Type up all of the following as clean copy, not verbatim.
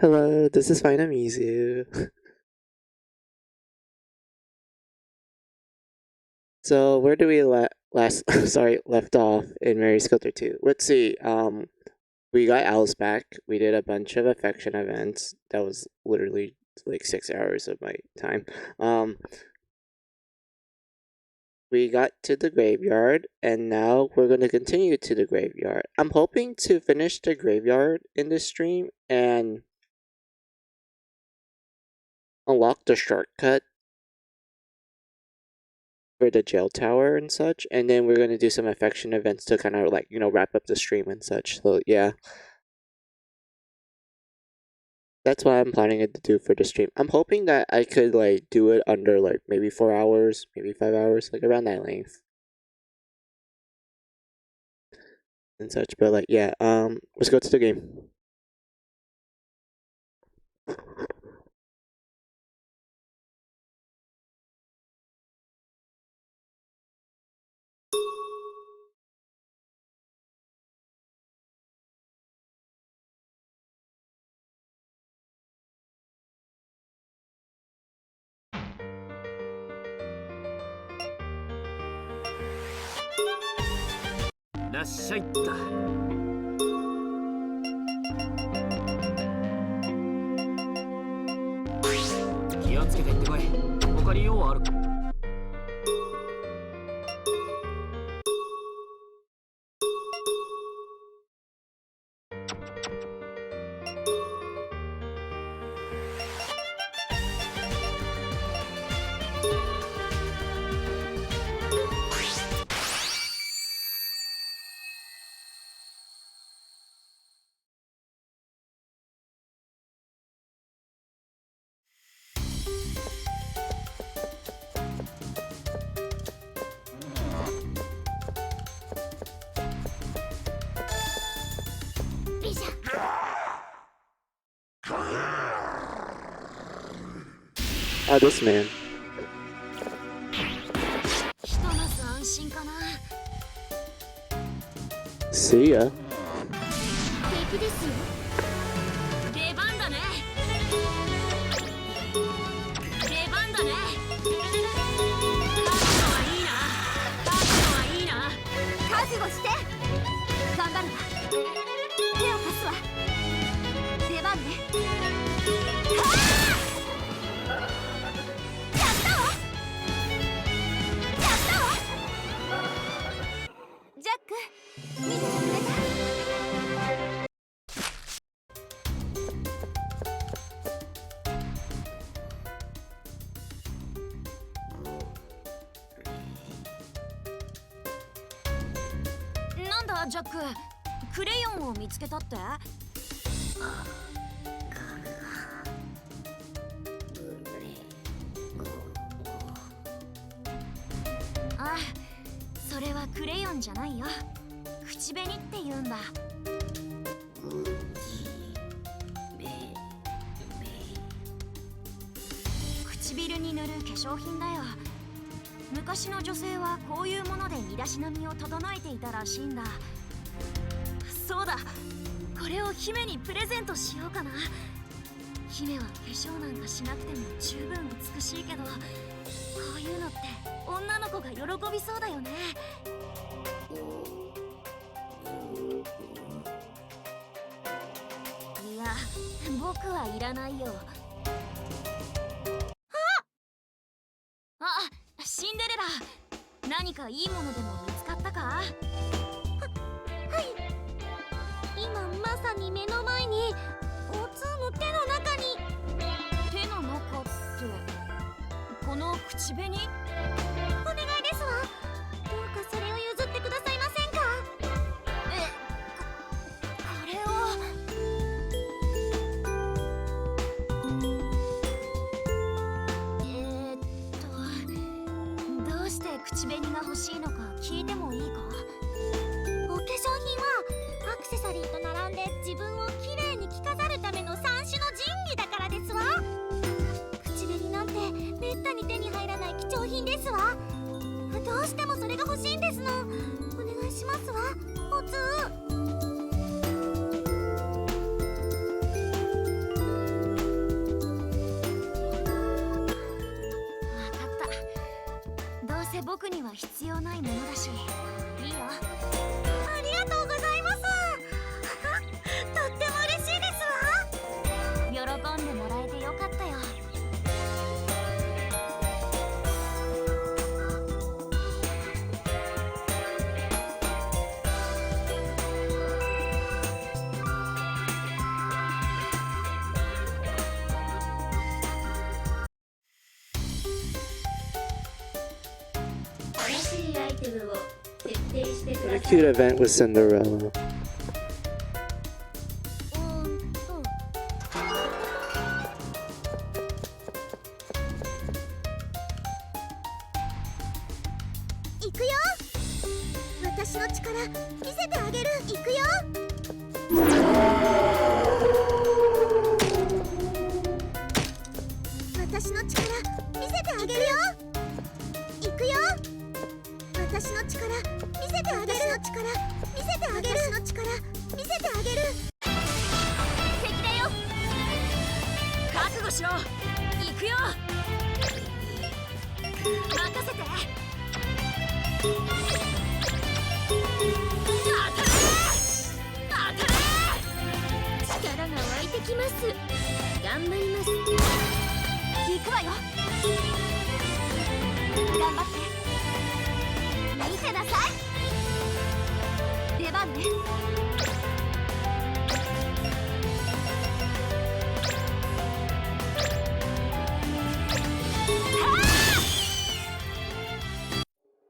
Hello, this is Fine Amizu. So where do we left off in Mary Skelter 2? Let's see. We got Alice back. We did a bunch of affection events. That was literally like 6 hours of my time. We got to the graveyard, and now we're going to continue to the graveyard. I'm hoping to finish the graveyard in this stream and unlock the shortcut for the jail tower and such, and then we're gonna do some affection events to kind of like wrap up the stream and such. So yeah, that's what I'm planning to do for the stream. I'm hoping that I could like do it under like maybe 4 hours, maybe 5 hours, like around that length and such. But like yeah, let's go to the game. Oh, this man. See ya.ジャック、クレヨンを見つけたって？あ、それはクレヨンじゃないよ。口紅って言うんだ。唇に塗る化粧品だよ。昔の女性はこういうもので身だしなみを整えていたらしいんだ。そうだ、これを姫にプレゼントしようかな。姫は化粧なんかしなくても十分美しいけど、こういうのって女の子が喜びそうだよね。いや、僕はいらないよ。シンデレラ、何かいいものでも見つかったか？はい、今まさに目の前におつの手の中に。手の中ってこの口紅？お願いですわ。どうかそれを譲ってくださいませんか？これを。どうして口紅が欲しいのか聞いてもいいか？お化粧品はアクセサリーと並んで自分をきれいに着飾るための三種の神器だからですわ。口紅なんてめったに手に入らない貴重品ですわ。どうしてもそれが欲しいんですの。お願いしますわ、おつー。僕には必要ないものだし、いいよ。ありがとうございます。とっても嬉しいですわ。喜んでもらえてよかったよ。What a cute event with Cinderella. 行くよ。私の力見せてあげる。行くよ。私の力見せてあげるよ。行くよ。私の力見せてあげる。私の力見せてあげる。私の力見せてあげる。敵だよ。覚悟しろ。行くよ。任せて。力が湧いてきます。頑張ります。行くわよ。頑張って。見てなさい。出番ね。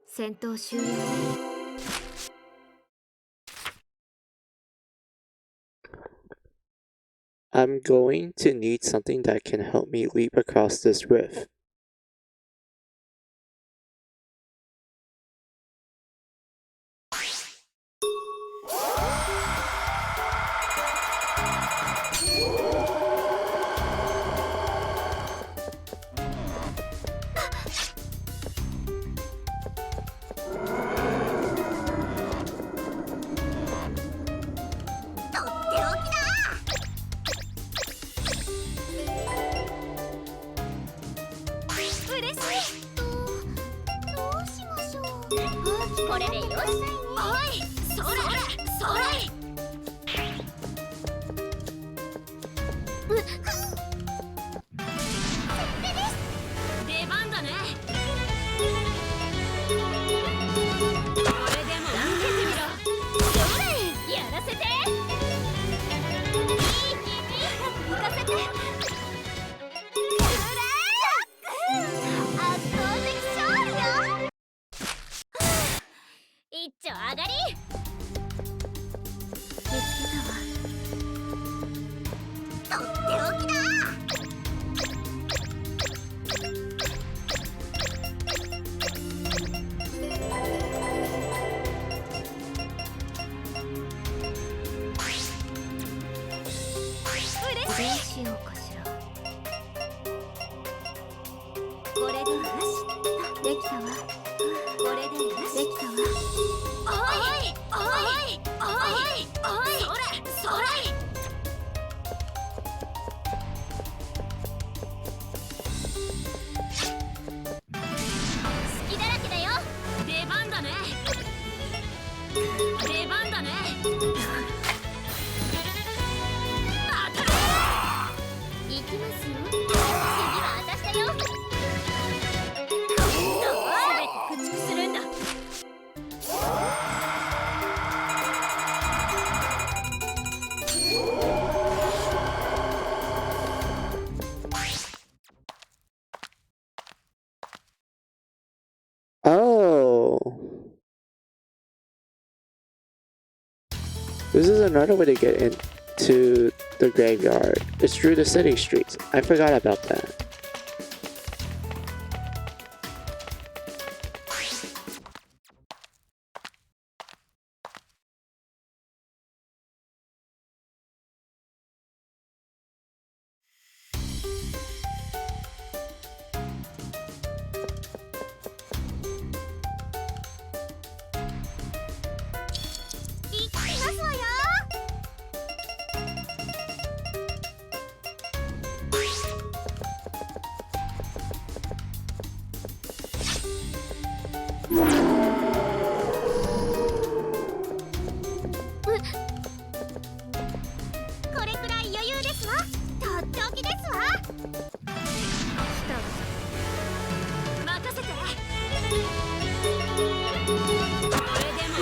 戦闘終了。I'm going to need something that can help me leap across this rift. Oh. This is another way to get into the graveyard. It's through the city streets. I forgot about that.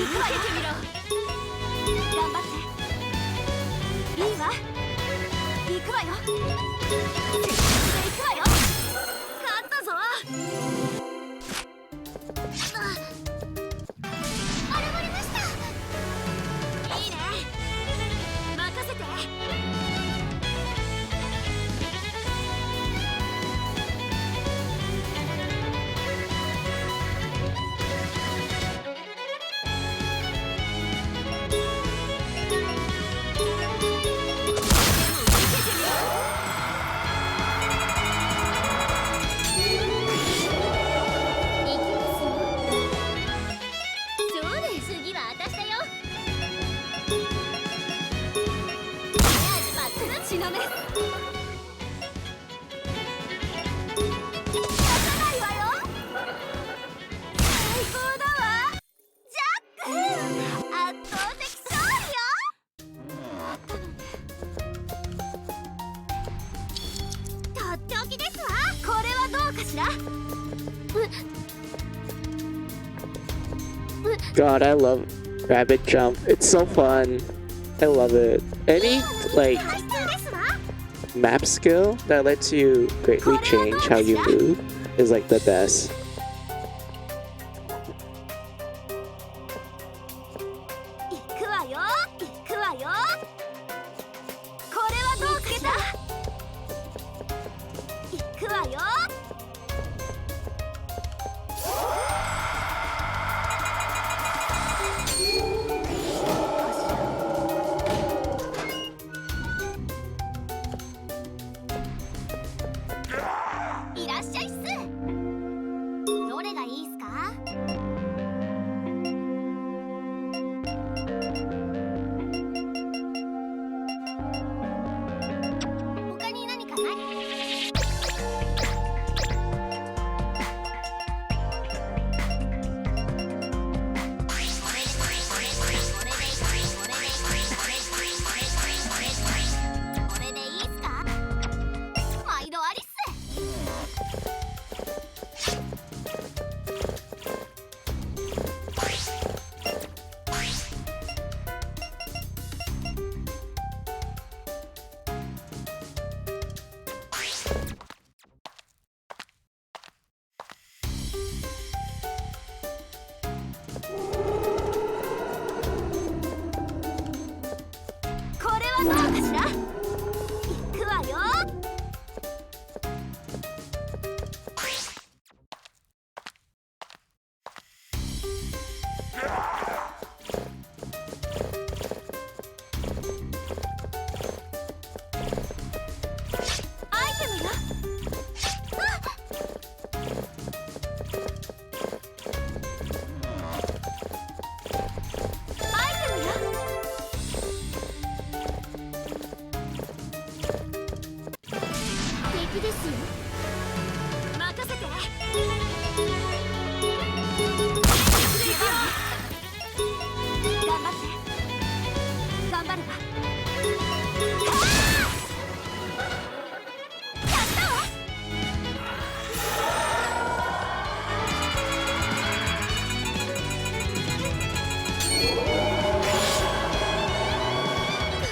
くわよ。てみろ。頑張って。いいわ。行くわよ。全力で行くわよ。勝ったぞ。現れました。いいね。任せて。God, I love rabbit jump. It's so fun. I love it. Any like map skill that lets you greatly change how you move is like the best. 行くわよ。行くわよ。これはどうかしら。行くわよ。いらっしゃいっす。どれがいいっすか。他に何かない。これでいいっすか。毎度ありっす。これはどうかしら。行くわよ。アイテムよ。アイテムよ。敵ですよ。任せて。頑張って。頑張るわ。やったわ。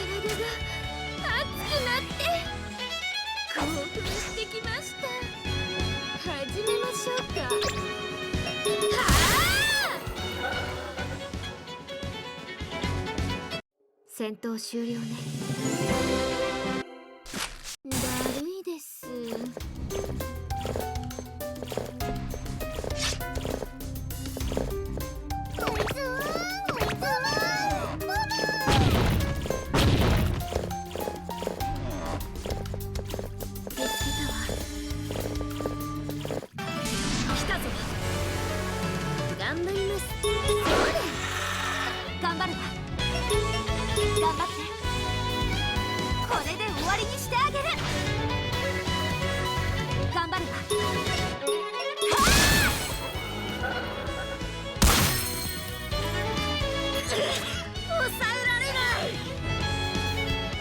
体が熱くなって興奮してきました。始めましょうか。はあ。戦闘終了ね。だるいです。見つけたわ。来たぞ。頑張ります。頑張るわ。頑張って。これで終わりにしてあげる。頑張るわ。抑えられない。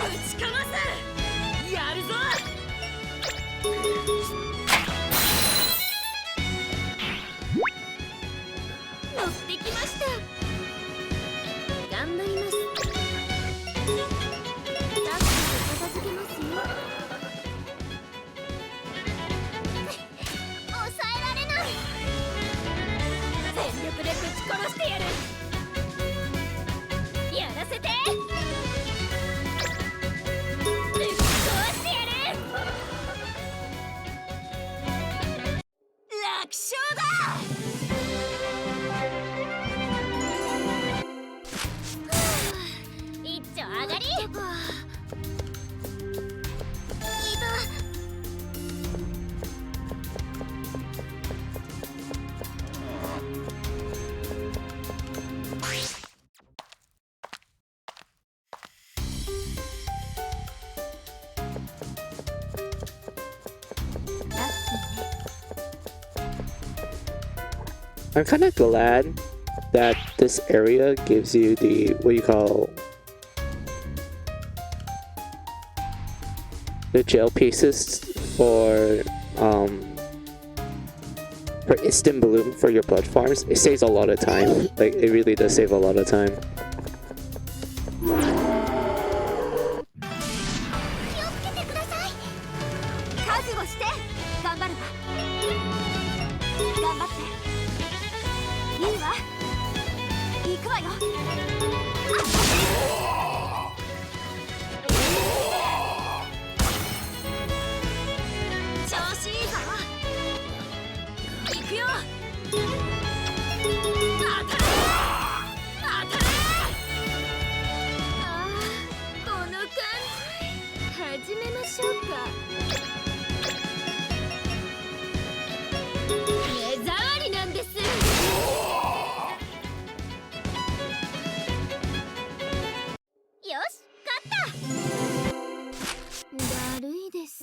ぶちかます。やるぞ。乗ってきました。力でぶち殺してやる。やらせて。ぶっ壊してやる。楽勝だ。一丁上がり。I'm kind of glad that this area gives you the what you call the gel pieces for instant bloom for your blood farms. It saves a lot of time. Like it really does save a lot of time. 気をつけてください。覚悟して頑張るわ。頑張って。いいわ。行くわよ。調子いいぞ。行くよ。当たれ。当たれ。ああ、この感じ。始めましょうか。目障りなんです。よし、勝った。だるいです。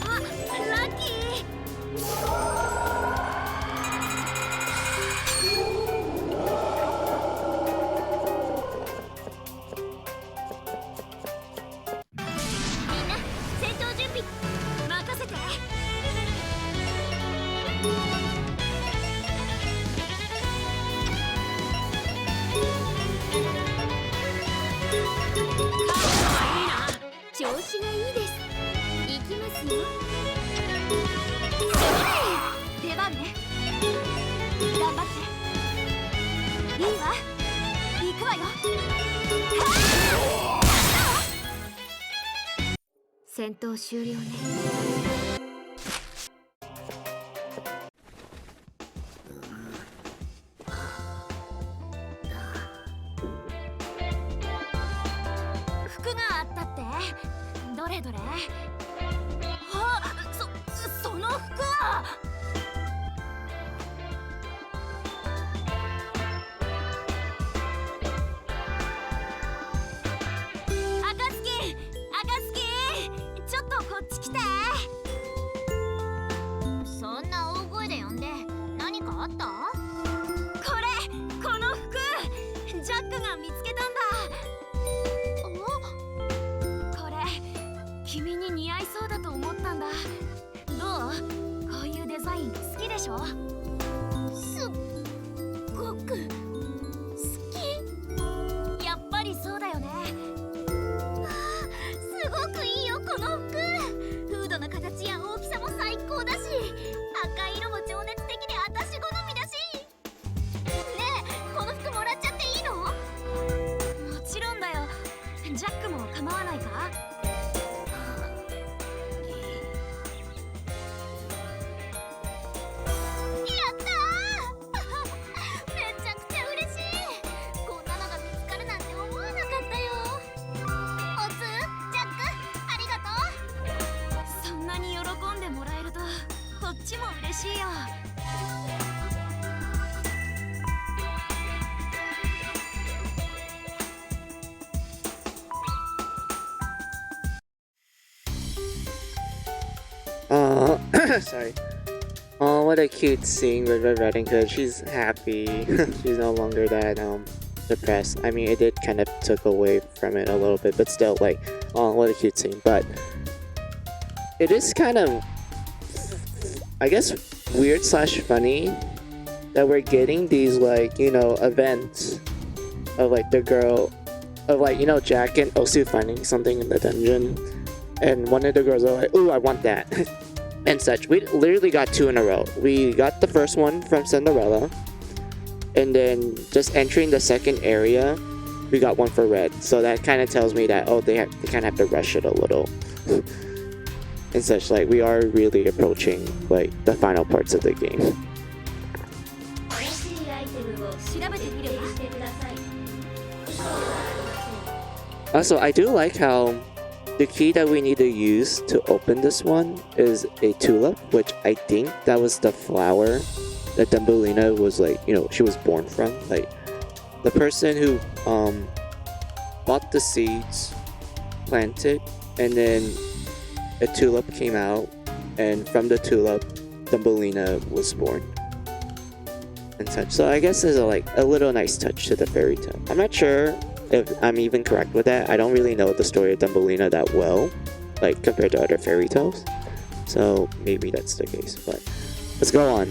あ、ラッキー。みんな戦闘準備任せて。調子がいいです。行きますよ。出番ね。頑張って。いいわ。行くわよ。戦闘終了ね。服があったって。どれどれ。あ、その服は。ちょっとこっち来て。そんな大声で呼んで何かあった？この服ジャックが見つけたんだ。これ君に似合いそうだと思ったんだ。どう？こういうデザイン好きでしょ？すっごく好き。やっぱりそうだよね。すごくいいよこの服。フードの形や大きさも最高だし、赤い色も情熱的で私好みだし。ねえ、この服もらっちゃっていいの？もちろんだよ。ジャックも構わないか？やったーめちゃくちゃ嬉しい。こんなのが見つかるなんて思わなかったよ。おつジャックありがとう。そんなに喜んでもらえるとこっちも嬉しいよ。Sorry. Oh, what a cute scene with Red Riding Hood. She's happy. She's no longer that depressed. I mean, it did kind of took away from it a little bit, but still, like, oh, what a cute scene. But it is kind of I guess, weird slash funny that we're getting these, like, events of, like, the girl, of, like, Jack and Osu finding something in the dungeon, and one of the girls are like, ooh, I want that, and such. We literally got 2 in a row. We got the first one from Cinderella, and then just entering the second area, we got one for Red. So that kind of tells me that, oh, they kind of have to rush it a little. And such, like, we are really approaching, like, the final parts of the game. Also, I do like how the key that we need to use to open this one is a tulip, which I think that was the flower that Thumbelina was, like, she was born from. Like, the person who bought the seeds, planted, and then a tulip came out, and from the tulip, Thumbelina was born. And such. So I guess there's a little nice touch to the fairy tale. I'm not sure if I'm even correct with that. I don't really know the story of Thumbelina that well, like, compared to other fairy tales. So maybe that's the case, but let's go on.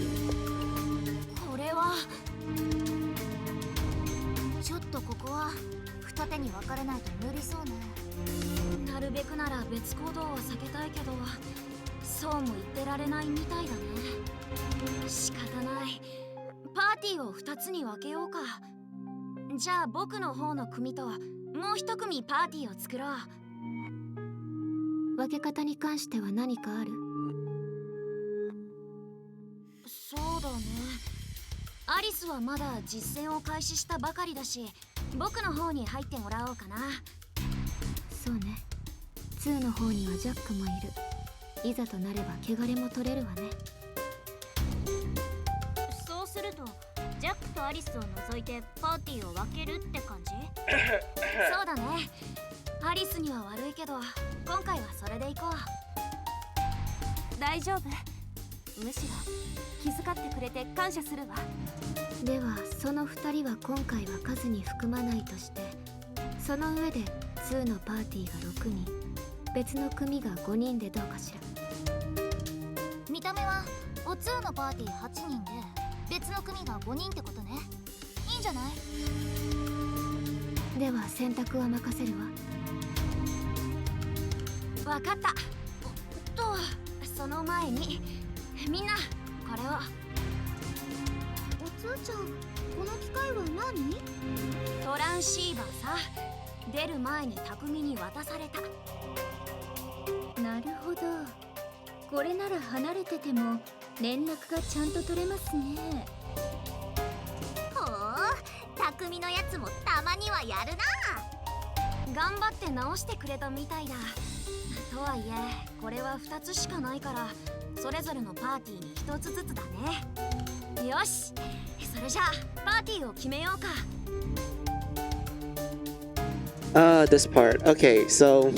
This part. Okay, so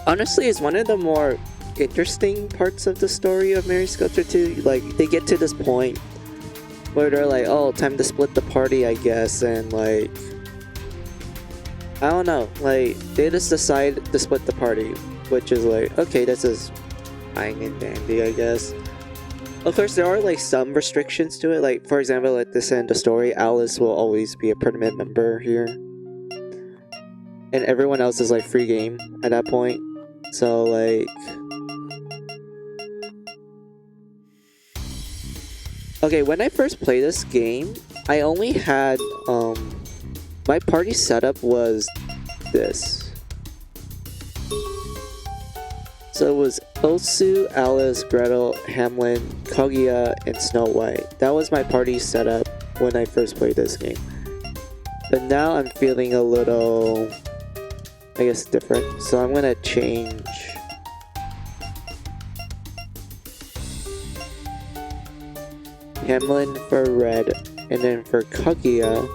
honestly, it's one of the more interesting parts of the story of Mary Sculptor 2. Like, they get to this point where they're like, oh, time to split the party, I guess, and, like, I don't know, like, they just decide to split the party, which is like, okay, this is fine and dandy, I guess. Of course, there are, like, some restrictions to it. Like, for example, at this end of the story, Alice will always be a permanent member here, and everyone else is, like, free game at that point. So, like, okay, when I first played this game, I only had, my party setup was this. So it was Osu, Alice, Gretel, Hamlin, Kaguya, and Snow White. That was my party setup when I first played this game. But now I'm feeling a little, I guess, different. So I'm gonna change Hamlin for red, and then for Kaguya,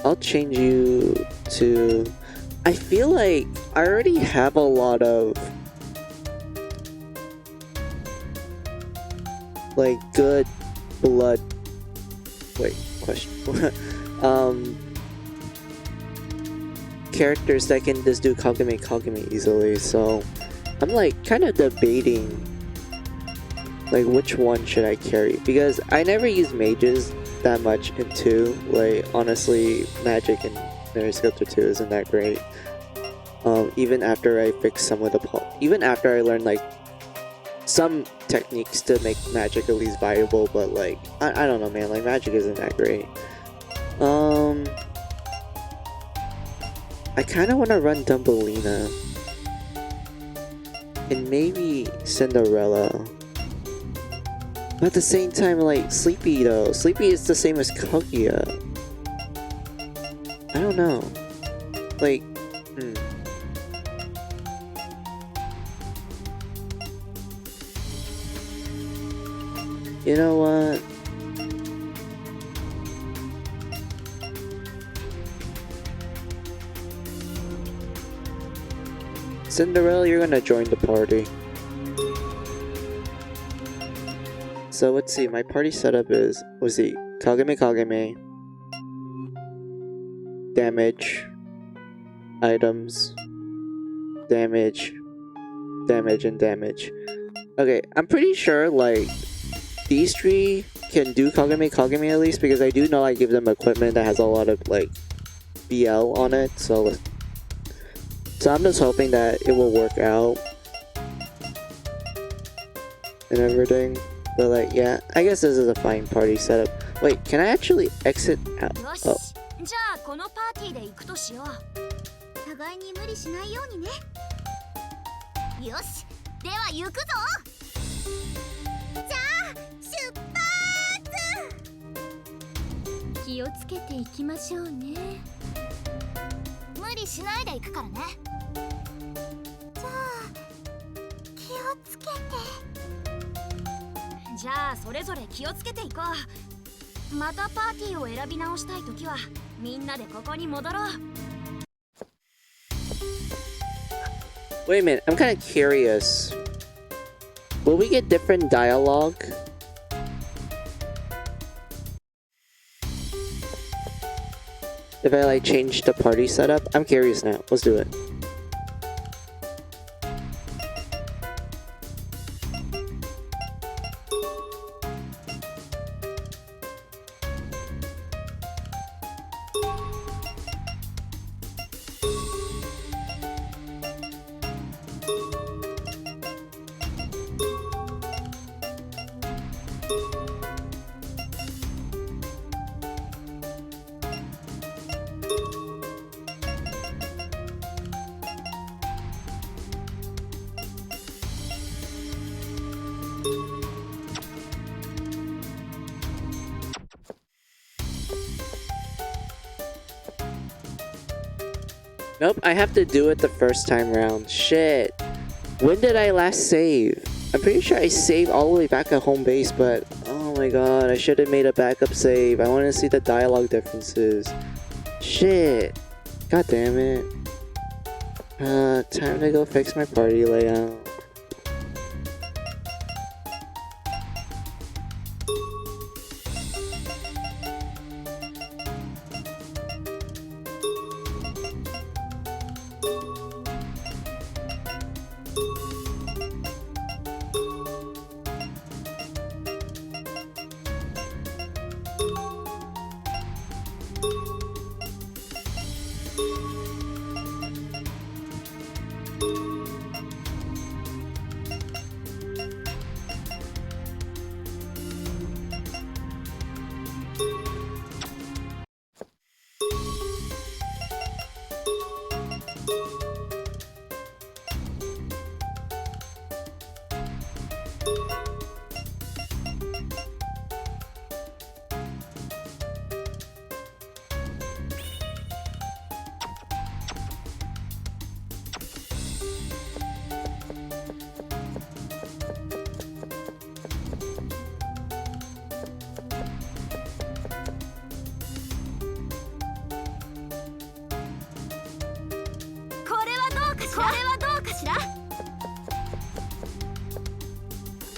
I'll change you to... I feel like I already have a lot of, like, good blood... Wait, question. Characters that can just do Kagome easily, so I'm, like, kind of debating Like, which one should I carry? Because I never use mages that much in 2. Like, honestly, magic in Mary Sculptor 2 isn't that great. Even after I fix some of the even after I learned like some techniques to make magic at least viable, but like I don't know, man, like magic isn't that great. I kind of want to run Dumbelina and maybe Cinderella, but at the same time, like Sleepy though. Sleepy is the same as Kaguya. I don't know, like. You know what? Cinderella, you're gonna join the party. So let's see, my party setup is, let's see, Kagame Kagame, damage, items, damage, damage, and damage. Okay, I'm pretty sure like these 3 can do Kagame Kagame at least, because I do know I give them equipment that has a lot of like BL on it, so I'm just hoping that it will work out and everything. But like, yeah, I guess this is a fine party setup. Wait, can I actually exit out? Oh. じゃあこのパーティーで行くとしよう。互いに無理しないようにね。よし、では行くぞ。じゃあ出発。気をつけていきましょうね。無理しないで行くからね。じゃあ気をつけて。じゃあそれぞれ気をつけていこう。またパーティーを選び直したいときはみんなでここに戻ろう。Wait a minute, I'm kind of curious. Will we get different dialogue? If I like change the party setup? I'm curious now. Let's do it. Nope, I have to do it the first time round. Shit. When did I last save? I'm pretty sure I saved all the way back at home base, but oh my god, I should have made a backup save. I want to see the dialogue differences. Shit. God damn it. Time to go fix my party layout.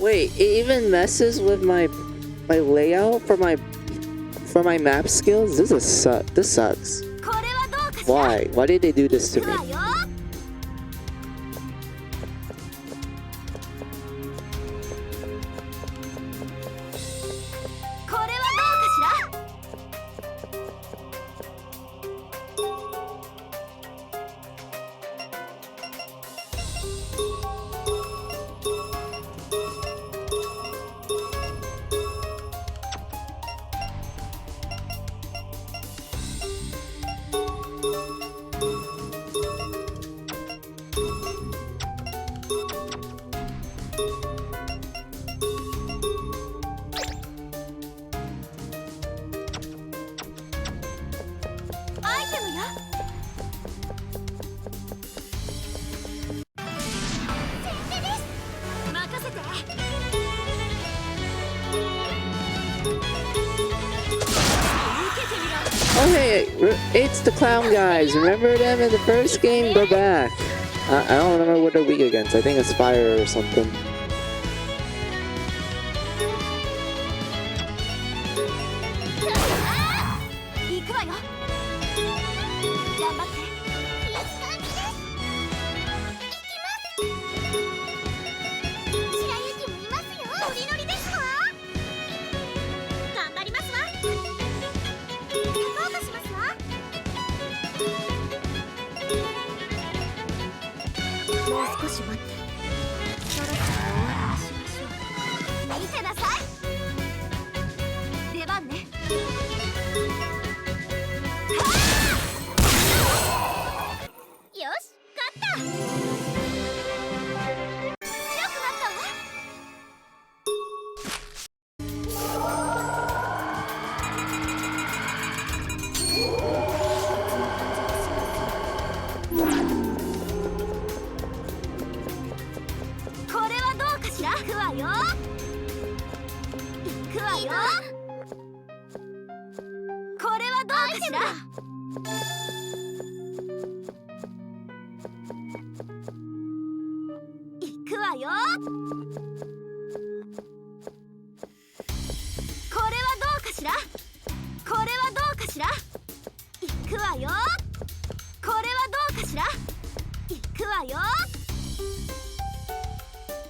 Wait, it even messes with my layout for my map skills? This sucks. Why? Why did they do this to me? Hey, it's the clown guys. Remember them in the first game? They're back. I don't remember what they're weak against. I think it's fire or something.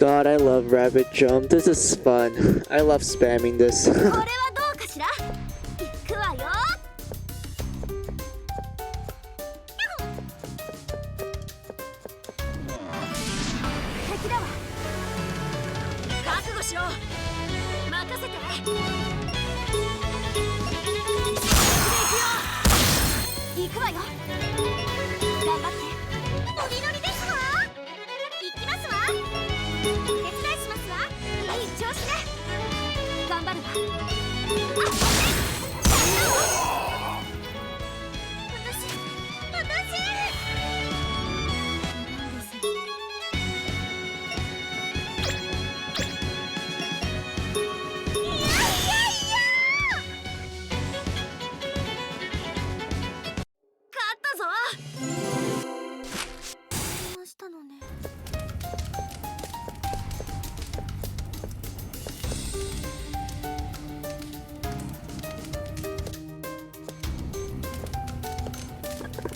God, I love Rabbit Jump. This is fun. I love spamming this.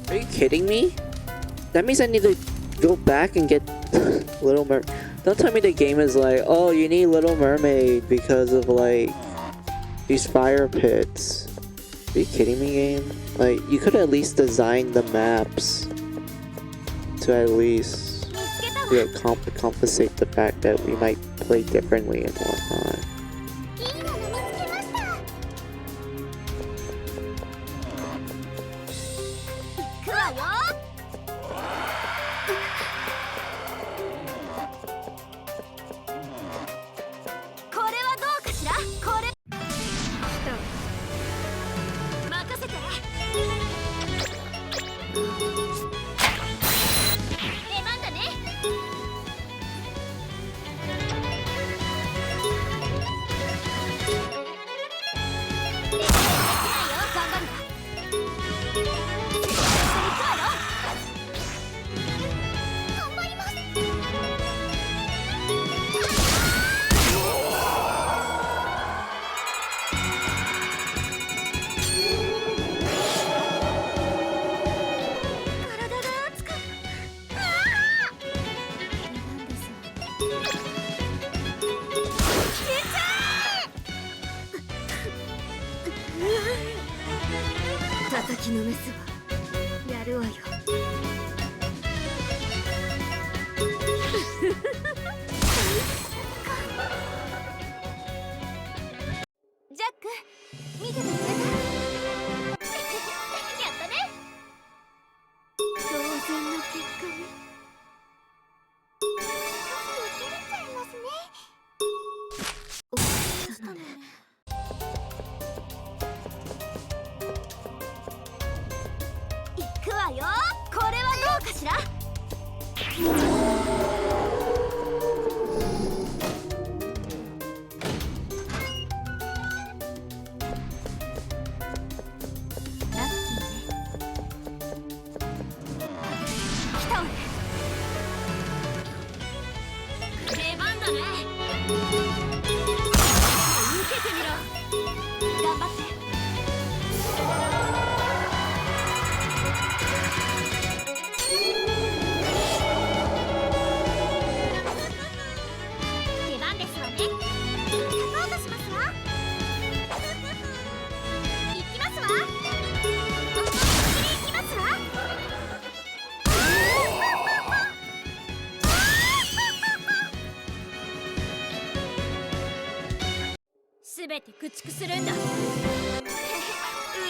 Are you kidding me? That means I need to go back and get Little Mermaid. Don't tell me the game is like, oh, you need Little Mermaid because of like these fire pits. Are you kidding me, game? Like, you could at least design the maps to at least compensate the fact that we might play differently and whatnot. 全て駆逐するんだ。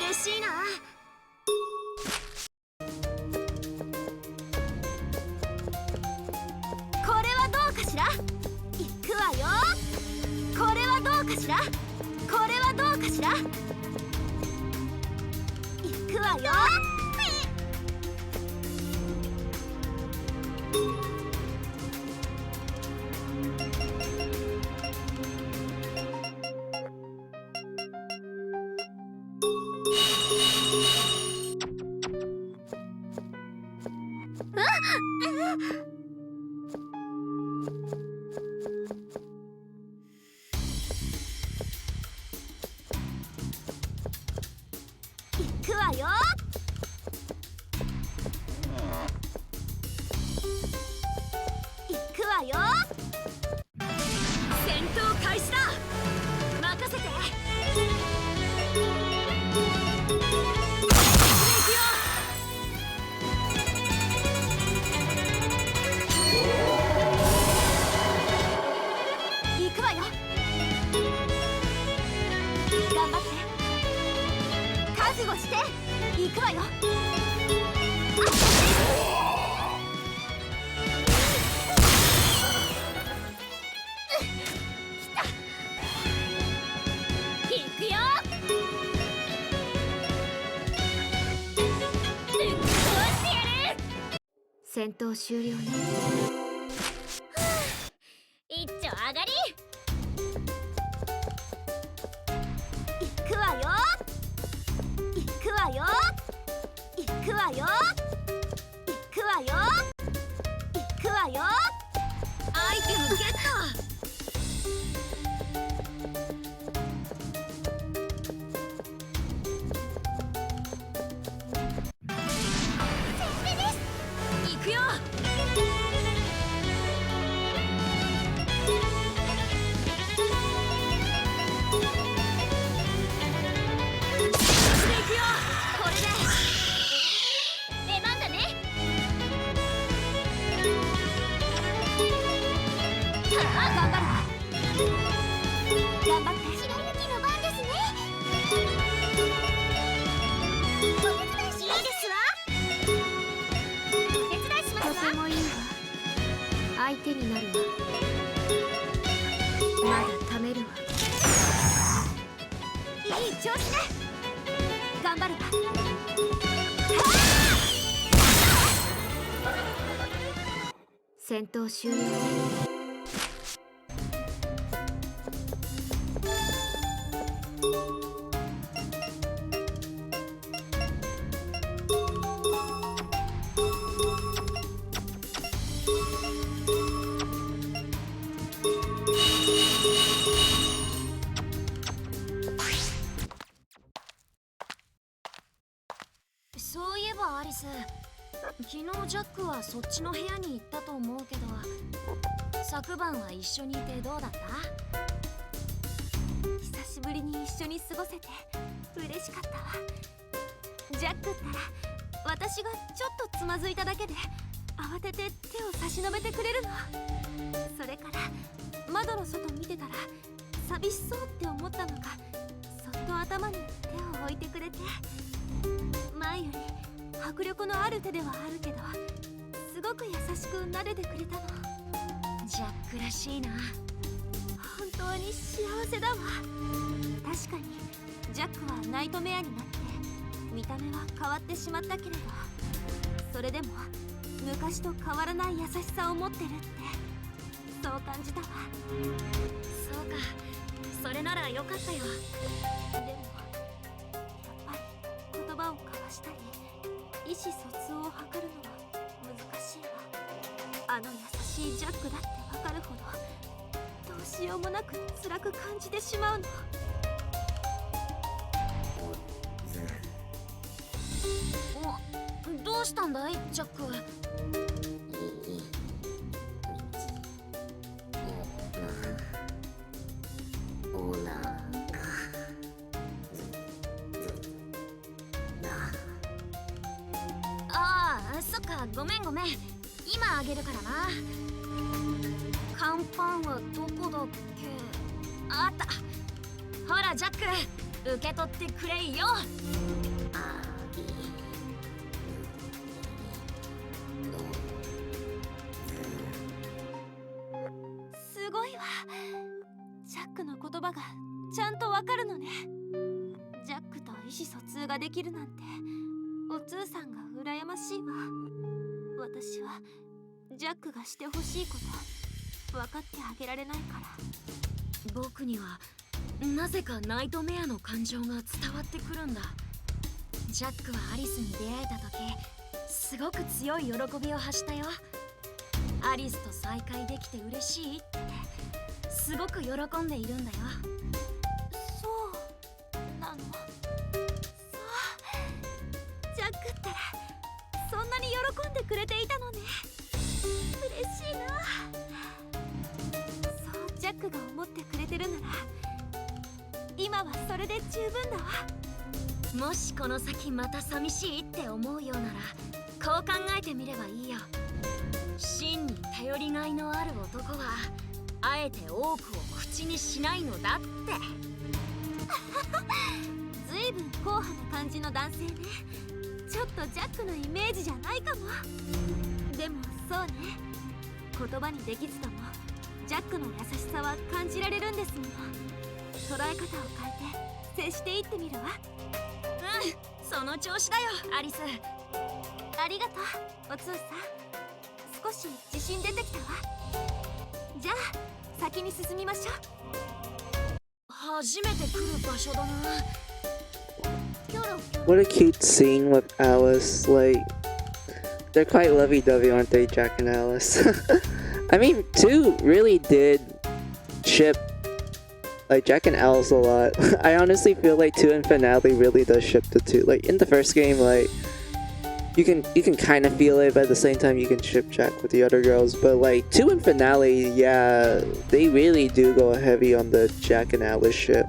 嬉しいな。これはどうかしら。いくわよ。これはどうかしら。これはどうかしら。いくわよ。いくわよ。いくわよ。戦闘開始だ。任せて。行くわよ。頑張って。覚悟して。行くわよ。行くよ。ぶっ壊してやる。戦闘終了ね。一丁上がり。行くわよ。行くわよ。行くわよ。行くわよ。行くわよ。アイテムゲット。行くよ。これで出番だね。ああ、頑張るわ。頑張って。白抜きの番ですね。お手伝いします。いいですわ。お手伝いしますわ。とてもいいわ。相手になるわ。まだ貯めるわ。いい調子ね。頑張るわ。戦闘終了ね。そういえばアリス、昨日ジャックはそっちの部屋に行ったと思うけど、昨晩は一緒にいてどうだった？久しぶりに一緒に過ごせて嬉しかったわ。ジャックったら私がちょっとつまずいただけで慌てて手を差し伸べてくれるの。それから窓の外見てたら寂しそうって思ったのか、そっと頭に手を置いてくれて、前より迫力のある手ではあるけどすごく優しく撫でてくれたの。ジャックらしいな。本当に幸せだわ。確かにジャックはナイトメアになって見た目は変わってしまったけれど、それでも昔と変わらない優しさを持ってるってそう感じたわ。そうか、それならよかったよ。でもやっぱり言葉を交わしたり意思疎通を図るのは難しいわ。あの優しいジャックだってわかるほどどうしようもなく辛く感じてしまうの。どうしたんだいジャック。ああ、そっか、ごめんごめん。今あげるからな。乾パンはどこだっけ。あった。ほらジャック、受け取ってくれいよ。すごいわ。ジャックの言葉がちゃんとわかるのね。ジャックと意思疎通ができるなんてお通さんが羨ましいわ。私はジャックがしてほしいこと分かってあげられないから。僕にはなぜかナイトメアの感情が伝わってくるんだ。ジャックはアリスに出会えた時すごく強い喜びを発したよ。アリスと再会できて嬉しいってすごく喜んでいるんだよ。そうなの。そうジャックったらそんなに喜んでくれていたのね。嬉しいな。そうジャックが思ってくれてるなら今はそれで十分だわ。もしこの先また寂しいって思うようならこう考えてみればいいよ。真に頼りがいのある男はあえて多くを口にしないのだって。ずいぶん硬派な感じの男性ね。ちょっとジャックのイメージじゃないかも。でもそうね、言葉にできずともジャックの優しさは感じられるんですもの。捉え方を変えて接していってみるわ。その調子だよアリス。ありがとうおつーさん。少し自信出てきたわ。じゃあ先に進みましょう。初めて来る場所だな。What a cute scene with Alice. Like, they're quite lovey-dovey, aren't they, Jack and Alice? I mean, 2 really did ship like Jack and Alice a lot. I honestly feel like 2 and Finale really does ship the 2. Like in the first game, like you can kind of feel it, but at the same time you can ship Jack with the other girls. But like 2 and Finale, yeah, they really do go heavy on the Jack and Alice ship.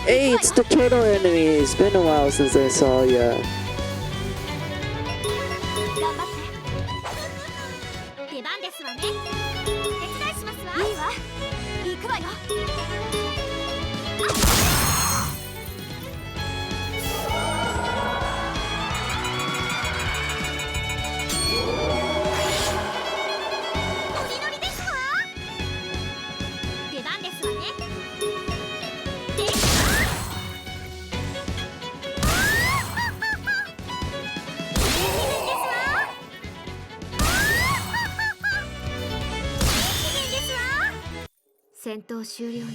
'Hey, it's the turtle enemy. It's been a while since I saw ya. 出番ですわね。手伝いしますわ。いいわ。行くわよ。ノリノリですわ。出番ですわね。戦闘終了ね。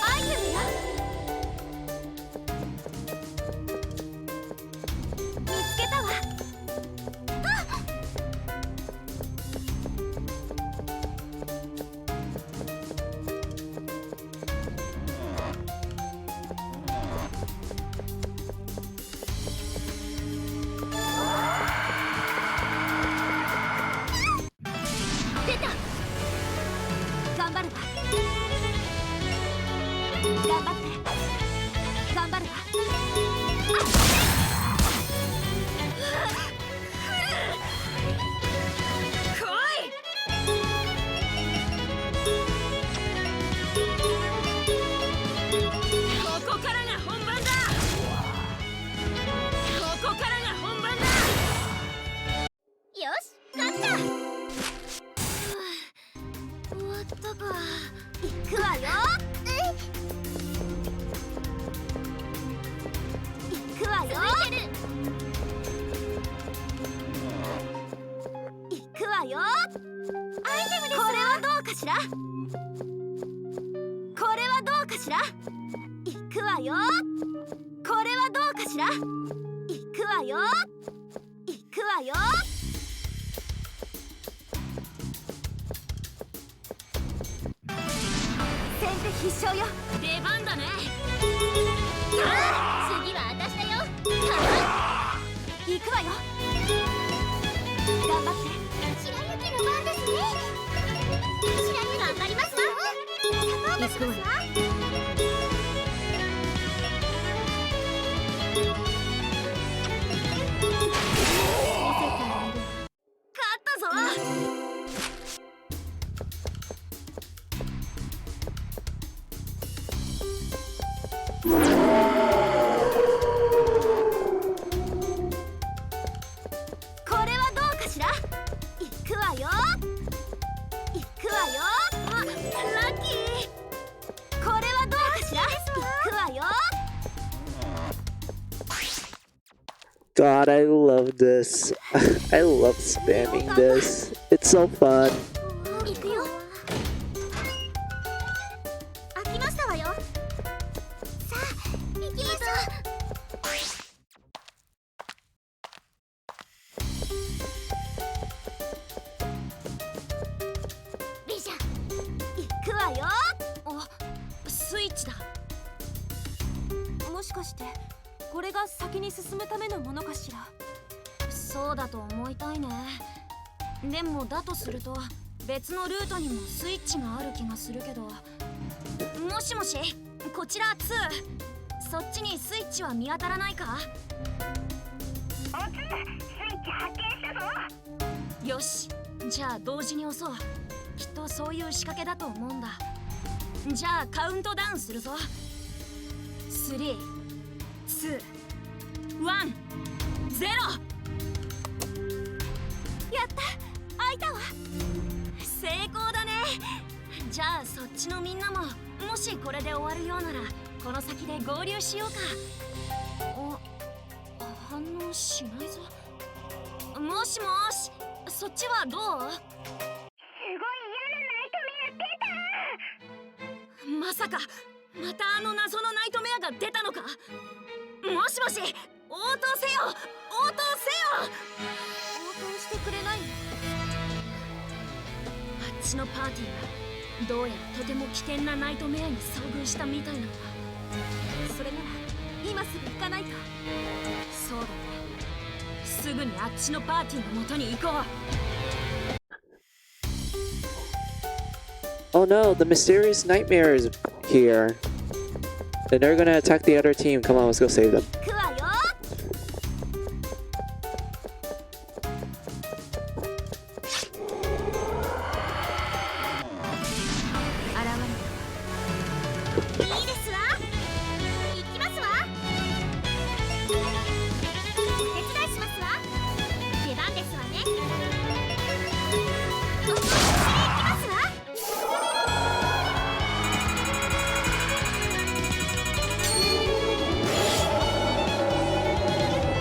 アイテムよ。見つけたわ。くくわよ。アイテムです。これはどうかしら。これはどうかしら。いくわよ。これはどうかしら。いくわよ。いくわよ。先手必勝よ。出番だね。さあ次は私だよ。行くわよ。頑張って。白雪の番ですね。白雪頑張りますわ。サポートしますわ。勝ったぞ。これはどうかしら。いくわよ。いくわよ。あ、ラッキー。これはどうかしら。いくわよ。 God, I love this. I love spamming this. It's so fun. 行くよ。飽きましたわよ。さあ行きましょう。ビシャ行くわよ。あ、スイッチだ。もしかしてこれが先に進むためのものかしら。そうだと思いたいね。でもだとすると別のルートにもスイッチがある気がするけど。もしもし、こちら2。そっちにスイッチは見当たらないか。おつ、スイッチ発見したぞ。よし、じゃあ同時に押そう。きっとそういう仕掛けだと思うんだ。じゃあカウントダウンするぞ。3、2、1、0。やった、開いたわ。成功だね。じゃあそっちのみんなも、もしこれで終わるようならこの先で合流しようか。反応しないぞ。もしもし、そっちはどう？すごい嫌なナイトメア出た。まさかまたあの謎のナイトメアが出たのか。もしもし、応答せよ、応答せよ。応答してくれないの？あっちのパーティーがどうやらとても危険なナイトメアに遭遇したみたいなんだ。それなら今すぐ行かないと。そうだね、すぐにあっちのパーティーの元に行こう。 Oh no, the mysterious nightmare is here. And they're gonna attack the other team. Come on, let's go save them. 行くわよ。現れた。いいですわ。行きますわ。お手伝いしますわ。出番ですわね。お行きますわ。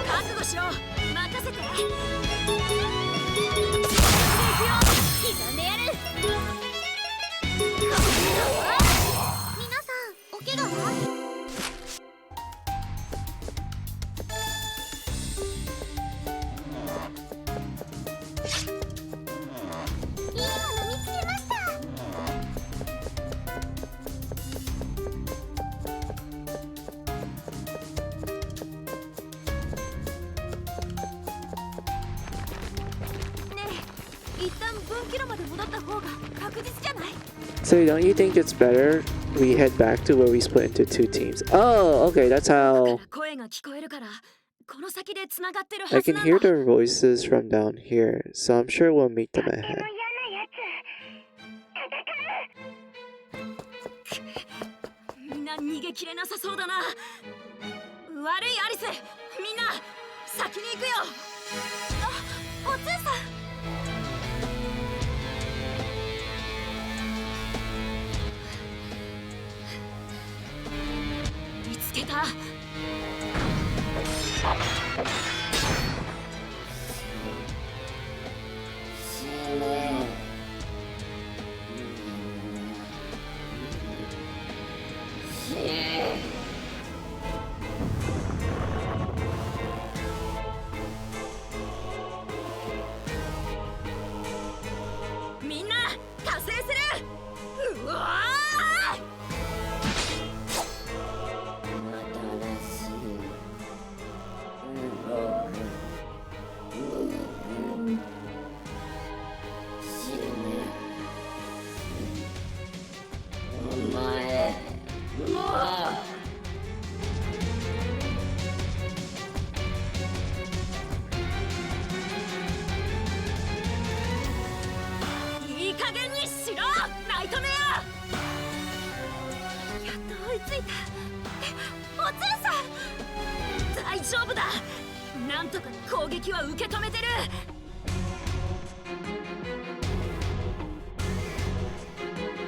覚悟しろ。任せて。行くよ。刻んでやる。皆さん、お怪我は？いいもの見つけました。ねえ、一旦分岐路まで戻った方が確実じゃない？ So don't you think it's better we head back to where we split into two teams? Oh, okay, that's how 声が聞こえるから、この先でつながってる I はず can なん hear だ。 their voices from down here. So I'm sure we'll meet them ahead. みんな逃げきれなさそうだな。悪いアリス、みんな先に行くよ。あ、おつーさん。見つけた。すナイトメア。やっと追いついた。おつーさん大丈夫だ。なんとか攻撃は受け止めてる。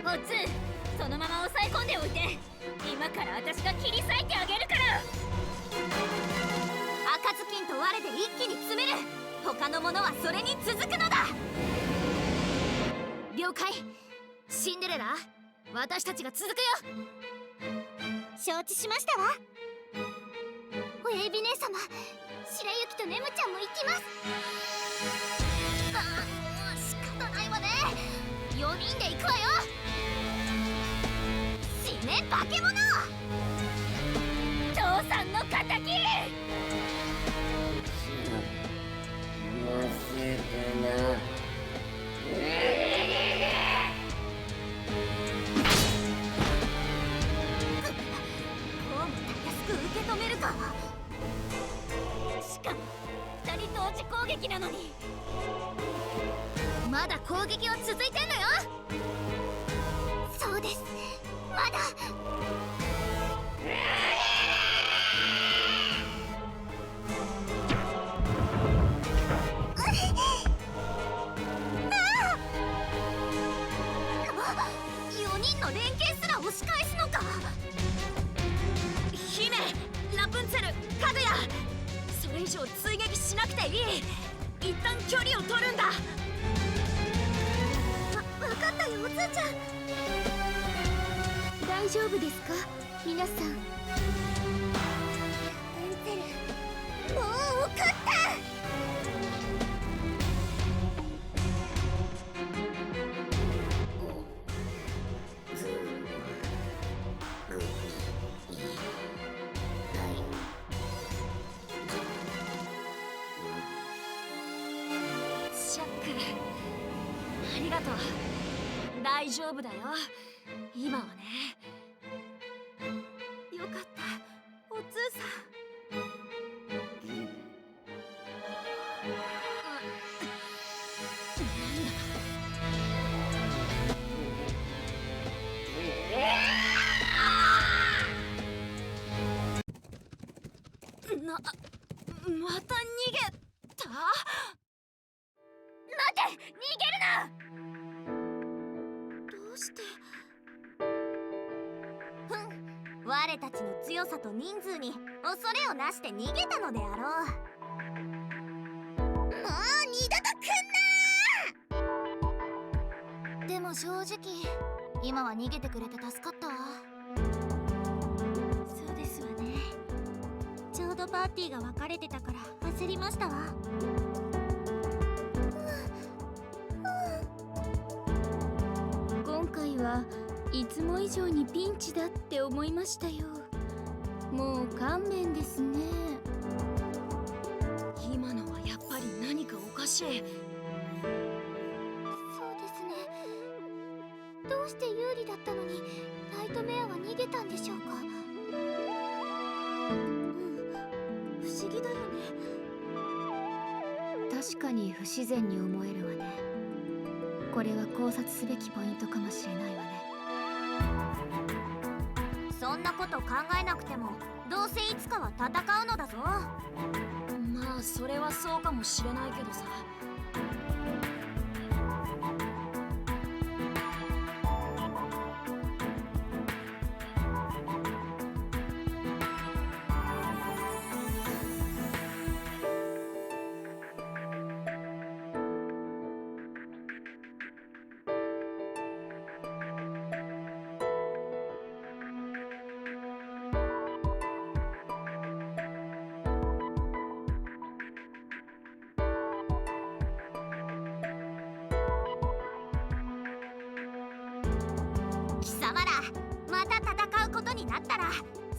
おつー、そのまま抑え込んでおいて。今から私が切り裂いてあげるから。赤ずきんと我で一気に詰める。他の者はそれに続くのだ。了解。シンデレラ、私たちが続くよ。承知しましたわ。おエビ姉様、白雪とネムちゃんも行きます。仕方ないわね。4人で行くわよ。死ね化け物。父さんの敵。受け止めるか。しかも2人同時攻撃なのに。まだ攻撃は続いてんのよ。そうです、まだ。4人の連携すら押し返すのか。姫、ラプンツェル、かぐや、それ以上追撃しなくていい。一旦距離を取るんだ。分かったよ、おつーちゃん。大丈夫ですか皆さん。ラプンツェル、もう分かった。シャック、ありがとう。大丈夫だよ、今はね。よかった、おつーさん。また逃げた？待て！逃げるな！どうして？我たちの強さと人数に恐れをなして逃げたのであろう。もう二度と来んな！でも正直今は逃げてくれて助かったわ。そうですわね。ちょうどパーティーが分かれてたから焦りましたわ。今回はいつも以上にピンチだって思いましたよ。もう勘弁ですね。今のはやっぱり何かおかしい。そうですね。どうして有利だったのにナイトメアは逃げたんでしょうか。不思議だよね。確かに不自然に思えるわね。これは考察すべきポイントかもしれないわね。そんなこと考えなくてもどうせいつかは戦うのだぞ。まあそれはそうかもしれないけどさ。貴様らまた戦うことになったら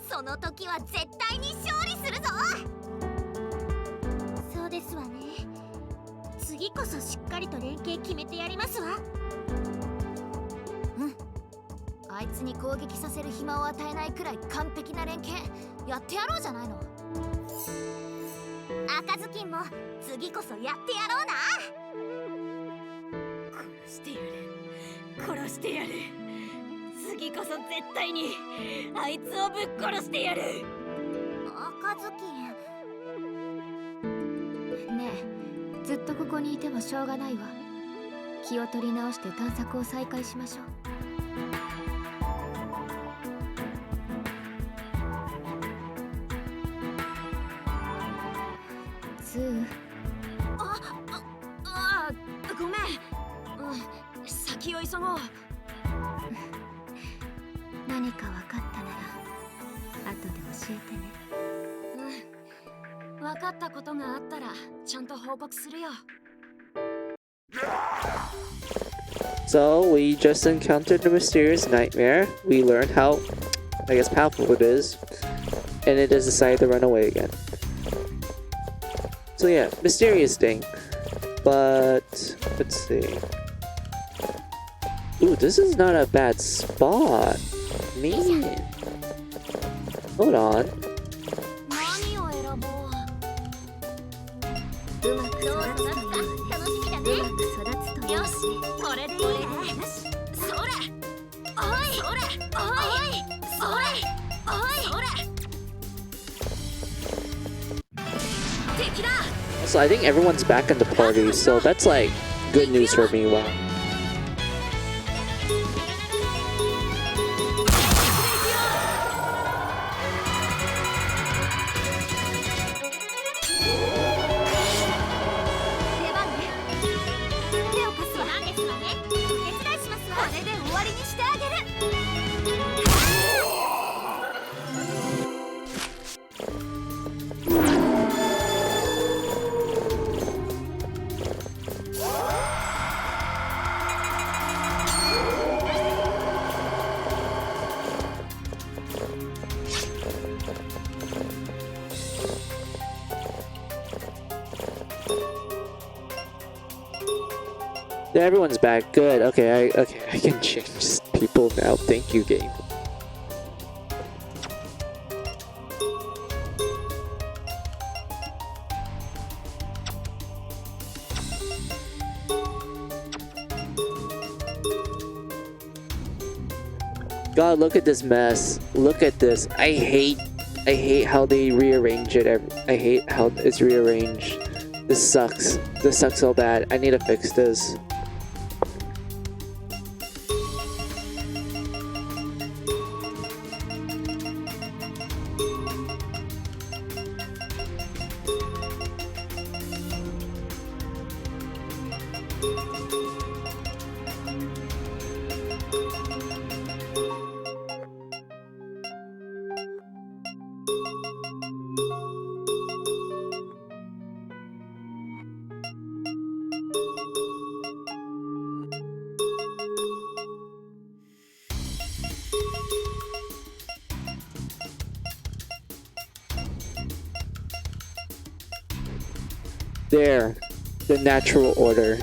その時は絶対に勝利するぞ。そうですわね。次こそしっかりと連携決めてやりますわ。あいつに攻撃させる暇を与えないくらい完璧な連携やってやろうじゃないの。赤ずきんも次こそやってやろうな。殺してやる、殺してやる。次こそ絶対にあいつをぶっ殺してやる。赤ずきんねえ、ずっとここにいてもしょうがないわ。気を取り直して探索を再開しましょう。スー。ごめん。先を急ごう。何か分かったなら後で教えてね。分かったことがあったらちゃんと報告するよ。So we just encountered the mysterious nightmare. We learned how, I guess, powerful it is, and it has decided to run away again. So yeah, mysterious thing. But let's see. Ooh, this is not a bad spot. Man. Hold on. 何を選ぼう。うまく育つと楽しみだね。うまく育つとよし、これでいいね。それ、おい、それ、おい、それ、おい、それ。敵だ。So I think everyone's back in the party, so that's like good news for me. Wow. Yeah, everyone's back. Good. Okay, I can change people now. Thank you, game. God, look at this mess. Look at this. I hate how they rearrange it. I hate how it's rearranged. This sucks. This sucks so bad. I need to fix this. There, the natural order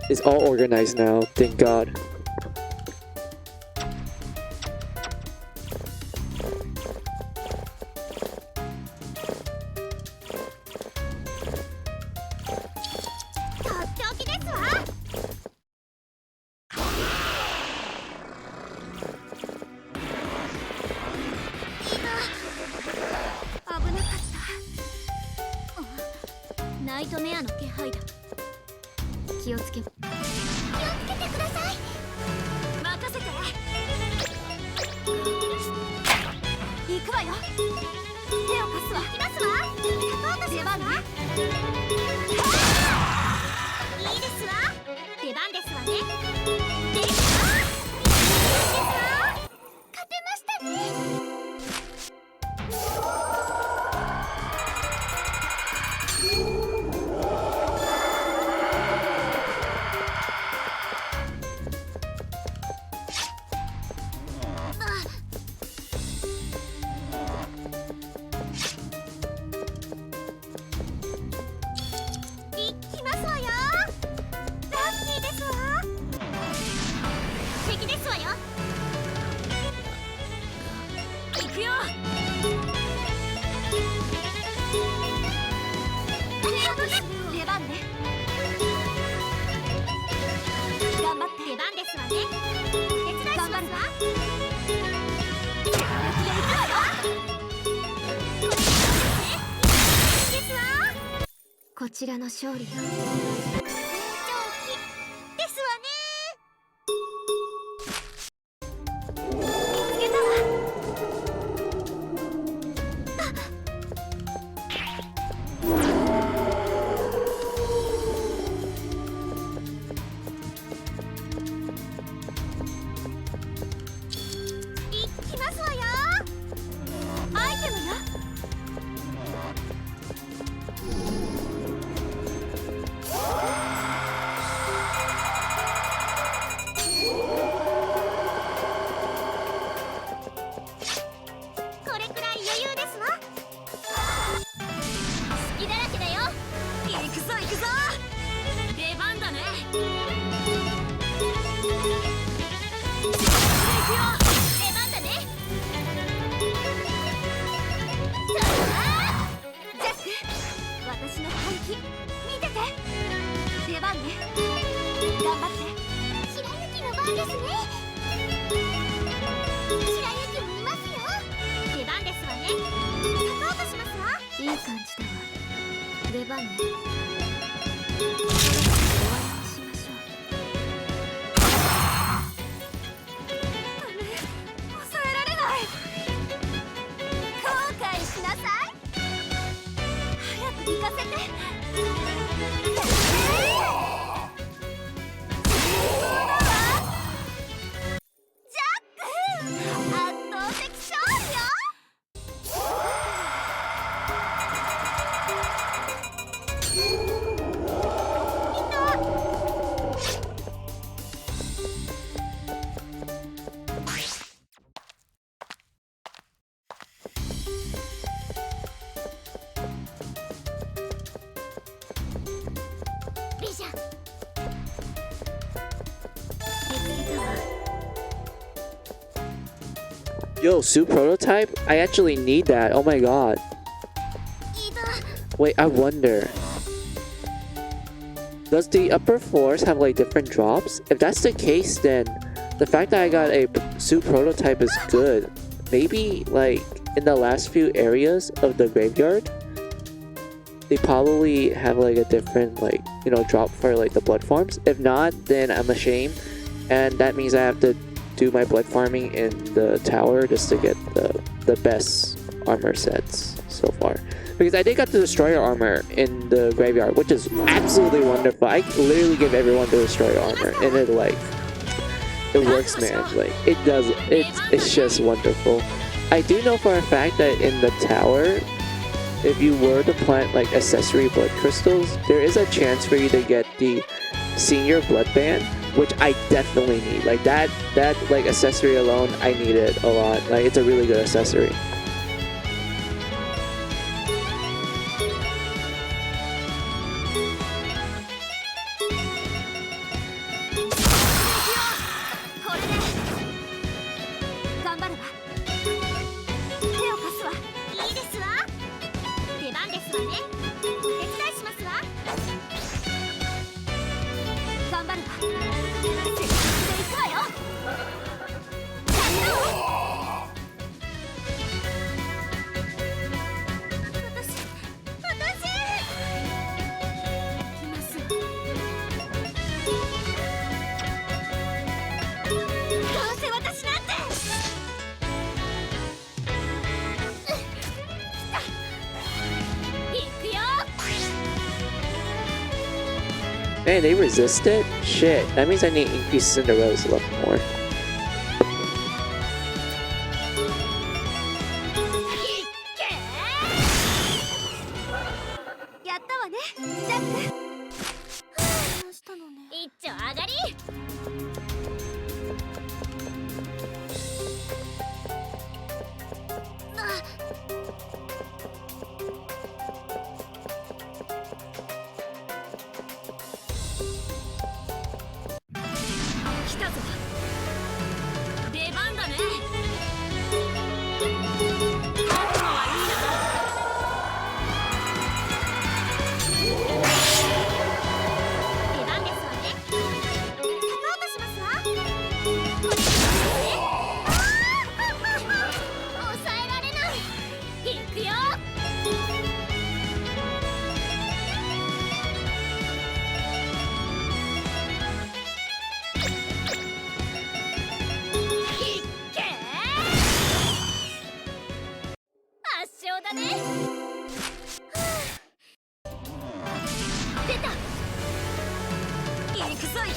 is all organized now, thank God. ちらの勝利よ。成長期ですわね。見つけたわ。いきますわよ。アイテムよ。これくらい余裕ですわ。隙だらけだよ。行くぞ行くぞ。出番だね。行くよ。出番だね。ジャック、私の本気見てて。出番ね。頑張って。白雪の番ですね。白雪もいますよ。出番ですわね。サポートしますわ。いい感じだわ。出番ね。終わりにしましょう。ダメ、抑えられない。後悔しなさい。早く行かせて。そうだわ。ジャック、圧倒的勝利よ。ビジャン、見つけたわ。 Yo, suit prototype? I actually need that. Oh my god. いた。 Wait, I wonder. Does the upper floors have like different drops? If that's the case, then the fact that I got a suit prototype is good. Maybe like in the last few areas of the graveyard, they probably have like a different like, you know, drop for like the blood forms. If not, then I'm ashamed, and that means I have to do my blood farming in the tower just to get the best armor sets so far. Because I did get the destroyer armor in the graveyard, which is absolutely wonderful. I literally give everyone the destroyer armor, and it like it works, man. Like it does. It's just wonderful. I do know for a fact that in the tower, if you were to plant like accessory blood crystals, there is a chance for you to get the senior blood band, which I definitely need. Like that like accessory alone, I need it a lot. Like it's a really good accessory. Man, they resist it? Shit, that means I need to increase Cinderella's a lot more.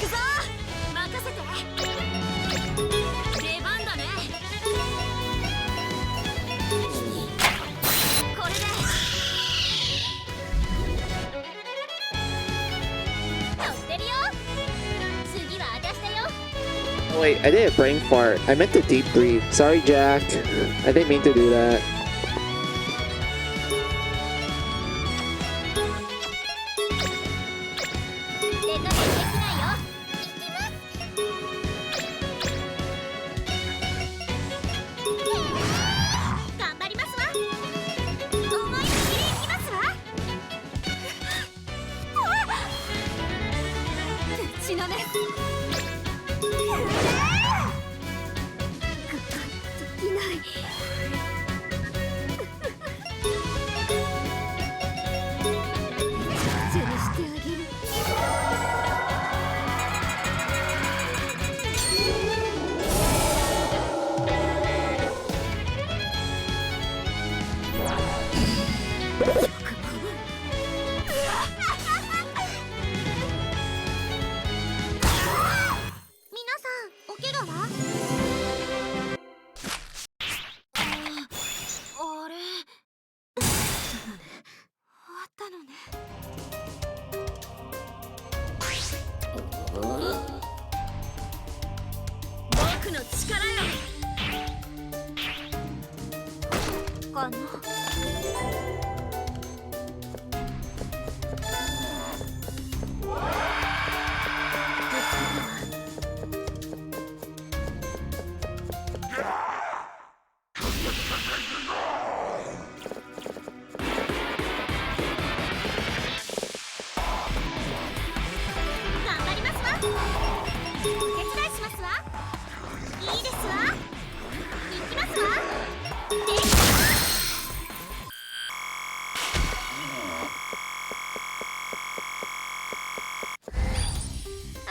くぞ。任せて。出番だね。これで乗ってるよ。次は私だよ。Oh, wait, I did a brain fart. I meant to deep breathe. Sorry, Jack. I didn't mean to do that. 手加減できないよ。いきます。頑張りますわ。思いっきりいきますわ。血のね。できない。ちゃにしてあげる。皆さん、お怪我は？あれ。終わったのね。僕の力よ。かな。頑張りますわ。お手伝いしますわ。いいですわ。行きますわ。できた。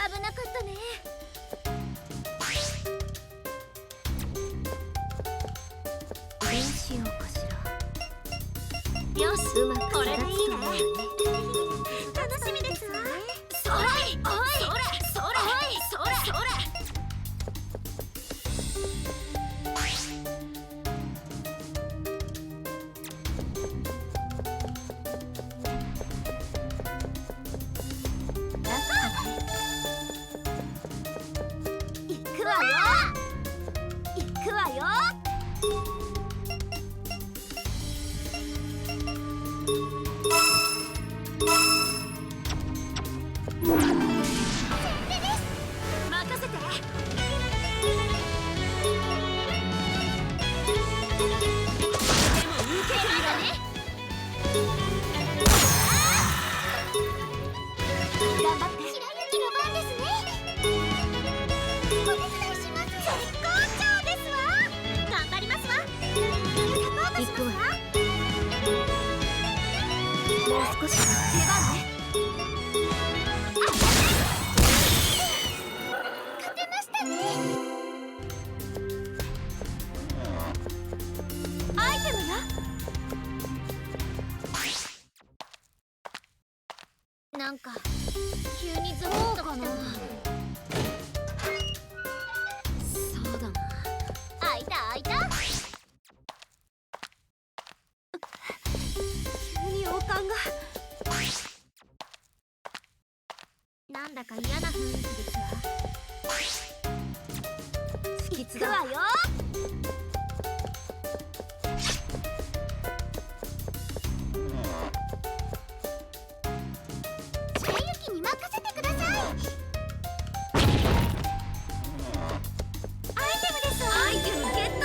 危なかったね。どうしようかしら。よし、これでいいね。楽しみですわ。それ、おい、それ、それ、それ、それ。行くわよ。行くわよ。任せて。でも受けるよね。頑張って。白雪の番ですね。お手伝いします。絶好調ですわ。頑張りますわ。サポートしますわ。もう少し出番ね。勝てましたね。アイテムよ。なんか急にゾーンとかな。そうだな。開いた開いた。急に王冠が。なんだか嫌な雰囲気ですわ。不吉だわよ。白雪に任せてください。アイテムですわ。アイテムゲット。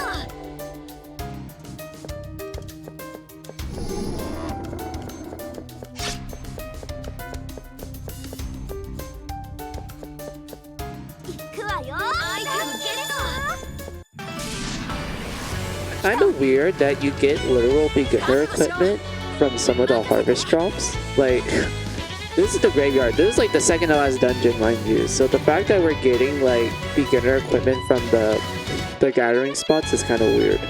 行くわよ。アイテムゲット。Kind of weird that you get literal beginner equipment from some of the harvest drops. Like, this is the graveyard. This is like the second to last dungeon, mind you. So the fact that we're getting like beginner equipment from the gathering spots is kind of weird.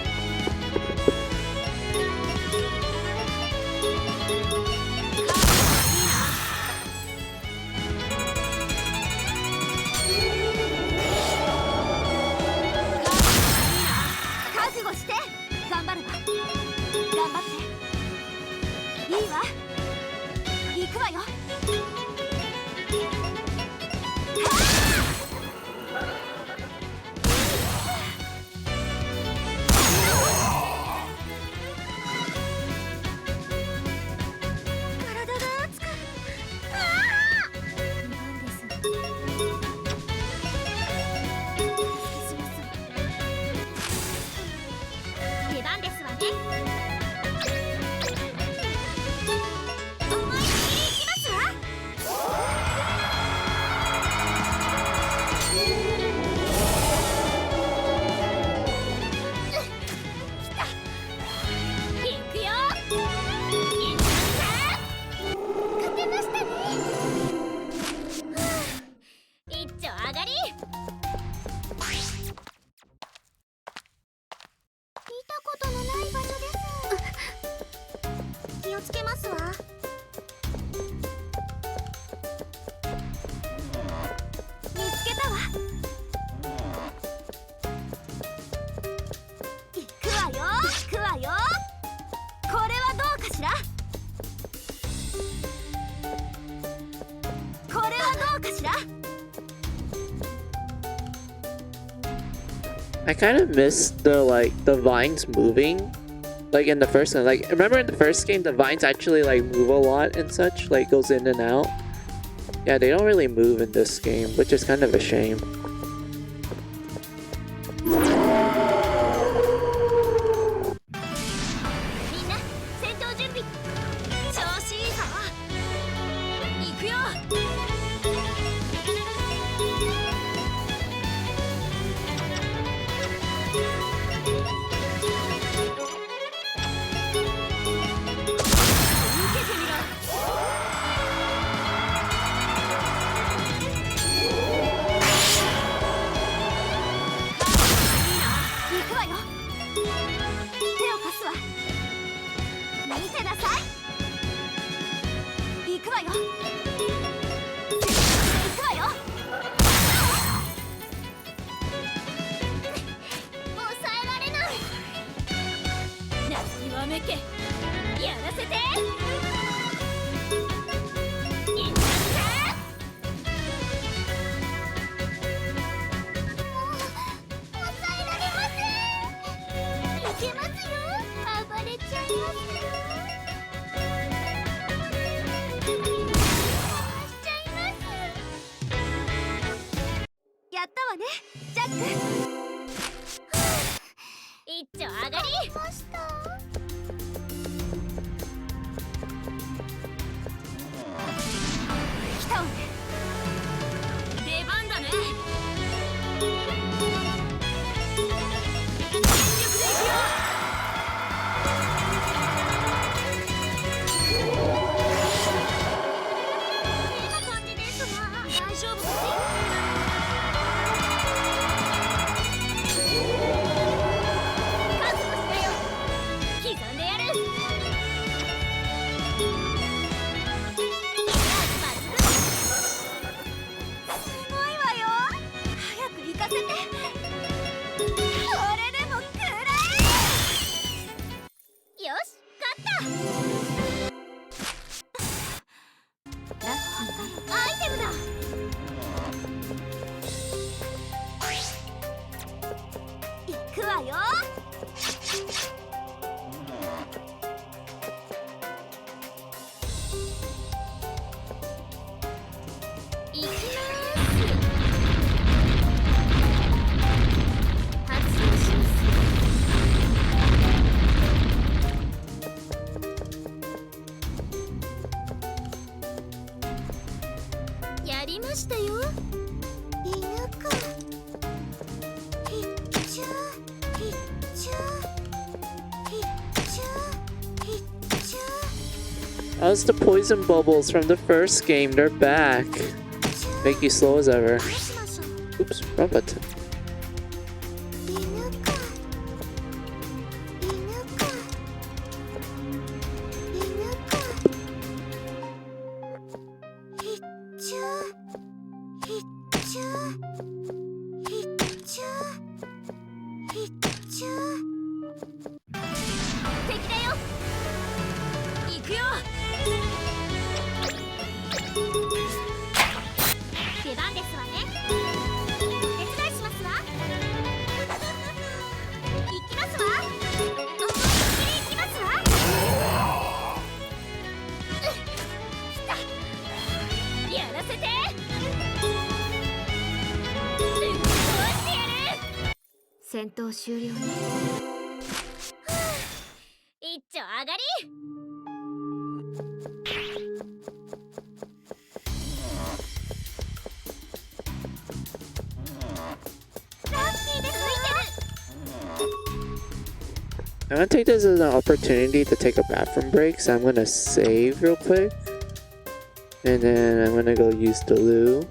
I kind of miss the vines moving, like in the first one. Like remember in the first game, the vines actually like move a lot and such, like goes in and out. Yeah, they don't really move in this game, which is kind of a shame. みんな戦闘準備調子いいぞ行くよ受けてみろいいな行くわよ手を貸すわ見てなさい行くわよ行くわよ抑えられない泣きわめけやらせていっちゃってもう抑えられませんいけますよ暴れちゃいますよやったわねジャック一丁上がりました来たわね出番だね全力でいくよ変な感じですが大丈夫かし刻んでやるすごいわよ早く行かせてこれでも食らえよし勝ったラッキーアイテムだ行くわよいきまーす発動しますやりましたよ犬かひっちゅーひっちゅーひっちゅーひっちゅー How's the poison bubbles from the first game? They're back. Make you slow as ever. Oops, wrong button. 犬か犬か犬かひっちゅーひっちゅーひっちゅーひっちゅー敵だよ行くよ出番ですわねお手伝いしますわ行きますわ思いっきり行きますわ来たやらせてぶっ壊してやる戦闘終了ね一丁上がりI'm gonna take this as an opportunity to take a bathroom break, so I'm gonna save real quick. And then I'm gonna go use the loo.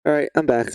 Alright, I'm back.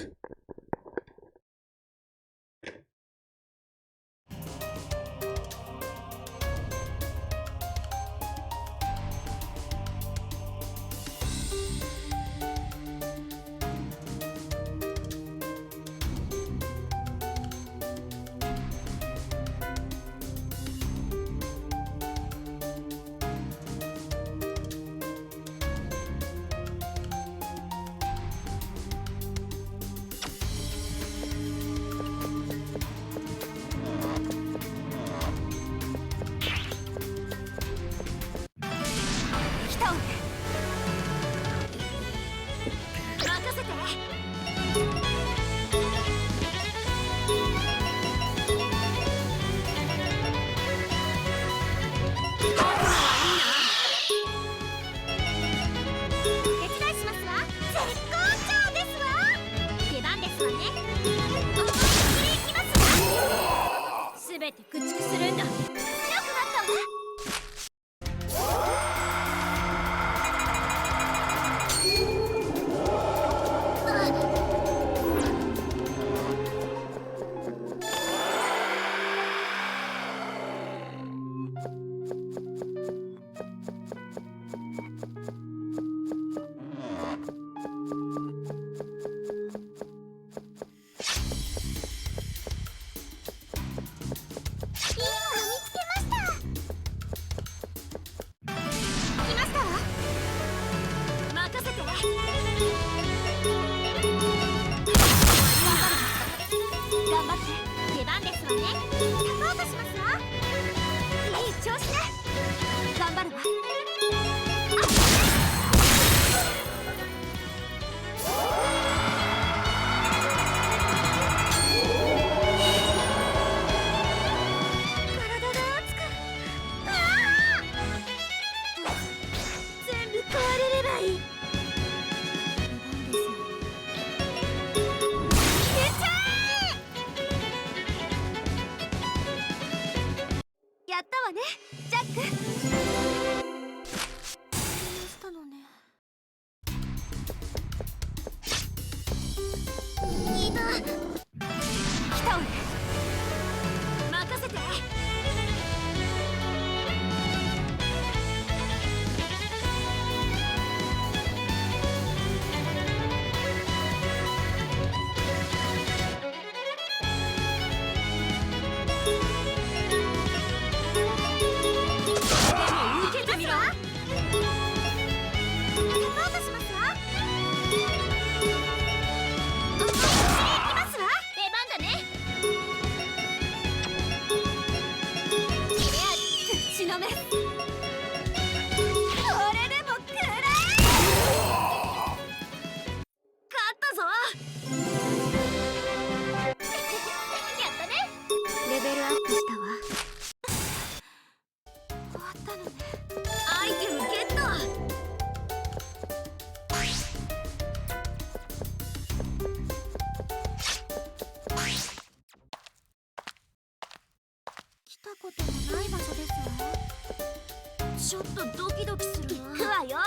ちょっとドキドキするな。行くわよ。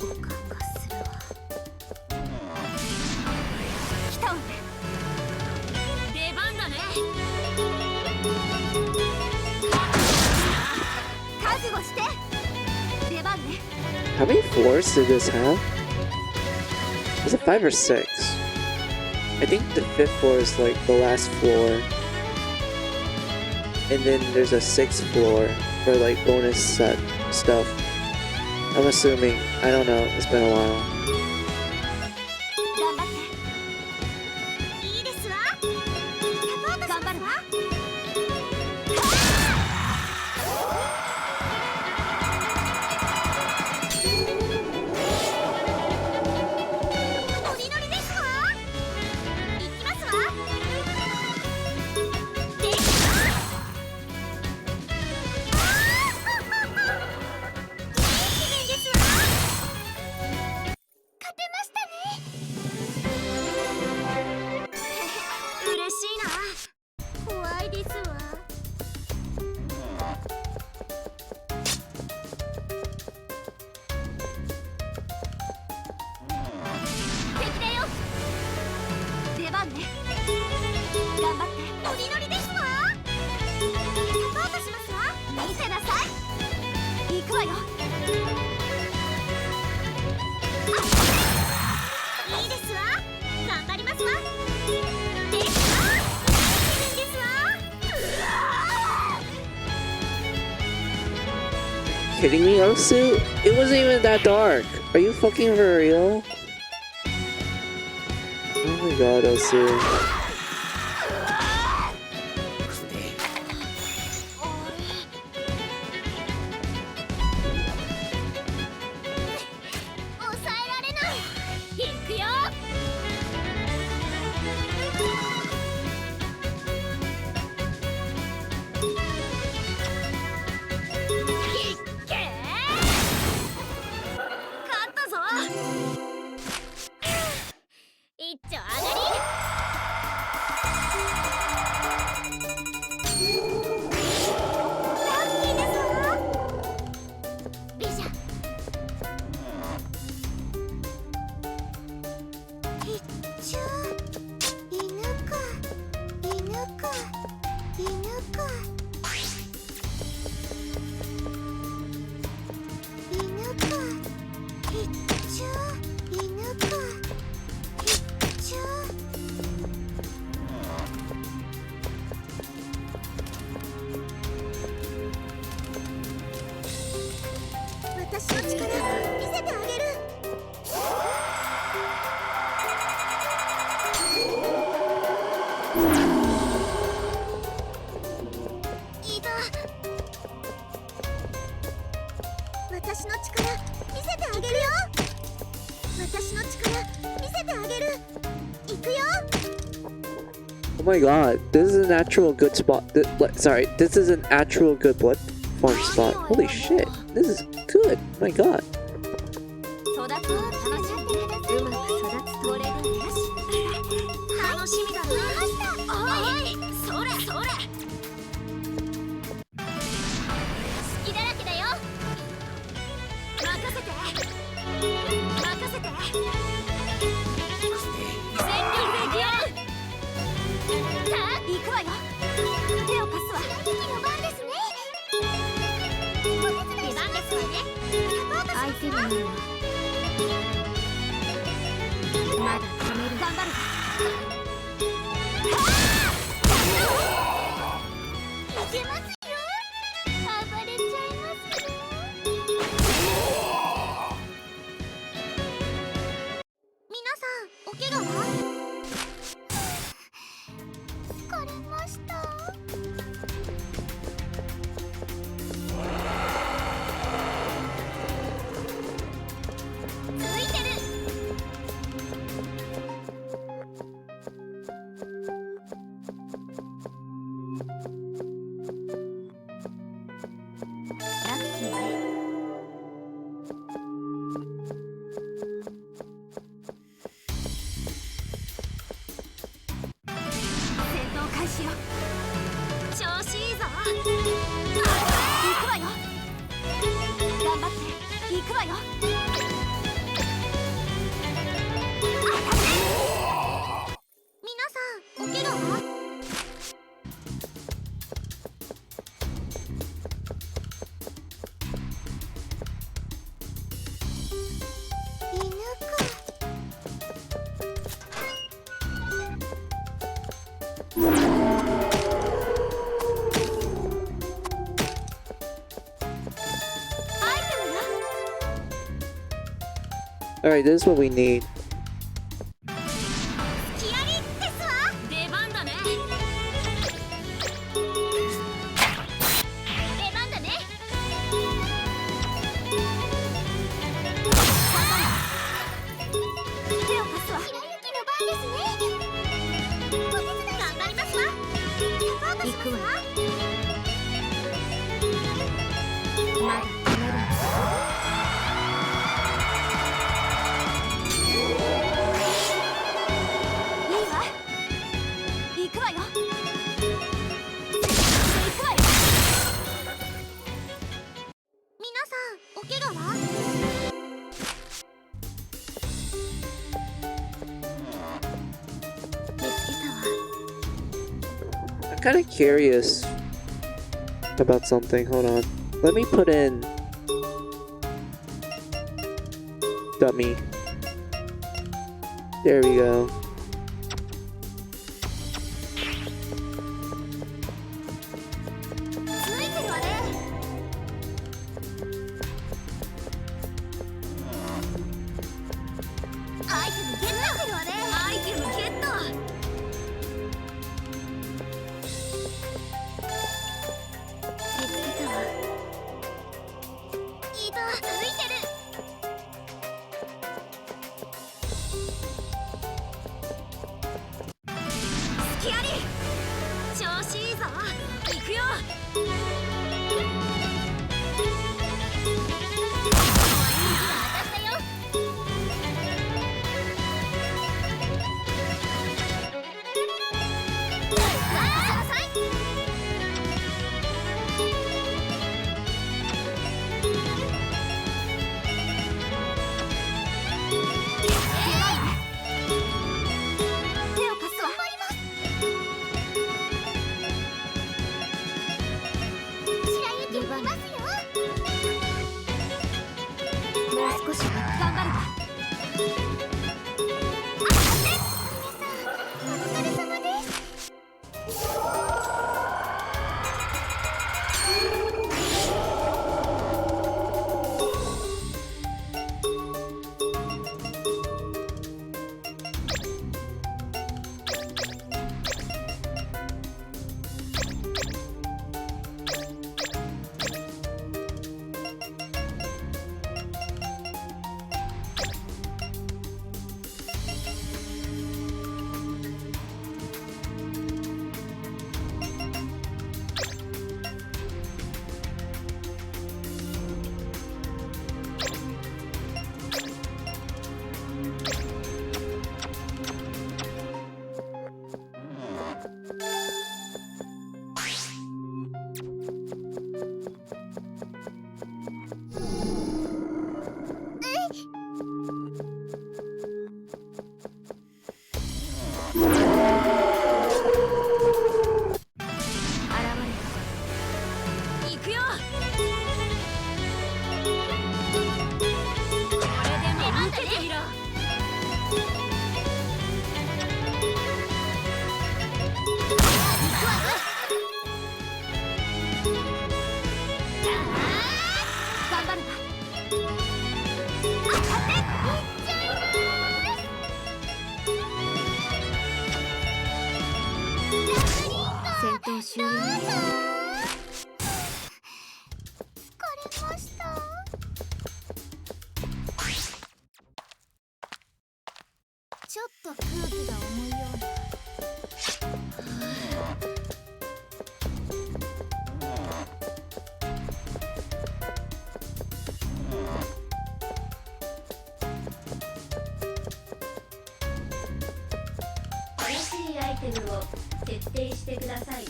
おかんがするわ。来たわね。出番だね。覚悟して。出番ね。How many floors did this have? Was it 5 or 6? I think the 5th floor is like the last floor. And then there's a 6th floor for like bonus set stuff. I'm assuming. I don't know. It's been a while. 頑張って。いいですわ。頑張るわ。ノリノリですわ。行きますわ。ノリノリですわ。サポートしますわ。見てなさい。行くわよ。いいですわ。頑張りますわ。ですわ。いいですわ。Kidding me, Osu? It wasn't even that dark. Are you fucking for real? Oh my god, Osu. 私の力見せてあげる。いた。私の力見せてあげるよ。私の力見せてあげる。行くよ。Oh my god, this is an actual good spot. Sorry, this is an actual good blood farm spot. Holy shit, this is good. Oh my god. 育つを楽しんでください。うまく育つこれでよし。楽しみだな。おい、それそれ。隙だらけだよ。任せて。任せて。全力で行くよ。さあ、行くわよ。手を貸すわ。の番ですね。出番ですわね。相手になるわ。まだ止める。頑張る。いけますよ。暴れちゃいますよ。皆さん、お怪我は？疲れました。ついてる。ラッキーね。戦闘開始よ。調子いいぞ。行くわよ。頑張って行くわよ。皆さん、お怪我は？犬か。アイテムよ。Alright, this is what we need. 気ありですわ。出番だね。出番だね。手を貸すわ。ひらゆきの番ですね。お手伝い頑張りますわ。サポートしますわ。まだ止める。いいわ。行くわよ。行くわよ。皆さん、お怪我は？見つけたわ。kind of curious about something. Hold on. Let me put in dummy. There we go.ちょっと空気が重いような。新しいアイテムを設定してください。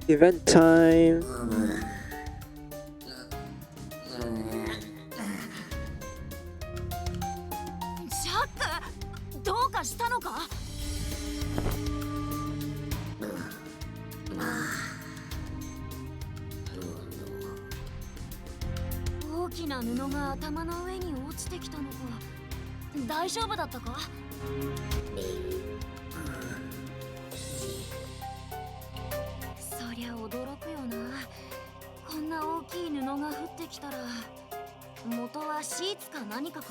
Event time. ジャック、どうかしたのか？大きな布が頭の上に落ちてきたのか。大丈夫だったか？そりゃ驚くよな。こんな大きい布が降ってきたら元はシーツか何かか？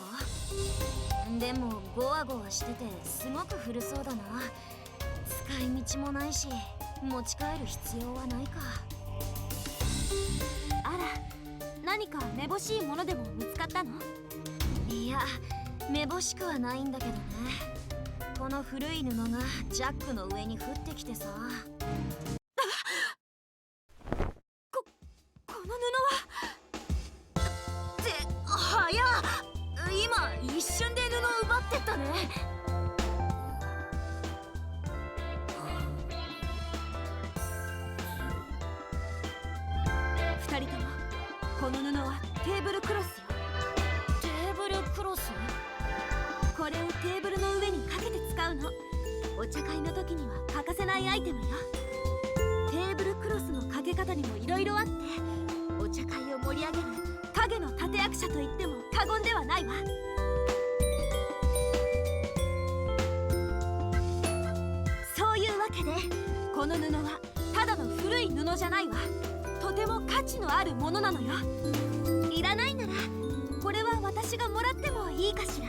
でもゴワゴワしててすごく古そうだな。使い道もないし持ち帰る必要はないか。あら、何かめぼしいものでも見つかったの？いや、めぼしくはないんだけどね。この古い布がジャックの上に降ってきてさ。この布はって早っ。今一瞬で布奪ってったね。2人ともこの布はテーブルクロスよ。テーブ茶会の時には欠かせないアイテムよ。テーブルクロスのかけ方にもいろいろあって、お茶会を盛り上げる影の立役者と言っても過言ではないわ。そういうわけでこの布はただの古い布じゃないわ。とても価値のあるものなのよ。いらないならこれは私がもらってもいいかしら。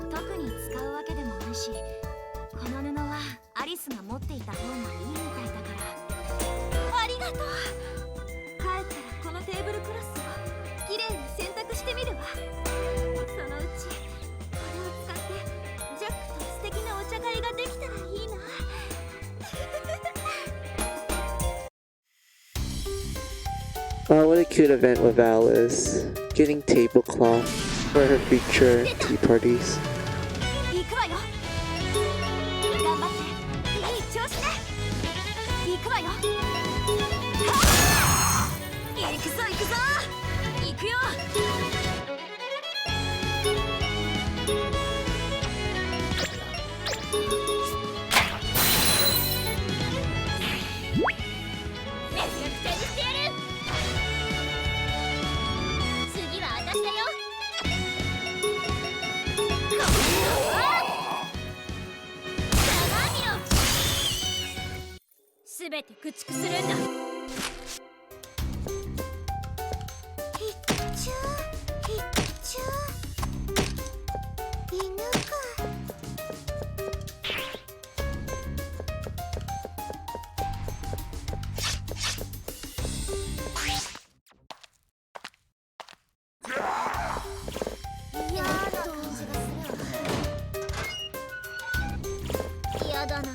特に使うわけでもないし、この布はアリスが持っていた方がいいみたいだから。ありがとう。帰ったらこのテーブルクロスをきれいに洗濯してみるわ。そのうちこれを使ってジャックと素敵なお茶会ができたらいいな。Wow, what a cute event with Alice. Getting tablecloth for her future tea parties. 行くわよ。頑張って。いい調子ね。行くわよ。行くぞ行くぞ。行くよ。めちゃくちゃにしてやる。次は私だよ。すべて駆逐するんだ。ひっちゅひっちゅ犬か。嫌な感じがするわ。嫌だな。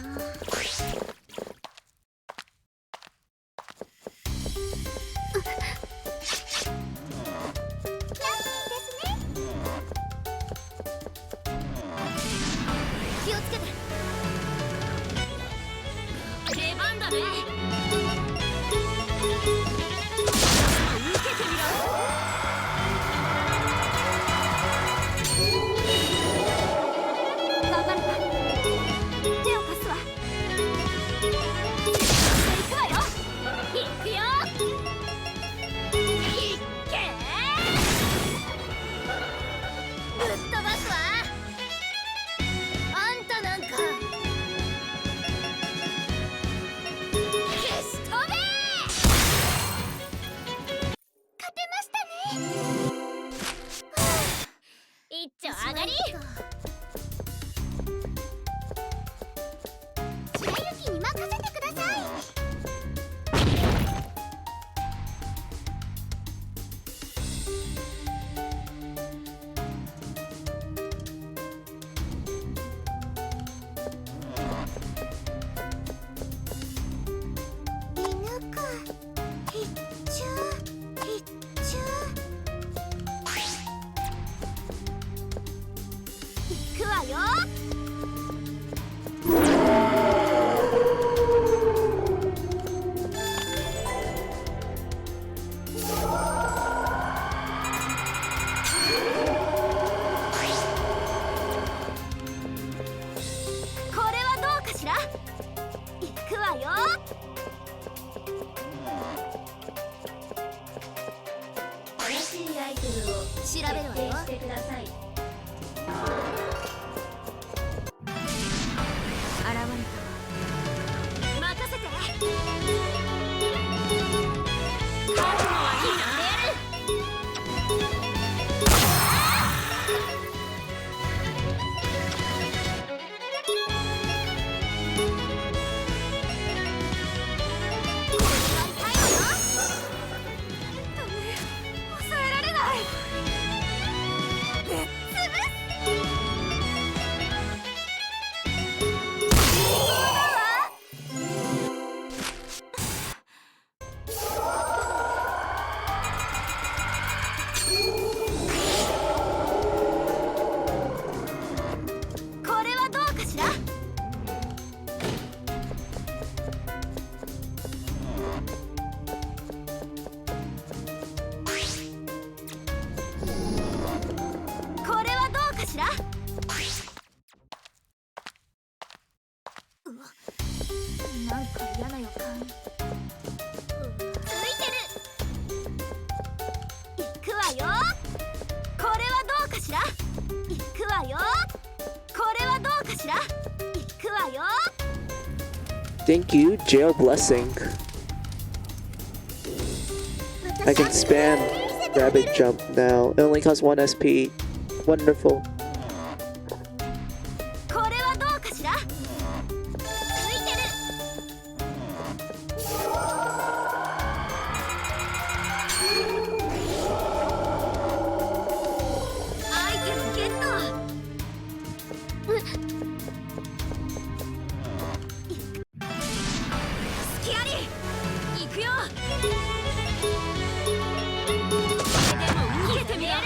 気をつけて。出番だね。受けてみろ。頑張るわ。手を貸すわ。行くわよ。行くよ。いっけー。ぶっ飛ばすわ。あんたなんか消し飛べ。勝てましたね。一丁上がり。白雪に任せてください。犬か。ひっちゅひっちゅ行くわよ。これはどうかしら。行くわよ。怪しいアイテムを設調べるわよ。定してください。現れたわ。任せて。覚悟は決めてやる。これは痛いわよ。ダメ、抑えられない。ぶっ潰す。Thank you, Jail Blessing. I can spam Rabbit Jump now. It only costs 1 SP. Wonderful. これはどうかしら。ついてる。アイテムゲット。隙あり。行くよ。でも受けてみやる。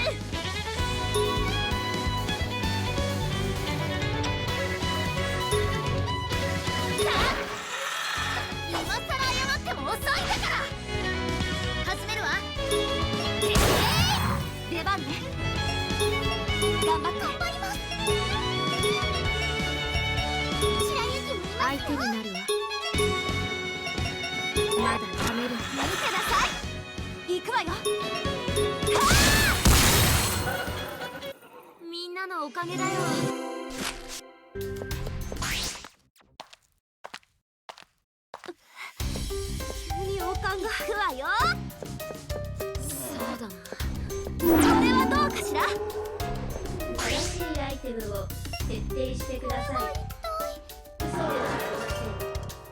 今さら謝っても遅いんだから始めるわ。出番ね。頑張って頑張ります。白雪も相手になるわ。まだダメる。見てなさい。行くわよ。みんなのおかげだよ。急に王冠が行くわよ。そうだな。これはどうかしら。新しいアイテムを設定してください。嘘ではありません。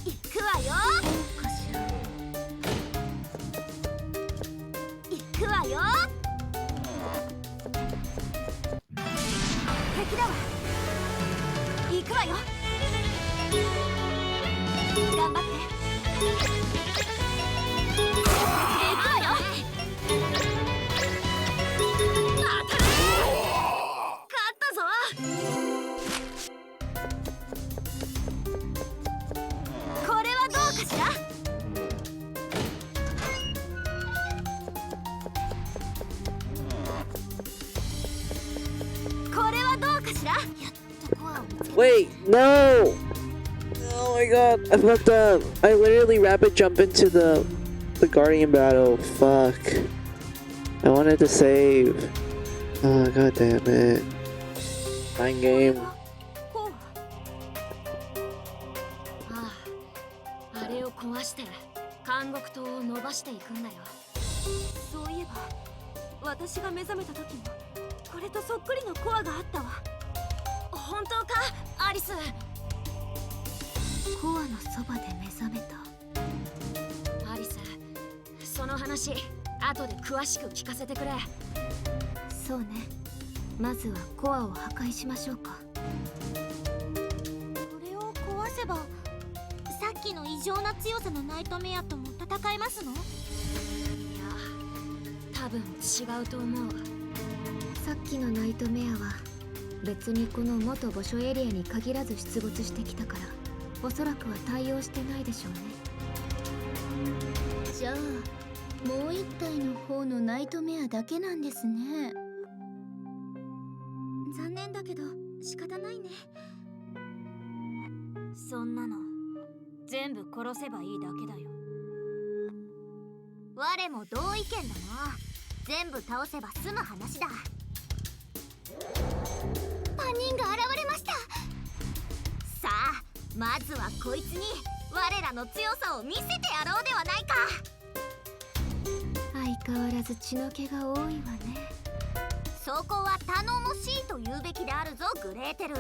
行くわよ。かしら。行くわよ。敵だわ。行くわよ。頑張って。行くわよ。当たれ。勝ったぞ。これはどうかしら。これはどうかしら。やっとコアを見つけた。 Wait, no! Oh my god, I fucked up. I literally rapid jump into the Guardian battle. Fuck. I wanted to save. Oh god damn it. Fine game. こう。ああ、あれを壊して監獄塔を伸ばしていくんだよ。そういえば私が目覚めた時もこれとそっくりのコアがあったわ。本当か、アリス。コアのそばで目覚めた。アリス、その話後で詳しく聞かせてくれ。そうね。まずはコアを破壊しましょうか。これを壊せばさっきの異常な強さのナイトメアとも戦えますの？いや、多分違うと思う。さっきのナイトメアは別にこの元墓所エリアに限らず出没してきたから、おそらくは対応してないでしょうね。じゃあもう一体の方のナイトメアだけなんですね。残念だけど仕方ないね。そんなの全部殺せばいいだけだよ。我も同意見だな。全部倒せば済む話だ。パニンが現れました。さあまずはこいつに我らの強さを見せてやろうではないか。相変わらず血の気が多いわね。そこは頼もしいと言うべきであるぞ、グレーテル。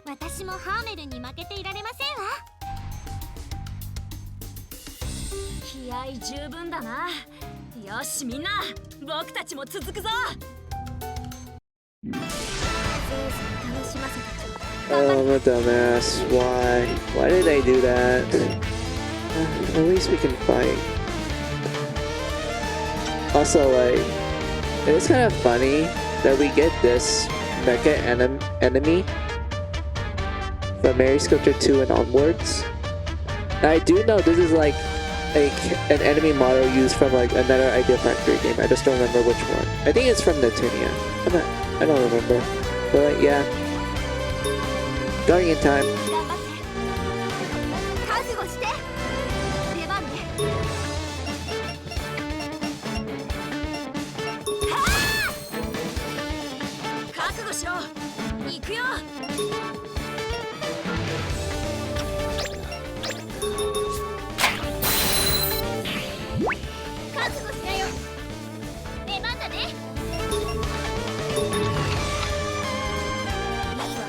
私もハーメルに負けていられませんわ。気合十分だな。よしみんな、僕たちも続くぞ。Oh, I'm a dumbass. Why? Why did I do that? At least we can fight. Also, like, it is kind of funny that we get this mecha enemy from Mary Sculptor 2 and onwards. Now, I do know this is like an enemy model used from like another Ideal Factory game. I just don't remember which one. I think it's from Neptunia. I don't remember. But like, yeah. Guardian time. 覚悟して。出番ね。はあ！くよ。覚悟しなよ。出番だね。いいわ、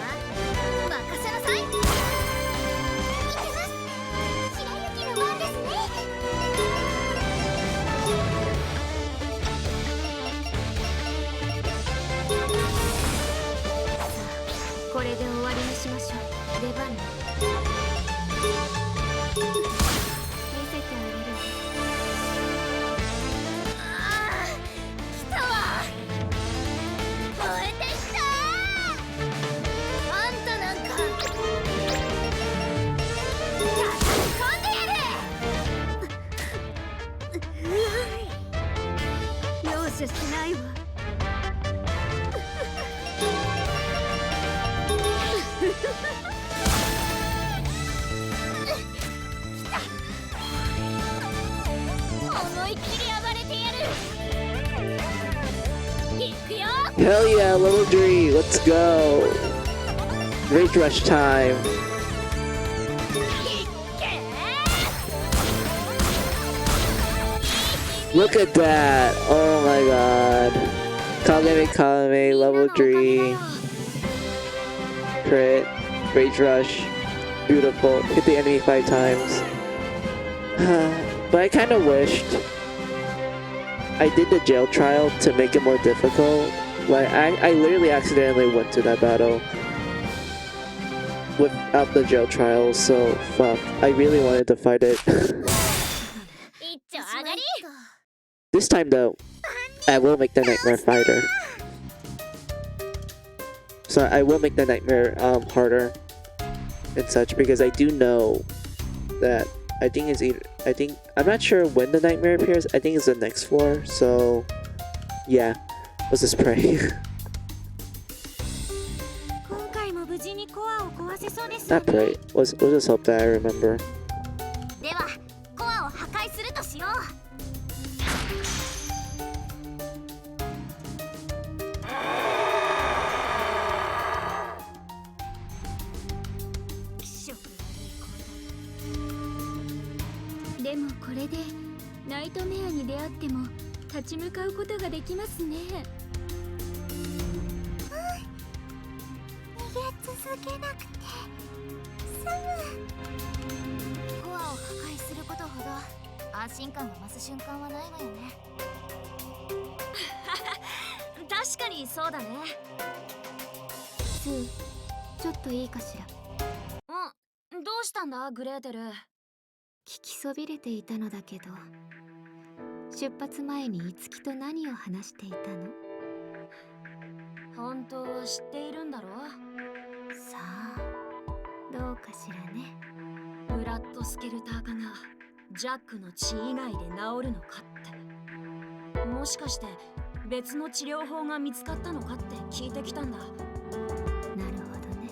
任せなさい。見てます。白雪の番ですね。これで終わりにしましょう。出番ね。見せてあげる。ああ、来たわ。燃えてきた。あんたなんか叩き込んでやる。容赦しないわ。思いっきり暴れてやる。行くよ。 Hell yeah, level 3, let's go! Rage Rush time! いっけー。 Look at that! Oh my god! Kagame Kagame, level 3, crit, Rage Rush, beautiful, hit the enemy 5 times. But I kinda wished I did the jail trial to make it more difficult. Like, I literally accidentally went to that battle without the jail trial, so fuck. I really wanted to fight it. 一丁上がり。 This time though, I will make the Nightmare fighter. So I will make the Nightmare harder and such, because I do know that I'm not sure when the Nightmare appears. I think it's the next floor, so yeah, let's just pray. 今回も無事にコアを壊せそうです。 Not pray, let's just hope that I remember. ではコアを破壊するとしよう。でもこれでナイトメアに出会っても立ち向かうことができますね。逃げ続けなくて済む。コアを破壊することほど安心感が増す瞬間はないわよね。確かにそうだね。スー、ちょっといいかしら。どうしたんだグレーテル。聞きそびれていたのだけど、出発前にいつきと何を話していたの？本当は知っているんだろう。さあ、どうかしらね。ブラッドスケルター化がジャックの血以外で治るのかって。もしかして別の治療法が見つかったのかって聞いてきたんだ。なるほどね。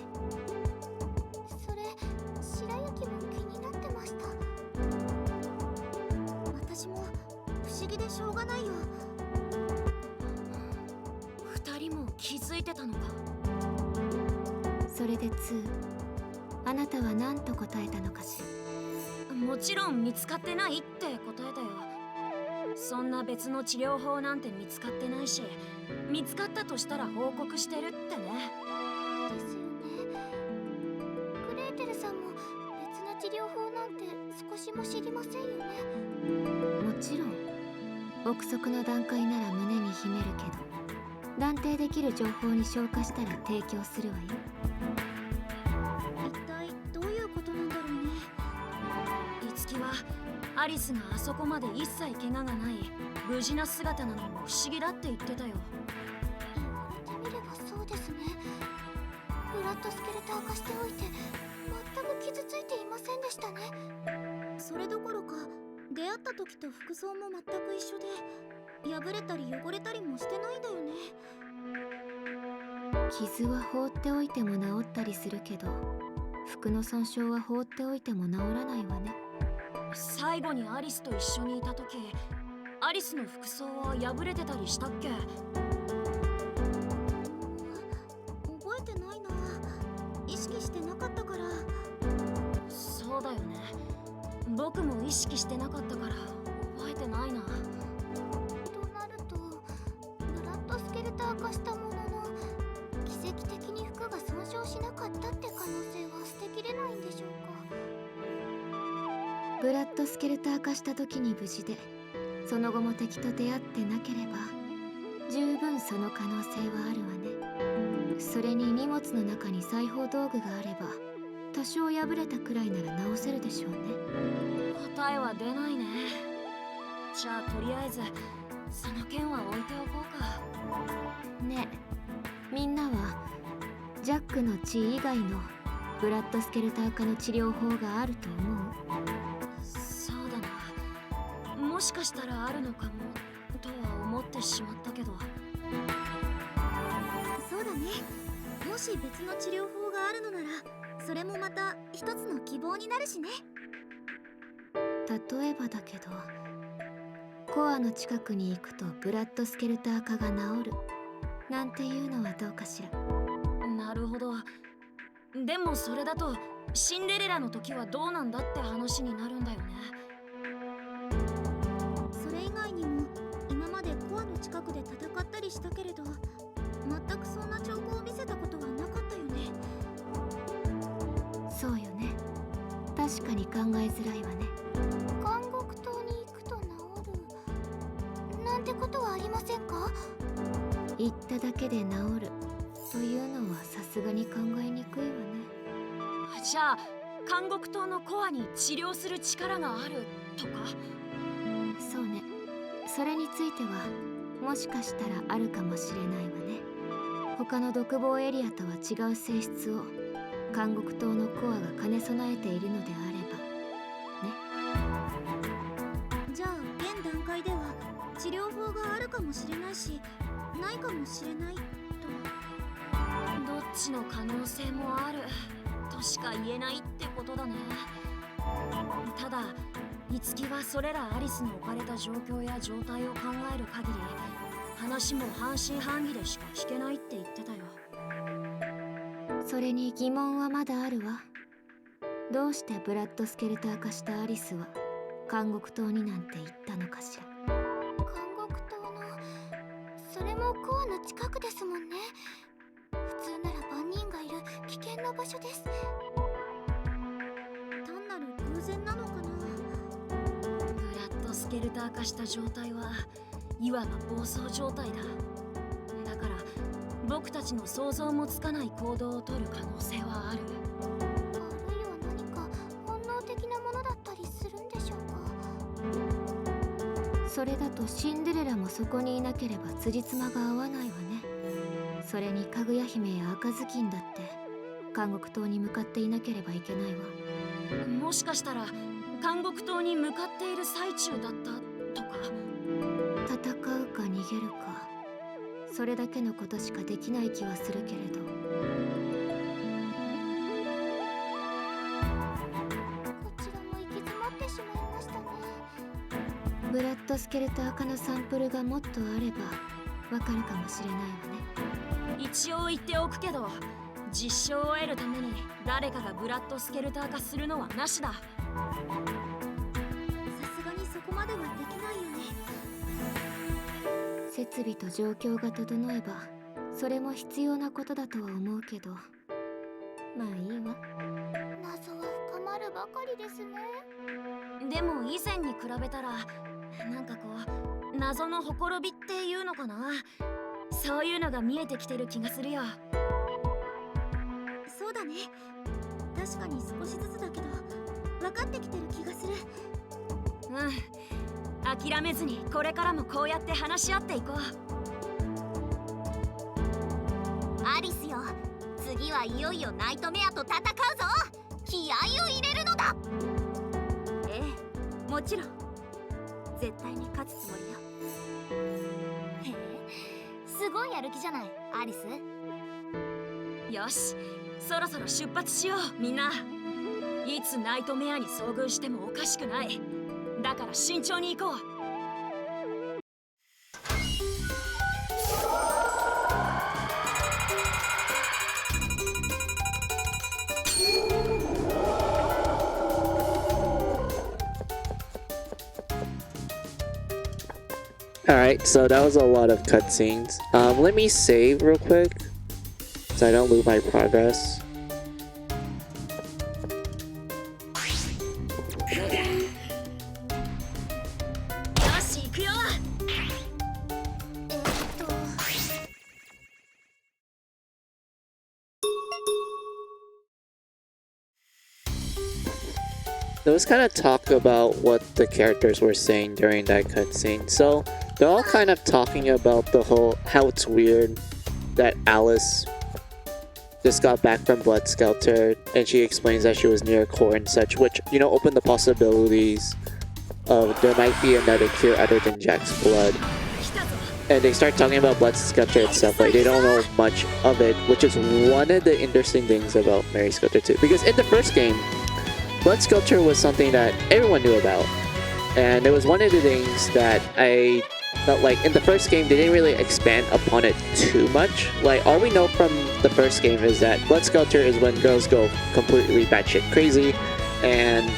それ、白雪も気になってました。私も不思議でしょうがないよ。二人も気づいてたのか。それで2、あなたは何と答えたのかしら。もちろん見つかってないって答えたよ。そんな別の治療法なんて見つかってないし、見つかったとしたら報告してるってね。ですよね。グレーテルさんも別の治療法なんて少しも知りませんよね。もちろん憶測の段階なら胸に秘めるけど、断定できる情報に昇華したら提供するわよ。一体どういうことなんだろうね。いつきはアリスがあそこまで一切怪我がない無事な姿なのも不思議だって言ってたよ。言われてみればそうですね。ブラッドスケルター化しておいて全く傷ついていませんでしたね。それどころか出会った時と服装も全く一緒で、破れたり汚れたりもしてないんだよね。傷は放っておいても治ったりするけど、服の損傷は放っておいても治らないわね。最後にアリスと一緒にいた時、アリスの服装は破れてたりしたっけ？覚えてないな。僕も意識してなかったから覚えてないな。となるとブラッドスケルター化したものの奇跡的に服が損傷しなかったって可能性は捨てきれないんでしょうか。ブラッドスケルター化した時に無事でその後も敵と出会ってなければ十分その可能性はあるわね。それに荷物の中に裁縫道具があれば多少破れたくらいなら直せるでしょうね。答えは出ないね。じゃあとりあえずその件は置いておこうか。ねえ、みんなはジャックの血以外のブラッドスケルター化の治療法があると思う？そうだな、もしかしたらあるのかもとは思ってしまったけど。そうだね。もし別の治療法があるのならそれもまた一つの希望になるしね。例えばだけどコアの近くに行くとブラッドスケルター化が治るなんていうのはどうかしら。なるほど。でもそれだとシンデレラの時はどうなんだって話になるんだよね。それ以外にも今までコアの近くで戦ったりしたけれど全くそんな兆候を見せたことはなかったよね。そうよね。確かに考えづらいわね。監獄島に行くと治るなんてことはありませんか？行っただけで治るというのはさすがに考えにくいわね。じゃあ監獄島のコアに治療する力があるとか？そうね。それについてはもしかしたらあるかもしれないわね。他の独房エリアとは違う性質を監獄島のコアが兼ね備えているのであればね。じゃあ現段階では治療法があるかもしれないしないかもしれないと。どっちの可能性もあるとしか言えないってことだね。ただ樹はそれらアリスの置かれた状況や状態を考える限り話も半信半疑でしか聞けないって言ってたよ。それに疑問はまだあるわ。どうしてブラッドスケルター化したアリスは監獄島になんて行ったのかしら。監獄島のそれもコアの近くですもんね。普通なら万人がいる危険な場所です。単なる偶然なのかな。ブラッドスケルター化した状態はいわば暴走状態だ。だから僕たちの想像もつかない行動をとる可能性はある。あるいは何か本能的なものだったりするんでしょうか。それだとシンデレラもそこにいなければ辻褄が合わないわね。それにかぐや姫や赤ずきんだって監獄島に向かっていなければいけないわ。もしかしたら監獄島に向かっている最中だったとか。戦うか逃げるかそれだけのことしかできない気はするけれど。こちらも行き詰まってしまいましたね。ブラッドスケルター化のサンプルがもっとあればわかるかもしれないわね。一応言っておくけど実証を得るために誰かがブラッドスケルター化するのはなしだ。さすがにそこまではできないよね。設備と状況が整えばそれも必要なことだとは思うけどまあいいわ。謎は深まるばかりですね。でも以前に比べたらなんかこう謎のほころびっていうのかな、そういうのが見えてきてる気がするよ。そうだね。確かに少しずつだけど分かってきてる気がする。諦めずにこれからもこうやって話し合っていこう。アリスよ、次はいよいよナイトメアと戦うぞ。気合を入れるのだ。ええ、もちろん絶対に勝つつもりよ。へえ、すごいやる気じゃないアリス。よし、そろそろ出発しようみんな。いつナイトメアに遭遇してもおかしくない。だから慎重に行こう。Alright, so that was a lot of cutscenes. Let me save real quick so I don't lose my progress. So let's kind of talk about what the characters were saying during that cutscene. So they're all kind of talking about the whole how it's weird that Alice just got back from Blood Skelter, and she explains that she was near core and such, which, you know, opened the possibilities of there might be another cure other than Jack's blood. And they start talking about Blood Skelter itself, like they don't know much of it, which is one of the interesting things about Mary Skelter 2. Because in the first game, Blood Sculpture was something that everyone knew about, and it was one of the things that I felt like in the first game they didn't really expand upon it too much. Like, all we know from the first game is that Blood Sculpture is when girls go completely batshit crazy, and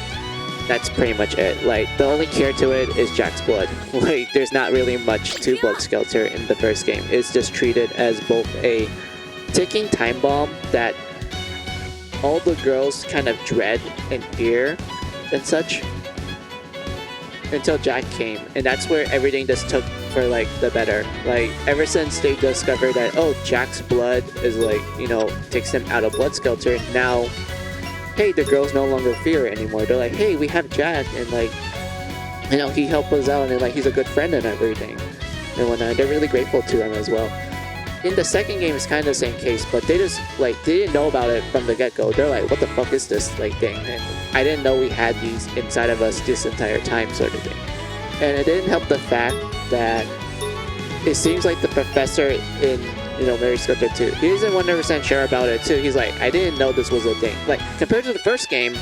that's pretty much it. Like, the only cure to it is Jack's blood. Like, there's not really much to Blood Sculpture in the first game. It's just treated as both a ticking time bomb that all the girls kind of dread and fear and such until Jack came, and that's where everything just took for like the better. Like, ever since they discovered that, oh, Jack's blood is like, you know, takes them out of Blood Skelter, now, hey, the girls no longer fear it anymore. They're like, hey, we have Jack, and like, you know, he helped us out, and like, he's a good friend and everything and whatnot. They're really grateful to him as well. In the second game, it's kind of the same case, but they just, like, they didn't know about it from the get-go. They're like, what the fuck is this, like, thing? And I didn't know we had these inside of us this entire time, sort of thing. And it didn't help the fact that it seems like the professor in, you know, Mary Skelter 2, he isn't 100% sure about it, too. He's like, I didn't know this was a thing. Like, compared to the first game,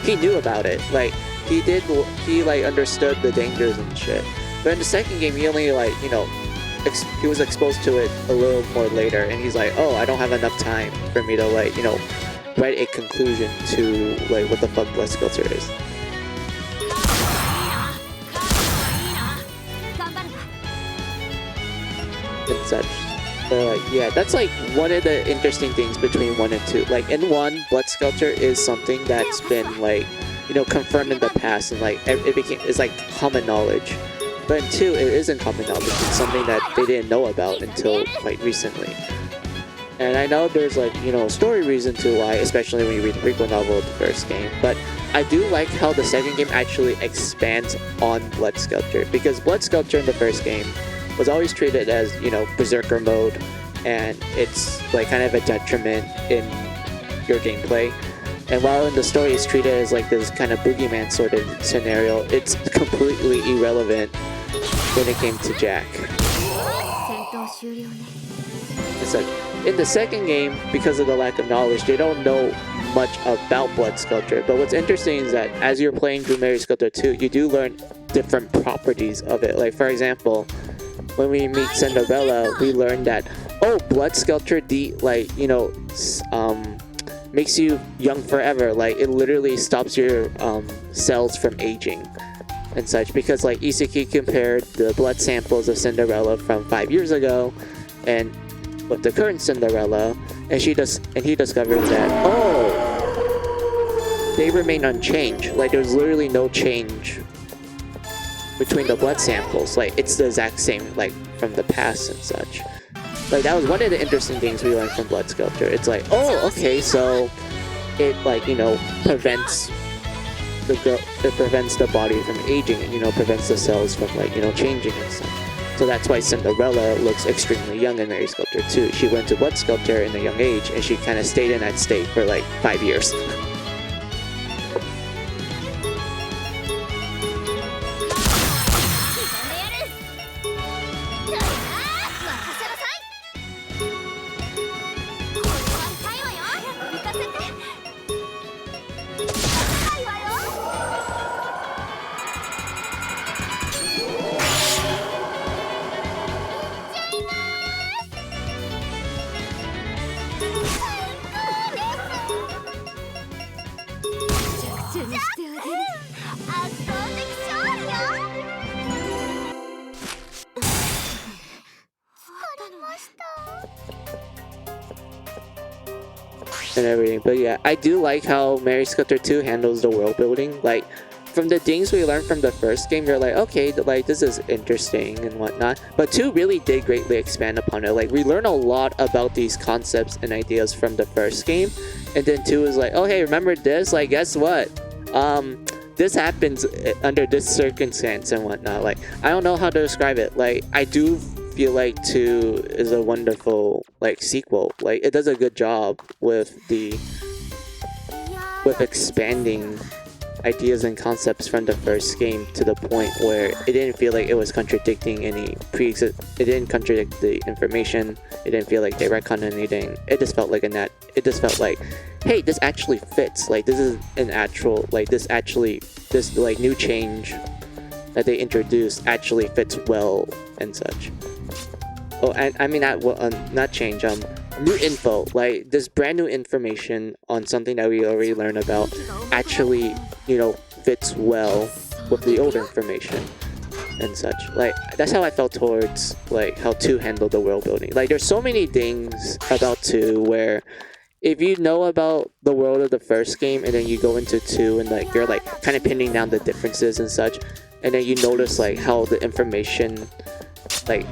he knew about it. Like, he, like, understood the dangers and shit. But in the second game, he only, like, you know, he was exposed to it a little more later, and he's like, oh, I don't have enough time for me to, like, you know, write a conclusion to, like, what the fuck Blood Skelter is. And such. But, like, yeah, that's, like, one of the interesting things between 1 and 2. Like, in 1, Blood Skelter is something that's been, like, you know, confirmed in the past, and, like, it's, like, common knowledge. But in 2, it isn't common knowledge. It's something that they didn't know about until quite recently. And I know there's, like, you know, story reason to why, especially when you read the prequel novel of the first game. But I do like how the second game actually expands on Blood Skelter. Because Blood Skelter in the first game was always treated as, you know, Berserker mode. And it's, like, kind of a detriment in your gameplay. And while in the story it's treated as, like, this kind of boogeyman sort of scenario, it's completely irrelevant when it came to Jack. So, in the second game, because of the lack of knowledge, they don't know much about Blood Sculpture. But what's interesting is that as you're playing through Mary Skelter 2, you do learn different properties of it. Like, for example, when we meet Cinderella, we learn that, oh, Blood Skelter, like, you know, makes you young forever. Like, it literally stops your cells from aging and such, because, like, Iseki compared the blood samples of Cinderella from 5 years ago and with the current Cinderella, and he discovered that, oh, they remain unchanged. Like, there's literally no change between the blood samples. Like, it's the exact same, like, from the past and such. Like, that was one of the interesting things we learned from Blood Sculpture. It's like, oh, okay, so it, like, you know, prevents the body from aging, and, you know, prevents the cells from, like, you know, changing and such. So that's why Cinderella looks extremely young in Mary Sculpture 2. She went to Blood Sculpture in a young age, and she kind of stayed in that state for, like, 5 years. and everything. But yeah, I do like how Mary Sculptor 2 handles the world building. Like, from the things we learned from the first game, you're like, okay, like this is interesting and whatnot. But 2 really did greatly expand upon it. Like, we learn a lot about these concepts and ideas from the first game, and then 2 is like, oh hey, remember this? Like, guess what? This happens under this circumstance and whatnot. Like, I don't know how to describe it. Like, I do feel like 2 is a wonderful like sequel. Like, it does a good job with expanding ideas and concepts from the first game to the point where it didn't feel like it was contradicting any it didn't contradict the information. It didn't feel like they retconned anything. It just felt like it just felt like, hey, this actually fits. Like, this is an actual, like, this like new change that they introduced actually fits well and such. Oh, and I mean not change, new info, like this brand new information on something that we already learned about actually, you know, fits well with the old information and such. Like, that's how I felt towards like how 2 handled the world building. Like, there's so many things about 2 where if you know about the world of the first game and then you go into 2 and like you're like kind of pinning down the differences and such, and then you notice like how the information like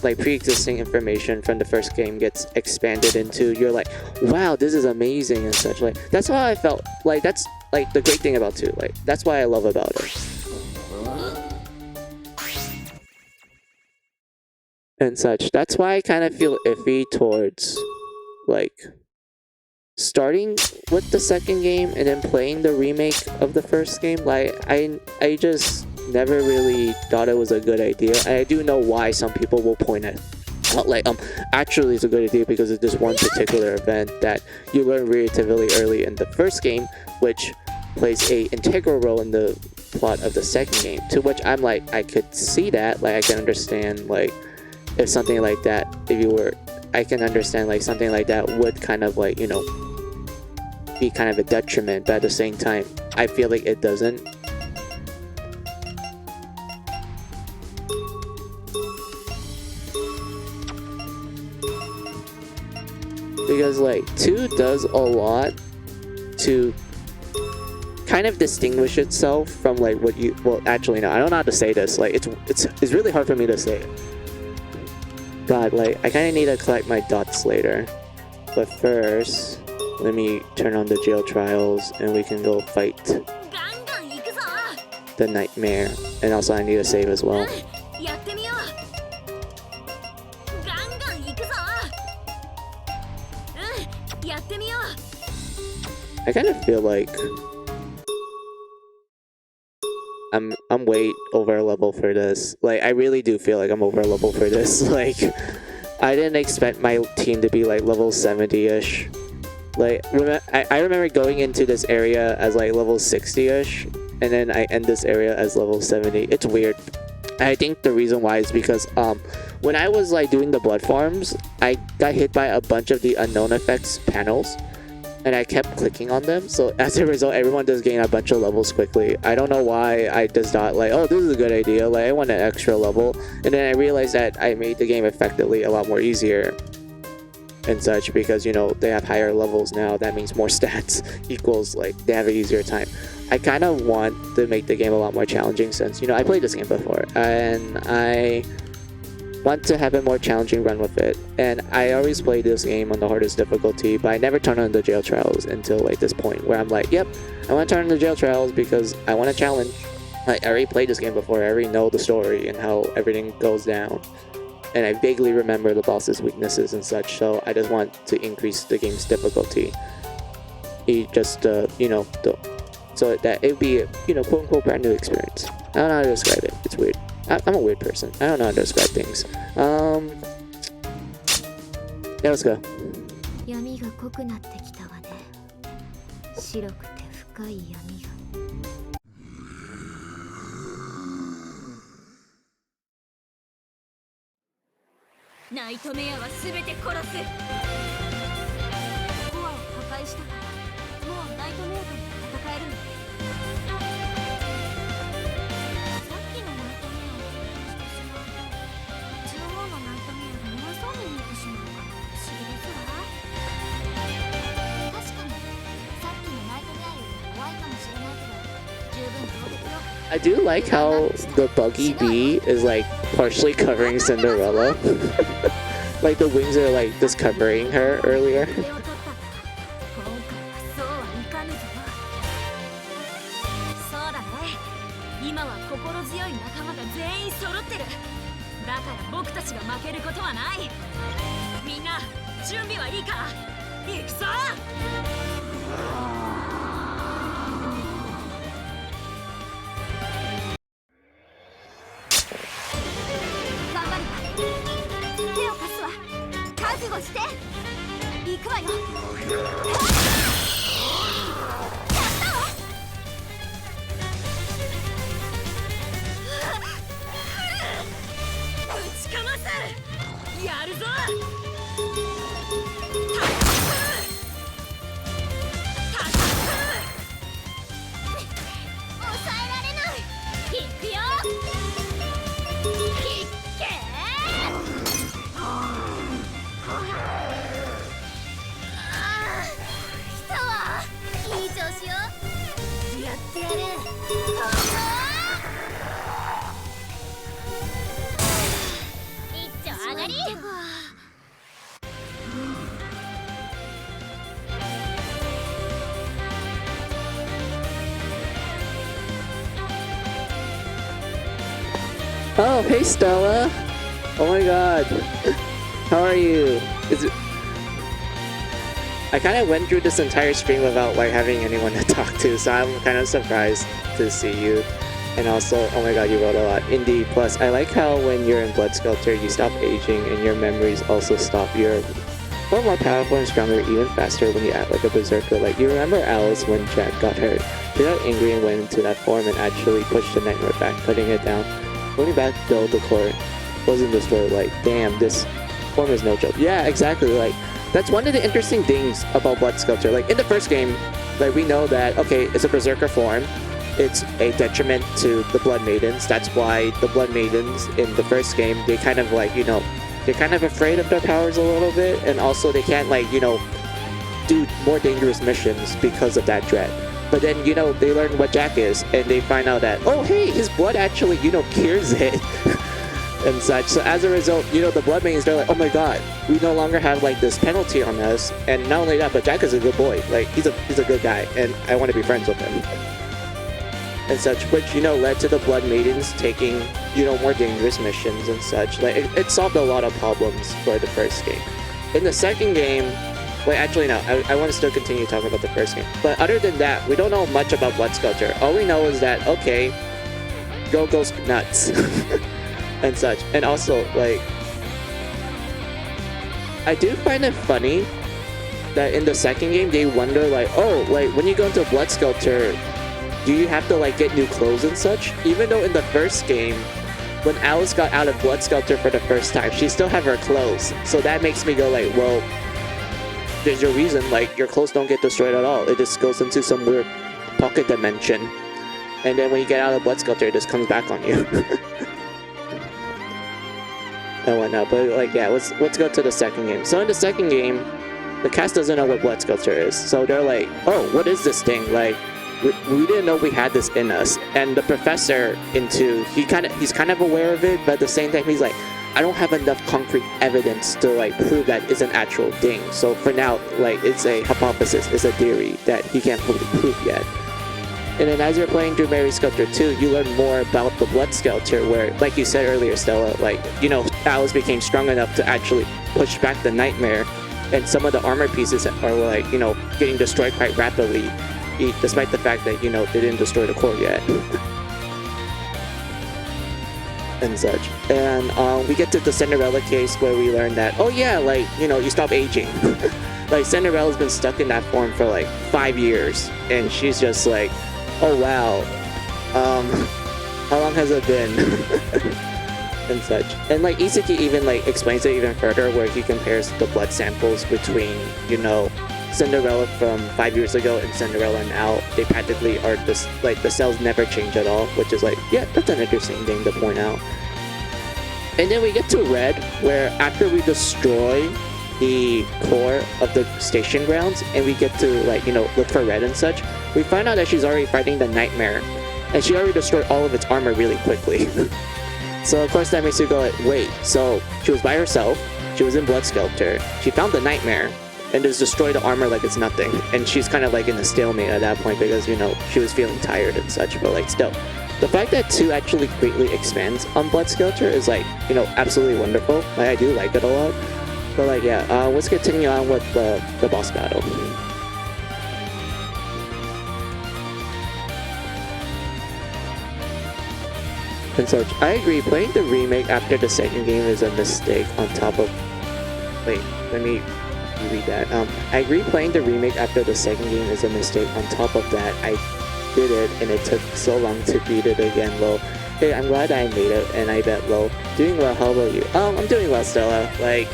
like pre-existing information from the first game gets expanded into, you're like, wow, this is amazing and such. Like, that's how I felt. Like, that's like the great thing about 2. Like, that's why I love about it and such. That's why I kind of feel iffy towards like starting with the second game and then playing the remake of the first game. Like, I just never really thought it was a good idea. And I do know why some people will point at like actually it's a good idea because of this one particular event that you learn relatively early in the first game, which plays a integral role in the plot of the second game. To which I'm like, I could see that, like I can understand like if something like that, I can understand like something like that would kind of like, you know, be kind of a detriment, but at the same time I feel like it doesn't. Because like 2 does a lot to kind of distinguish itself from like what you, well actually no, I don't know how to say this. Like, it's really hard for me to say it. God, like I kind of need to collect my dots later. But first, let me turn on the jail trials and we can go fight the nightmare. And also I need to save as well. I kind of feel like I'm way over a level for this. Like, I really do feel like I'm over a level for this. Like, I didn't expect my team to be like level 70-ish. Like, I remember going into this area as like level 60-ish, and then I end this area as level 70. It's weird. I think the reason why is because when I was like doing the blood farms, I got hit by a bunch of the unknown effects panels. And I kept clicking on them, so as a result, everyone does gain a bunch of levels quickly. I don't know why I just thought like, oh, this is a good idea, like I want an extra level, and then I realized that I made the game effectively a lot more easier and such, because, you know, they have higher levels now. That means more stats equals like they have an easier time. I kind of want to make the game a lot more challenging, since, you know, I played this game before and I want to have a more challenging run with it. And I always play this game on the hardest difficulty, but I never turn on the jail trials until like this point where I'm like, yep, I want to turn on the jail trials because I want a challenge. Like, I already played this game before, I already know the story and how everything goes down, and I vaguely remember the boss's weaknesses and such, so I just want to increase the game's difficulty. You know, so that it would be a, you know, quote unquote brand new experience. I don't know how to describe it, it's weird. I'm a weird person. I don't know how to describe things. Yeah, let's go. 闇が濃くなってきたわね。白くて深い闇が。ナイトメアは全て殺す。コアを破壊したから、もうナイトメアと戦えるの。さっきのナイトメアをしてしまうと、中央のナイトメアが弱そうに見えてしまうから不思議ですわ。I do like how the buggy bee is like partially covering Cinderella. Like the wings are like just covering her earlier. 今回はそうはいかぬぞ。そうだね。今は心強い仲間が全員揃ってる。だから僕たちが負けることはない。みんな準備はいいか。行くぞ。頑張るわ。手を貸すわ。覚悟して。行くわよ。ぶちかますやるぞ。抑えられない。いくよ。いっけー。来たわ。いい調子よ。やってやる。一丁上がり。Oh, hey Stella! Oh my god. How are you? I kind of went through this entire stream without like having anyone to talk to, so I'm kind of surprised to see you. And also, oh my god, you wrote a lot. Indeed, plus I like how when you're in Blood Sculptor, you stop aging and your memories also stop. You're far more powerful and stronger, even faster when you act like a berserker. Like, you remember Alice when Jack got hurt? She got angry and went into that form and actually pushed the nightmare back, putting it down. Going back though, the core wasn't destroyed. Like, damn, this form is no joke. Yeah, exactly. Like, that's one of the interesting things about Blood Sculptor. Like, in the first game, like, we know that, okay, it's a berserker form. It's a detriment to the Blood Maidens. That's why the Blood Maidens in the first game, they kind of like, you know, they're kind of afraid of their powers a little bit. And also they can't like, you know, do more dangerous missions because of that dread. But then, you know, they learn what Jack is, and they find out that, oh, hey, his blood actually, you know, cures it, and such. So as a result, you know, the Blood Maidens, they're like, oh my god, we no longer have, like, this penalty on us. And not only that, but Jack is a good boy. Like, he's a good guy, and I want to be friends with him. And such, which, you know, led to the Blood Maidens taking, you know, more dangerous missions and such. Like, it solved a lot of problems for the first game. In the second game, wait, actually no, I want to still continue talking about the first game. But other than that, we don't know much about Blood Sculptor. All we know is that, okay, girl goes nuts. And such. And also, like, I do find it funny that in the second game, they wonder, like, oh, like, when you go into Blood Sculptor, do you have to, like, get new clothes and such? Even though in the first game, when Alice got out of Blood Sculptor for the first time, she still had her clothes. So that makes me go like, well, there's your reason, like, your clothes don't get destroyed at all. It just goes into some weird pocket dimension. And then when you get out of Blood Sculptor, it just comes back on you. And whatnot. But, like, yeah, let's go to the second game. So in the second game, the cast doesn't know what Blood Sculptor is. So they're like, oh, what is this thing? Like, we didn't know we had this in us. And the professor he's kind of aware of it, but at the same time, he's like, I don't have enough concrete evidence to like prove that it's an actual thing. So for now, like, it's a hypothesis, it's a theory that he can't fully prove yet. And then as you're playing through Mary Sculptor 2, you learn more about the Blood Sculptor, where, like you said earlier, Stella, like, you know, Alice became strong enough to actually push back the nightmare, and some of the armor pieces are like, you know, getting destroyed quite rapidly, despite the fact that, you know, they didn't destroy the core yet. And such. And we get to the Cinderella case where we learn that, oh yeah, like, you know, you stop aging. Like, Cinderella's been stuck in that form for like 5 years, and she's just like, oh wow, how long has it been? And such. And like, Isaki even like explains it even further, where he compares the blood samples between, you know, Cinderella from 5 years ago and Cinderella now. They practically are just like, the cells never change at all, which is like, yeah, that's an interesting thing to point out. And then we get to Red, where after we destroy the core of the station grounds and we get to, like, you know, look for Red and such, we find out that she's already fighting the nightmare. and she already destroyed all of its armor really quickly. So of course that makes you go like, wait, so she was by herself, she was in Blood Skelter, she found the nightmare, and just destroyed the armor like it's nothing. And she's kind of like in a stalemate at that point because, you know, she was feeling tired and such, but like still. The fact that 2 actually greatly expands on Blood Skelter is like, you know, absolutely wonderful. Like I do like it a lot. But like, yeah, let's continue on with the boss battle. And such. I agree, playing the remake after the second game is a mistake on top of... Wait, let me read that. I agree, playing the remake after the second game is a mistake. On top of that, I did it and it took so long to beat it again, lol. Hey, I'm glad I made it, and I bet, lol. Doing well, how about you? I'm doing well, Stella. Like,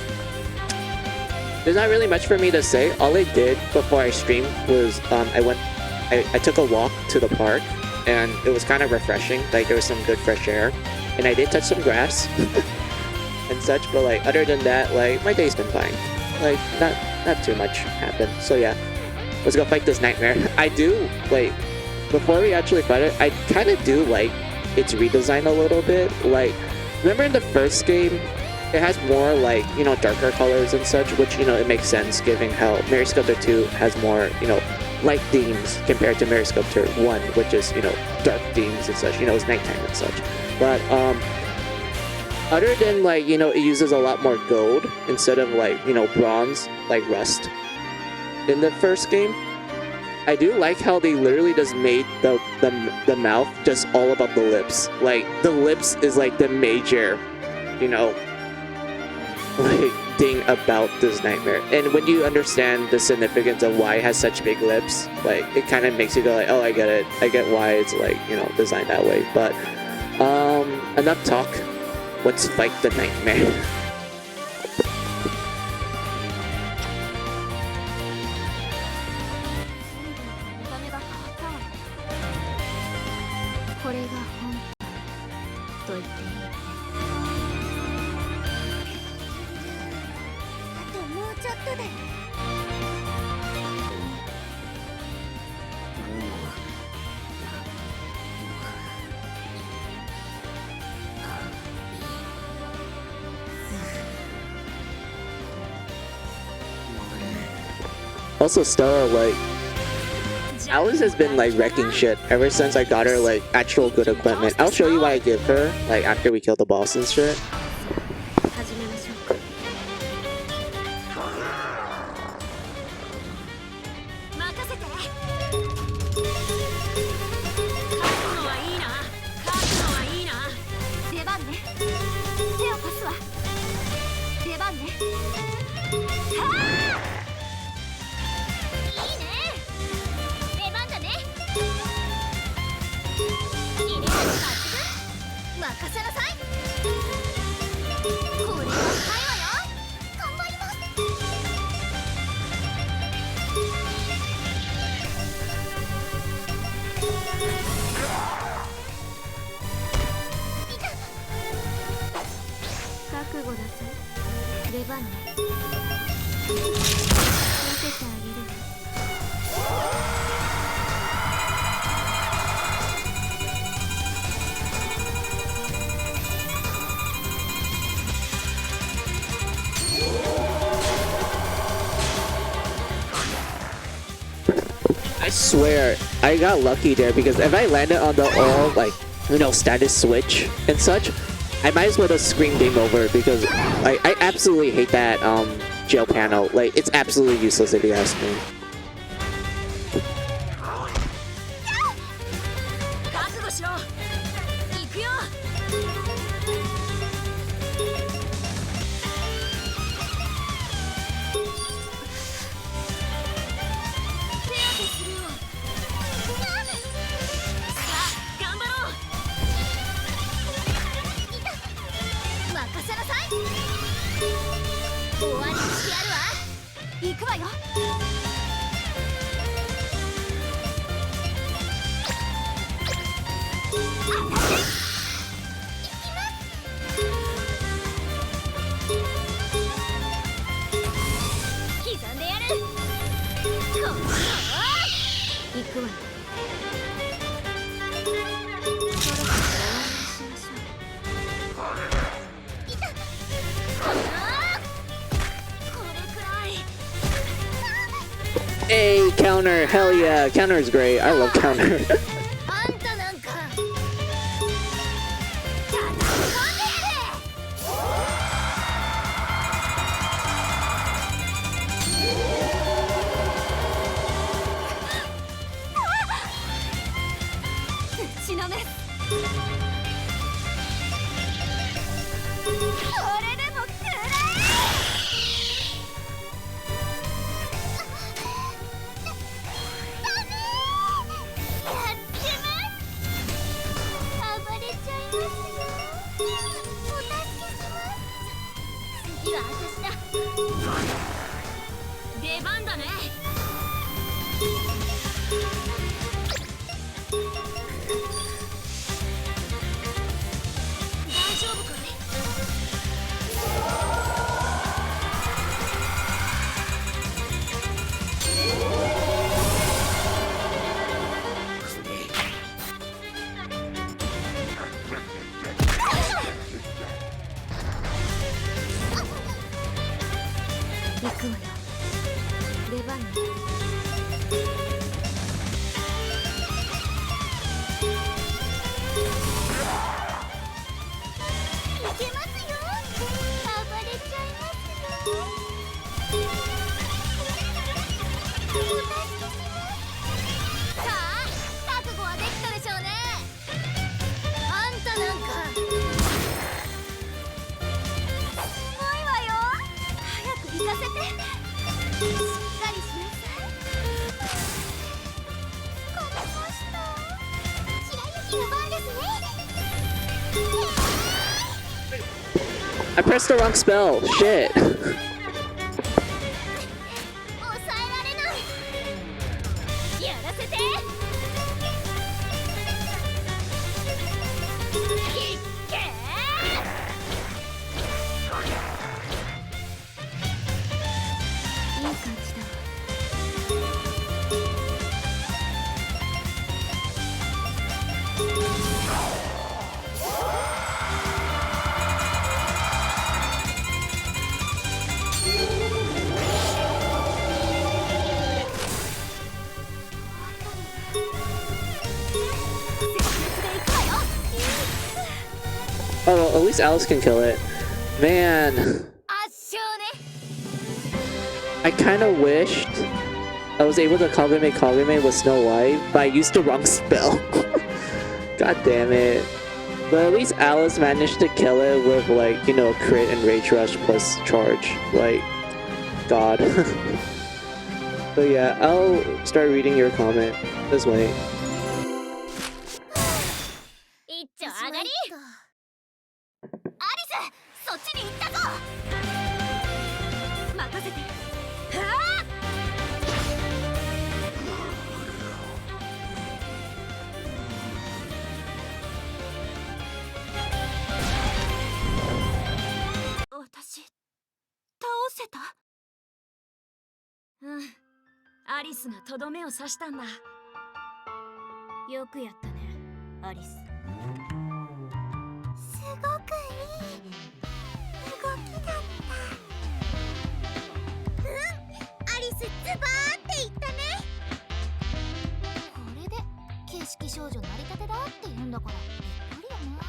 there's not really much for me to say. All I did before I streamed was, I took a walk to the park, and it was kind of refreshing. Like, there was some good fresh air, and I did touch some grass and such, but like, other than that, like, my day's been fine. Like, not too much happened. So yeah, let's go fight this nightmare. I do, like, before we actually fight it, I kind of do like its redesign a little bit. Like, remember in the first game, it has more like, you know, darker colors and such, which, you know, it makes sense given how Mary Sculptor 2 has more, you know, light themes compared to Mary Sculptor 1, which is, you know, dark themes and such, you know, it's nighttime and such. But other than like, you know, it uses a lot more gold instead of like, you know, bronze, like rust in the first game. I do like how they literally just made the mouth just all about the lips. Like, the lips is like the major, you know, like thing about this nightmare. And when you understand the significance of why it has such big lips, like, it kind of makes you go like, oh, I get it. I get why it's like, you know, designed that way. But enough talk. Let's fight the nightmare. Also, Stella, like, Alice has been like wrecking shit ever since I got her like actual good equipment. I'll show you what I give her like after we kill the boss and shit. I swear, I got lucky there because if I landed on the all, like, you know, status switch and such, I might as well just scream game over because I absolutely hate that jail panel. Like, it's absolutely useless if you ask me. Hey, counter! Hell yeah! Counter is great. I love counter. あんたなんか打ちのめこれでも食らえ出番だね大丈夫かい行くわよ出番ねいけますよ暴れちゃいますよお助けしますさあ覚悟はできたでしょうねあんたなんかすごいわよ早く行かせてしっかりしなさい疲れました白雪の番ですね I pressed the wrong spell. Shit. 抑えられないやらせていっけいい感じだわ。Oh, well, at least Alice can kill it. Man, 圧勝ね I kind of wished I was able to Kagome with Snow White, but I used the wrong spell. God damn it. But at least Alice managed to kill it with, like, you know, crit and rage rush plus charge. Like, God. But yeah, I'll start reading your comment. Just wait. 一丁上がりアリスそっちに行ったぞ任せてはあ私倒せたうんアリスがとどめを刺したんだよくやったねアリスすごくいい動きだったアリスズバーって言ったねこれで景色少女成り立てだって言うんだからびっくりよな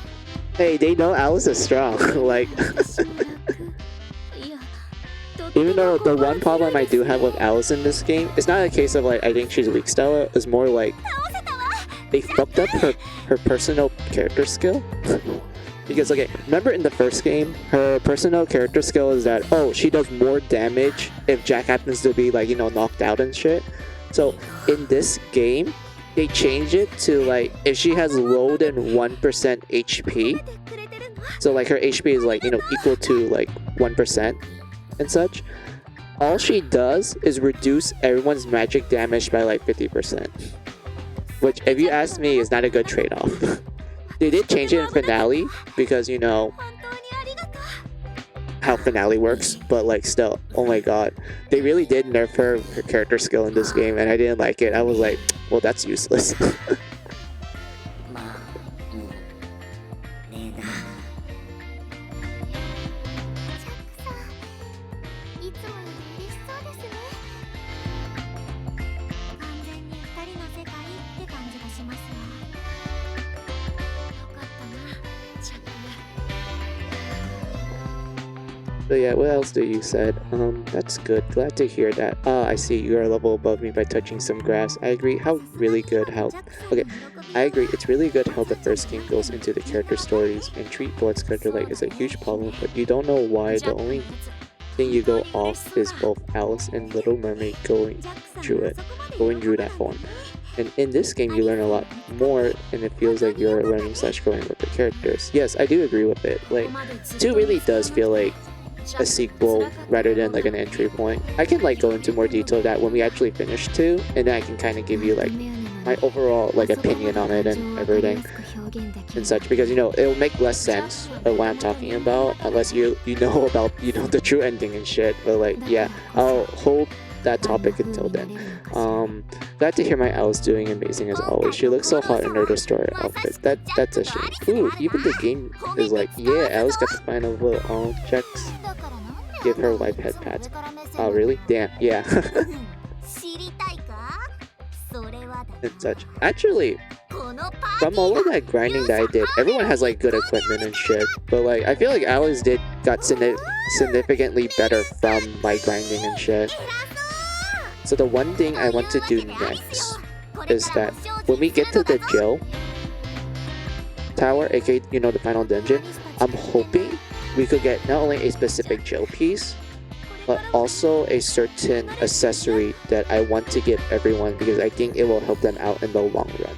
Hey, they know Alice is strong. Like, even though the one problem I do have with Alice in this game, it's not a case of like I think she's weak style. It's more like they fucked up her personal character skill. Because okay, remember in the first game, her personal character skill is that oh she does more damage if Jack happens to be like you know knocked out and shit. So in this game, they changed it to like if she has low than 1% HP. So like her HP is like you know equal to like 1% and such. All she does is reduce everyone's magic damage by like 50%. Which if you ask me is not a good trade-off. They did change it in finale because you know how finale works, but like still, oh my god, they really did nerf her character skill in this game and I didn't like it. I was like, well that's useless. But yeah, what else do you said? That's good. Glad to hear that. I see you're a level above me by touching some grass. I agree. Okay, I agree. It's really good how the first game goes into the character stories and treat Blood's character like it's a huge problem, but you don't know why. The only thing you go off is both Alice and Little Mermaid going through that form. And in this game, you learn a lot more, and it feels like you're learning / growing with the characters. Yes, I do agree with it. Like, 2 really does feel like a sequel rather than like an entry point. I can like go into more detail of that when we actually finish 2, and then I can kind of give you like my overall like opinion on it and everything and such, because you know it'll make less sense of what I'm talking about unless you know about the true ending and shit. But like yeah, I'll hold that topic until then. Glad to hear my Alice doing amazing as always. She looks so hot in her Destroyer outfit. That's a shame. Ooh, even the game is like, yeah, Alice got the final little checks. Give her wife head pats. Oh really? Damn, yeah. And such. Actually, from all of that grinding that I did, everyone has like good equipment and shit. But like, I feel like Alice got significantly better from my grinding and shit. So the one thing I want to do next is that when we get to the jail tower, aka the final dungeon, I'm hoping we could get not only a specific jail piece, but also a certain accessory that I want to give everyone because I think it will help them out in the long run.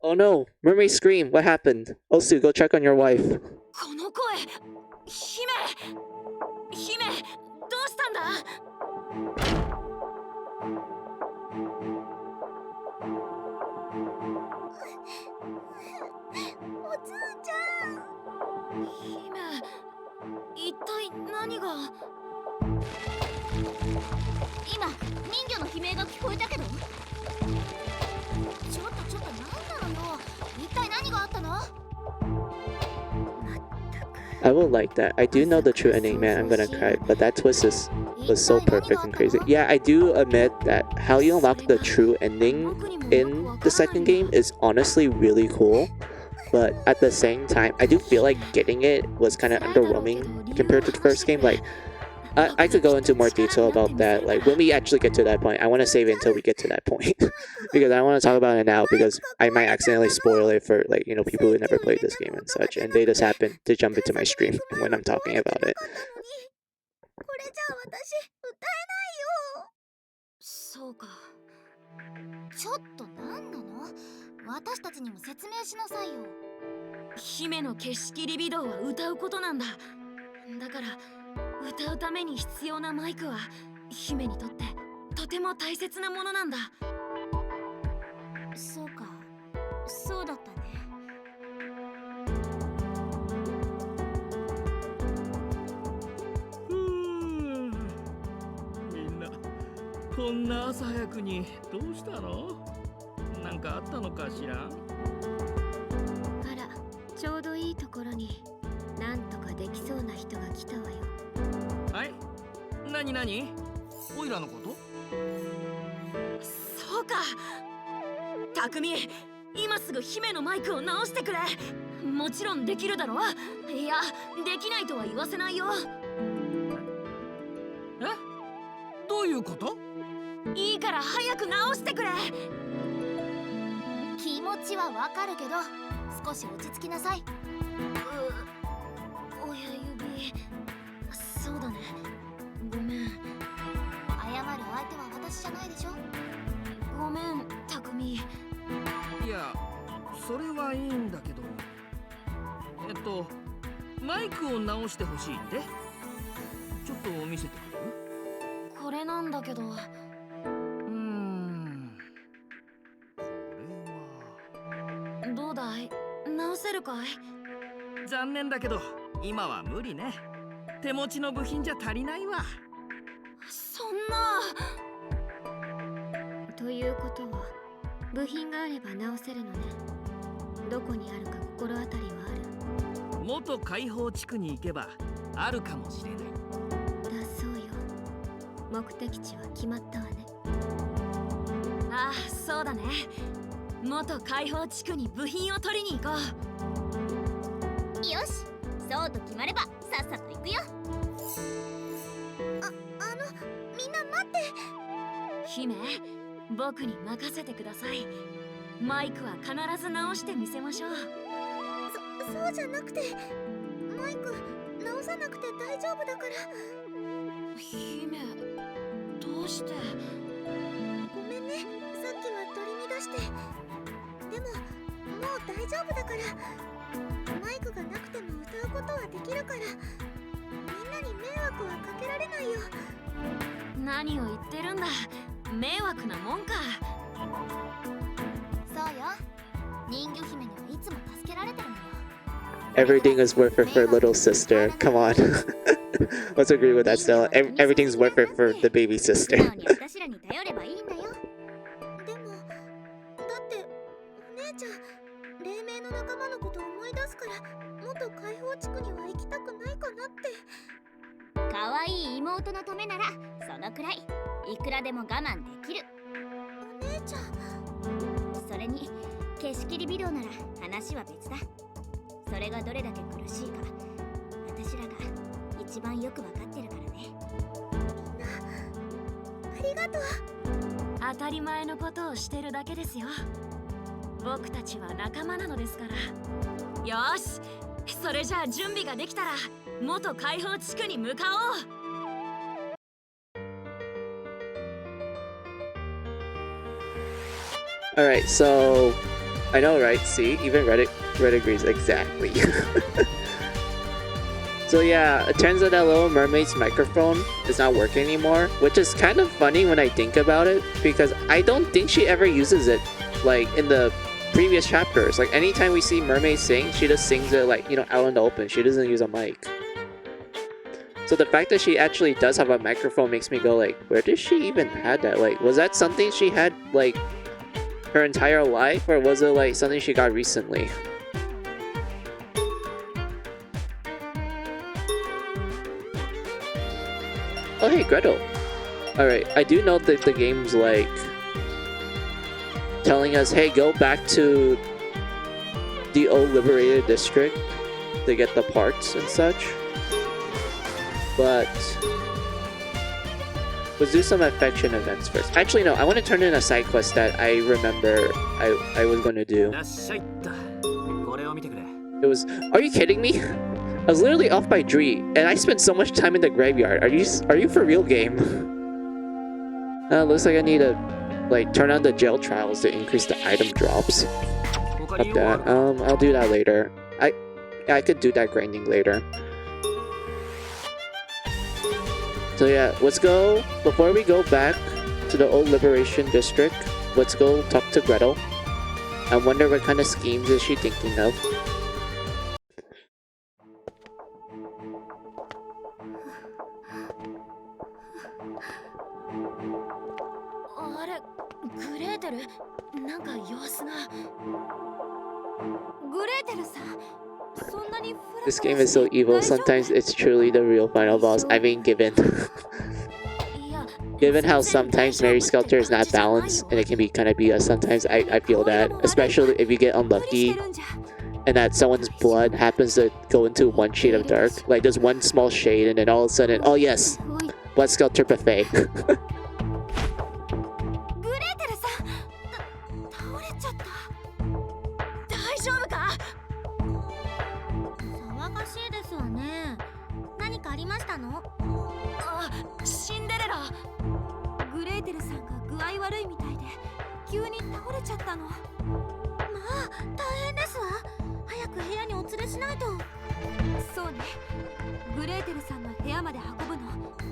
Oh no, mermaid scream, what happened? Osu, go check on your wife. この声、姫、どうしたんだ？おつーちゃん。姫、一体何が？今、人魚の悲鳴が聞こえたけど。ちょっと何なのよ。一体何があったの？ I will like that. I do know the true ending, man. I'm gonna cry, but that twist was so perfect and crazy. Yeah, I do admit that how you unlock the true ending in the second game is honestly really cool. But at the same time, I do feel like getting it was kind of underwhelming compared to the first game. Like, I could go into more detail about that. Like, when we actually get to that point, I want to save it until we get to that point. Because I want to talk about it now because I might accidentally spoil it for, like, people who never played this game and such. And they just happen to jump into my stream when I'm talking about it. これじゃあ私歌えないよ。そうか。ちょっと何なの？私たちにも説明しなさいよ。姫の景色リビドーは歌うことなんだ。だから歌うために必要なマイクは姫にとってとても大切なものなんだ。そうか、そうだったね。みんなこんな朝早くにどうしたの？なんかあったのかしら？あら、ちょうどいいところになんとかできそうな人が来たわよ。はい、何？オイラのこと？そうか。匠、今すぐ姫のマイクを直してくれ。もちろんできるだろ？いや、できないとは言わせないよ。え？どういうこと？いいから早く直してくれ。気持ちはわかるけど、少し落ち着きなさい。親指、そうだね。ごめん。謝る相手は私じゃないでしょ。ごめん、匠。いや、それはいいんだけど。マイクを直してほしいって？ちょっと見せてくれる？これれなんだけど。これはどうだい、直せるかい？残念だけど今は無理ね。手持ちの部品じゃ足りないわ。そんな。ということは部品があれば直せるのね。どこにあるか心当たりはある？元解放地区に行けばあるかもしれない。だそうよ。目的地は決まったわね。ああ、そうだね。元解放地区に部品を取りに行こう。よし、そうと決まればさっさと行くよ。みんな待って。姫、僕に任せてください。マイクは必ず直してみせましょう。そうじゃなくて、マイク直さなくて大丈夫だから。姫、どうして？ごめんね、さっきは取り乱して。でももう大丈夫だから。マイクがなくても歌うことはできるから、みんなに迷惑はかけられないよ。何を言ってるんだ。迷惑なもんか。そうよ、人魚姫にはいつも助けられてるのよ。 Everything is worth it for little sister. Come on. Let's agree with that, Stella. Everything's worth it for the baby 素 sister. 直に私らに頼ればいいんだよ。でもだってお姉ちゃん、黎明の仲間のこと思い出すから、元解放地区には行きたくないかなって。可愛い妹のためならそのくらいいくらでも我慢できる。お姉ちゃん、それに消し切り微動なら話は別だ。それがどれだけ苦しいか私らが一番よくわかってるからね。みんなありがとう。当たり前のことをしてるだけですよ。僕たちは仲間なのですから。よし、それじゃあ準備ができたら元解放地区に向かおう。Alright, so I know, right? See, even Reddit agrees exactly. So yeah, it turns out that Little Mermaid's microphone is not working anymore, which is kind of funny when I think about it, because I don't think she ever uses it, like, in the previous chapters. Like, anytime we see Mermaid sing, she just sings it, like, you know, out in the open. She doesn't use a mic. So the fact that she actually does have a microphone makes me go, like, where did she even have that? Like, was that something she had, like, her entire life, or was it like something she got recently? Oh hey, Gretel. Alright, I do know that the game's like telling us, hey, go back to the old liberated district to get the parts and such. But let's do some affection events first. Actually, no, I want to turn in a side quest that I remember I was going to do. It was... Are you kidding me? I was literally off by Dree, and I spent so much time in the graveyard. Are you for real, game? Looks like I need to, like, turn on the jail trials to increase the item drops. Fuck that. I'll do that later. I could do that grinding later. So yeah, let's go, before we go back to the old Liberation District, let's go talk to Gretel. I wonder what kind of schemes is she thinking of. This game is so evil, sometimes it's truly the real final boss. I mean, given how sometimes Mary Skelter is not balanced and it can be kind of BS sometimes, I feel that. Especially if you get unlucky and that someone's blood happens to go into one shade of dark. Like there's one small shade and then all of a sudden, oh yes, Blood Skelter Buffet. そうね。グレーテルさんの部屋まで運ぶの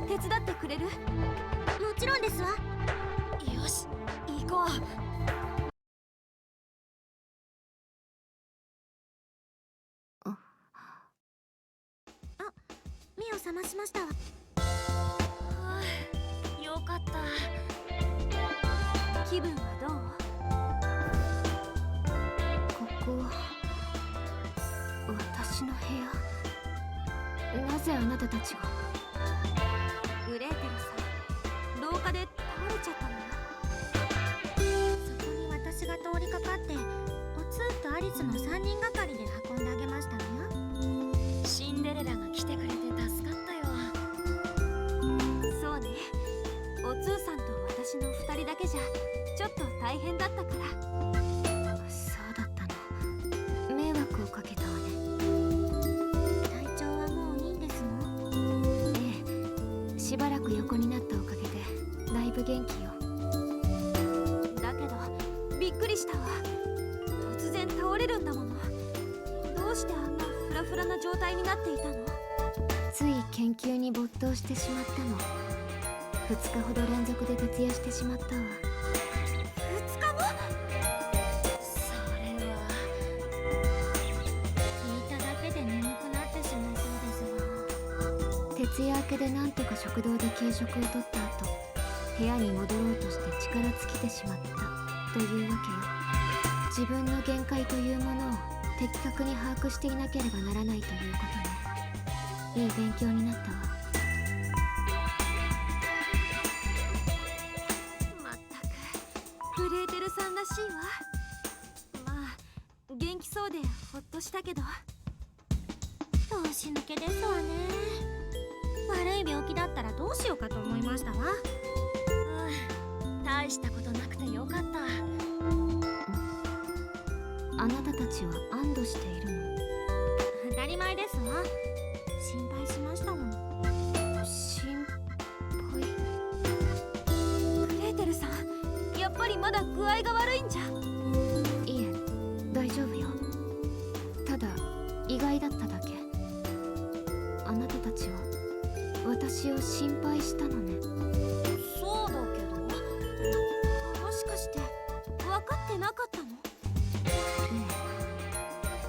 手伝ってくれる？もちろんですわ。よし、行こう。目を覚ましましたわ。はあ、よかった。気分はどう？ここは私の部屋。なぜあなたたちが？グレーテルさん、廊下で倒れちゃったのよ。そこに私が通りかかって、おつーとアリスの3人がかりで運んであげましたわよ。シンデレラが来てくれて助かったよ。そうね。おつーさんと私の2人だけじゃちょっと大変だったから。そうだったの。迷惑をかけたわね。体調はもういいんですの？ええ、しばらく横になったおかげでだいぶ元気よ。だけどびっくりしたわ。突然倒れるんだもの。どうしてあんなフラフラな状態になっていたの？つい研究に没頭してしまったの。2日ほど連続で徹夜してしまったわ。2日も？それは聞いただけで眠くなってしまいそうですわ。徹夜明けでなんとか食堂で軽食をとった後、部屋に戻ろうとして力尽きてしまったというわけよ。自分の限界というものを的確に把握していなければならないということね。いい勉強になったわ。まったくグレーテルさんらしいわ。まあ元気そうでほっとしたけど。拍子抜けですわね。悪い病気だったらどうしようかと思いましたわ。大したことなくてよかった。あなたたちは安堵しているの？当たり前ですわ。心配しましたもん。心配？グレーテルさん、やっぱりまだ具合が悪いんじゃ。いえ、大丈夫よ。ただ意外だっただけ。あなたたちは私を心配したのね。そうだけど、もしかして分かってなかったの？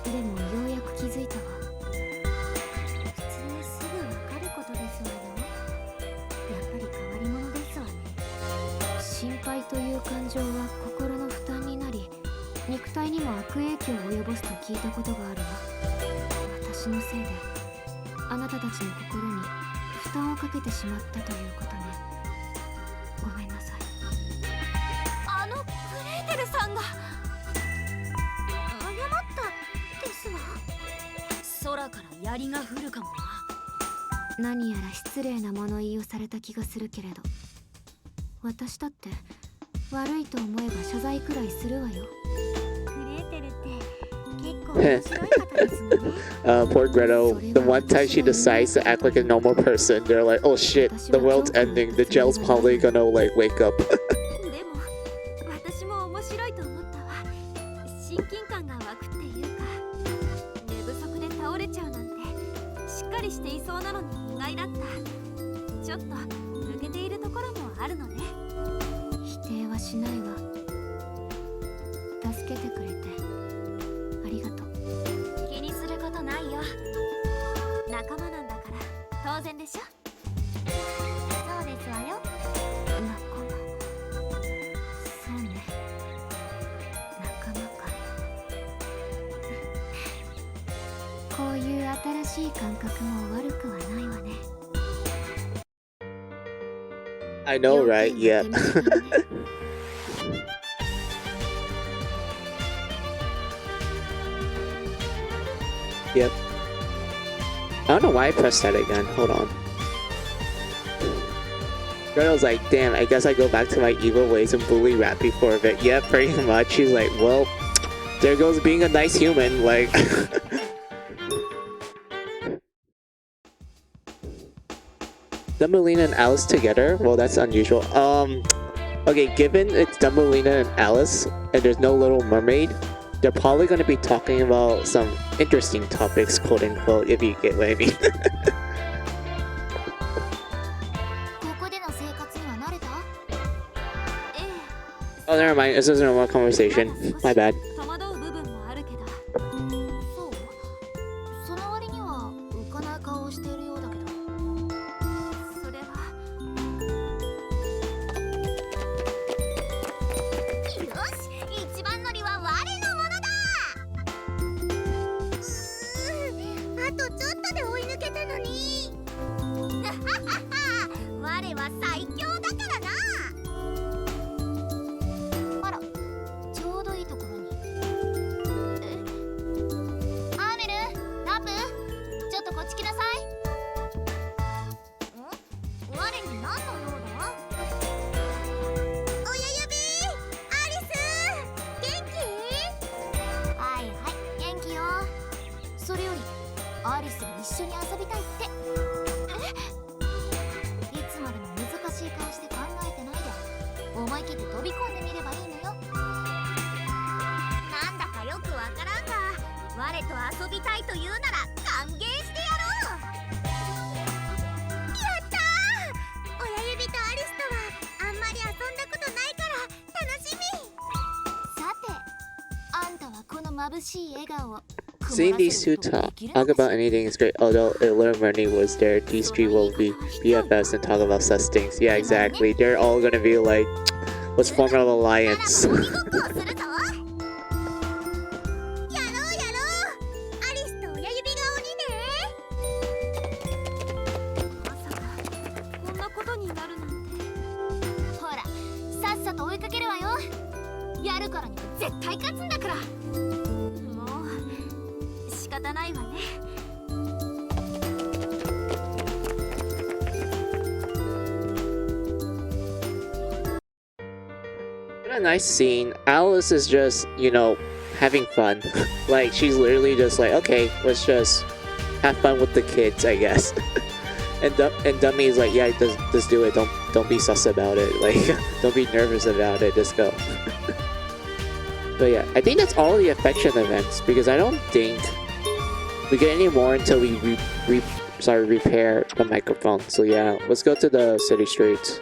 でもようやく気づいたわ。普通すぐわかることですわよ。やっぱり変わり者ですわね。心配という感情は心の負担になり、肉体にも悪影響を及ぼすと聞いたことがあるわ。私のせいであなたたちの心に負担をかけてしまったということね。ごめんなさい。あのグレーテルさんが。謝ったですわ。空から槍が降るかもな。何やら失礼な物言いをされた気がするけれど、私だって悪いと思えば謝罪くらいするわよ。グレーテルって結構面白い方ですもんね。Poor Gretel. The one time she decides to act like a normal person, they're like, oh shit, the world's ending. The gel's probably gonna like wake up. でも私も面白いと思ったわ。親近感が湧くっていうか、寝不足で倒れちゃうなんてしっかりしていそうなのに意外だった。ちょっと抜けているところもあるのね。否定はしないわ。助けてくれてありがとう。気にすることないよ。仲間なんだから当然でしょ。そうですわよ。仲間。そうね。仲間か。こういう新しい感覚も悪くはないわね。I know, right? Yeah. Yep. I don't know why I pressed that again. Hold on. Gretel's like, damn, I guess I go back to my evil ways and bully Rappy for a bit. Yeah, pretty much. She's like, well, there goes being a nice human. Like, Dumbelina and Alice together? Well, that's unusual. Okay, given it's Dumbelina and Alice, and there's no Little Mermaid, they're probably going to be talking about some interesting topics, quote unquote, if you get what I mean. ここでの生活には慣れた？え Oh, never mind. This isn't a real え conversation. ま My だ bad. 少し戸惑う部分もあるけど、そう？その割には浮かない顔をしているようだけど。それはよし、一番乗りは我のものだ。あとちょっとで追い抜けたのに。我は最強だからな。あら、ちょうどいいところに。アーメル、ラプ、ちょっとこっち来なさい。我に何の用だ？親指、アリス、元気？はいはい、元気よ。それよりアリスが一緒に遊びたいって。いつまでも難しい顔して考えてないで、思い切って飛び込んでみればいいのよ。なんだかよくわからんが、我と遊びたいというなら歓迎してやろう。やったー！親指とアリスとはあんまり遊んだことないから楽しみ。さて、あんたはこの眩しい笑顔を Seeing these two talk about anything is great. Although if little Bernie was there, these three will be BFFs and talk about such things. Yeah, exactly. They're all gonna be like, let's form an alliance. 鬼ごっこをするぞ。やろうやろう。アリスと親指が鬼ね。まさかこんなことになるなんて。ほら、さっさと追いかけるわよ。やるからには絶対勝つんだから。もう仕方ないわね。What a nice scene. Alice is just, you know, having fun. Like, she's literally just like, okay, let's just have fun with the kids, I guess. and Dummy is like, yeah, just do it. Don't be sus about it. Like, don't be nervous about it. Just go. But yeah, I think that's all the affection events because I don't think we get any more until we repair the microphone. So yeah, let's go to the city streets.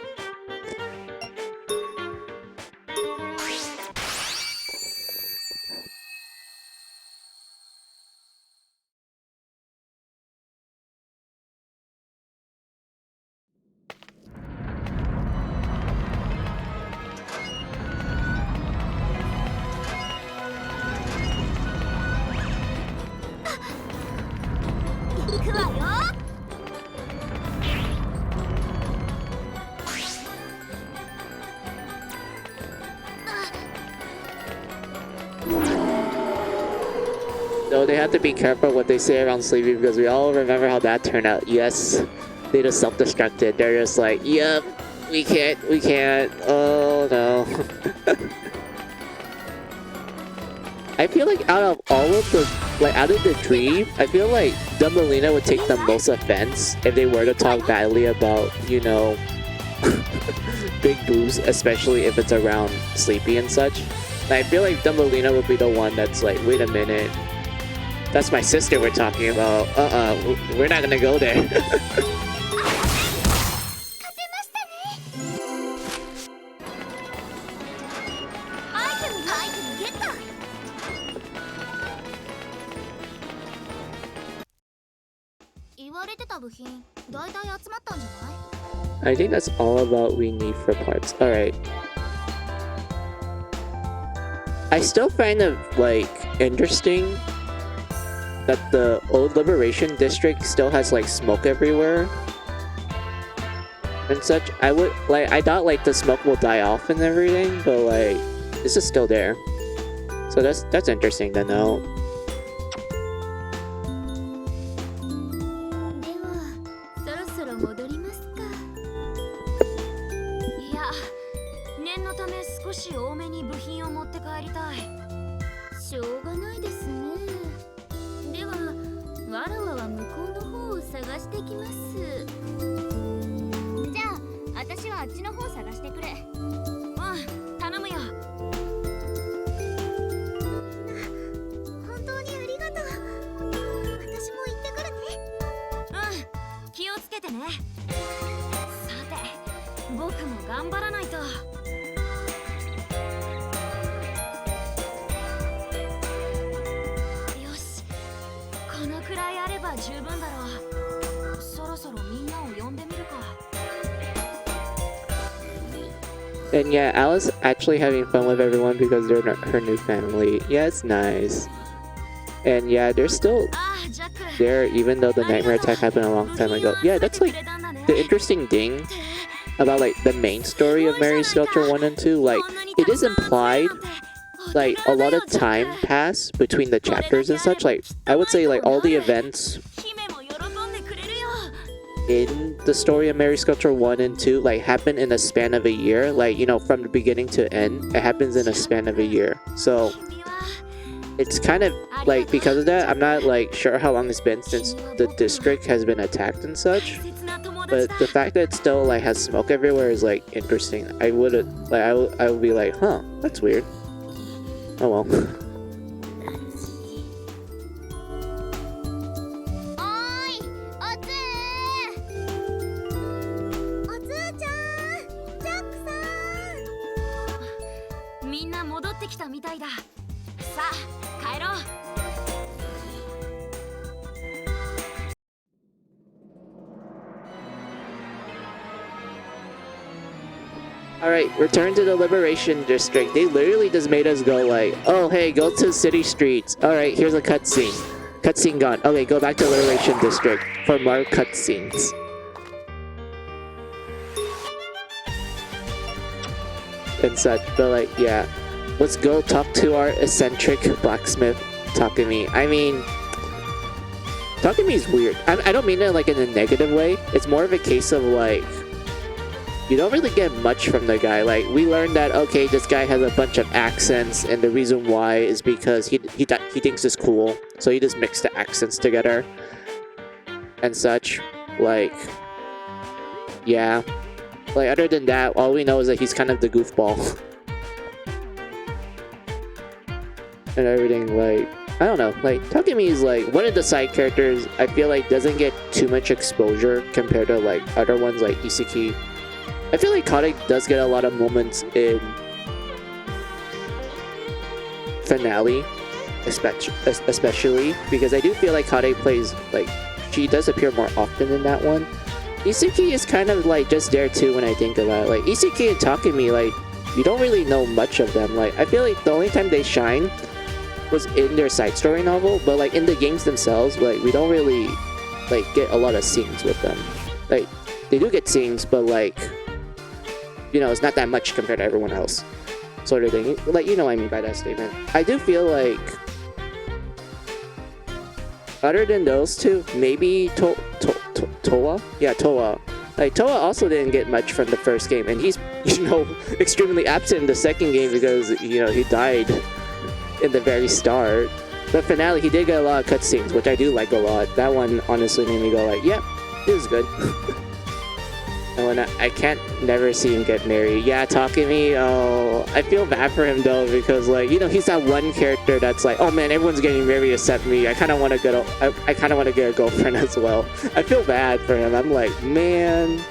So they have to be careful what they say around sleeping because we all remember how that turned out. Yes, they just self-destructed. They're just like, yep, we can't, oh no. I feel like out of the dream, I feel like Dumbledore would take the most offense if they were to talk badly about, you know, big boobs, especially if it's around Sleepy and such. And I feel like Dumbledore would be the one that's like, wait a minute, that's my sister we're talking about. We're not gonna go there. I think that's all about we need for parts. Alright. I still find it, like, interesting that the old Liberation District still has, like, smoke everywhere. And such. I thought, like, the smoke will die off and everything, but, like, this is still there. So that's interesting to know. しょうがないですね。では、わらわは向こうの方を探してきます。じゃあ、私はあっちの方探してくれ。うん、頼むよ。さて僕も頑張らないと。よし、このくらいあれば十分だろう。そろそろみんなを呼んでみるか。 And yeah, Alice actually having fun with everyone because they're her new family. Yeah, it's nice. And yeah, they're still ああ、ジャック。 there even though the nightmare attack happened a long time ago. Yeah, that's like the interesting thing about like the main story of Mary Skelter 1 and 2. Like, it is implied like a lot of time passed between the chapters and such. Like, I would say like all the events 姫も喜んでくれるよ。 in the story of Mary Skelter 1 and 2 like happen in a span of a year. Like, you know, from the beginning to end, it happens in a span of a year. So 君は it's kind of like, because of that, I'm not like sure how long it's been since the district has been attacked and such. 大切な友達 But だ。 the fact that it still like has smoke everywhere is like interesting. I would like I would be like, huh, that's weird. Oh well. おーい、おつー。おつーちゃん、ジャックさん。みんな戻ってきたみたいだ。さあ帰ろう。 Alright, return to the Liberation District. They literally just made us go like, oh hey, go to city streets. Alright, here's a cutscene. Cutscene gone. Okay, go back to Liberation District for more cutscenes. And such, but like, yeah. Let's go talk to our eccentric blacksmith, Takumi. I mean, Takumi's weird. I don't mean it like in a negative way. It's more of a case of like, you don't really get much from the guy. Like, we learned that, okay, this guy has a bunch of accents, and the reason why is because he thinks it's cool, so he just mixed the accents together and such. Like, yeah. Like, other than that, all we know is that he's kind of the goofball. And everything, like, I don't know. Like, Takumi is like one of the side characters I feel like doesn't get too much exposure compared to like other ones like Isiki. I feel like Kade does get a lot of moments in finale, especially because I do feel like Kade plays, like, she does appear more often in that one. Isiki is kind of like just there too when I think about it. Like, Isiki and Takumi, like, you don't really know much of them. Like, I feel like the only time they shine was in their side story novel, but like in the games themselves, like, we don't really like get a lot of scenes with them. Like, they do get scenes, but like, you know, it's not that much compared to everyone else, sort of thing. Like, you know what I mean by that statement. I do feel like, other than those two, maybe Toa? Yeah, Toa. Like, Toa also didn't get much from the first game, and he's, you know, extremely absent in the second game because, you know, he died in the very start. But finale, he did get a lot of cutscenes, which I do like a lot. That one honestly made me go like, yeah, this is good. And when I can't never see him get married. Yeah, Takumi, oh, I feel bad for him though, because like, you know, he's that one character that's like, oh man, everyone's getting married except me. I kind of want to get I kind of want to get a girlfriend as well. I feel bad for him. I'm like, man,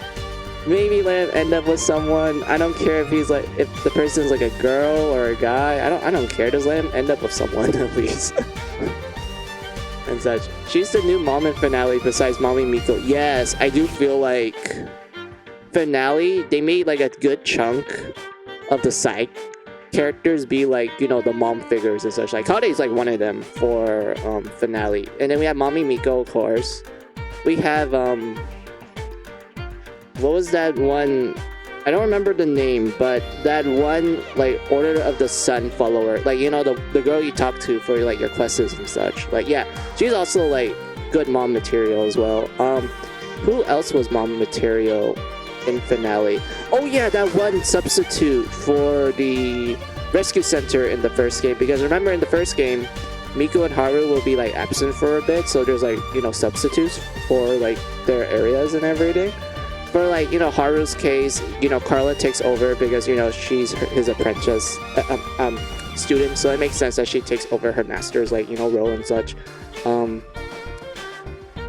maybe let him end up with someone. I don't care if he's like, if the person's like a girl or a guy. I don't care. Just let him end up with someone at least. And such. She's the new mom in finale besides Mommy Miko. Yes, I do feel like finale, they made like a good chunk of the side characters be like, you know, the mom figures and such. Like, Kade is like one of them for finale. And then we have Mommy Miko, of course. We have what was that one? I don't remember the name, but that one like Order of the Sun follower, like, you know, the girl you talk to for like your quests and such. Like, yeah, she's also like good mom material as well. Who else was mom material in finale? Oh yeah, that one substitute for the rescue center in the first game, because remember in the first game Miku and Haru will be like absent for a bit, so there's like, you know, substitutes for like their areas and everything. For like, you know, Haru's case, you know, Carla takes over because, you know, she's his apprentice student, so it makes sense that she takes over her master's, like, you know, role and such.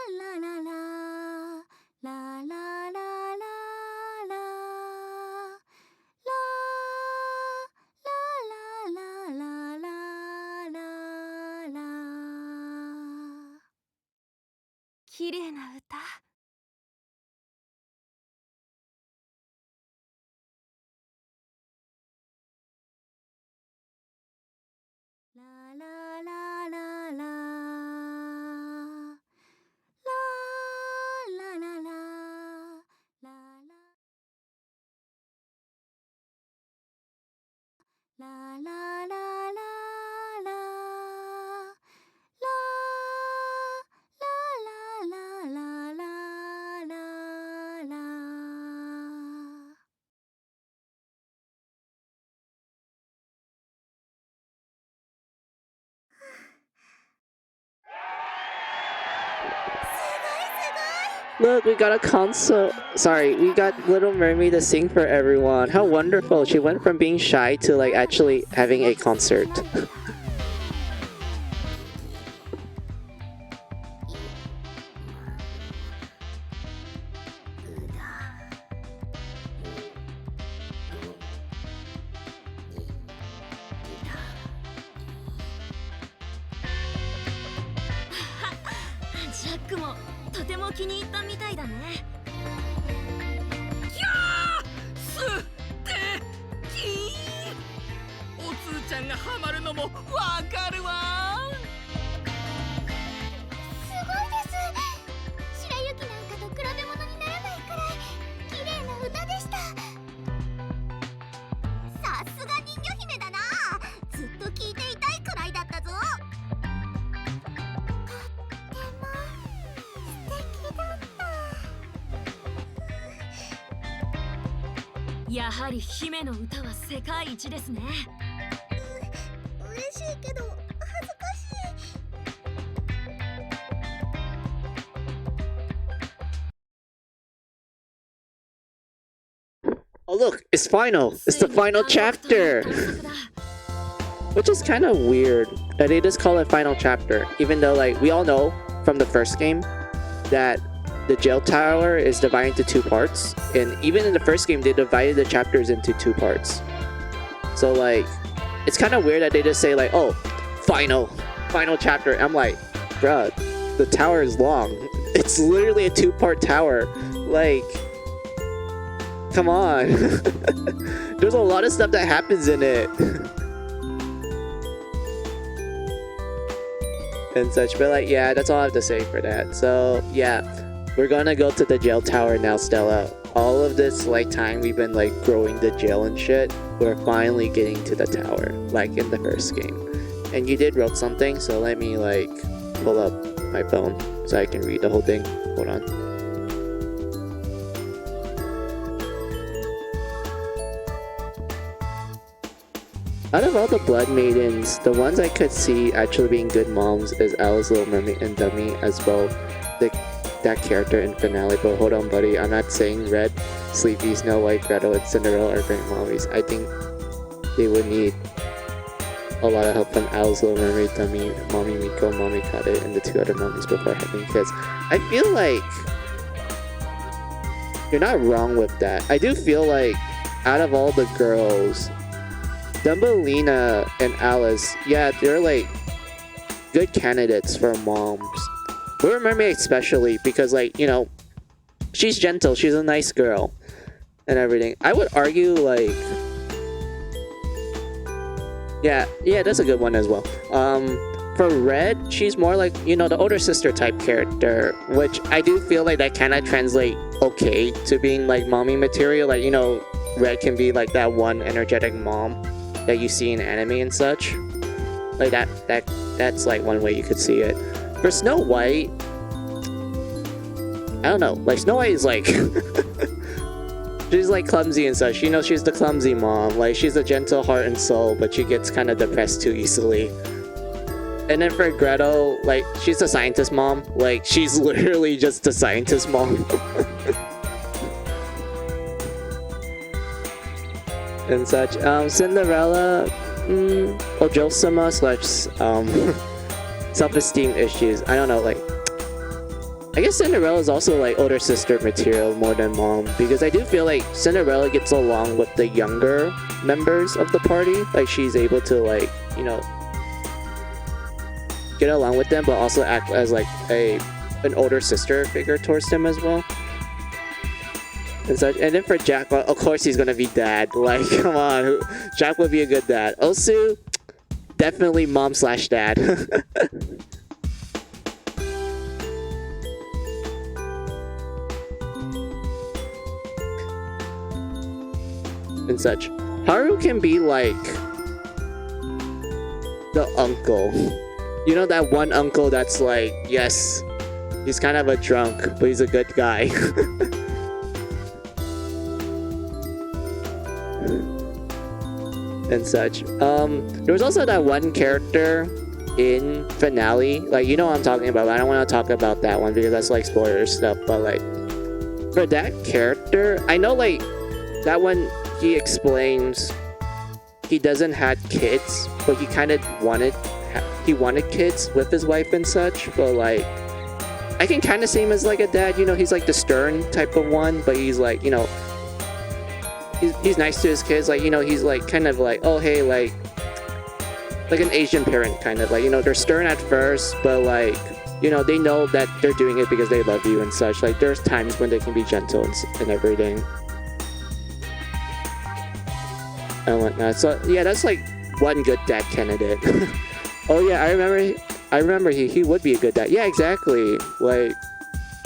ラララララララララララララ。綺麗な歌。ラララララ Look, we got a console. Sorry, we got Little Mermaid to sing for everyone. How wonderful. She went from being shy to like actually having a concert. Jack ジャックもとても気に入ったみたいだね。きゃーすてきおつーちゃんがハマるのもわかるわ。すごいです。白雪なんかと比べ物にならないくらい綺麗な歌でした。さすが人魚姫だな。ずっと聴いていたいくらいだったぞ。やはり姫の歌は世界一ですね。嬉しいけど恥ずかしい。Oh look, it's final. It's the final chapter. Which is kind of weird that they just call it final chapter, even though like we all know from the first game that the jail tower is divided into two parts, and even in the first game they divided the chapters into two parts. So like it's kind of weird that they just say like, oh, final chapter. I'm like, bruh, the tower is long. It's literally a two-part tower. Like, come on. There's a lot of stuff that happens in it. And such, but like, yeah, that's all I have to say for that. So yeah, we're gonna go to the jail tower now, Stella. All of this like time we've been like growing the jail and shit, we're finally getting to the tower, like in the first game. And you did wrote something, so let me like pull up my phone so I can read the whole thing. Hold on. Out of all the Blood Maidens, the ones I could see actually being good moms is Alice, Little Mermaid, and Dummy as well. That character in finale, but hold on, buddy. I'm not saying Red, Sleepy, Snow White, Gretel, and Cinderella are great mommies. I think they would need a lot of help from Alice, Little Mermaid, Dummy, Mommy Miko, Mommy Kade, and the two other mommies before having kids. I feel like you're not wrong with that. I do feel like out of all the girls, Thumbelina and Alice, yeah, they're like good candidates for moms. Little Mermaid especially because like, you know, she's gentle, she's a nice girl and everything. I would argue like yeah, that's a good one as well. For Red, she's more like, you know, the older sister type character, which I do feel like that kind of translate okay to being like mommy material. Like, you know, Red can be like that one energetic mom that you see in anime and such. Like that's like one way you could see it. For Snow White, I don't know, like Snow White is like she's like clumsy and such. You know, she's the clumsy mom. Like she's a gentle heart and soul, but she gets kind of depressed too easily. And then for Gretel, like she's a scientist mom. Like she's literally just a scientist mom. And such. Cinderella, Ojosama / self-esteem issues. I don't know, like I guess Cinderella is also like older sister material more than mom, because I do feel like Cinderella gets along with the younger members of the party. Like she's able to like, you know, get along with them, but also act as like an older sister figure towards them as well. And such. And then for Jack, well, of course he's gonna be dad. Like, come on, Jack would be a good dad. Osu, definitely mom / dad. And such. Haru can be like the uncle. You know that one uncle that's like, yes, he's kind of a drunk, but he's a good guy. And such. There was also that one character in finale, like, you know what I'm talking about. I don't want to talk about that one because that's like spoiler stuff, but like for that character, I know like that one he explains he doesn't had kids, but he kind of wanted kids with his wife and such, but like I can kind of see him as like a dad, you know, he's like the stern type of one, but he's like, you know, he's nice to his kids, like, you know, he's like kind of like, oh hey, like an Asian parent kind of, like, you know, they're stern at first, but like, you know, they know that they're doing it because they love you and such. Like there's times when they can be gentle and everything and whatnot. So yeah, that's like one good dad candidate. Oh yeah, I remember he would be a good dad. Yeah, exactly. Like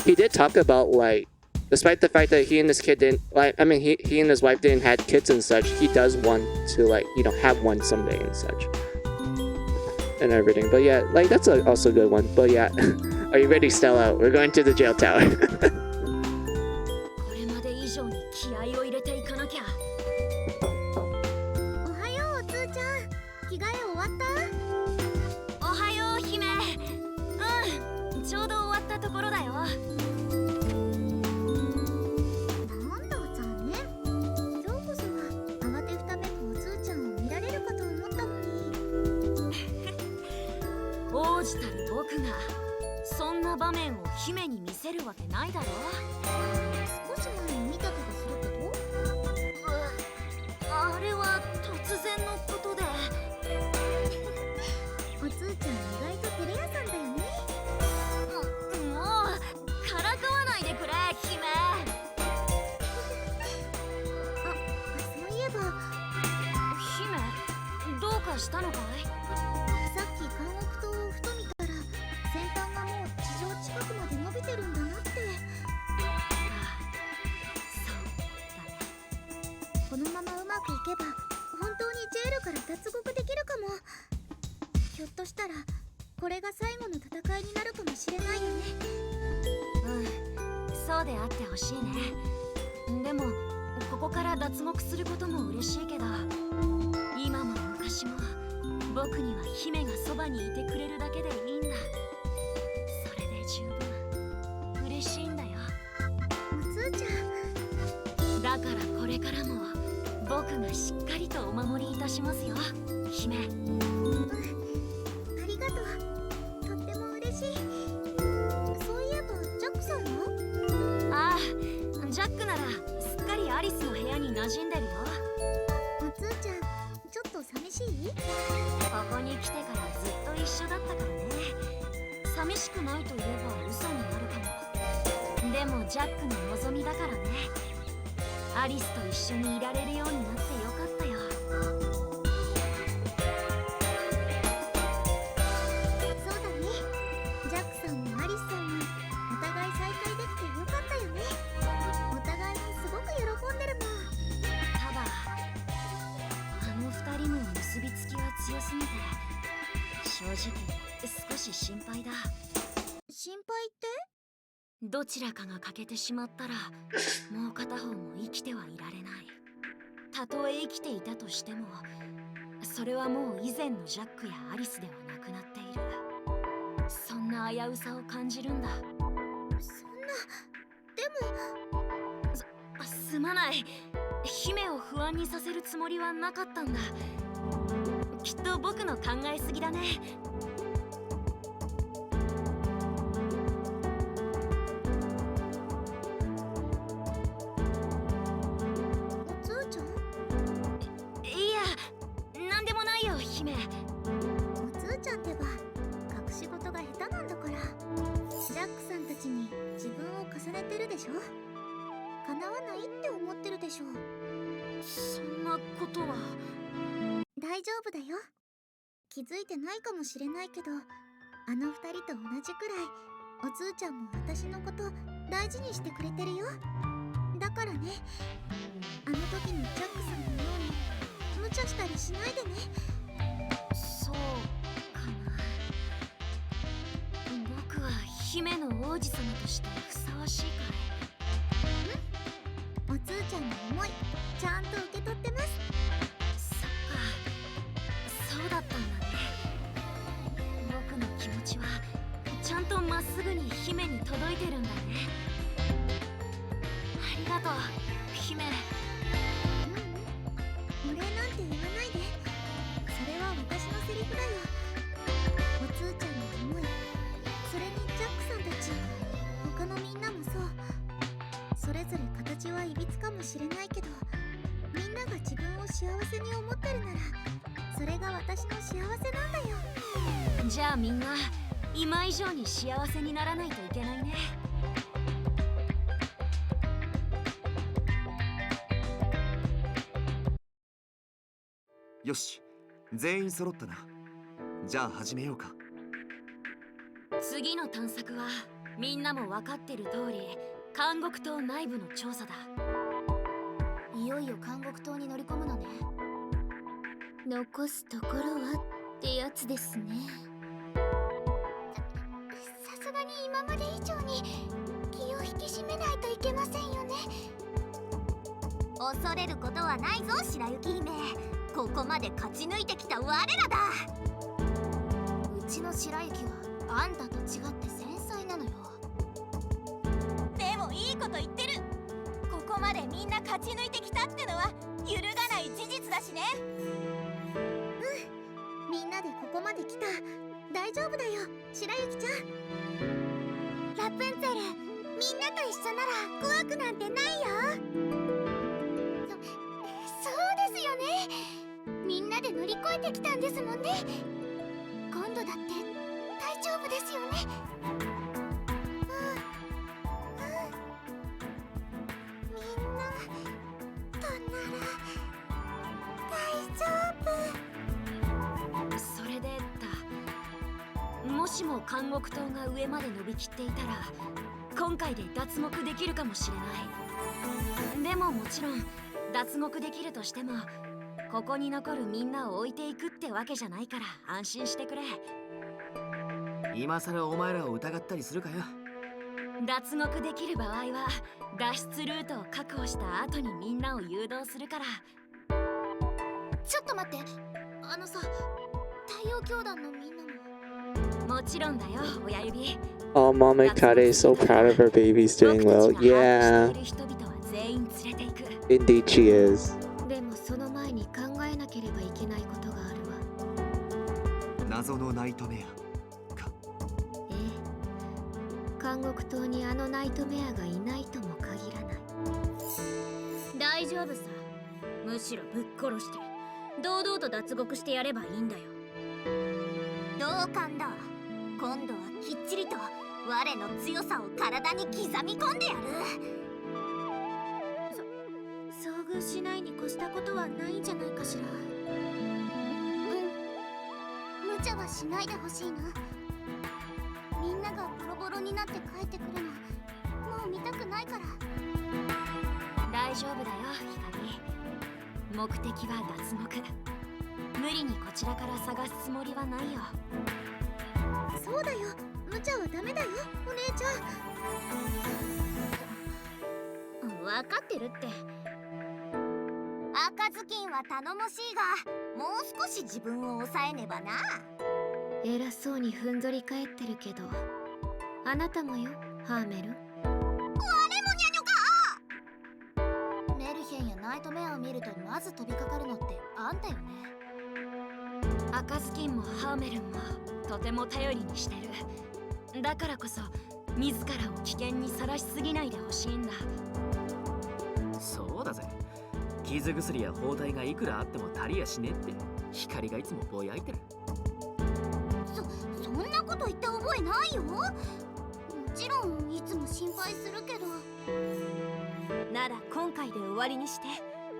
he did talk about like, despite the fact that he and this kid didn't, like, I mean, he and his wife didn't have kids and such, he does want to, like, you know, have one someday and such and everything. But yeah, like that's also a good one. But yeah, are you ready, Stella? We're going to the jail tower. これまで以上に気合を入れていかなきゃ。おはようおつーちゃん、着替え終わった？おはよう姫。うん、ちょうど終わったところだよ。なんだ残念。今日こそは慌てふためくおつーちゃんを見られるかと思ったのに。王子たる僕がそんな場面を姫に見せるわけないだろ。少し前に見た気がするけど。あれは突然のことで。おつーちゃん意外と照れ屋さんだよね。もうからかわないでくれ姫。そういえば姫、どうかしたのかい？さっき監獄塔をふと見たら先端がもう地上近くまで伸びてるんだなって。そうだね。このままうまくいけば本当にジェールから脱獄できるかも。ひょっとしたらこれが最後の戦いになるかもしれないよね。うん、そうであってほしいね。でもここから脱獄することも嬉しいけど、今も昔も僕には姫がそばにいてくれるだけでいいんだ。それで十分嬉しいんだよ。おつーちゃん、だからこれからも僕がしっかりとお守りいたしますよ姫。ありがとう。とっても嬉しい。そういえばジャックさんは？ああ、ジャックならすっかりアリスの部屋に馴染んでるよ。おつーちゃん、ちょっと寂しい？ここに来てからずっと一緒だったからね。寂しくないと言えば嘘になるかも。でもジャックの望みだからね。アリスと一緒にいられるようになってよかったよ。そうだね。ジャックさんもアリスさんもお互い再会できてよかったよね。お互いにすごく喜んでるもん。ただあの二人の結びつきは強すぎて正直少し心配だ。心配って？どちらかが欠けてしまったらもう片方も生きてはいられない。たとえ生きていたとしてもそれはもう以前のジャックやアリスではなくなっている。そんな危うさを感じるんだ。そんな、でもすまない。姫を不安にさせるつもりはなかったんだ。きっと僕の考えすぎだね。おつーちゃん？いや、なんでもないよ姫。おつーちゃんってば隠し事が下手なんだから。ジャックさんたちに自分を重ねてるでしょ。叶わないって思ってるでしょ。そんなことは。大丈夫だよ。気づいてないかもしれないけど、あの二人と同じくらいおつーちゃんも私のこと大事にしてくれてるよ。だからね、あの時のジャックさんのように無茶したりしないでね。そうかな。僕は姫の王子様としてふさわしいかい？おつーちゃんの思いちゃんと受け取ってます。そっか、そうだったんだね。とまっすぐに姫に届いてるんだね。ありがとう姫。お礼なんて言わないで。それは私のセリフだよ。おつーちゃんの思い、それにジャックさんたち、他のみんなもそう。それぞれ形はいびつかもしれないけど、みんなが自分を幸せに思ってるなら、それが私の幸せなんだよ。じゃあみんな今以上に幸せにならないといけないね。よし、全員揃ったな。じゃあ始めようか。次の探索はみんなも分かってる通り監獄島内部の調査だ。いよいよ監獄島に乗り込むのね。残すところはってやつですね。さすがに今まで以上に気を引き締めないといけませんよね。恐れることはないぞ白雪姫。ここまで勝ち抜いてきた我らだ。うちの白雪はあんたと違って繊細なのよ。でもいいこと言ってる。ここまでみんな勝ち抜いてきたってのは揺るがない事実だしね。うん、みんなでここまで来た。大丈夫だよ白雪ちゃん。ラプンツェル、みんなと一緒なら怖くなんてないよ。そうですよね。みんなで乗り越えてきたんですもんね。今度だって大丈夫ですよね。みんなとなら大丈夫。それでだ、もしも監獄島が上まで伸びきっていたら今回で脱獄できるかもしれない。でももちろん脱獄できるとしてもここに残るみんなを置いていくってわけじゃないから安心してくれ。今さらお前らを疑ったりするかよ。脱獄できる場合は脱出ルートを確保した後にみんなを誘導するから。ちょっと待って、あのさ、太陽教団のみんなも。もちろんだよ親指。 Oh, Mama Kade is so proud of her babies doing well. 僕たちが把 Yeah, 握している人々は全員連れていく。 indeed she is. でもその前に考えなければいけないことがあるわ。謎のナイトメアか。ええ、監獄島にあのナイトメアがいないとも限らない。大丈夫さ。むしろぶっ殺して堂々と脱獄してやればいいんだよ。同感だ。今度はきっちりと我の強さを体に刻み込んでやる。遭遇しないに越したことはないんじゃないかしら。無茶はしないでほしいな。みんながボロボロになって帰ってくるのもう見たくないから。大丈夫だよ光。目的は脱獄。無理にこちらから探すつもりはないよ。そうだよ、無茶はダメだよお姉ちゃん。分かってるって。赤ずきんは頼もしいが、もう少し自分を抑えねばな。偉そうにふんぞり返ってるけど、あなたもよハーメル。メルヘンやナイトメアを見るとまず飛びかかるのってあんたよね。赤ずきんもハーメルンもとても頼りにしてる。だからこそ自らを危険にさらしすぎないでほしいんだ。そうだぜ。傷薬や包帯がいくらあっても足りやしねえって光がいつもぼやいてる。そんなこと言った覚えないよ。もちろんいつも心配するけど。なら今回で終わりにして、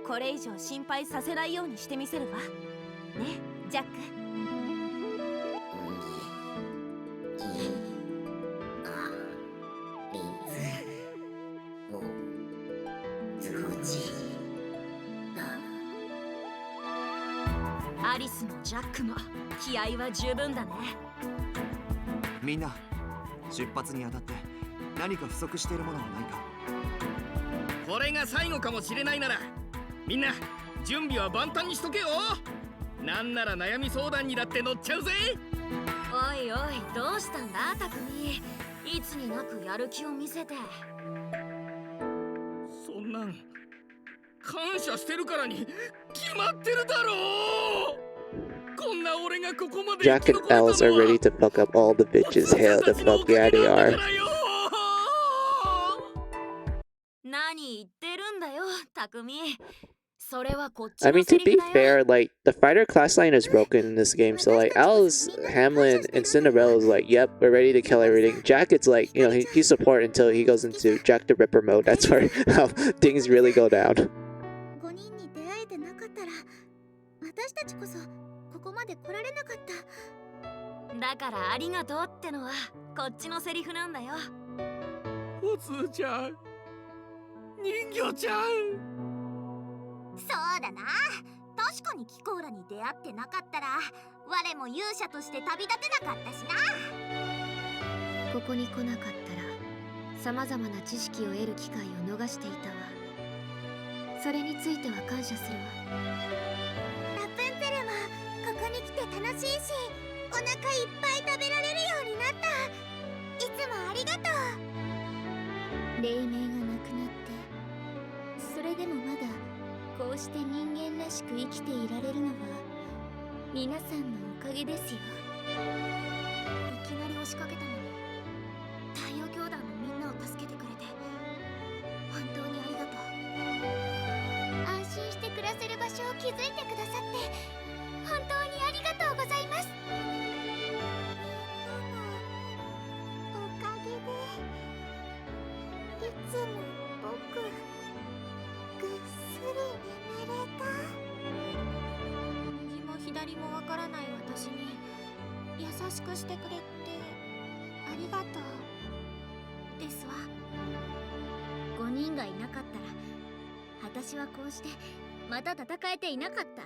これ以上心配させないようにしてみせるわね、ジャック。アリスもジャックも気合は十分だね。みんな出発にあたって何か不足しているものはないか。これが最後かもしれないならみんな準備は万端にしとけよ。なんなら悩み相談にだって乗っちゃうぜ。おいおい、どうしたんだ匠。いつになくやる気を見せて。そんなん感謝してるからに決まってるだろう。こんな俺がここまで Jack and Alice are ready to fuck up all the bitches. Hell the fuck yeah they are. 何言ってるんだよ、匠。それはこっち I の mean, セ to リ be フだよ。 fair, like, the fighter class line is broken in this game, so like, Alice, Hamlin, and Cinderella is like, yep, we're ready to kill everything. Jack, it's like, you know, he's support until he goes into Jack the Ripper mode. That's where how things really go down. 5人に出会えてなかったら私たちこそここまで来られなかった。だからありがとうってのはこっちのセリフなんだよ。おつーちゃん、人魚ちゃん。そうだな。確かにキコーラに出会ってなかったら我も勇者として旅立てなかったしな。ここに来なかったら様々な知識を得る機会を逃していたわ。それについては感謝するわ。ラプンツェルもここに来て楽しいしお腹いっぱい食べられるようになった。いつもありがとう。黎明がなくなってそれでもまだこうして人間らしく生きていられるのは皆さんのおかげですよ。いきなり押しかけたのに太陽兄弟のみんなを助けてくれて本当にありがとう。安心して暮らせる場所を築いてくださって本当にありがとうございます。みんなのおかげでいつも僕ぐっすり眠れた。右も左もわからない私に優しくしてくれてありがとうですわ。5人がいなかったら私はこうしてまた戦えていなかった。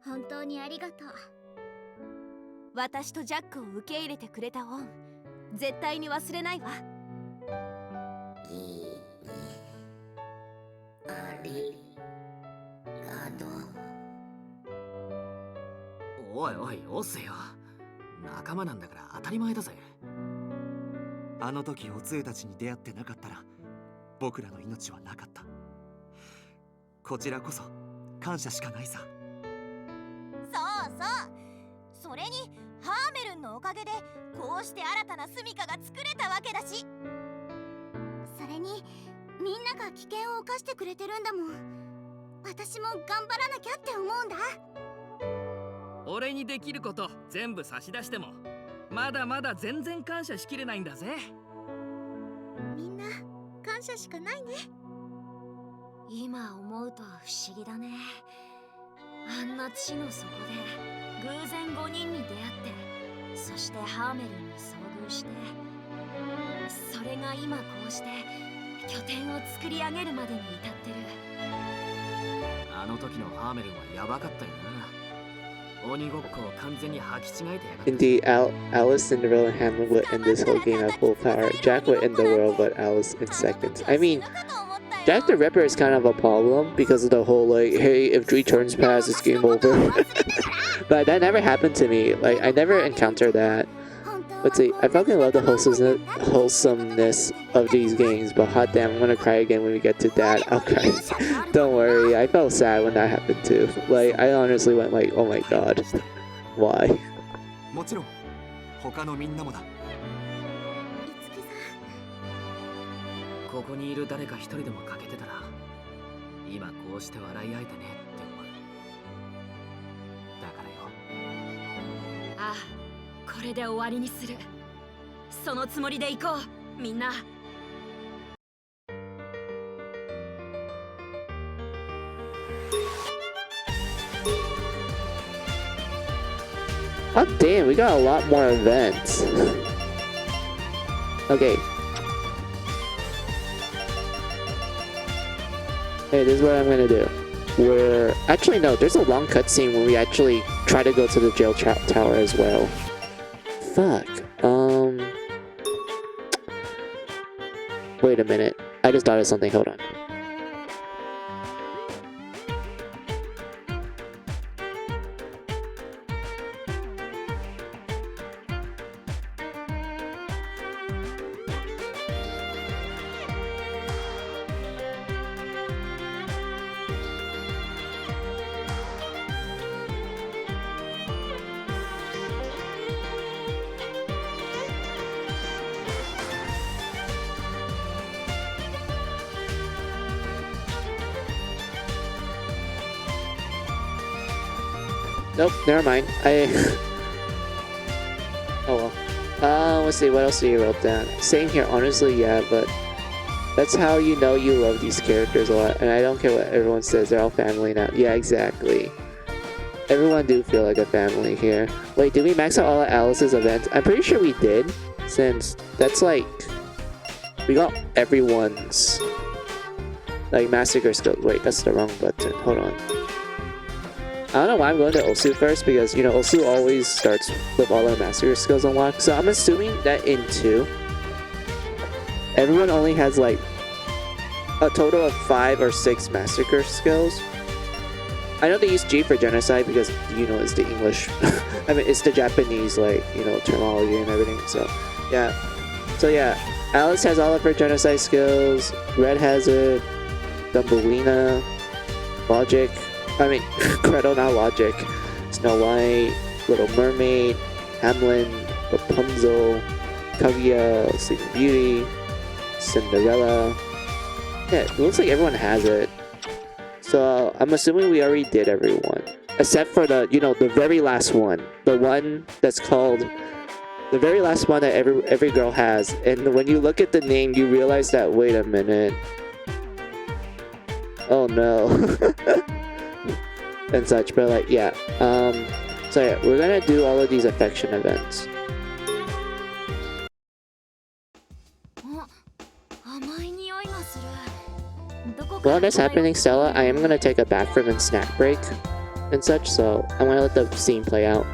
本当にありがとう。私とジャックを受け入れてくれた恩、絶対に忘れないわ。ありがとう。おいおい、オスよ。仲間なんだから当たり前だぜ。あの時おつえたちに出会ってなかったら僕らの命はなかった。こちらこそ感謝しかないさ。そうそう。それにハーメルンのおかげでこうして新たな住処が作れたわけだし。それにみんなが危険を冒してくれてるんだもん。私も頑張らなきゃって思うんだ。俺にできること全部差し出してもまだまだ全然感謝しきれないんだぜ。みんな感謝しかないね。今思うと不思議だね。あんな地の底で偶然5人に出会って、そしてハーメルンに遭遇して、それが今こうして拠点を作り上げるまでに至ってる。あの時のハーメルンはヤバかったよな。鬼ごっこを完全に履き違えてやがった。 Indeed, Alice, Cinderella, and Hamlin would end this whole game at full power. Jack would end the world, but Alice in seconds. I mean, Jack the Ripper is kind of a problem because of the whole like, hey, if 3 turns pass, it's game over. But that never happened to me. Like, I never encountered that. Let's see, I fucking love the wholesomeness of these games, but hot damn, I'm gonna cry again when we get to that. I'll cry. Don't worry, I felt sad when that happened too. Like, I honestly went like, oh my god. Why? もちろん他のみんなもだ。ここにいる誰か一人でも欠けてたら今こうして笑い合えてねって思う。だからよ。ああ、これで終わりにする。そのつもりで行こう、みんな。God damn, we got a lot more events. Okay. Hey, this is what I'm gonna do. We're actually no, there's a long cutscene where we actually try to go to the jail tower as well. Fuck. Wait a minute. I just thought of something. Hold on. Nope, never mind. Oh well. Let's see, what else do you wrote down? Same here, honestly, yeah, but that's how you know you love these characters a lot. And I don't care what everyone says, they're all family now. Yeah, exactly. Everyone do feel like a family here. Wait, did we max out all of Alice's events? I'm pretty sure we did, since that's like... We got everyone's... like, massacre skills. Wait, that's the wrong button. Hold on. I don't know why I'm going to Osu first, because, you know, Osu always starts with all our massacre skills unlocked. So I'm assuming that in 2, everyone only has, like, a total of 5 or 6 massacre skills. I know they use G for genocide because, you know, it's the English... I mean, it's the Japanese, like, you know, terminology and everything, so... Yeah. So, yeah. Alice has all of her genocide skills. Red has it. Thumbelina. Logic. I mean, Gretel, not Logic. Snow White. Little Mermaid. Hamlin. Rapunzel. Kaguya. Sleeping Beauty. Cinderella. Yeah, it looks like everyone has it. So, I'm assuming we already did everyone. Except for the, you know, the very last one. The one that's called... The very last one that every girl has. And when you look at the name, you realize that, wait a minute. Oh no. And such, but like, yeah. So yeah, we're gonna do all of these affection events. While that's happening, Stella, I am gonna take a bathroom and snack break and such, so I'm gonna let the scene play out.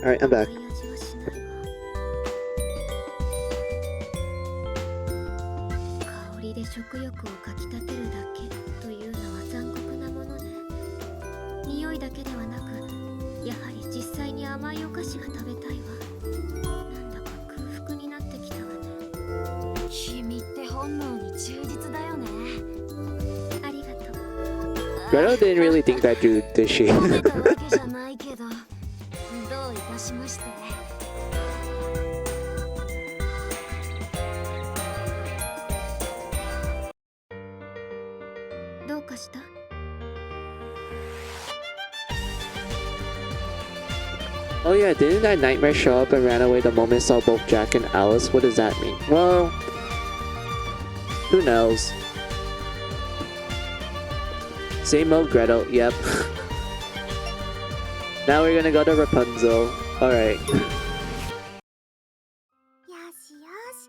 Alright, I'm back. だけではなく、やはり実際に甘いお菓子が食べたいわ。なんだか空腹になってきたわね。君って本能に忠実だよね。ありがとう。 Gretel didn't really think that dude, did she? 褒めたわけじゃないけど、どういたしまして。どうかした？ Oh yeah, didn't that nightmare show up and ran away the moment it saw both Jack and Alice? What does that mean? Well, who knows? Same old Gretel, yep. Now we're gonna go to Rapunzel. Alright. よしよし、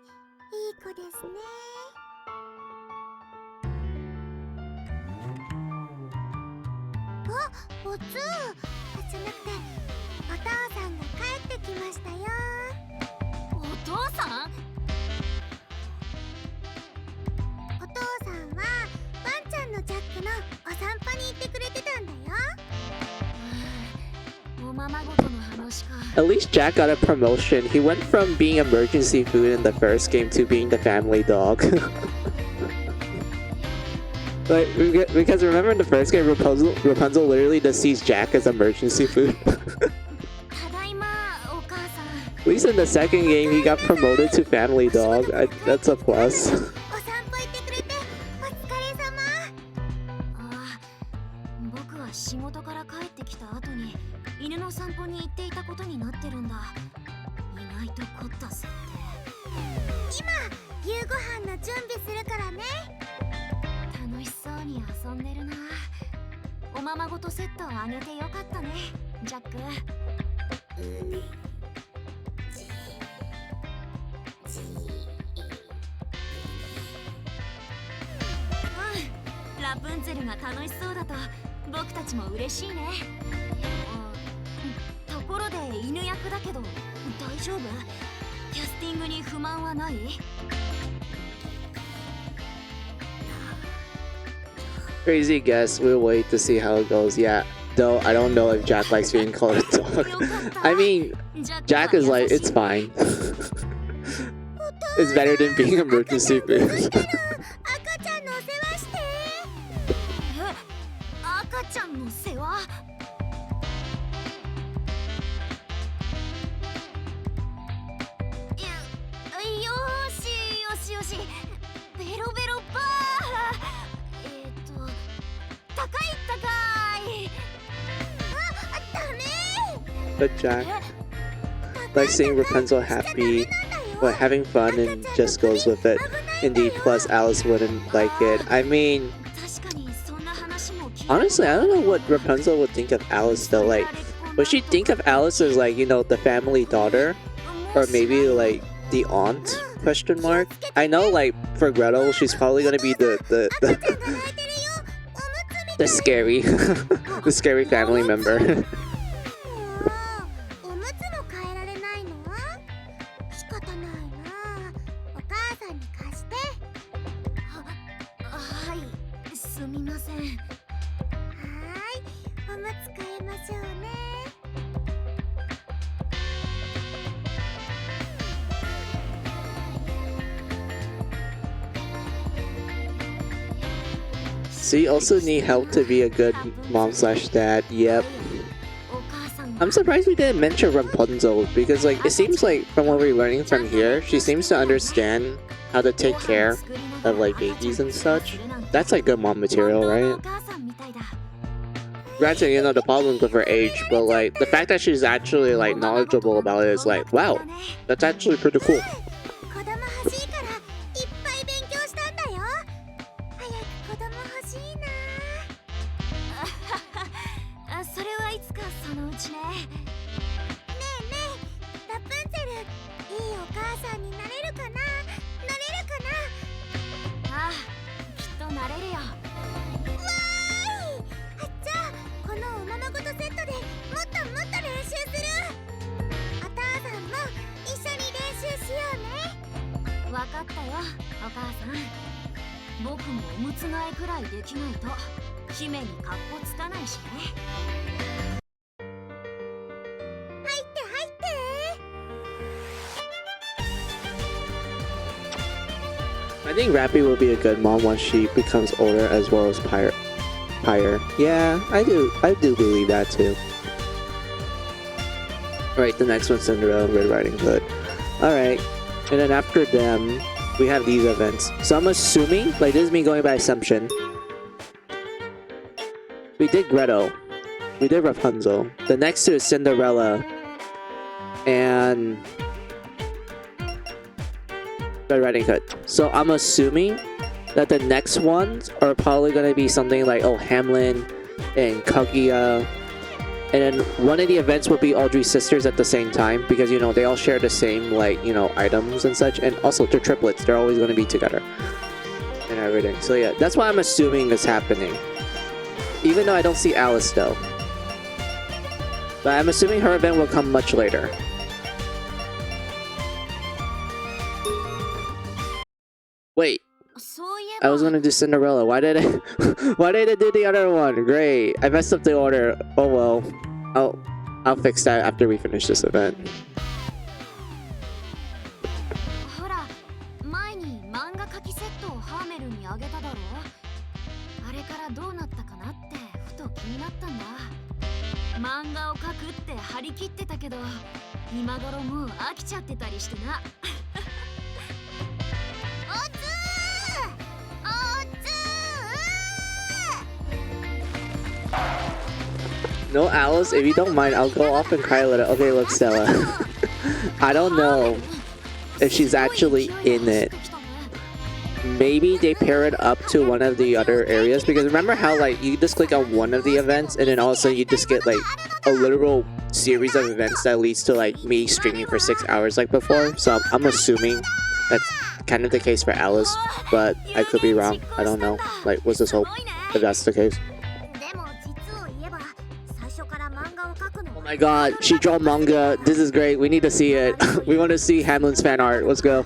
いい子ですね。あ、おつーじゃなくて、お父さんが帰ってきましたよ。お父さん？お父さんはワンちゃんのジャックのお散歩に行ってくれてたんだよ。おままごとの話か。 At least Jack got a promotion. He went from being emergency food in the first game to being the family dog. Like, because remember in the first game, Rapunzel literally just sees Jack as emergency food. ただいま、お母さん。 At least in the second game, he got promoted to family dog. That's a plus. お散歩行ってくれてお疲れ様。ああ、僕は仕事から帰ってきた後に犬の散歩に行っていたことになってるんだ。意外と凝った設定。今夕ご飯の準備するからね。楽しそうに遊んでるな。おままごとセットをあげてよかったね、ジャック。うん、ラプンツェルが楽しそうだと僕たちも嬉しいね。ところで犬役だけど大丈夫？キャスティングに不満はない？ Crazy guess. We'll wait to see how it goes. Yeah, though I don't know if Jack likes being called a dog. I mean, Jack is like, it's fine. It's better than being emergency food. 赤ちゃんのお世話して。赤ちゃんの世話？よーしよしよし、ベロベロパー。高い高い。あ、ダメ。 But Jack likes seeing Rapunzel happy, but having fun and just goes with it. Indeed, plus Alice wouldn't like it. I mean, 確かにそんな話も聞いた。 honestly, I don't know what Rapunzel would think of Alice though. Like, would she think of Alice as like, you know, the family daughter? Or maybe like the aunt? Question mark. I know like for Gretel, she's probably gonna be the scary the scary family member. おむつも変えられないの？仕方ないな。お母さんに貸して。はい、すみません。はーい、おむつ変えましょうね。 So you also need help to be a good mom/dad. Yep. I'm surprised we didn't mention Rapunzel because like it seems like from what we're learning from here, she seems to understand how to take care of like babies and such. That's like good mom material, right? Granted, you know the problems with her age, but like the fact that she's actually like knowledgeable about it is like, wow, that's actually pretty cool. 子供欲しいからいっぱい勉強したんだよ。早く子供欲しいな。それはいつかそのうちね。ねえねえ、ラプンツェル、いいお母さんになれるかな？なれるかな？ああ、きっとなれるよ。わーい！じゃあこのおままごとセットでもっともっと練習する。お父さんも一緒に練習しようね。わかったよ、お母さん。僕もおむつ替えくらいできないとき姫にカッコつかないしね。入って入って。 I think Rappy will be a good mom once she becomes older, as well as Pyre. Yeah, I do believe that too. Alright, the next one's Cinderella and Red Riding Hood. Alright, and then after them, we have these events. So I'm assuming, like this is me going by assumption. We did Gretel. We did Rapunzel. The next two is Cinderella. And Red Riding Hood. So I'm assuming that the next ones are probably going to be something like, oh, Hamlin and Kaguya. And then one of the events will be Audrey's sisters at the same time, because, you know, they all share the same, like, you know, items and such. And also, they're triplets. They're always going to be together and everything. So yeah, that's what I'm assuming is happening. Even though I don't see Alice, though. But I'm assuming her event will come much later. Wait. I was gonna do Cinderella. Why did I do the other one? Great. I messed up the order. Oh well. I'll fix that after we finish this event. ほら、前に漫画描きセットをハーメルにあげただろう。あれからどうなったかなってふと気になったんだ。漫画を描くって張り切ってたけど、今頃もう飽きちゃってたりしてな。No, Alice, if you don't mind, I'll go off and cry a little. Okay, look, Stella. I don't know if she's actually in it. Maybe they pair it up to one of the other areas, because remember how, like, you just click on one of the events and then all of a sudden you just get, like, a literal series of events that leads to, like, me streaming for 6 hours like before. So I'm assuming that's kind of the case for Alice, but I could be wrong. I don't know. Like, what's this hope if that's the case? Oh my god, she drew manga. This is great. We need to see it. We want to see Hamlin's fan art. Let's go.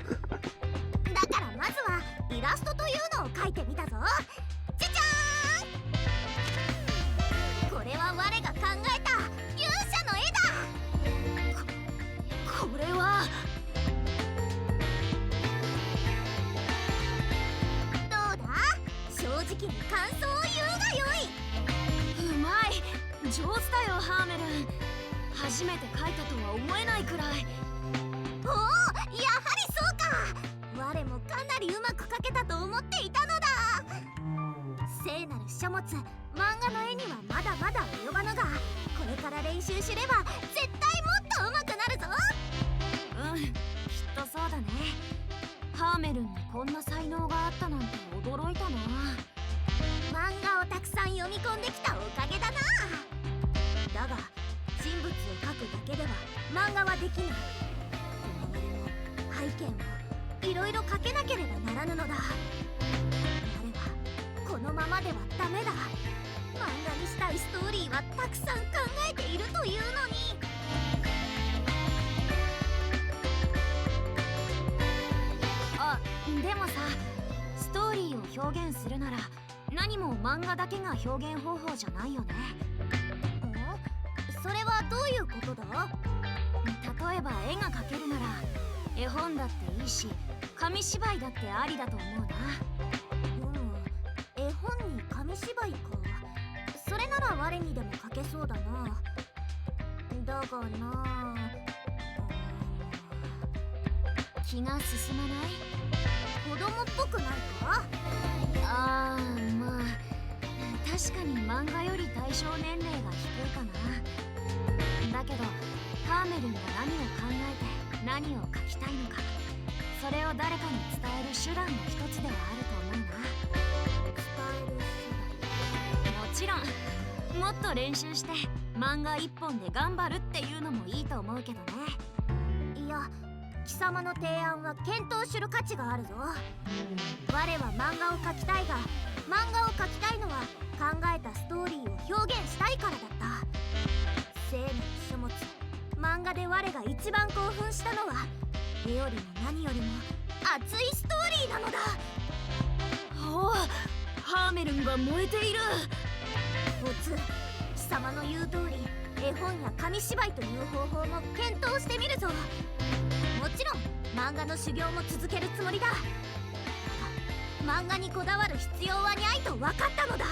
絵本や紙芝居という方法も検討してみるぞ。もちろん漫画の修行も続けるつもりだ。漫画にこだわる必要はにゃいと分かったのだ。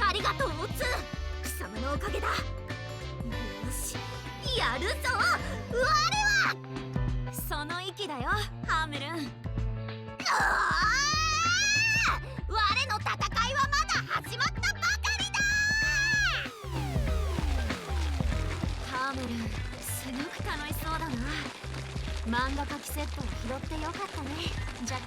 ありがとうおつ貴様のおかげだ。よしやるぞ我は。その息だよハーメルン。我の戦いはまだ始まったばかりだ。ハーメルンすごく楽しそうだな。漫画描きセットを拾ってよかったねジャック。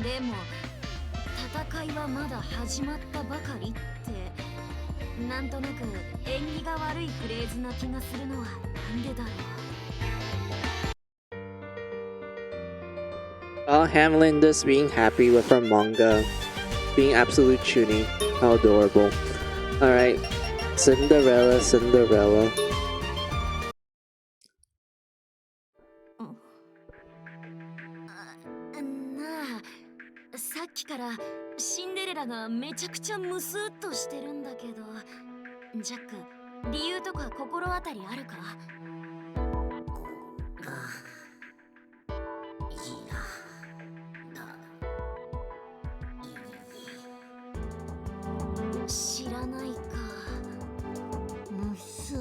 でも戦いはまだ始まったばかりってなんとなく縁起が悪いフレーズな気がするのはなんでだろう。Hamlin just being happy with her manga, being absolute chuny. How adorable. Alright, Cinderella, Cinderella. なあさっきからシンデレラがめちゃくちゃムスッとしてるんだけどジャック理由とか心当たりあるか？知らないか。ムス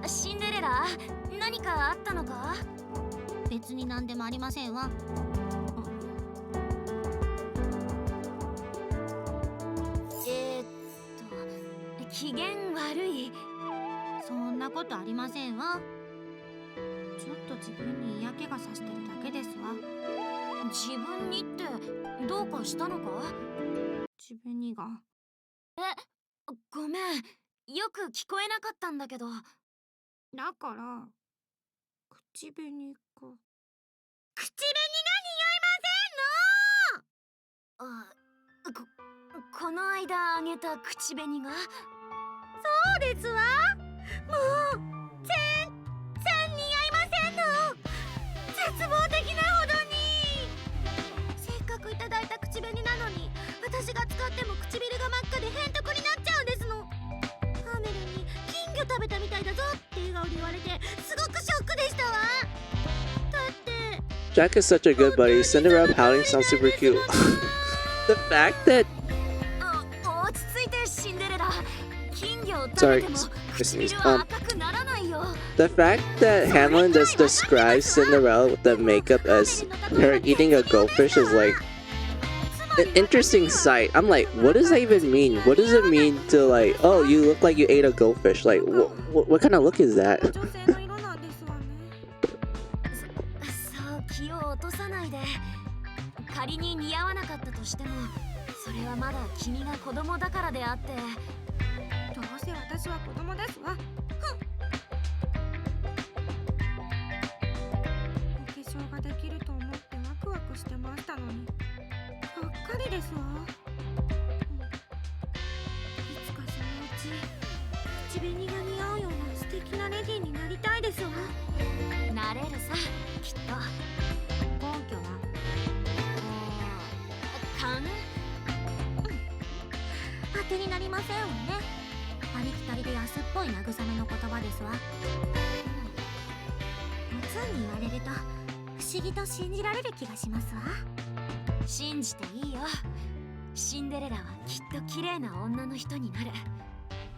シンデレラ何かあったのか？別に何でもありませんわ。機嫌悪い。そんなことありませんわ。ちょっと自分に嫌気がさしてるだけですわ。自分にってどうかしたのか？自分にが。ごめんよく聞こえなかったんだけど。だから口紅が。口紅が似合いませんの。この間あげた口紅が？そうですわ。もう全然似合いませんの。絶望的なほどに。せっかくいただいた口紅なのに私が使っても唇が真っ赤でへんとこになっちゃうんですの。ハーメルに金魚食べたみたいだぞって笑顔で言われてすごくショックでしたわ。だって Jack is such a good buddy. Cinderella pouting sounds super cute. The fact that 落ち着いてシンデレラ。金魚を食べ Sorry, ても just 唇 sneezed. は赤くならないよ。 the fact that Hamlin just describes Cinderella with the makeup as her eating a goldfish is like an interesting sight. I'm like, what does that even mean? What does it mean to like, oh, you look like you ate a goldfish? Like, what kind of look is that? 女性の色なんですわね。そう気を落とさないで。仮に似合わなかったとしてもそれはまだ君が子供だからであって。どうせ私は子供ですわ。お化粧ができると思ってワクワクしてましたのにがっかりですわ。いつかそのうち口紅が似合うような素敵なレディーになりたいですわ。なれるさきっと。根拠は勘？当てになりませんわね。ありきたりで安っぽい慰めの言葉ですわ。おつんに言われると不思議と信じられる気がしますわ。信じていいよ。シンデレラはきっと綺麗な女の人になる。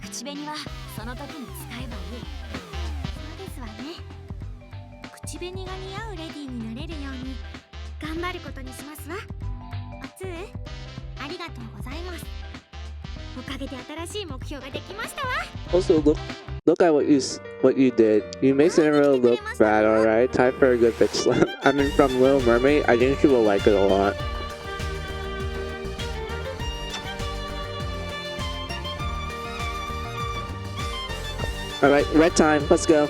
口紅はその時に使えばいい。そうですわね。口紅が似合うレディーになれるように頑張ることにしますわ。おつありがとうございます。おかげで新しい目標ができましたわ。 Also, look at what you did. You made Cinderella look bad, alright? Time for a good bitch slap. I mean, from Little Mermaid, I think she will like it a lot. Alright, red time, let's go.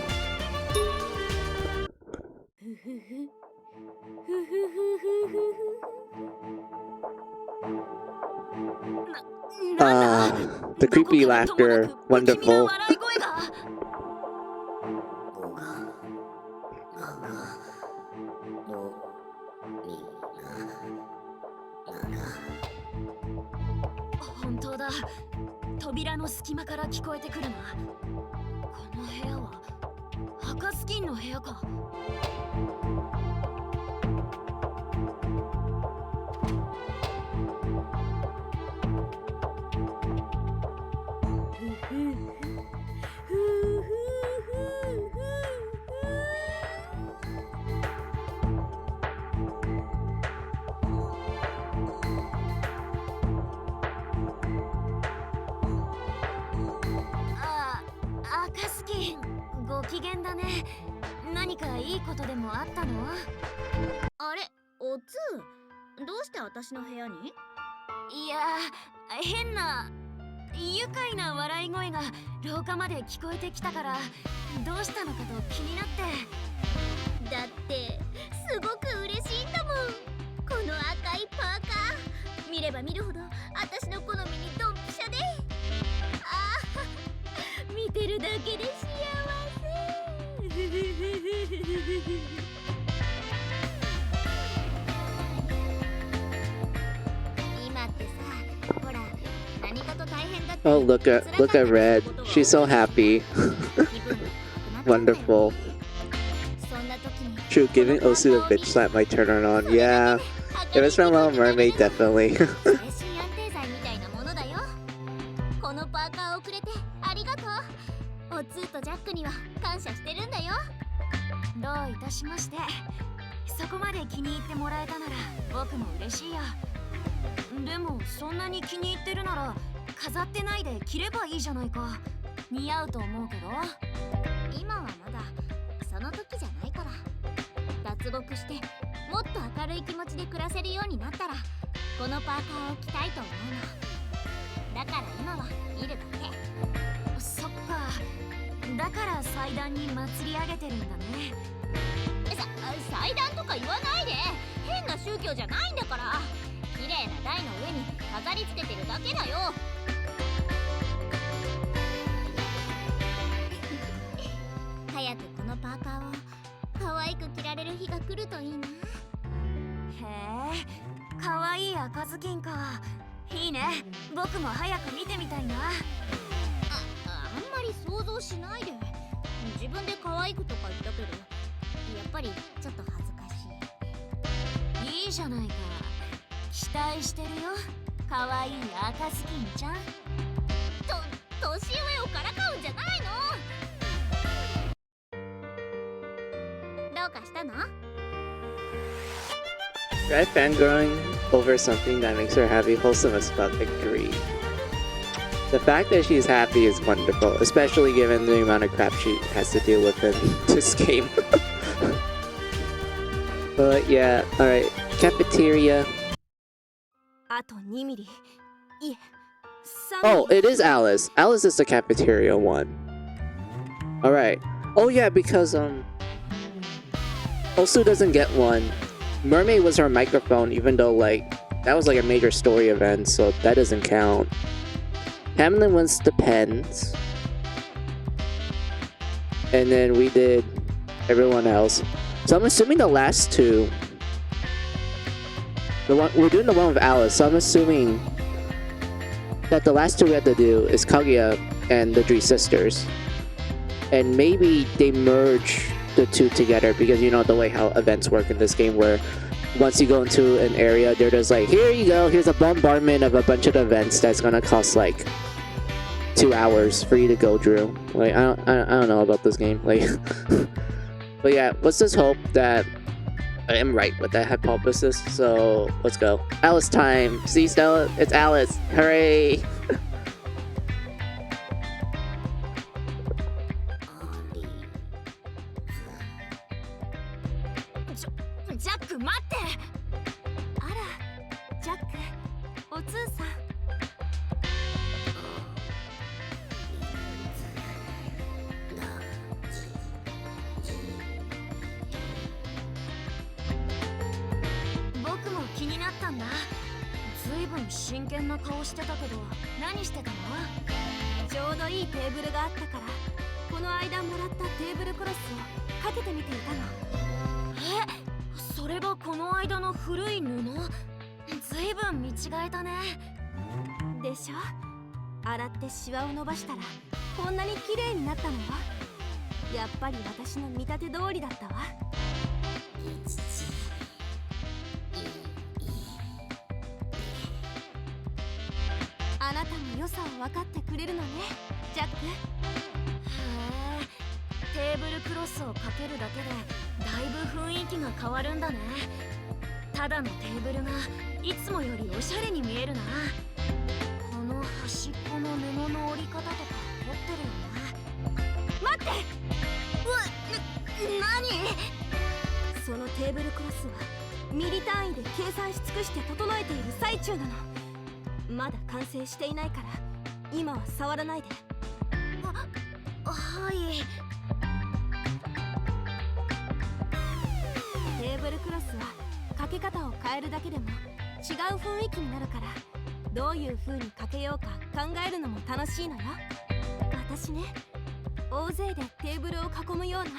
The creepy laughter, wonderful. の隙間から聞こえてくるな。この部屋は赤スキンの部屋か。赤スキン、ご機嫌だね。何かいいことでもあったの？あれ、おつー、どうして私の部屋に？いやー、変な愉快な笑い声が廊下まで聞こえてきたから、どうしたのかと気になって。だってすごく嬉しいんだもん。この赤いパーカー見れば見るほど私の好みにドンピシャで、ああ見てるだけで幸せ。今ってさ、ほら何かと大変だって。 Oh, look at Red. She's so happy. Wonderful. True, giving Osu a bitch slap might turn her on. Yeah. If it's from Little Mermaid, definitely. このパーカーをくれてありがとう。おつーとジャックには感謝してるんだよ。どういたしまして。そこまで気に入ってもらえたなら僕も嬉しいよ。でもそんなに気に入ってるなら飾ってないで着ればいいじゃないか。似合うと思うけど。今はまだその時じゃないから。脱獄してもっと明るい気持ちで暮らせるようになったらこのパーカーを着たいと思うの。だから今は見るだけ。そっか、だから祭壇に祭り上げてるんだね。祭壇とか言わないで。変な宗教じゃないんだから。綺麗な台の上に飾り付けてるだけだよ。早くこのパーカーを可愛く着られる日が来るといいな。へえ、かわいい赤ずきんか。いいね、僕も早く見てみたいな。あんまり想像しないで。自分で可愛くとか言ったけど、やっぱりちょっと恥ずかしい。いいじゃないか、期待してるよ、かわいい赤ずきんちゃん。年上をからかうんじゃないの。どうかしたのRed fangirling over something that makes her happy, wholesome as fuck, agree. The fact that she's happy is wonderful, especially given the amount of crap she has to deal with in this game. But yeah, alright, cafeteria. あと2ミリ。いえ、Oh, it is Alice. Alice is the cafeteria one. Alright. Oh yeah, because Osu doesn't get one. Mermaid was her microphone, even though like that was like a major story event, so that doesn't count. Hamlin wins the pens. And then we did everyone else. So I'm assuming the last two. We're doing the one with Alice, so I'm assuming that the last two we have to do is Kaguya and the three sisters. And maybe they merge the two together because you know the way how events work in this game, where once you go into an area, they're just like, here you go, here's a bombardment of a bunch of events that's gonna cost like 2 hours for you to go through. Like I don't know about this game, like but yeah, let's just hope that I am right with that hypothesis. So let's go. Alice time. See, Stella, it's Alice. Hooray! ジャック待って。あら、ジャック、おつーさん。僕も気になったんだ。ずいぶん真剣な顔してたけど、何してたの？ちょうどいいテーブルがあったから、この間もらったテーブルクロスをかけてみていたの。それがこの間の古い布？ずいぶん見違えたね。でしょ？洗ってシワを伸ばしたらこんなに綺麗になったのよ。やっぱり私の見立て通りだったわ。あなたも良さを分かってくれるのね、ジャック。へえ、テーブルクロスをかけるだけでだいぶ雰囲気が変わるんだね。ただのテーブルがいつもよりおしゃれに見えるな。この端っこの布の折り方とか凝ってるよな。待って、何？そのテーブルクロスはミリ単位で計算し尽くして整えている最中なの。まだ完成していないから今は触らないで。はい。テーブルクロスはかけ方を変えるだけでも違う雰囲気になるから、どういう風にかけようか考えるのも楽しいのよ。私ね、大勢でテーブルを囲むような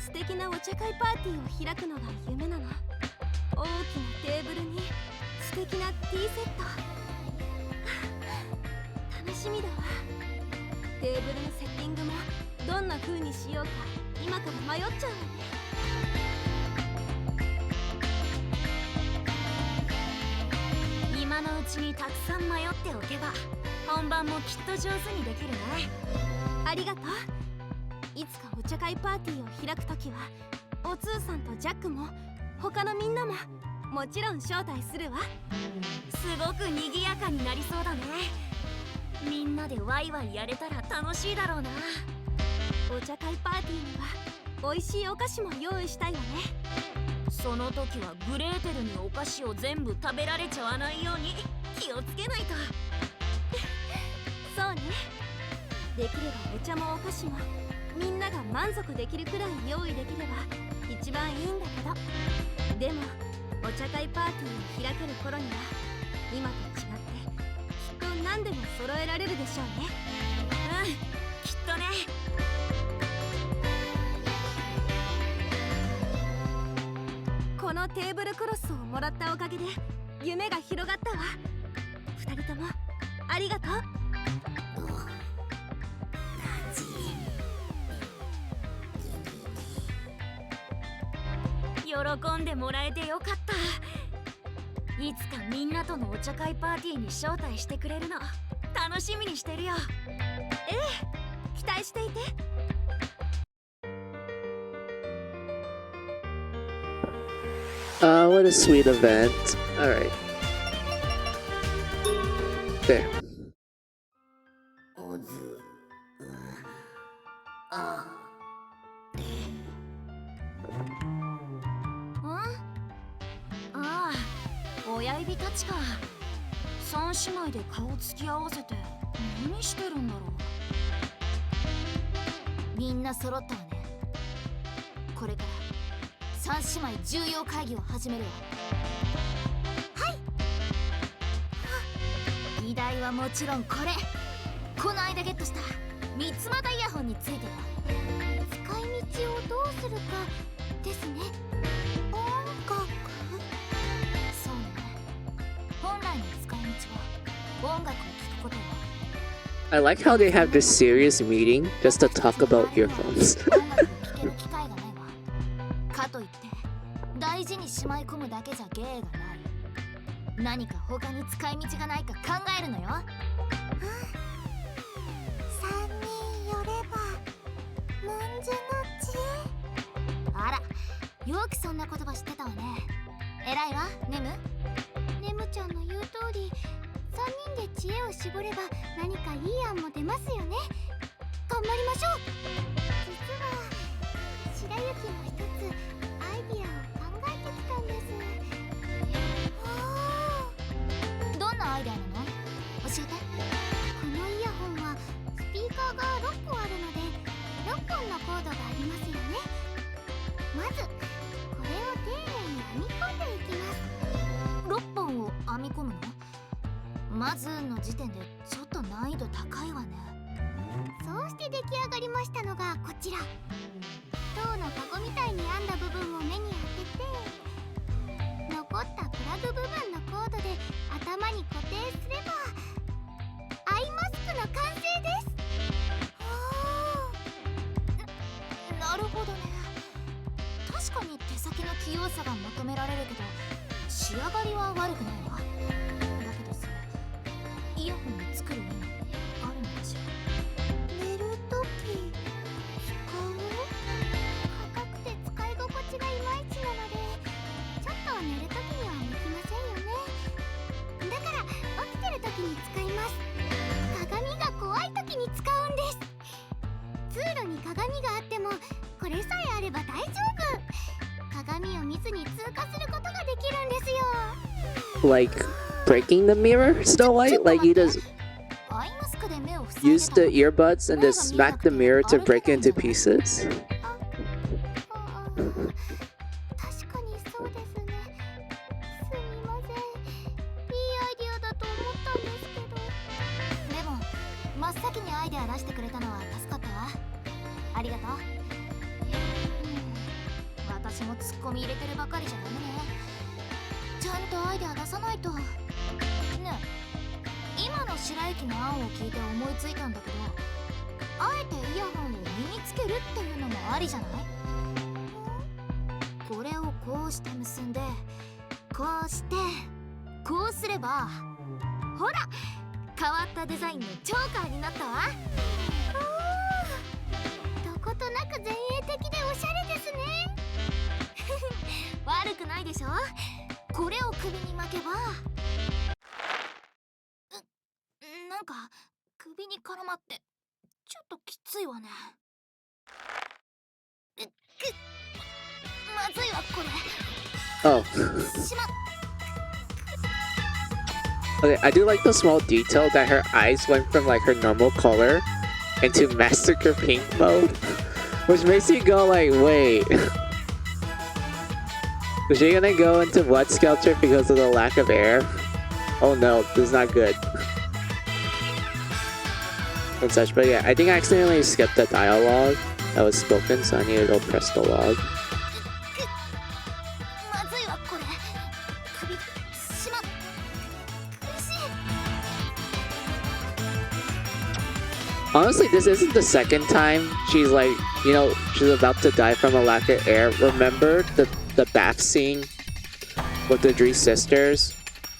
素敵なお茶会パーティーを開くのが夢なの。大きなテーブルに素敵なティーセット楽しみだわ。テーブルのセッティングもどんな風にしようか今から迷っちゃうわね。今のうちにたくさん迷っておけば本番もきっと上手にできるね。ありがとう。いつかお茶会パーティーを開くときはおつーさんとジャックも他のみんなももちろん招待するわ。すごく賑やかになりそうだね。みんなでワイワイやれたら楽しいだろうな。お茶会パーティーには美味しいお菓子も用意したいわね。その時はグレーテルにお菓子を全部食べられちゃわないように気をつけないとそうね。できればお茶もお菓子もみんなが満足できるくらい用意できれば一番いいんだけど、でもお茶会パーティーを開ける頃には今と違ってきっと何でも揃えられるでしょうね。うん、きっとね。このテーブルクロスをもらったおかげで夢が広がったわ。二人ともありがとう。喜んでもらえてよかった。いつかみんなとのお茶会パーティーに招待してくれるの楽しみにしてるよ。ええ、期待していて。What a sweet event. Alright. There. ああ、親指たちか。三姉妹で顔突き合わせて何してるんだろう。みんな揃ったわね。これから三姉妹重要会議を始めるわ。はい議題はもちろんこれ。この間ゲットした三つ股イヤホンについてよ。使い道をどうするかですね。音楽。そうね。本来の使い道は音楽を聴くことよ。I like how they have this serious meeting just to talk about earphones. 音楽を聴ける機会がないわ。かといって大事にしまい込むだけじゃ芸がない。何か他に使い道がないか考えるのよ。三人寄れば文殊の知恵。あら、よくそんな言葉知ってたわね。偉いわ、ネム。ネムちゃんの言う通り、3人で知恵を絞れば何かいい案も出ますよね。頑張りましょう。実は白雪も一つアイディアを考えてきたんです。どんなアイデアなの？教えて。このイヤホンはスピーカーが6個あるので6本のコードがありますよね。まずこれを丁寧に編み込んでいきます。6本を編み込むの？まずの時点でちょっと難易度高いわね。そうして出来上がりましたのがこちら。塔のカゴみたいに編んだ部分を目に当てて、残ったプラグ部分のコードで頭に固定すればアイマスクの完成です。なるほどね。確かに手先の器用さが求められるけど、仕上がりは悪くないわ。だけどさ、イヤホンで作る意味あるのかしら。寝るとき使う？高くて使い心地がいまいちなので、ちょっと寝るときには向きませんよね。だから起きてるときに使います。鏡が怖いときに使うんです。通路に鏡があってもこれさえあれば大丈夫。鏡を見ずに通過することができるんですよ。Like breaking the mirror, Snow White? Like you just アイマスクで目を塞いで use the earbuds and just smack the mirror to break it into pieces? 確かにそうですね。すみません。いいアイディアだと思ったんですけど。でも真っ先にアイデア出してくれたのは助かったわ。ありがとう。私もツッコミ入れてるばかりじゃダメね。ちゃんとアイデア出さないと。ねえ、今の白雪の案を聞いて思いついたんだけど、あえてイヤホンを耳つけるっていうのもありじゃない？これをこうして結んで、こうしてこうすれば、ほら変わったデザインのチョーカーになったわ。どことなく前衛的でおしゃれですね。悪くないでしょ。これを首に巻けば、なんか首に絡まってちょっときついわね。まずいわこれ。 Oh. しまっ。 Okay, I do like the small detail that her eyes went from like her normal color into massacre pink mode, which makes you go like, wait, is she gonna go into blood skelter because of the lack of air? Oh no, this is not good. And such, but yeah, I think I accidentally skipped the dialogue that was spoken, so I need to go press the log. まずいわこれ。首しまっ。苦しい。 Honestly, this isn't the second time she's like, you know, she's about to die from a lack of air. Remember the bath scene with the three sisters?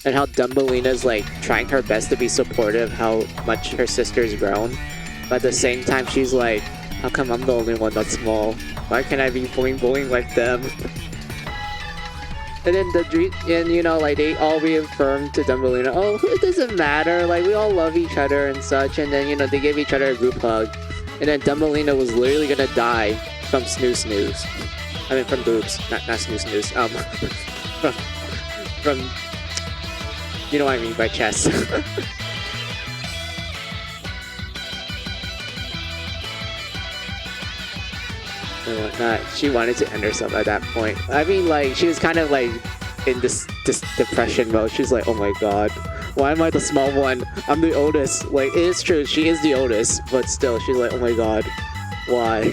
And how Dumbelina's like trying her best to be supportive how much her sister's grown. But at the same time she's like, how come I'm the only one that's small? Why can't I be bullying like them? And then and you know, like they all reaffirmed to Dumbelina, oh, it doesn't matter, like we all love each other and such. And then, you know, they gave each other a group hug. And then Dumbelina was literally gonna die from snooze. I mean from boobs, not snooze. From you know what I mean by chest. And whatnot. She wanted to end herself at that point. I mean, like, she was kind of like in this depression mode. She's like, oh my god, why am I the small one? I'm the oldest. Like, it is true, she is the oldest, but still, she's like, oh my god, why?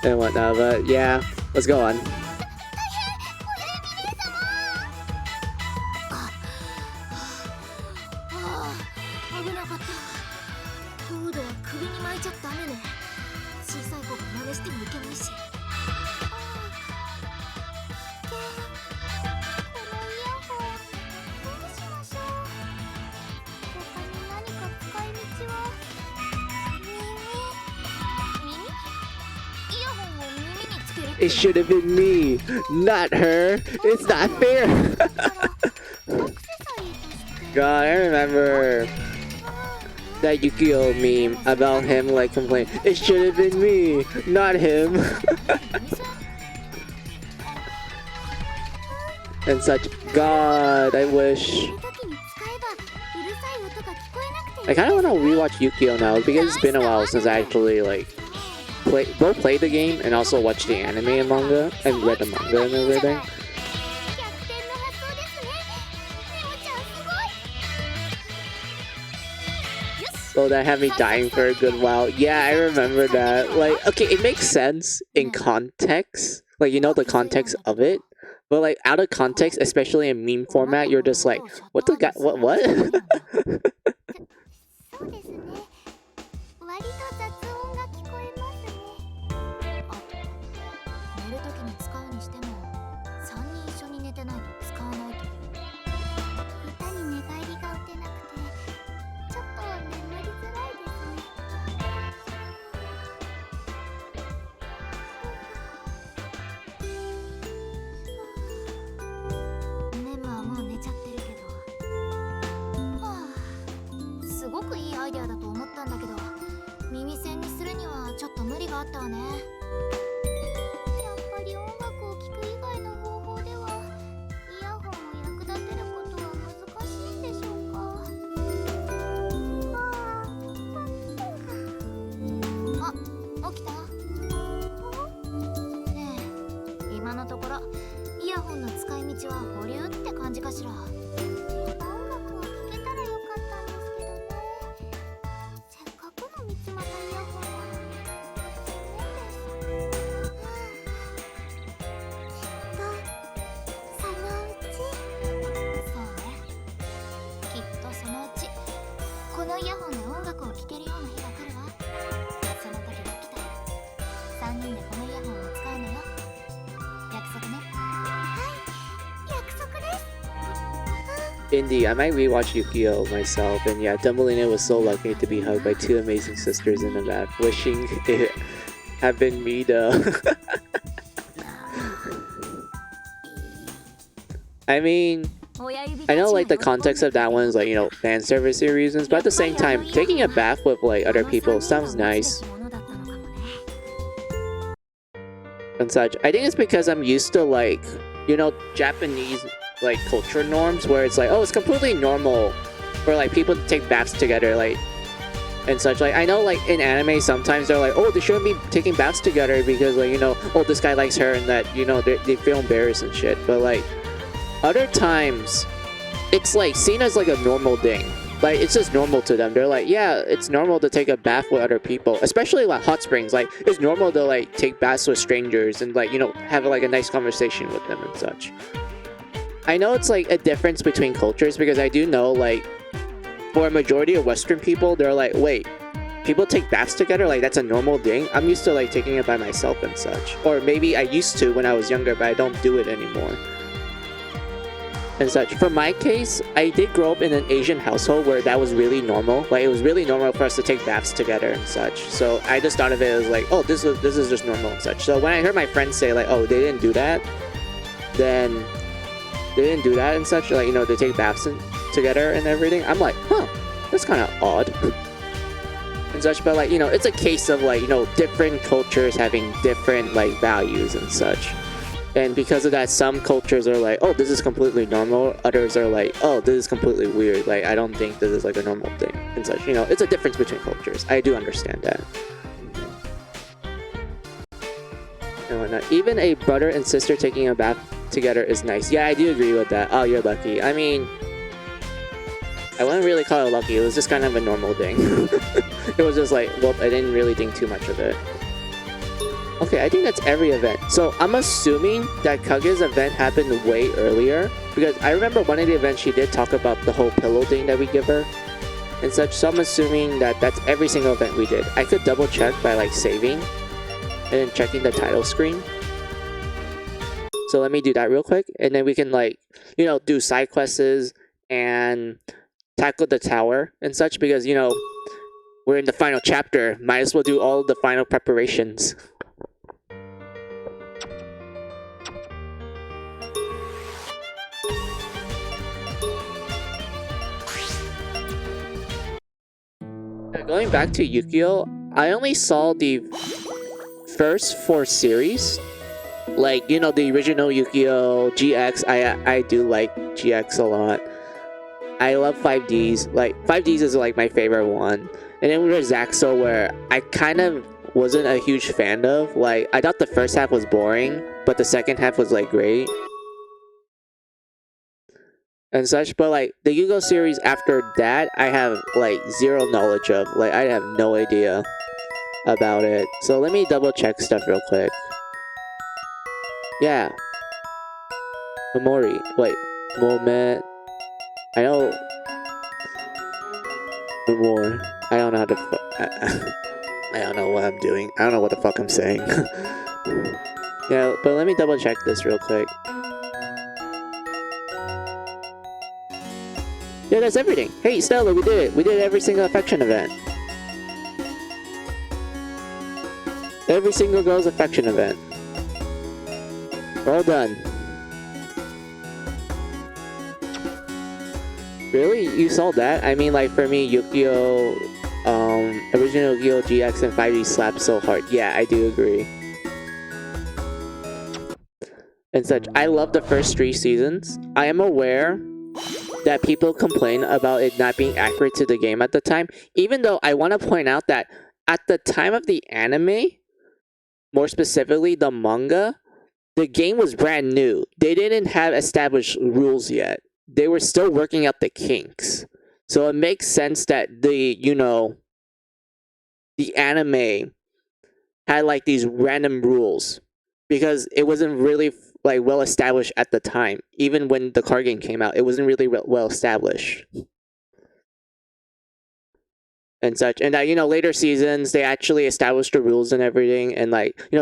And whatnot, but yeah, let's go on. 危なかった。フードは首に巻いちゃダメね。小さい子が真似してもいけないし。このイヤホンどうしましょう。他に何か使い道は。耳イヤホンを耳につける。 It should have been me, not her. It's not fair. God, I remember that Yukio meme about him like complaining, it should have been me, not him. And such. God, I wish. I kind of want to rewatch Yukio now because it's been a while since I actually like both played the game and also watched the anime and manga and read the manga and everything. Oh, that had me dying for a good while. Yeah, I remember that. Like, okay, it makes sense in context. Like, you know the context of it. But like out of context, especially in meme format, you're just like, what the guy? What? そうですね。割と雑音が聞こえますね。あと寝る時に使うにしても3人一緒に寝てないと使わないという。下手に寝返りが打てなくて、ちょっと眠りづらいですね。メムはもう寝ちゃってるけど。はあ、すごくいいアイデアだと思ったんだけど、耳栓にするにはちょっと無理があったわね。やっぱり音楽を聴く以外の方法ではイヤホンを役立てることは難しいんでしょうか。あ、起きた？ねえ、今のところイヤホンの使い道は保留って感じかしら。音楽を聴けたらよかったんですけどね。せっかくの三つ股イヤホンなのに変です。そのうち。そうね、きっとそのうちこのイヤホンで音楽を聴けるような日が来るわ。その時が来たら3人でこのイヤホンを使うのよ。約束ね。約束です。Indeed, I might rewatch Yukio myself, and yeah, Dumbledore was so lucky to be hugged by two amazing sisters in a bath, wishing it had been me though. I mean, I know like the context of that one is like, you know, fan service reasons, but at the same time, taking a bath with like other people sounds nice and such. I think it's because I'm used to like, you know, Japanese like culture norms where it's like, oh, it's completely normal for like people to take baths together, like and such. Like I know like in anime sometimes they're like, oh, they shouldn't be taking baths together because like, you know, oh, this guy likes her and that, you know, they feel embarrassed and shit. But like other times it's like seen as like a normal thing. Like it's just normal to them. They're like, yeah, it's normal to take a bath with other people, especially like hot springs. Like it's normal to like take baths with strangers and like, you know, have like a nice conversation with them and such. I know it's like a difference between cultures because I do know like for a majority of Western people, they're like, wait, people take baths together? Like that's a normal thing? I'm used to like taking it by myself and such. Or maybe I used to when I was younger, but I don't do it anymore. And such. For my case, I did grow up in an Asian household where that was really normal. Like it was really normal for us to take baths together and such. So I just thought of it as like, oh, this is just normal and such. So when I heard my friends say like, oh, they didn't do that, then they didn't do that and such, like, you know, they take baths together and everything, I'm like, huh, that's kind of odd and such. But like, you know, it's a case of like, you know, different cultures having different like values and such. And because of that, some cultures are like, oh, this is completely normal. Others are like, oh, this is completely weird. Like, I don't think this is like a normal thing and such. You know, it's a difference between cultures. I do understand that. And whatnot. Even a brother and sister taking a bath together is nice. Yeah, I do agree with that. Oh, you're lucky. I mean, I wouldn't really call it lucky. It was just kind of a normal thing. It was just like, well, I didn't really think too much of it. Okay, I think that's every event. So I'm assuming that Kage's event happened way earlier because I remember one of the events she did talk about the whole pillow thing that we give her and such. So I'm assuming that that's every single event we did. I could double check by like saving and then checking the title screen. So let me do that real quick and then we can like, you know, do side quests and tackle the tower and such because, you know, we're in the final chapter. Might as well do all the final preparations. Going back to Yukio, I only saw the first 4 series. Like, you know, the original Yukio, GX, I do like GX a lot. I love 5Ds. Like, 5Ds is like my favorite one. And then we were Zaxo, where I kind of wasn't a huge fan of. Like, I thought the first half was boring, but the second half was like great. And such, but like the Yu-Gi-Oh series after that, I have like zero knowledge of. Like, I have no idea about it. So let me double check stuff real quick. Yeah. Momori. Wait. Moment. I know. More. I don't know how to. I don't know what I'm doing. I don't know what the fuck I'm saying. Yeah, but let me double check this real quick. Yeah, that's everything. Hey, Stella, we did it. We did every single affection event. Every single girl's affection event. Well done. Really? You saw that? I mean, like, for me, Yu-Gi-Oh! Original Yu-Gi-Oh! GX and 5D slapped so hard. Yeah, I do agree. And such. I love the first 3 seasons. I am aware that people complain about it not being accurate to the game at the time, even though I want to point out that at the time of the anime, more specifically the manga, the game was brand new. They didn't have established rules yet. They were still working out the kinks. So it makes sense that the anime had like these random rules because it wasn't really like well established at the time. Even when the card game came out, it wasn't really well established. And such. And later seasons, they actually established the rules and everything, and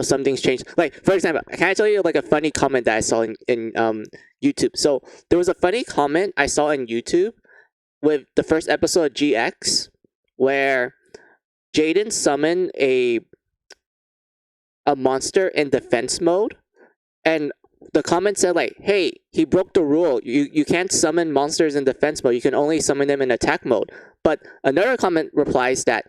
some things changed. Like, for example, can I tell you like a funny comment that I saw in YouTube? So there was a funny comment I saw in YouTube with the first episode of GX where Jaden summoned a monster in defense mode, and the comment said like, hey, he broke the rule. You can't summon monsters in defense mode. You can only summon them in attack mode. But another comment replies that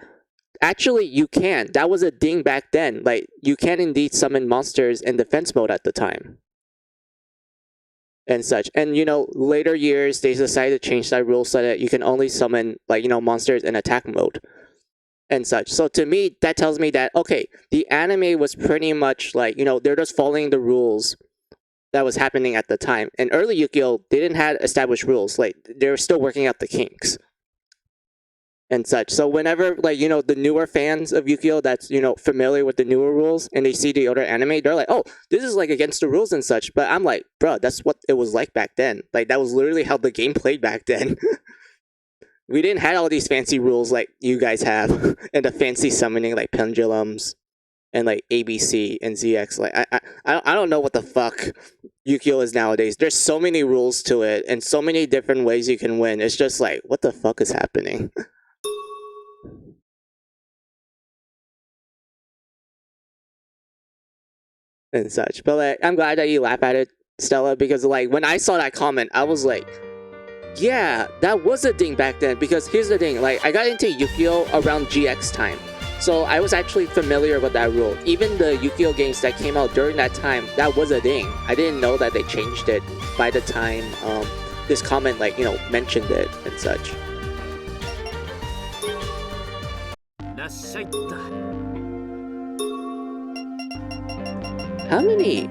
actually you can. That was a ding back then. Like, you can indeed summon monsters in defense mode at the time. And such. And later years they decided to change that rule so that you can only summon monsters in attack mode. And such. So to me, that tells me that okay, the anime was pretty much like, they're just following the rules that was happening at the time. And early Yu-Gi-Oh! They didn't have established rules. Like, they were still working out the kinks. And such. So whenever the newer fans of Yu-Gi-Oh! That's familiar with the newer rules and they see the older anime, they're like, oh, this is like against the rules and such. But I'm like, bro, that's what it was like back then. Like, that was literally how the game played back then. We didn't have all these fancy rules like you guys have and the fancy summoning like pendulums and like ABC and ZX. Like, I don't know what the fuck Yu-Gi-Oh! Is nowadays. There's so many rules to it and so many different ways you can win. It's just like, what the fuck is happening? And such. But like, I'm glad that you laugh at it, Stella, because like when I saw that comment, I was like, yeah, that was a thing back then. Because here's the thing, like I got into Yu-Gi-Oh! Around GX time. So I was actually familiar with that rule. Even the Yu-Gi-Oh! Games that came out during that time, that was a thing. I didn't know that they changed it by the time this comment mentioned it and such. How many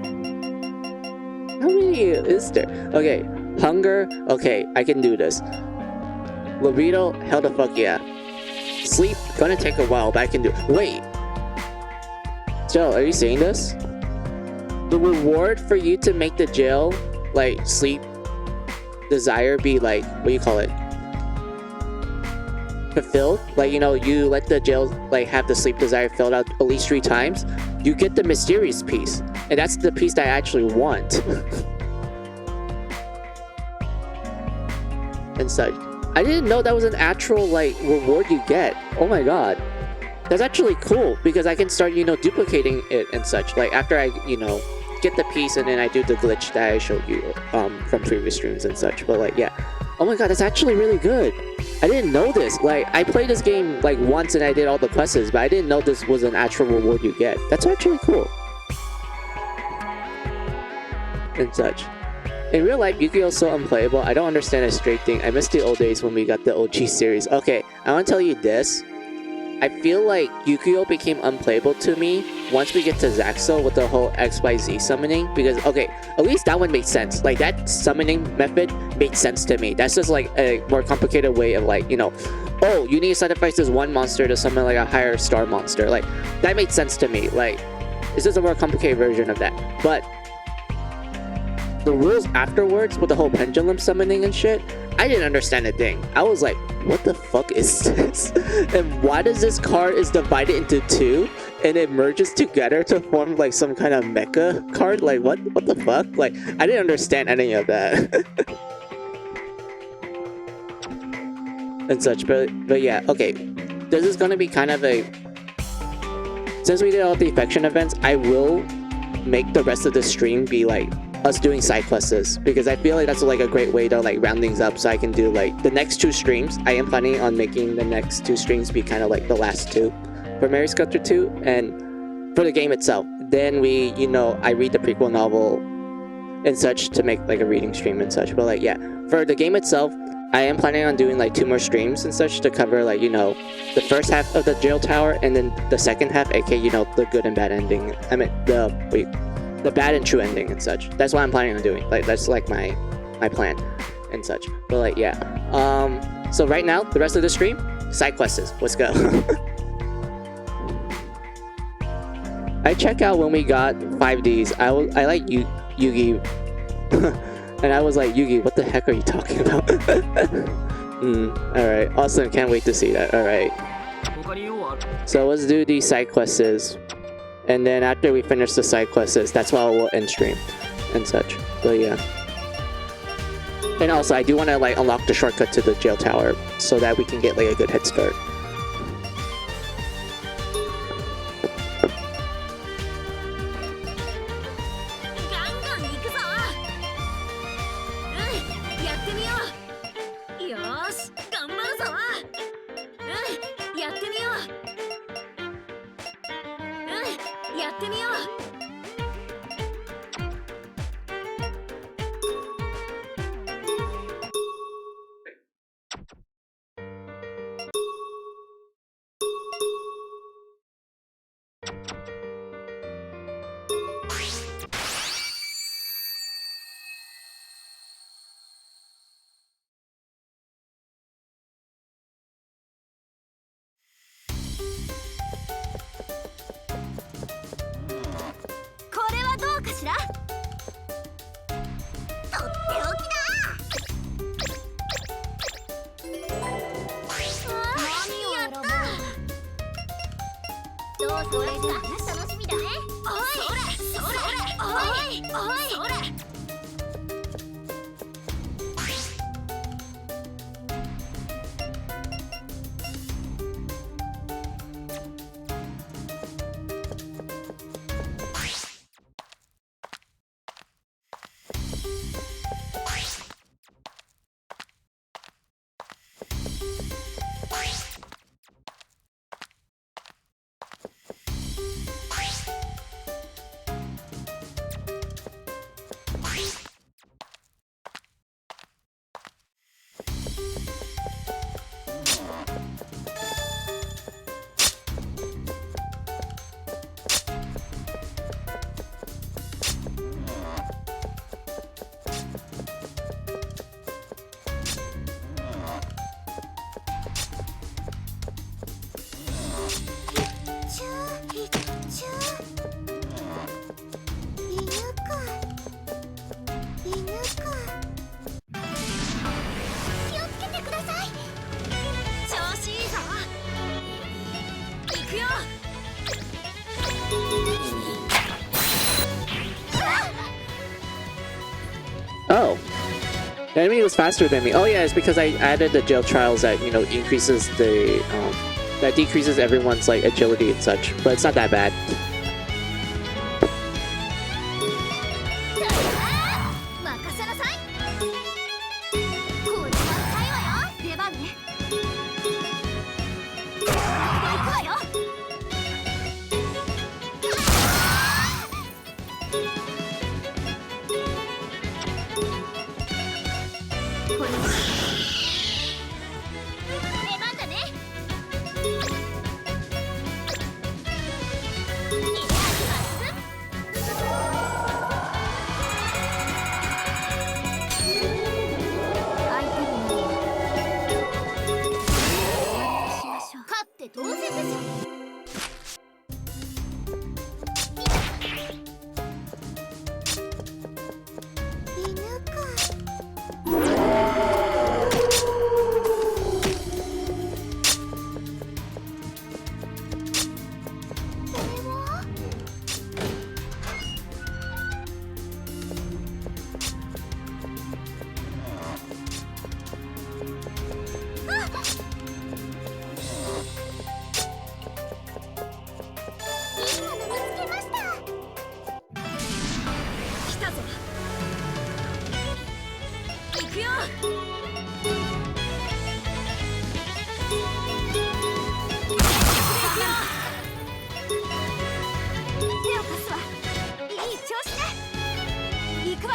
is there? Okay, hunger. Okay, I can do this. Libido, hell the fuck yeah. Sleep, gonna take a while, but I can do. Wait, Joe, are you saying this? The reward for you to make the jail sleep desire be what do you call it? Fulfilled? You let the jail have the sleep desire filled out at least 3 times. You get the mysterious piece, and that's the piece that I actually want. And such. I didn't know that was an actual reward you get. Oh my god, that's actually cool because I can start duplicating it and such. After I get the piece and then I do the glitch that I showed you from previous streams and such. But yeah, oh my god, that's actually really good. I didn't know this. I played this game once and I did all the quests, but I didn't know this was an actual reward you get. That's actually cool. And such. In real life, Yu-Gi-Oh! Is so unplayable. I don't understand a straight thing. I miss the old days when we got the OG series. Okay, I want to tell you this. I feel like Yu-Gi-Oh! Became unplayable to me once we get to Zaxo with the whole XYZ summoning. Because, okay, at least that one made sense. That summoning method made sense to me. That's just a more complicated way of oh, you need to sacrifice this one monster to summon a higher star monster. That made sense to me. It's just a more complicated version of that. But the rules afterwards with the whole pendulum summoning and shit, I didn't understand a thing. I was like, what the fuck is this? And why does this card is divided into two and it merges together to form like some kind of mecha card? Like what the fuck? Like I didn't understand any of that. And such, but yeah, okay. This is gonna be kind of a, since we did all the affection events, I will make the rest of the stream be like us doing side quests, because I feel like that's like a great way to like round things up, so I can do like the next 2 streams. I am planning on making the next 2 streams be kind of like the last 2 for Mary Sculptor 2 and for the game itself. Then we, you know, I read the prequel novel and such to make like a reading stream and such. But like yeah, for the game itself, I am planning on doing like 2 more streams and such to cover like, you know, the first half of the jail tower and then the second half, aka, you know, the good and bad ending. I mean the bad and true ending and such. That's what I'm planning on doing. Like that's like my plan and such. But like yeah. So right now, the rest of the stream, side quests. Let's go. I check out when we got 5Ds. I like Yugi. And I was like, Yugi, what the heck are you talking about? Alright, awesome, can't wait to see that. Alright. So let's do the side quests. And then after we finish the side quests, that's why we'll end stream and such. But yeah. And also, I do want to like unlock the shortcut to the jail tower so that we can get like a good head start. Oh. The enemy was faster than me. Oh yeah, it's because I added the jail trials that, you know, increases the, that decreases everyone's, like, agility and such. But it's not that bad.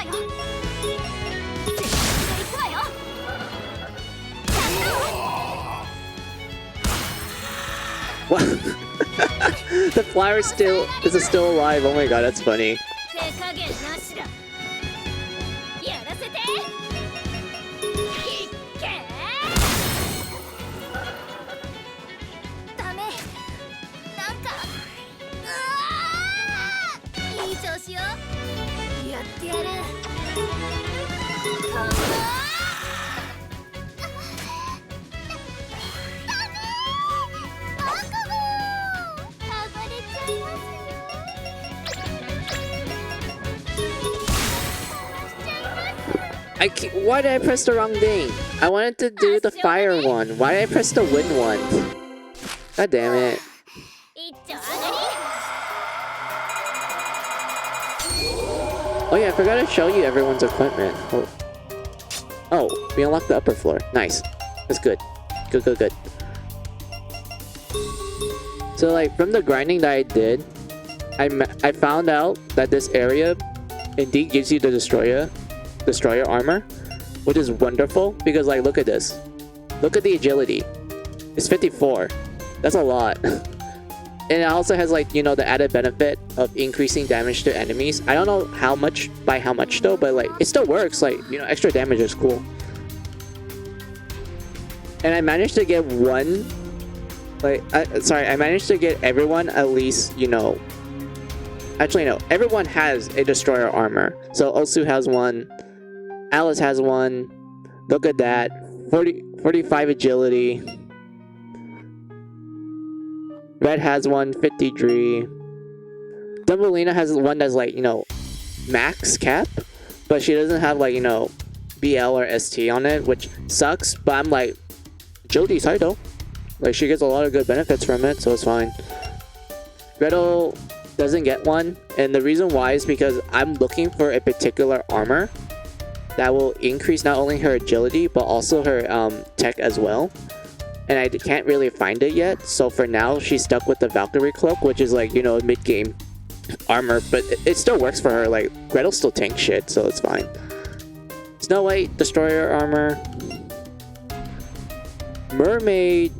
よ。全力でいくわよ。ちゃんと。 What? The flower still is it still alive? Oh my god, that's funny. 手加減なしだ。やらせて。いっけー。ダメ。なんか。いい調子よ。やってやる。Why did I press the wrong thing? I wanted to do the fire one. Why did I press the wind one? God damn it. 一丁上がり。 Oh yeah, I forgot to show you everyone's equipment. Oh, we unlocked the upper floor. Nice. That's good. Good, good, good. So like from the grinding that I did, I found out that this area indeed gives you the destroyer armor, which is wonderful because like look at this. Look at the agility. It's 54. That's a lot. And it also has like, you know, the added benefit of increasing damage to enemies. I don't know how much though, but like it still works. Like, you know, extra damage is cool. And I managed to get one, like, I managed to get everyone at least, you know, actually no, everyone has a destroyer armor. So Osu has one, Alice has one, look at that, 45 agility. Red has one, 53. Dumbelina has one that's like, you know, max cap, but she doesn't have like, you know, BL or ST on it, which sucks, but I'm like, Jody's high though. Like, she gets a lot of good benefits from it, so it's fine. Gretel doesn't get one, and the reason why is because I'm looking for a particular armor that will increase not only her agility, but also her tech as well. And I can't really find it yet, so for now, she's stuck with the Valkyrie cloak, which is like, you know, mid-game armor, but it still works for her. Like, Gretel still tanks shit, so it's fine. Snow White, destroyer armor. Mermaid.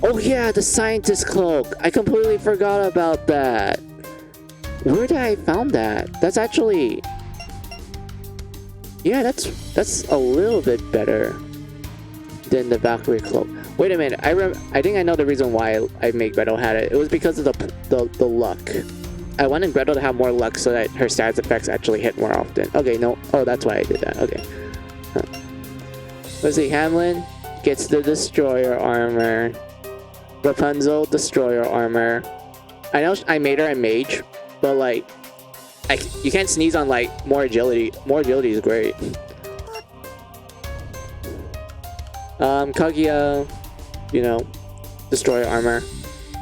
Oh yeah, the scientist cloak. I completely forgot about that. Where did I found that? That's actually... Yeah, that's a little bit better than the Valkyrie cloak. Wait a minute, I think I know the reason why I made Gretel had it. It was because of the luck. I wanted Gretel to have more luck so that her status effects actually hit more often. Okay, no. Oh, that's why I did that. Okay. Huh. Let's see, Hamlin gets the destroyer armor. Rapunzel, destroyer armor. I know I made her a mage, but like, you can't sneeze on like more agility. More agility is great. Kaguya, you know, destroyer armor.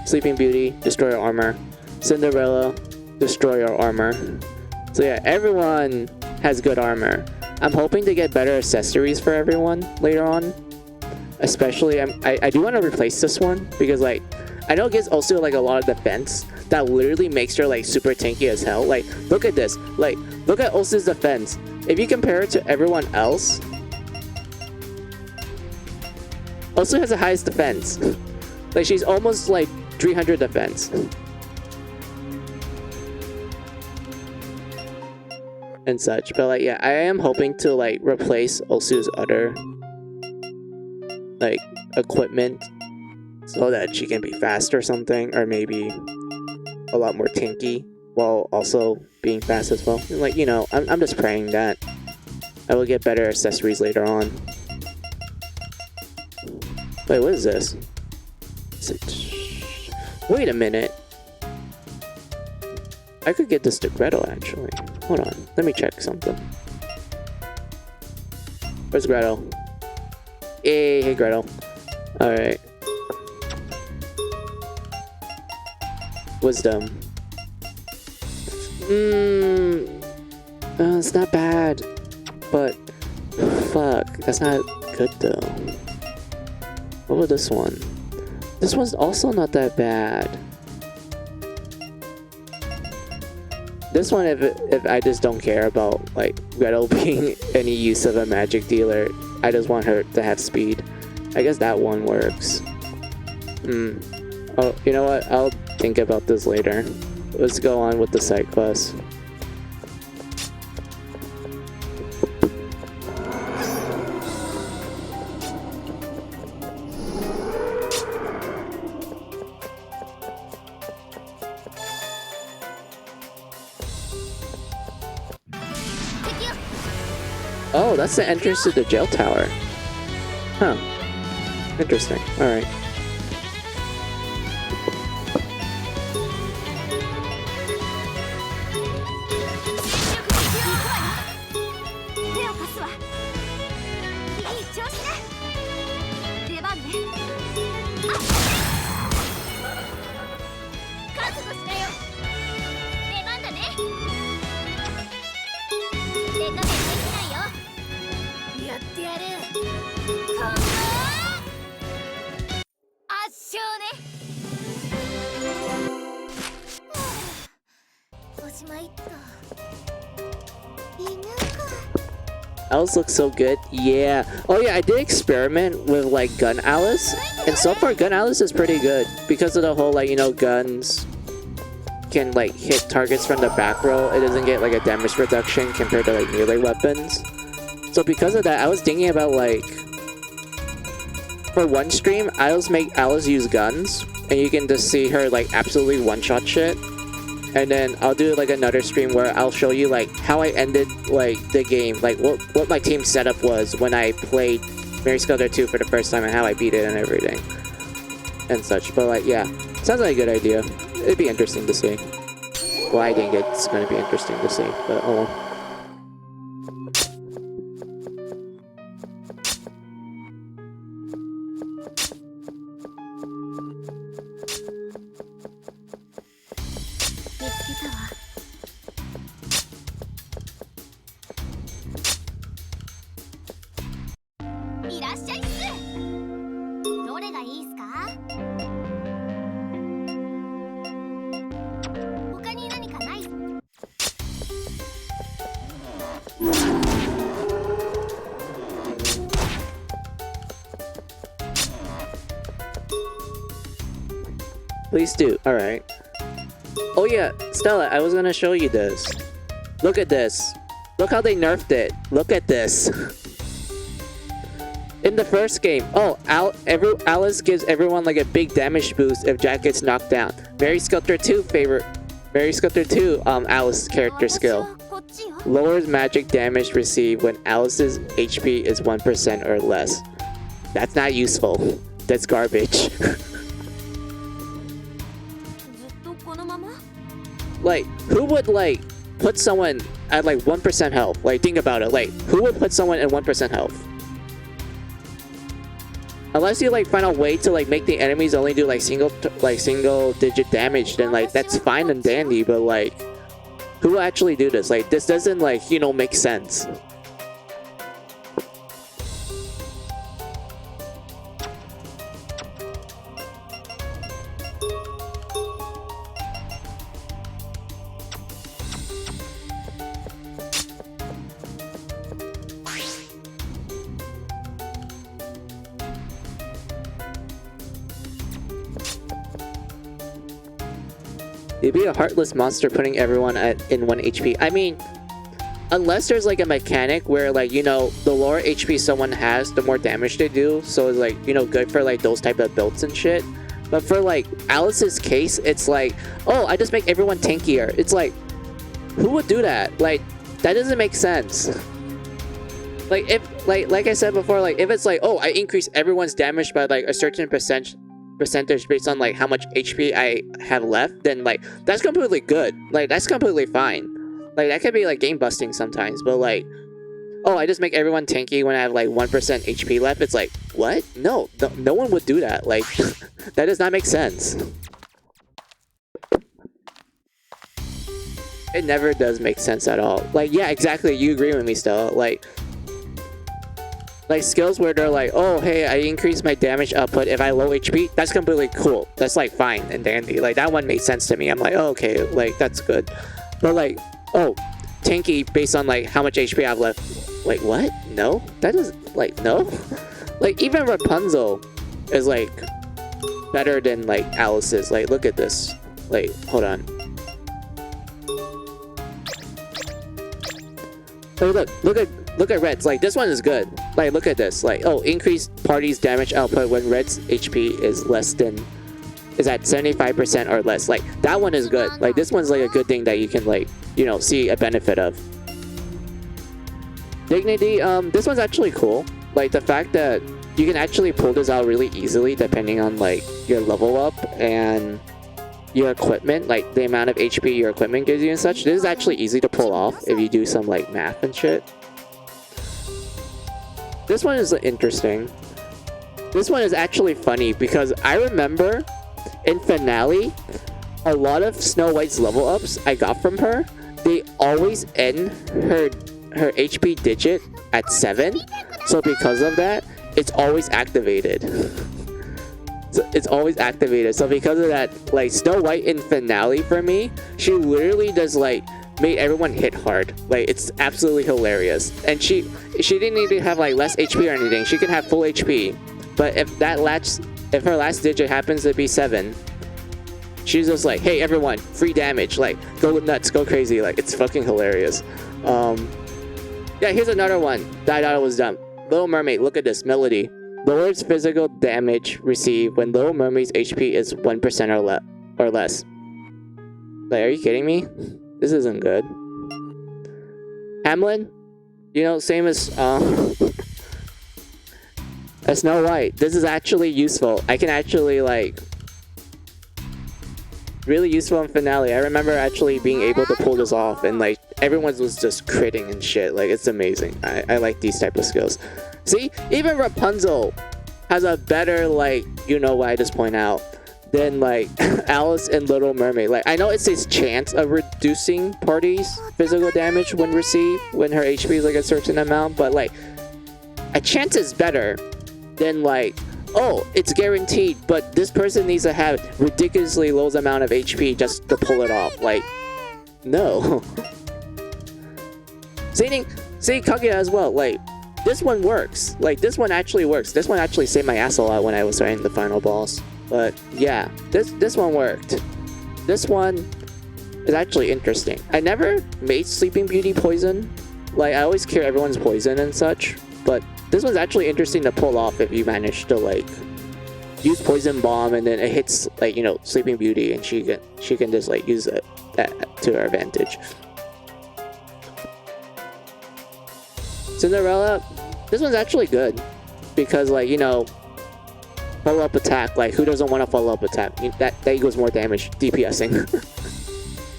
Sleeping Beauty, destroyer armor. Cinderella, destroyer armor. So yeah, everyone has good armor. I'm hoping to get better accessories for everyone later on. Especially, I do want to replace this one because like, I know it gives also like a lot of defense that literally makes her like super tanky as hell. Like, look at this. Like, look at Osu's defense. If you compare it to everyone else, Osu has the highest defense. Like, she's almost like 300 defense. And such. But like, yeah, I am hoping to like replace Osu's other like equipment so that she can be fast or something, or maybe a lot more tanky while also being fast as well. And like, you know, I'm just praying that I will get better accessories later on. Wait, what is this? Wait a minute. I could get this to Gretel actually. Hold on, let me check something. Where's Gretel? Hey Gretel. Alright. Wisdom. It's not bad. But, fuck, that's not good though. What about this one? This one's also not that bad. This one, if I just don't care about like Gretel being any use of a magic dealer, I just want her to have speed. I guess that one works. Oh, you know what? I'll think about this later. Let's go on with the side quest. Oh, that's the entrance to the jail tower. Huh. Interesting. Alright. Alice looks so good. Yeah. Oh yeah, I did experiment with like Gun Alice, and so far Gun Alice is pretty good because of the whole like, you know, guns can like hit targets from the back row. It doesn't get like a damage reduction compared to like melee weapons. So because of that, I was thinking about like, for one stream, I always make Alice use guns, and you can just see her like absolutely one-shot shit. And then I'll do like another stream where I'll show you like how I ended like the game, like what my team setup was when I played Mary Skelter 2 for the first time and how I beat it and everything and such. But like, yeah, sounds like a good idea. It'd be interesting to see. Well, I think it's gonna be interesting to see, but oh well. Please do. Alright. Oh yeah, Stella, I was gonna show you this. Look at this. Look how they nerfed it. Look at this. In the first game, oh, Alice gives everyone like a big damage boost if Jack gets knocked down. Mary Skelter 2 Alice's character skill. Lowers magic damage received when Alice's HP is 1% or less. That's not useful. That's garbage. Like, who would, like, put someone at, like, 1% health? Like, think about it. Like, who would put someone at 1% health? Unless you, like, find a way to, like, make the enemies only do, like, single-digit damage, then, like, that's fine and dandy, but, like, who will actually do this? Like, this doesn't, like, you know, make sense. You'd be a heartless monster putting everyone in 1 HP. I mean, unless there's like a mechanic where like, you know, the lower HP someone has, the more damage they do. So it's like, you know, good for like those type of builds and shit. But for like Alice's case, it's like, oh, I just make everyone tankier. It's like, who would do that? Like, that doesn't make sense. Like if, like I said before, like if it's like, oh, I increase everyone's damage by like a certain percentage based on like how much HP I have left, then like that's completely good. Like that's completely fine. Like that could be like game busting sometimes, but like, oh, I just make everyone tanky when I have like 1% HP left. It's like, what? No one would do that. Like that does not make sense. It never does make sense at all. Like, yeah, exactly, you agree with me, Stella. Like skills where they're like, oh, hey, I increase my damage output if I low HP, that's completely cool. That's like fine and dandy. Like that one made sense to me. I'm like, oh, okay, like that's good. But like, oh, tanky based on like how much HP I have left. Wait, what? No? That is like, no? Like, even Rapunzel is like better than like Alice's. Like, look at this. Like, hold on. Oh, look at Red's. Like, this one is good. Like, look at this. Like, oh, increased party's damage output when Red's HP is at 75% or less. Like, that one is good. Like, this one's like a good thing that you can like, you know, see a benefit of. Dignity, this one's actually cool. Like, the fact that you can actually pull this out really easily depending on like your level up and your equipment, like the amount of HP your equipment gives you and such. This is actually easy to pull off if you do some like math and shit. This one is interesting. This one is actually funny because I remember in Finale, a lot of Snow White's level ups I got from her, they always end her HP digit at 7. So because of that, it's always activated. So it's always activated. So because of that, like Snow White in Finale for me, she literally does like made everyone hit hard. Like, it's absolutely hilarious. And she didn't need to have like less HP or anything. She can have full HP. But if her last digit happens to be 7, she's just like, hey everyone, free damage. Like, go nuts, go crazy. Like, it's fucking hilarious. Yeah, here's another one that I thought was dumb. Little Mermaid, look at this melody. Lowers physical damage received when Little Mermaid's HP is 1% or less. Like, are you kidding me? This isn't good. Hamlin, you know, same as Snow White. This is actually useful. I can actually like really useful in Finale. I remember actually being able to pull this off, and like everyone was just critting and shit. Like, it's amazing. I like these type of skills. See, even Rapunzel has a better like, you know what I just point out, than like Alice and Little Mermaid. Like, I know it says chance of reducing party's physical damage when received when her HP is like a certain amount, but like a chance is better than like, oh, it's guaranteed, but this person needs to have ridiculously low amount of HP just to pull it off. Like, no. Same Kaguya as well. Like, this one works. Like, this one actually works. This one actually saved my ass a lot when I was fighting the final boss. But yeah, this one worked. This one is actually interesting. I never made Sleeping Beauty poison. Like, I always cure everyone's poison and such, but this one's actually interesting to pull off if you manage to like use Poison Bomb and then it hits like, you know, Sleeping Beauty and she can just like use it to her advantage. Cinderella, this one's actually good because like, you know, follow up attack, like who doesn't want to follow up attack? That equals more damage, DPSing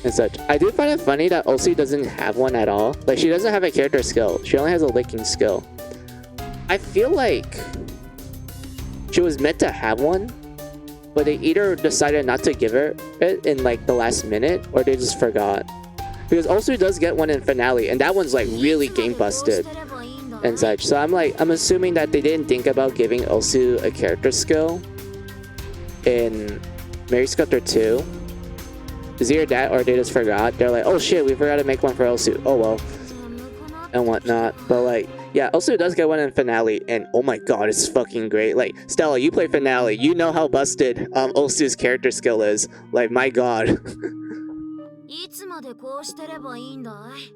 and such. I do find it funny that Osu doesn't have one at all. Like, she doesn't have a character skill. She only has a licking skill. I feel like she was meant to have one, but they either decided not to give her it in like the last minute, or they just forgot. Because Osu does get one in Finale, and that one's like really game busted and such. So I'm assuming that they didn't think about giving Osu a character skill in Mary Sculptor 2. Is either that or they just forgot. They're like, oh shit, we forgot to make one for Osu. Oh well. And whatnot. But like, yeah, Osu does get one in Finale, and oh my god, it's fucking great. Like, Stella, you play Finale, you know how busted Osu's character skill is. Like, my god. いつまでこうしてればいいんだい?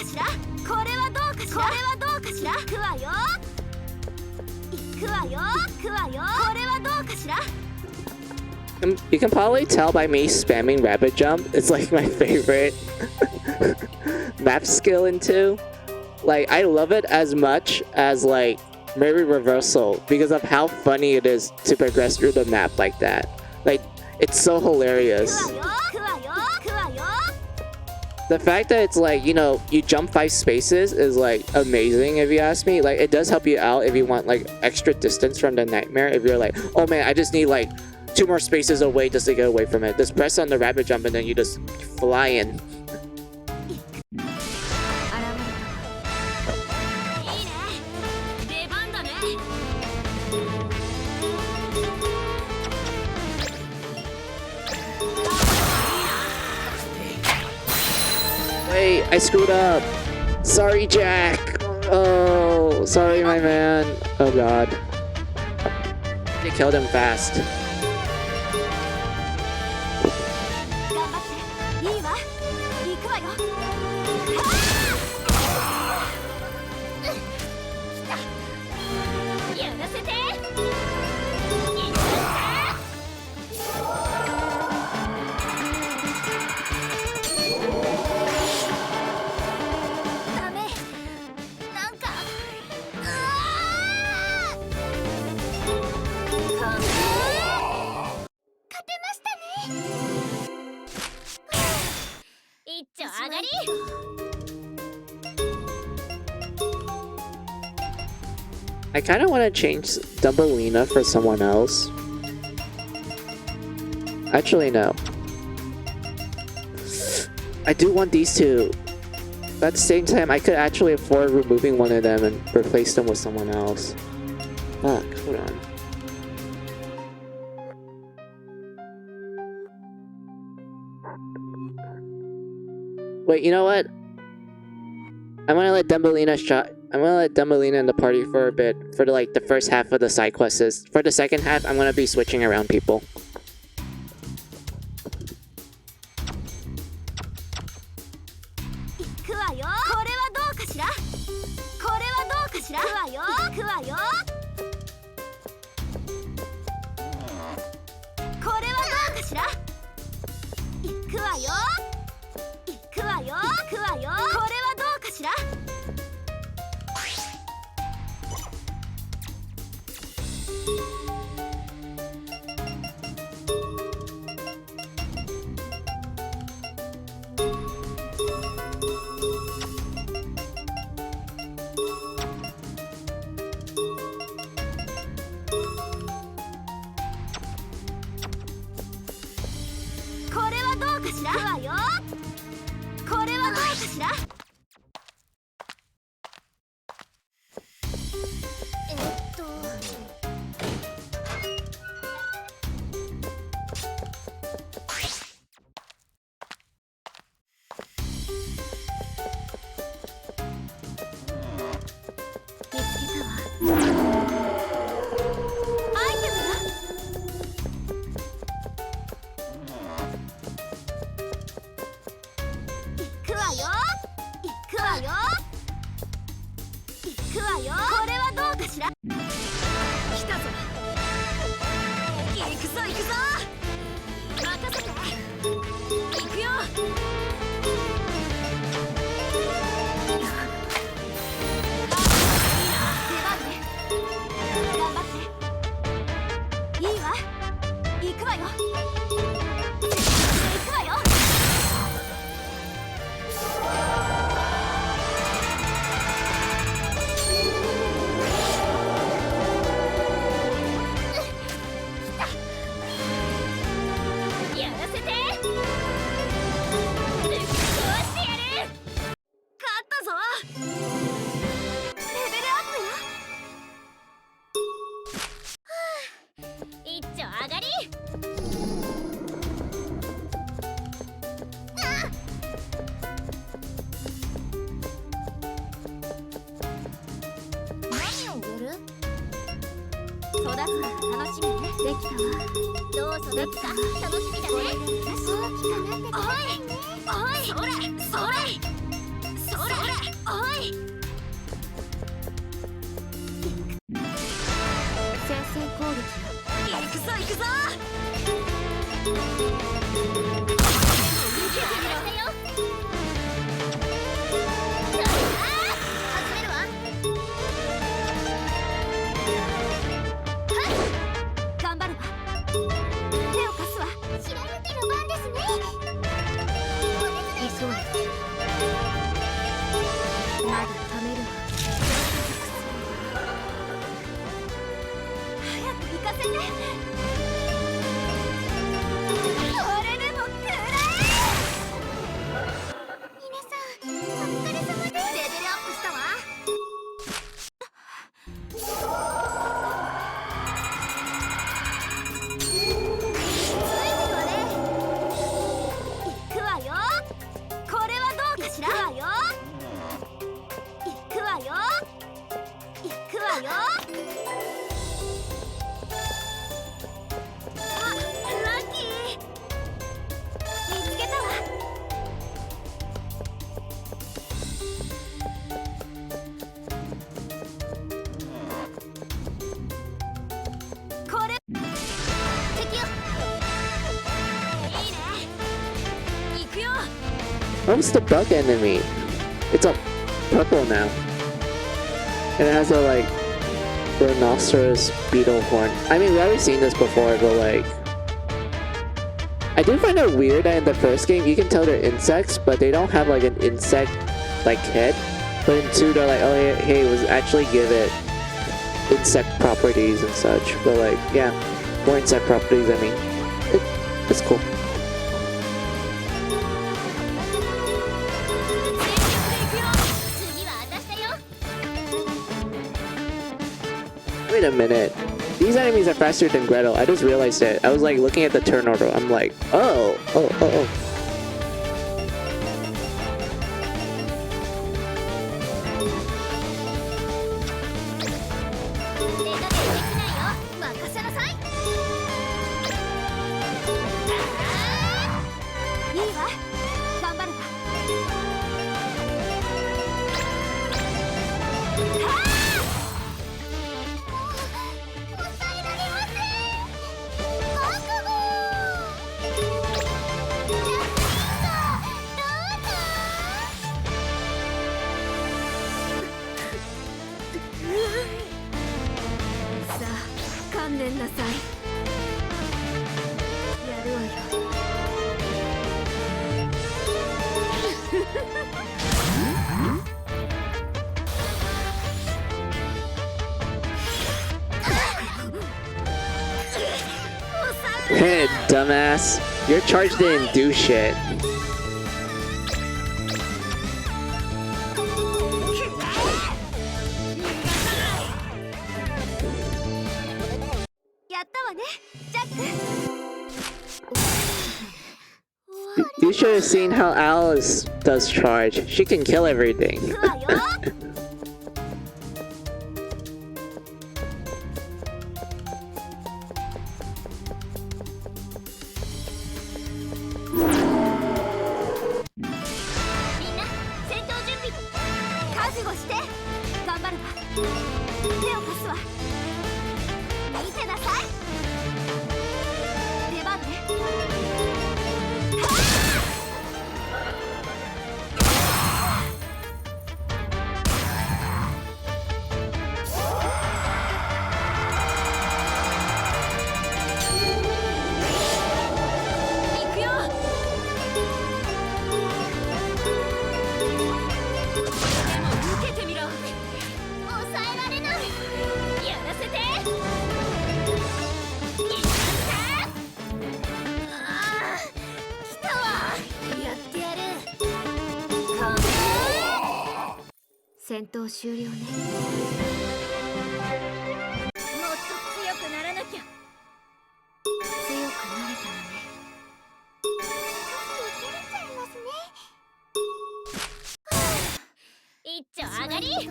しら。これはどうかしら。これはどうかしら。行くわよ。行くわよ。行くわよ。これはどうかしら。You can probably tell by me spamming rabbit jump. It's like my favorite map skill in 2. Like, I love it as much as like Mary Reversal because of how funny it is to progress through the map like that. Like, it's so hilarious. The fact that it's like, you know, you jump 5 spaces is like amazing if you ask me. Like, it does help you out if you want like extra distance from the nightmare. If you're like, oh man, I just need like 2 more spaces away just to get away from it. Just press on the rabbit jump and then you just fly in. Wait, I screwed up. Sorry, Jack. Oh, sorry, my man. Oh god. They killed him fast. I kind of want to change Dumbelina for someone else. Actually, no. I do want these two. But at the same time, I could actually afford removing one of them and replace them with someone else. Fuck, hold on. Wait, you know what? I'm gonna let Dumbelina in the party for a bit for the first half of the side quests. For the second half, I'm gonna be switching around people. What was the bug enemy? It's a purple now. And it has a like rhinoceros beetle horn. I mean, we've already seen this before, but like, I do find it weird that in the first game you can tell they're insects, but they don't have like an insect like head. But in 2 they're like, oh hey, it was actually give it insect properties and such. But like, yeah, more insect properties. I mean, it's cool. Wait a minute. These enemies are faster than Gretel. I just realized it. I was like looking at the turn order. I'm like, oh. Hey, dumbass. Your charge didn't do shit. You should have seen how Alice does charge. She can kill everything.戦闘終了ね。もっと強くならなきゃ。強くなれたわね。照れちゃいますね。一丁上がり。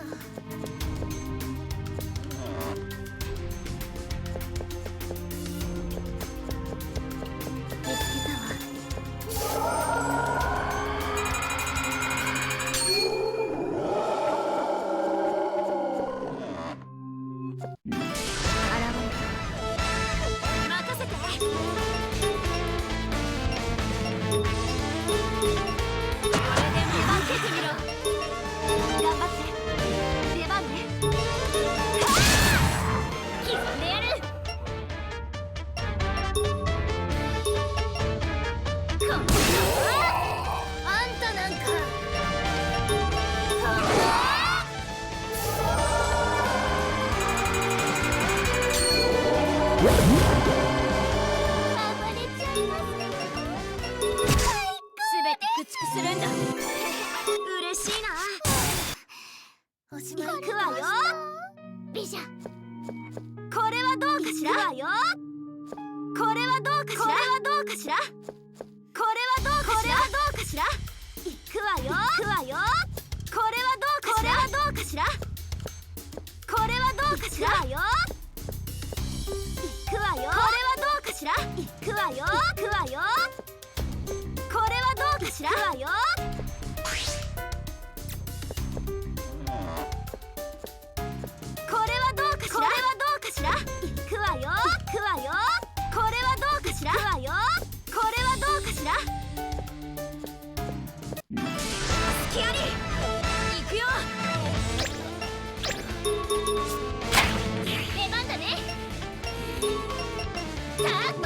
見つけたわ。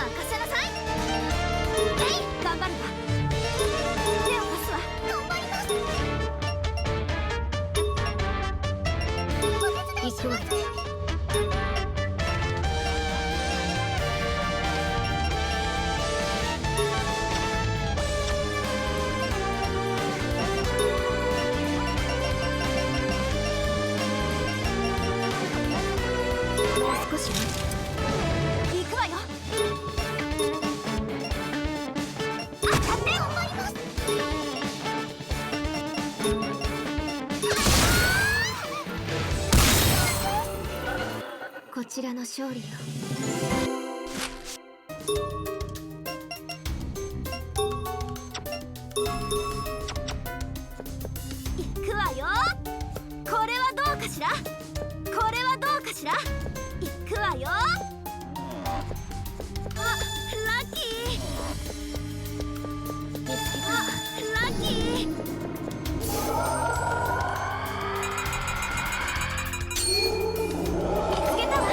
任せなさい。頑張るわ。手を貸すわ。頑張ります。行くわ。もう少し待ち。行くわよ。当たって頑張ります。こちらの勝利よ。行くわよ。これはどうかしら。これはどうかしら。行くわよ。あ、ラッキー。見つけた。ラッキー。見つけたわ。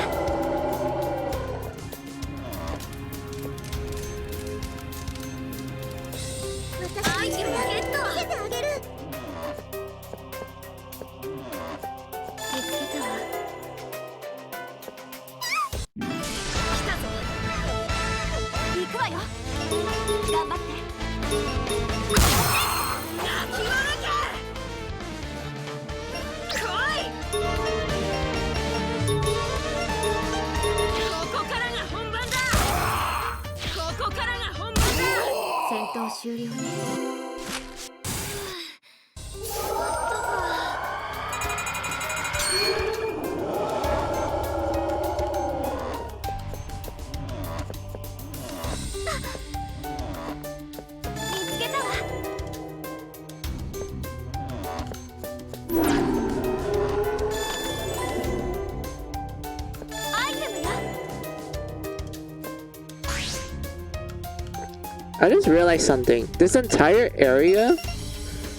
アイテムゲット。見せてあげる。見つけたわ。来たぞ。行くわよ。頑張って。泣き笑け。来い。ここからが本番だ。ここからが本番だ。戦闘終了ね。見つけたわ。アイテムよ。I just realized something. This entire area,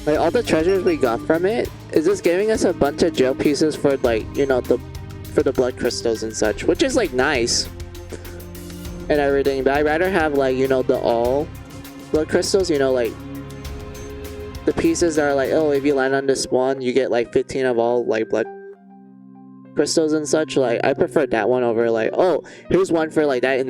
like all the treasures we got from it, is just giving us a bunch of gel pieces for like, you know, for the blood crystals and such, which is like nice and everything. But I'd rather have like, you know, the all blood crystals, you know, like the pieces that are like, oh, if you land on this one, you get like 15 of all like blood crystals and such. Like I prefer that one over like, oh, here's one for like that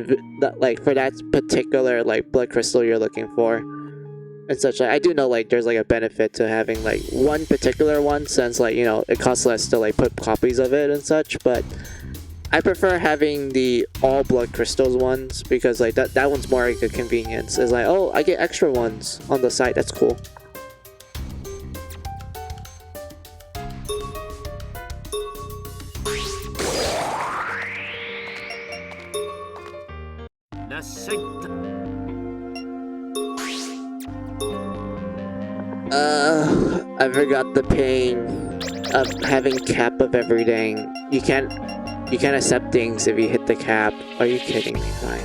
like for that particular like blood crystal you're looking for and such. Like I do know like there's like a benefit to having like one particular one, since like, you know, it costs less to like put copies of it and such, but I prefer having the all blood crystals ones, because like that one's more like a convenience. It's like, oh, I get extra ones on the side. That's cool. I forgot the pain of having cap of everything. You can't accept things if you hit the cap. Are you kidding me? Fine.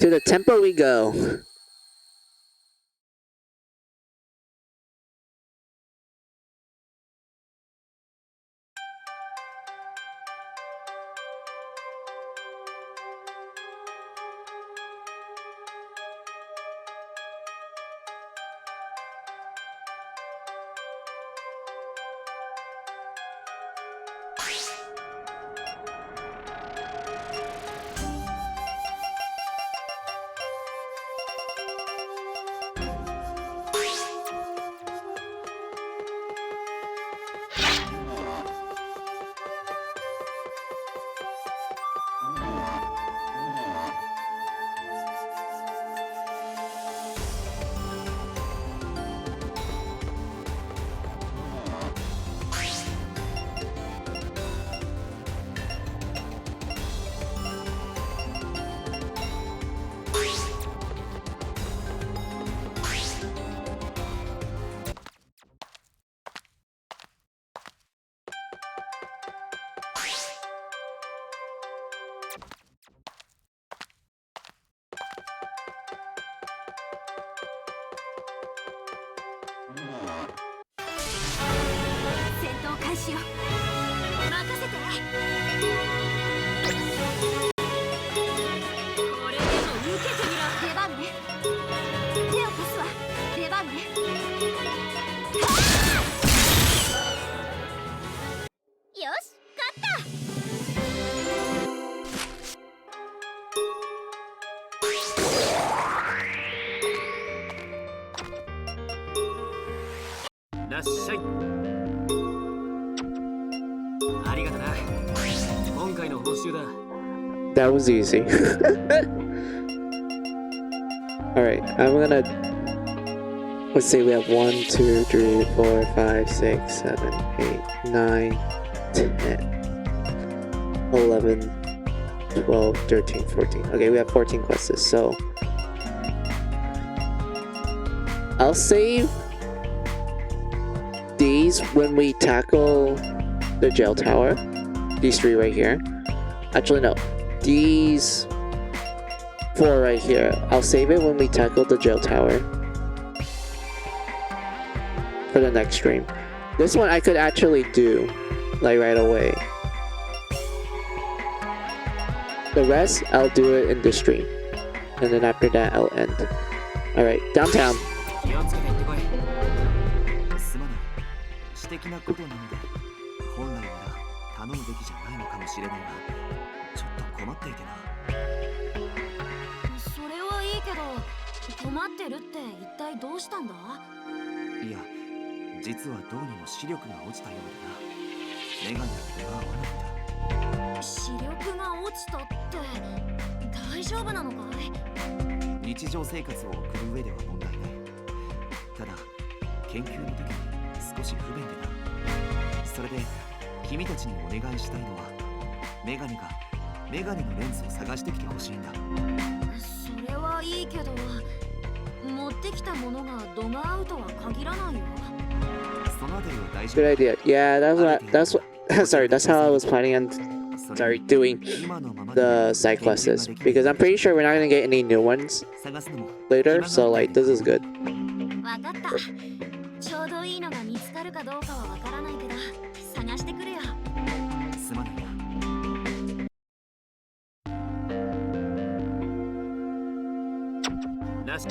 To the temple we go. 談しよう。任せて。これでも受けてみろ。出番ね。手を貸すわ。出番ね。よし、勝った。らっしゃい。ありがとな。今回の報酬だ。 That was easy. Alright, I'm gonna... Let's see, we have 1, 2, 3, 4, 5, 6, 7, 8, 9, 10, 11, 12, 13, 14. Okay, we have 14 quests, so... I'll save these when we tackle the jail tower. These 3 right here. Actually, no. These 4 right here. I'll save it when we tackle the jail tower. For the next stream. This one I could actually do, like, right away. The rest, I'll do it in this stream. And then after that, I'll end. Alright, downtown. 気をつけて行ってこい。すまない。私的なことなので、本来なら頼むべきじゃないのかもしれないが、ちょっと困っていてな。それはいいけど、困ってるって一体どうしたんだ？いや、実はどうにも視力が落ちたようでな。メガネが出が合わないんだ。視力が落ちたって大丈夫なのかい？日常生活を送る上では問題ない。ただ、研究の時に少し不便でな。それで君たちにお願いしたいのは、メガネのレンズを探してきてほしいんだ。それはいいけど、持ってきたものが度が合うとは限らないよ。そのあたりは大丈夫。 Good idea. Yeah, that's what sorry, that's how I was planning on doing the side quests. Because I'm pretty sure we're not gonna get any new ones later, so like this is good. わかった。ちょうどいいのが見つかるかどうかはわからないけど、探してくるよ。すまないな。らしい。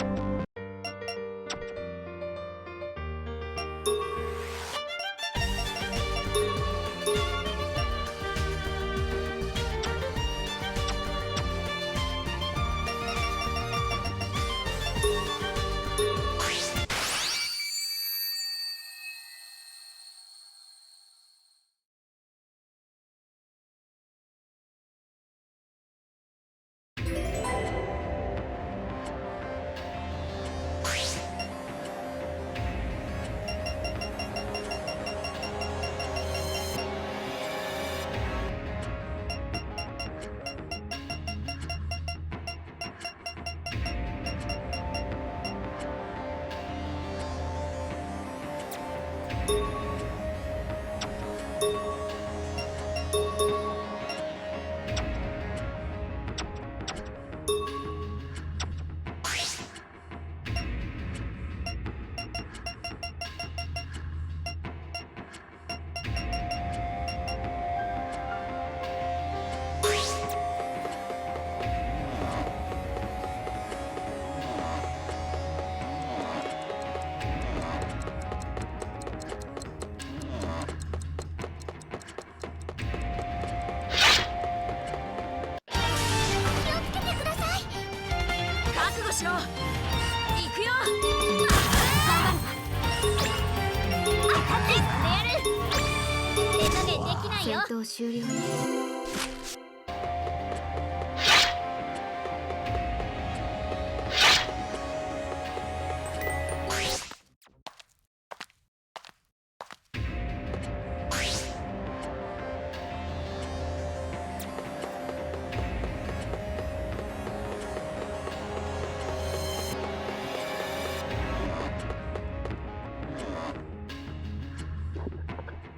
しろ。行くよ。当たってやる。手加減できないよ。戦闘終了。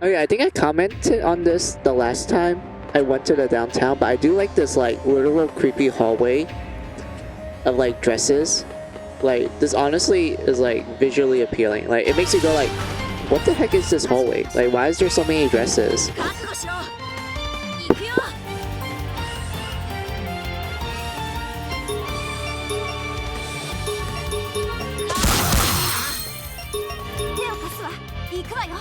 Okay, I think I commented on this the last time I went to the downtown, but I do like this like literal creepy hallway of like dresses. Like this honestly is like visually appealing. Like it makes you go like, what the heck is this hallway? Like, why is there so many dresses? 覚悟しろ。行くよ。手を貸すわ。行くわよ。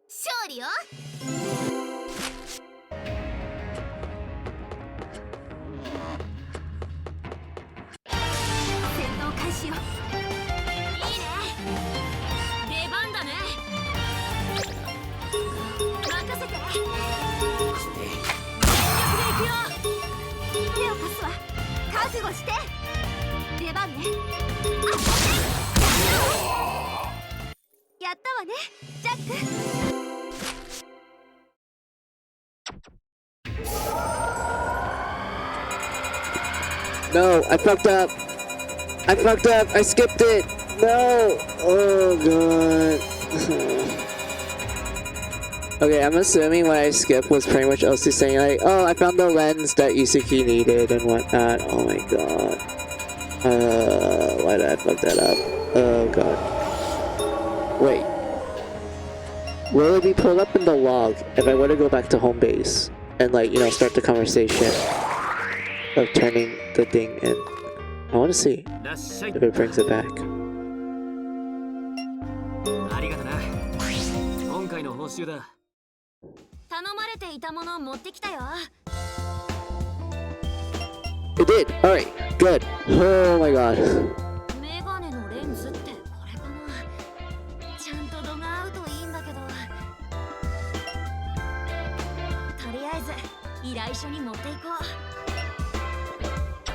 勝利よ。戦闘開始よ。いいね。出番だね。任せて。行くよ。手を貸すわ。覚悟して。出番ね。やったわね、ジャック。No, I fucked up. I fucked up. I skipped it. No. Oh god. Okay, I'm assuming what I skipped was pretty much Elsie saying like, "Oh, I found the lens that Isuki needed and whatnot." Oh my god. Why did I fuck that up? Oh god. Wait. Will it be pulled up in the log if I were to go back to home base and like, you know, start the conversation of turning the thing in? I want to see if it brings it back. ありがとな。今回の報酬だ。頼まれていたものを持ってきたよ。It did! Alright, good. Oh my god. メガネのレンズってこれかな。ちゃんと度が合うといいんだけど。とりあえず依頼書に持っていこう。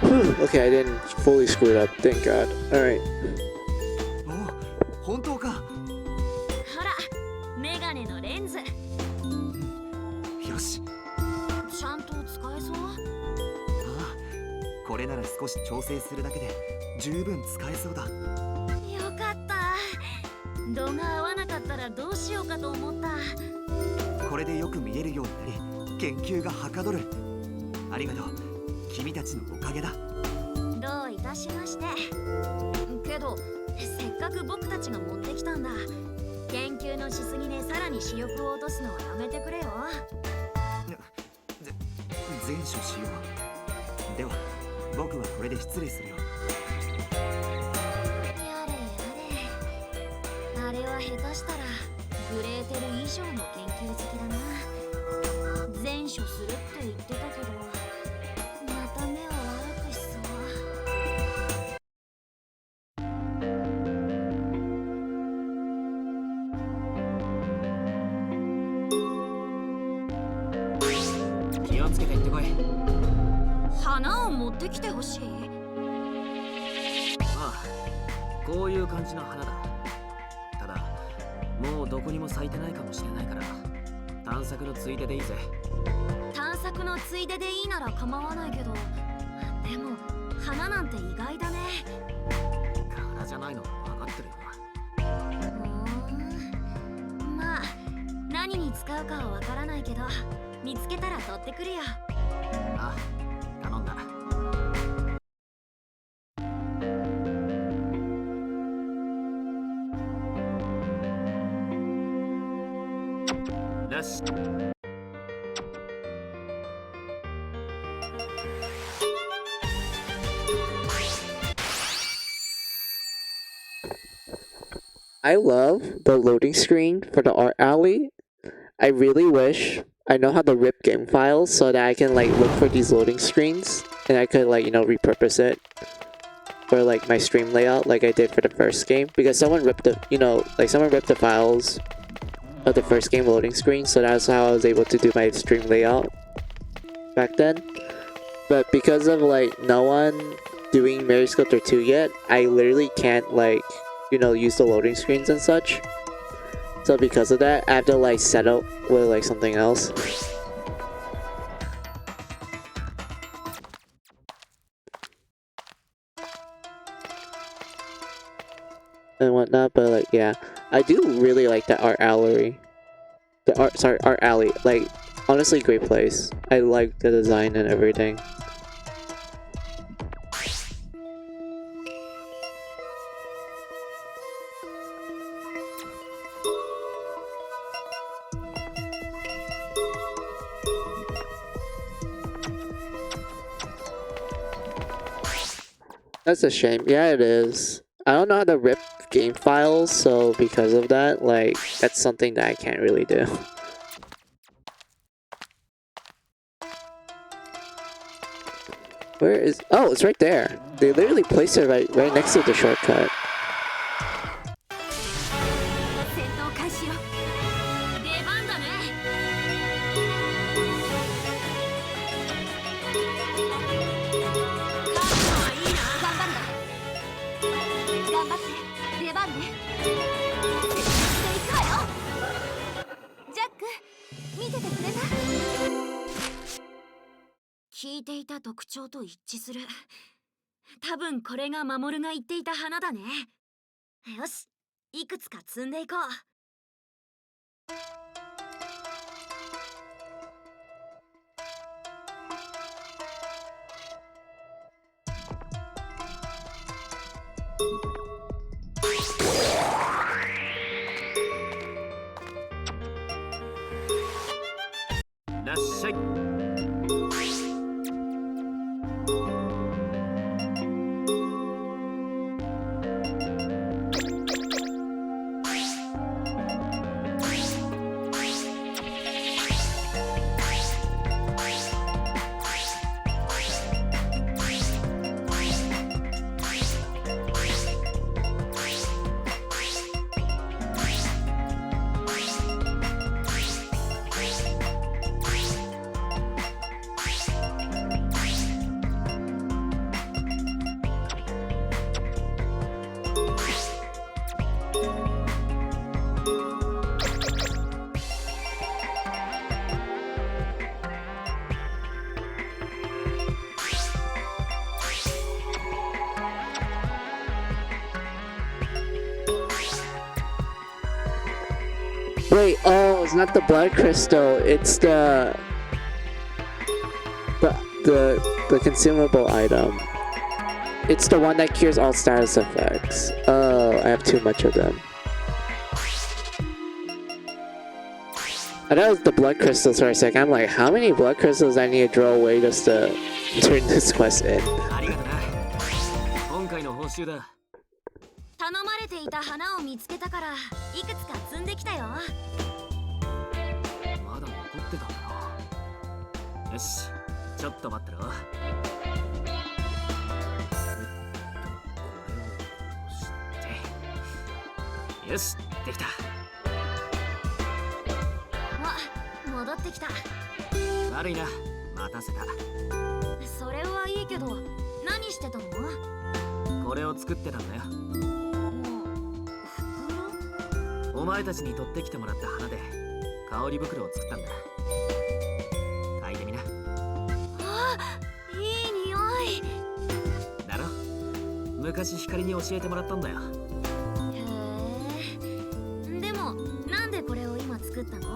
Whew, okay, I didn't fully screw it up. Thank god. Alright. お、本当か。ほら、メガネのレンズ。よし。ちゃんと使えそう？ああ、これなら少し調整するだけで十分使えそうだ。よかった。度が合わなかったらどうしようかと思った。これでよく見えるようになり、研究がはかどる。ありがとう。君たちのおかげだ。どういたしまして。けど、せっかく僕たちが持ってきたんだ。研究のしすぎでさらに視力を落とすのはやめてくれよ。善処しよう。では、僕はこれで失礼するよ。やれやれ。あれは下手したらグレーテル以上の研究好きだな。善処するって言ってたけど、また目を悪くしそう。気をつけて行ってこい。花を持ってきてほしい。ああ、こういう感じの花だ。ただ、もうどこにも咲いてないかもしれないから、探索のついででいいぜ。探索のついででいいなら構わないけど、でも花なんて意外だね。柄じゃないのは分かってるよ。まあ何に使うかはわからないけど、見つけたら取ってくるよ。ああ、頼んだ。よし。I love the loading screen for the art alley. I really wish I know how to rip game files so that I can like look for these loading screens and I could like, you know, repurpose it for like my stream layout like I did for the first game, because someone ripped the, you know, like someone ripped the files of the first game loading screen, so that's how I was able to do my stream layout back then. But because of like no one doing Mary Sculptor 2 yet, I literally can't like, you know, use the loading screens and such. So because of that, I have to like set up with like something else. And whatnot, but like yeah, I do really like that art alley. Art alley. Like honestly, great place. I like the design and everything. That's a shame. Yeah, it is. I don't know how to rip game files, so because of that, like, that's something that I can't really do. Where is... Oh, it's right there. They literally placed it right next to the shortcut. 戦闘開始よ。出番だね。勝つのはいいな。頑張るだ。頑張って。出番ね。絶対していくわよ。ジャック、見ててくれた？聞いていた特徴と一致する。多分これが守が言っていた花だね。よし、いくつか積んでいこう。らっしゃい。Wait, oh, it's not the blood crystal. It's the consumable item. It's the one that cures all status effects. Oh, I have too much of them. I thought it was the blood crystals for a second. I'm like, how many blood crystals I need to throw away just to turn this quest in? ありがとな。今回の報酬だ。頼まれていた花を見つけたからいくつか積んできたよ。まだ残ってたんだな。よし、ちょっと待ってろ。これを押して。よし、できた。あ、戻ってきた。悪いな、待たせた。それはいいけど、何してたの？これを作ってたんだよ。お前たちに取ってきてもらった花で香り袋を作ったんだ。嗅いでみな。あ、いい匂い。だろ？昔光に教えてもらったんだよ。へえ。でもなんでこれを今作ったの？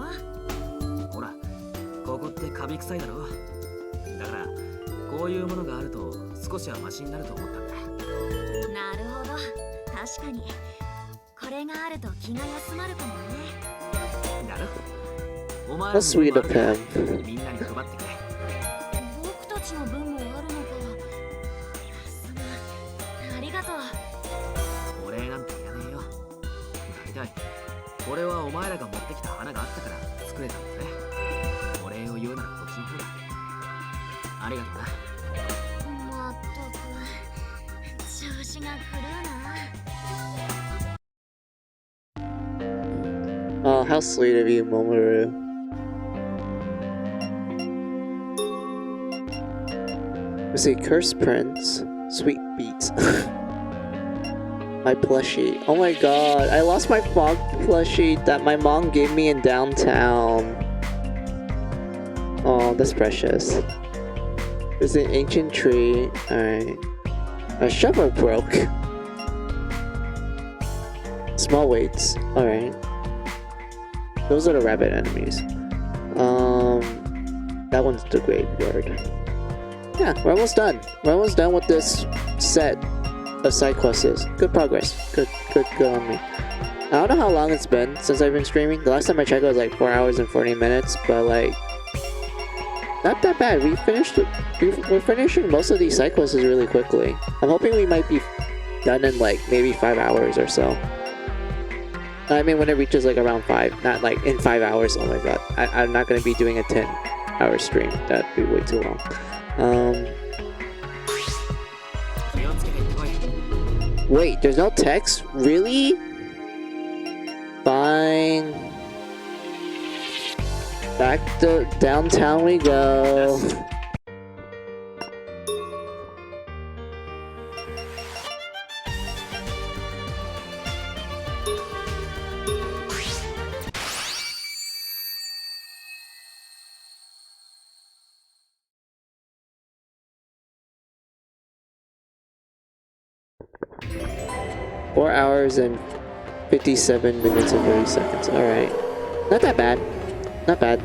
ほら、ここってカビ臭いだろ。だからこういうものがあると少しはマシになると思ったんだ。なるほど、確かにこれがあると気が休まるかもね。だろ？お前 How sweet of him. みんなに配ってくれ。僕たちの分もあるのか。ありがとう。お礼なんていらねえよ。大体これはお前らが持ってきた花があったから作れたんだぜ。お礼を言うならこっちの方だ。ありがとうな。まったく調子が狂うな。 Oh, how sweet of you, Momoru. Let's see, Curse Prince, Sweet Beats. My plushie. Oh my god, I lost my fog plushie that my mom gave me in downtown. Oh, that's precious. There's an ancient tree. Alright. A shovel broke. Small weights. Alright. Those are the rabbit enemies. That one's the graveyard. Yeah, we're almost done. We're almost done with this set of side quests. Good progress. Good on me. I don't know how long it's been since I've been streaming. The last time I checked it was like 4 hours and 40 minutes, but like not that bad. We're finishing most of these side quests really quickly. I'm hoping we might be done in like maybe 5 hours or so. I mean when it reaches like around 5, not like in 5 hours. Oh my god. I'm not gonna be doing a 10-hour stream. That'd be way too long. Wait, there's no text? Really? Fine. Back to downtown we go. Four hours and 57 minutes and 30 seconds. Alright. Not that bad. Not bad.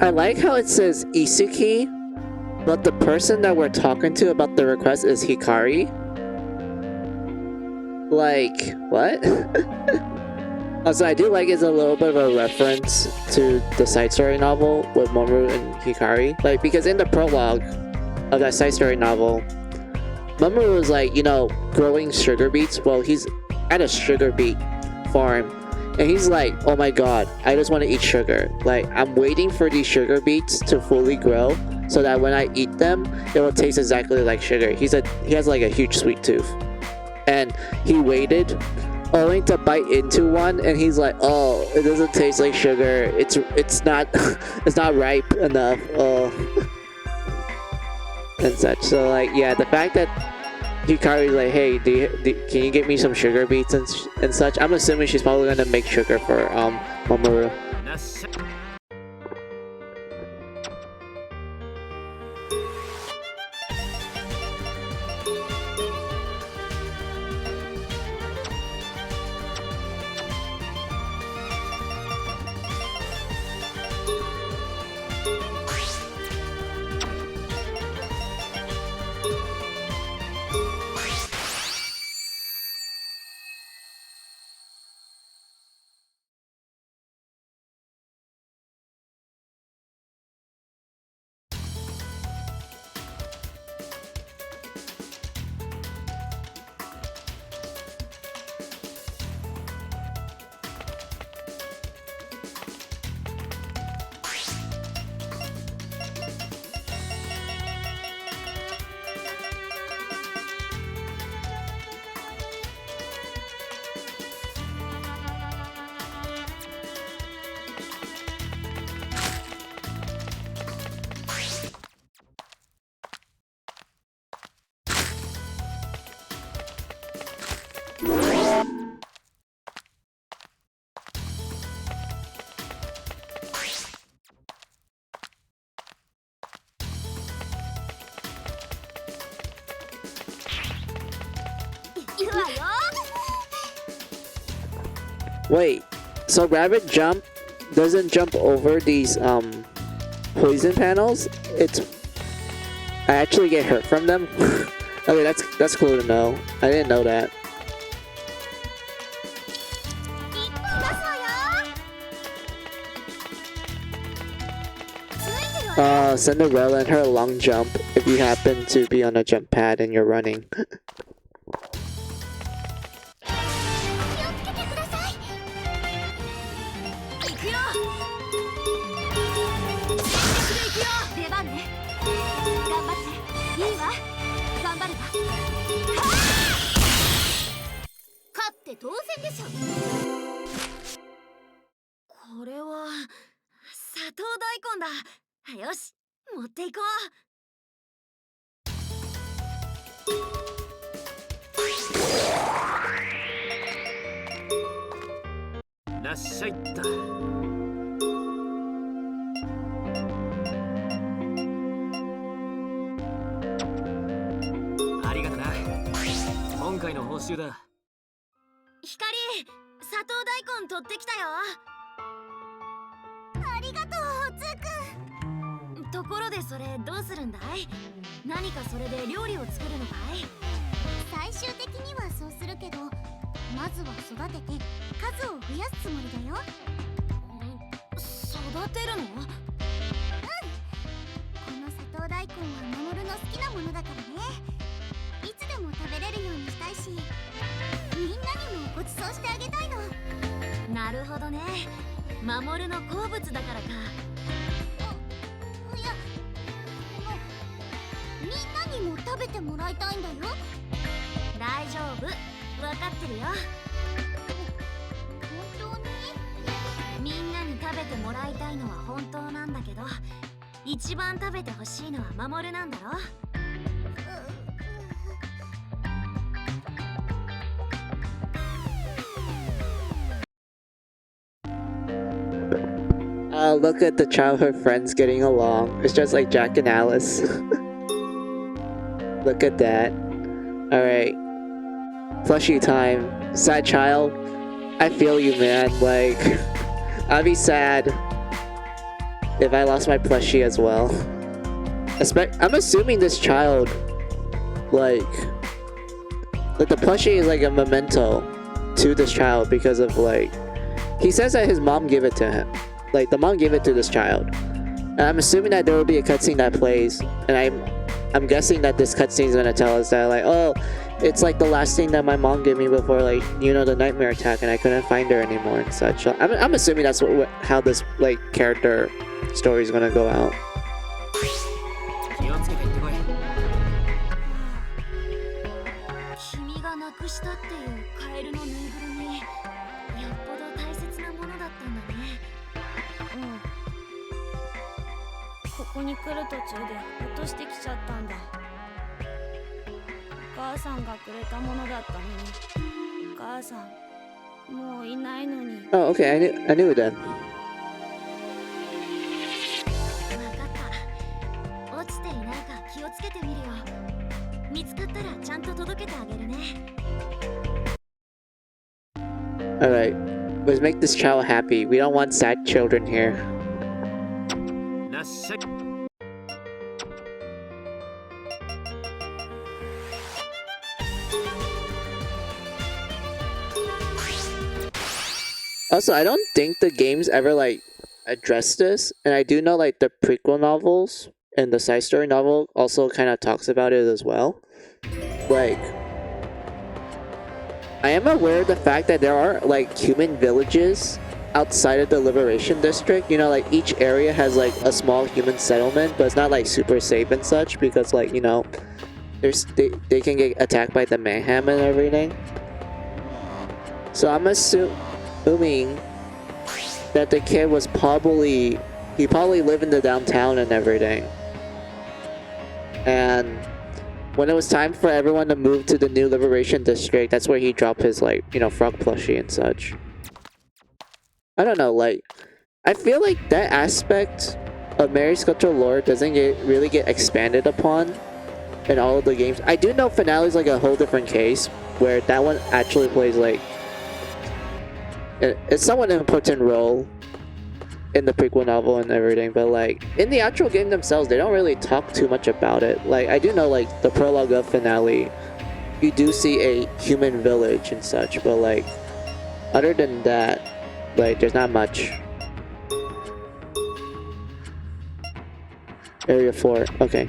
I like how it says Isuki, but the person that we're talking to about the request is Hikari. Like, what? Also, I do like it's a little bit of a reference to the side story novel with Mamoru and Hikari. Like, because in the prologue of that side story novel, Mamoru was like, you know, growing sugar beets. Well, he's at a sugar beet farm, And he's like, oh my god, I just want to eat sugar. Like, I'm waiting for these sugar beets to fully grow so that when I eat them, it will taste exactly like sugar. He has like a huge sweet tooth. And he waited only to bite into one, and he's like, oh, it doesn't taste like sugar. It's not it's not ripe enough. Oh. And such. So like, yeah, the fact that Hikaru's like, hey, can you get me some sugar beets and such? I'm assuming she's probably gonna make sugar for Mamoru. Wait, so Rabbit doesn't jump over these poison panels? I actually get hurt from them? Okay, that's cool to know. I didn't know that. Cinderella and her long jump if you happen to be on a jump pad and you're running. Look at the childhood friends getting along. It's just like Jack and Alice. Look at that. Alright. Plushie time. Sad child. I feel you, man. Like, I'd be sad if I lost my plushie as well. I'm assuming this child, like the plushie is like a memento to this child because of like, he says that his mom gave it to him. Like, the mom gave it to this child. And I'm assuming that there will be a cutscene that plays, and I'm guessing that this cutscene is gonna tell us that, like, oh, it's like the last thing that my mom gave me before, like, you know, the nightmare attack, and I couldn't find her anymore and such. So I'm assuming that's how this like character story is gonna go out. 気をつけて行ってこい。君がなくしたっていうカエルのぬいぐるみ、よっぽど大切なものだったんだね。ここに来る途中で落としてきちゃったんだ。お母さんがくれたものだったのに、お母さんもういないのに。 Oh, okay, I knew it then. わかった。落ちていないか気をつけてみるよ。見つかったらちゃんと届けてあげるね。 Alright, let's make this child happy. We don't want sad children here. らっしゃい。 Also, I don't think the games ever like address this, and I do know like the prequel novels and the side story novel also kind of talks about it as well. Like, I am aware of the fact that there are like human villages outside of the Liberation District. You know, like each area has like a small human settlement, but it's not like super safe and such because, like, you know, they can get attacked by the mayhem and everything. So I'm assuming that the kid was probably lived in the downtown and everything. And when it was time for everyone to move to the new Liberation District, that's where he dropped his, like, you know, frog plushie and such. I don't know, like, I feel like that aspect of Mary Sculptor lore doesn't really get expanded upon in all of the games. I do know Finale is like a whole different case, where that one actually plays like it's somewhat an important role in the prequel novel and everything, but like in the actual game themselves, they don't really talk too much about it. Like, I do know like the prologue of Finale, you do see a human village and such, but like other than that, like there's not much. Area 4, okay.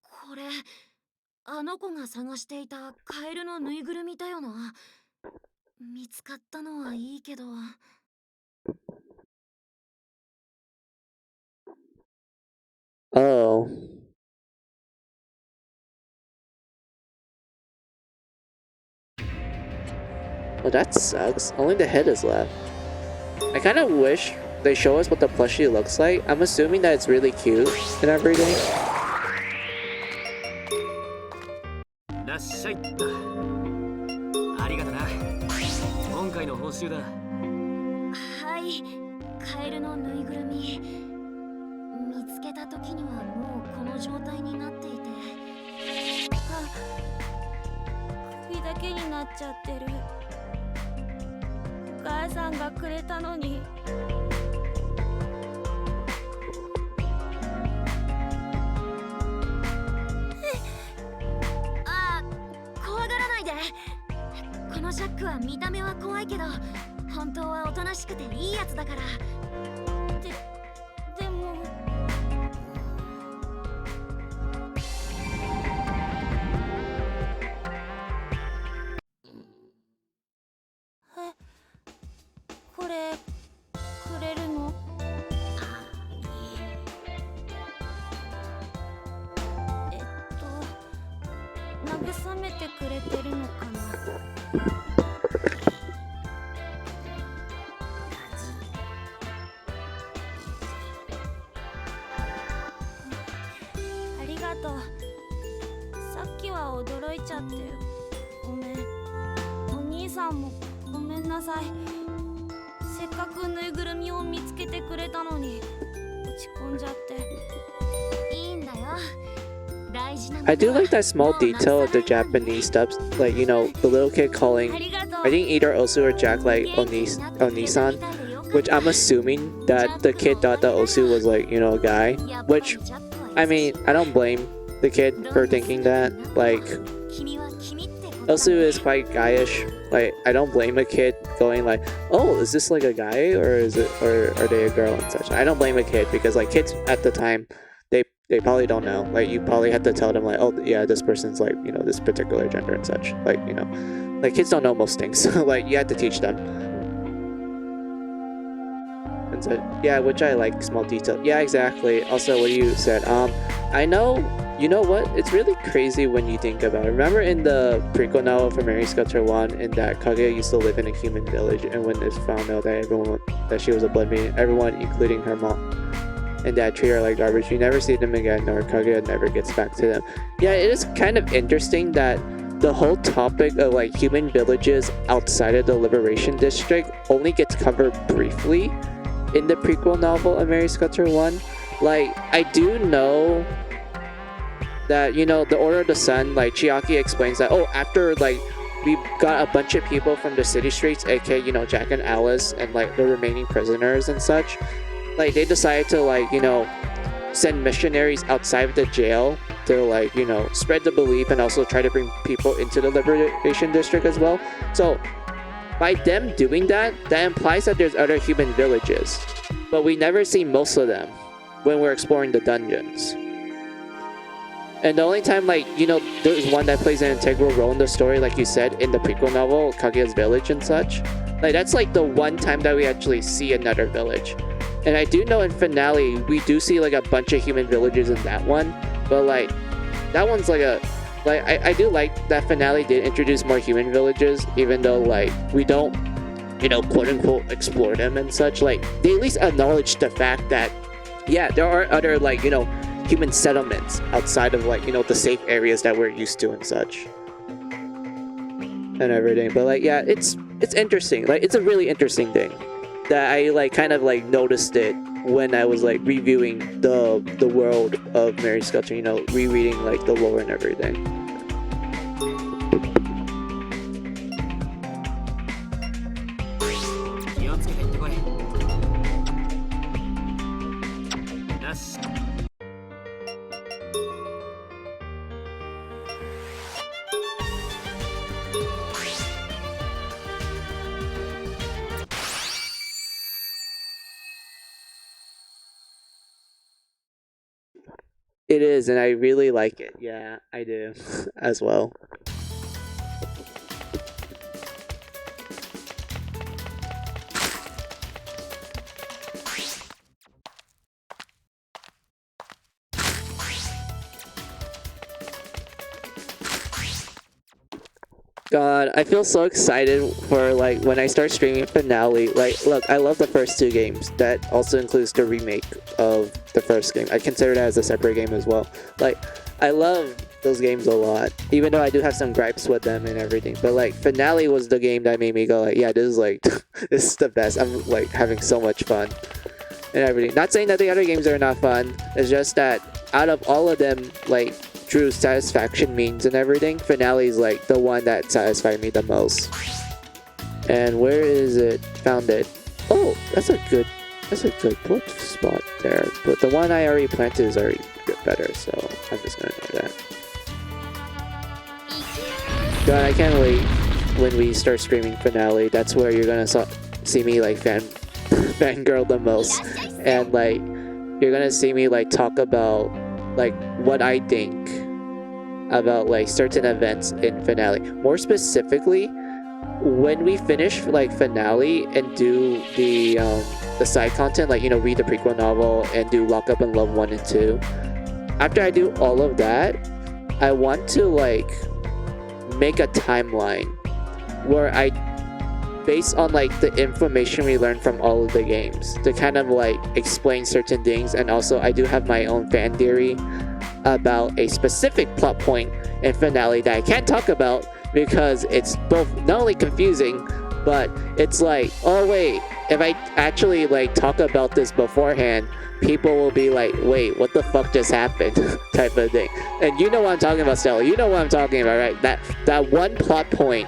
これあの子が探していたカエルのぬいぐるみだよな。見つかったのはいいけど。Oh. Well, that sucks. Only the head is left. I kind of wish they show us what the plushie looks like. I'm assuming that it's really cute and everything. らっしゃい。ありがとな。今回の報酬だ。はい、カエルのぬいぐるみ。見つけた時にはもうこの状態になっていて。首だけになっちゃってる。お母さんがくれたのに。怖がらないで。このシャックは見た目は怖いけど、本当はおとなしくていいやつだから。でもこれくれるの？慰めてくれてるのかな。ありがとう。さっきは驚いちゃってごめん。お兄さんもごめんなさい。せっかくぬいぐるみを見つけてくれたのに落ち込んじゃって。いいんだよ。大事な。 I do like that small detail of the Japanese stuff, like, you know, the little kid calling, I think either Osu or Jack, like Onisan, which I'm assuming that the kid thought that Osu was, like, you know, a guy, which, I mean, I don't blame the kid for thinking that. Like, Osu is quite guyish. Like, I don't blame a kid going like, oh, is this like a guy or are they a girl and such. I don't blame a kid because like kids at the time, they probably don't know. Like, you probably have to tell them like, oh yeah, this person's like, you know, this particular gender and such. Like, you know, like kids don't know most things. Like, you have to teach them. And so yeah, which I like, small detail. Yeah, exactly. Also what you said, I know, you know what, it's really crazy when you think about it. Remember in the prequel novel for Mary Sculptor 1, in that Kaguya used to live in a human village, and when it's found out that she was a blood maiden, everyone, including her mom and dad, treat her like garbage. You never see them again, or Kaguya never gets back to them. Yeah, it is kind of interesting that the whole topic of like human villages outside of the Liberation District only gets covered briefly in the prequel novel of Mary Sculptor 1. Like, I do know that, you know, the Order of the Sun, like Chiaki explains that, oh, after like we got a bunch of people from the city streets, aka, you know, Jack and Alice and like the remaining prisoners and such, like they decided to like, you know, send missionaries outside of the jail to like, you know, spread the belief and also try to bring people into the Liberation District as well. So by them doing that, that implies that there's other human villages, but we never see most of them when we're exploring the dungeons. And the only time, like, you know, there's one that plays an integral role in the story, like you said, in the prequel novel, Kaguya's village and such. Like, that's like the one time that we actually see another village. And I do know in finale, we do see like a bunch of human villages in that one, but like, that one's like a, like, I do like that finale did introduce more human villages, even though like, we don't, you know, quote unquote, explore them and such. Like, they at least acknowledge the fact that, yeah, there are other like, you know, human settlements outside of like, you know, the safe areas that we're used to and such and everything. But like, yeah, it's interesting. Like, it's a really interesting thing that I like kind of like noticed it when I was like reviewing the world of Mary Sculptor, you know, rereading like the lore and everything. It is, and I really like it. Yeah, I do as well. God, I feel so excited for like when I start streaming finale. Like, look, I love the first two games. That also includes the remake of the first game. I consider that as a separate game as well. Like, I love those games a lot, even though I do have some gripes with them and everything. But like, finale was the game that made me go like, yeah, this is like, this is the best. I'm like having so much fun and everything. Not saying that the other games are not fun. It's just that out of all of them, like, true satisfaction means and everything, finale is like the one that satisfied me the most. And where is it? Found it. Oh, that's a good put spot there. But the one I already planted is already better, so I'm just gonna do that. God, I can't wait when we start streaming finale. That's where you're gonna see me like fangirl the most, and like you're gonna see me like talk about like what I think about like certain events in finale. More specifically, when we finish like finale and do the side content, like, you know, read the prequel novel and do Lock Up and Love 1 and 2. After I do all of that, I want to like make a timeline where I, based on like the information we learned from all of the games, to kind of like explain certain things. And also I do have my own fan theory about a specific plot point in finale that I can't talk about because it's both not only confusing, but it's like, oh wait, if I actually like talk about this beforehand, people will be like, wait, what the fuck just happened? Type of thing. And you know what I'm talking about, Stella. You know what I'm talking about, right? That one plot point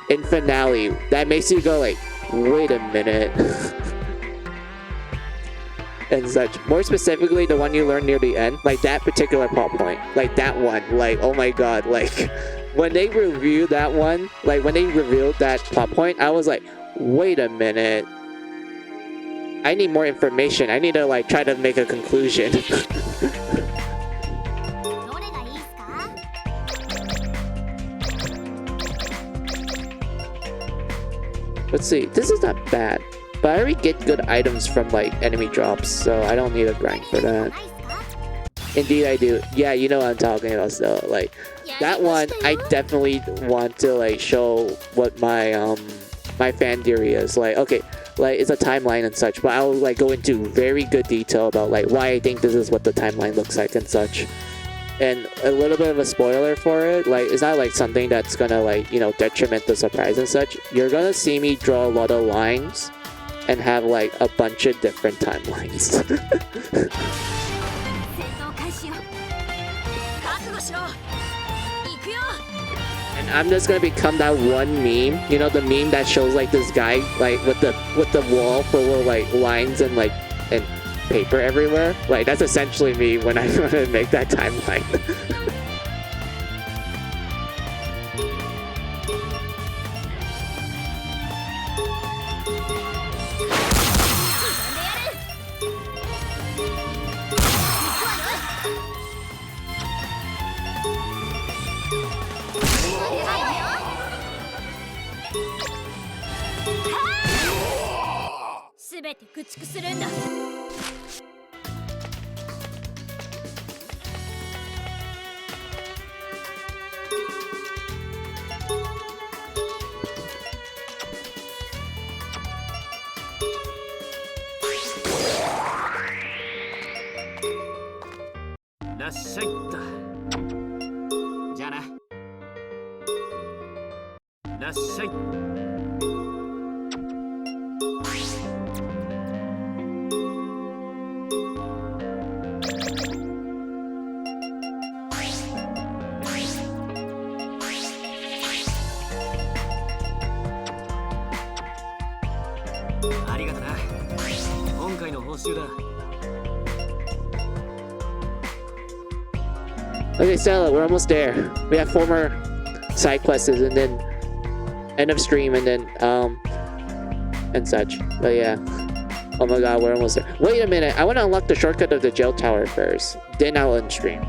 in finale that makes you go like, wait a minute. And such. More specifically, the one you learn near the end, like that particular plot point, like that one, like, oh my god, like when they reviewed that one, like when they revealed that plot point, I was like, wait a minute, I need more information. I need to like try to make a conclusion. Let's see, this is not bad, but I already get good items from like enemy drops, so I don't need a grind for that. Indeed I do. Yeah, you know what I'm talking about still. Like that one, I definitely want to like show what my my fan theory is. Like, okay, like it's a timeline and such, but I'll like go into very good detail about like why I think this is what the timeline looks like and such. And a little bit of a spoiler for it, like it's not like something that's gonna like, you know, detriment the surprise and such. You're gonna see me draw a lot of lines and have like a bunch of different timelines. And I'm just gonna become that one meme, you know, the meme that shows like this guy like with the wall full of like lines and like and paper everywhere. Like that's essentially me when I want to make that timeline. Okay, Stella, we're almost there. We have 4 more side quests and then end of stream and then and such. But yeah. Oh my god, we're almost there. Wait a minute, I want to unlock the shortcut of the jail tower first. Then I'll end stream.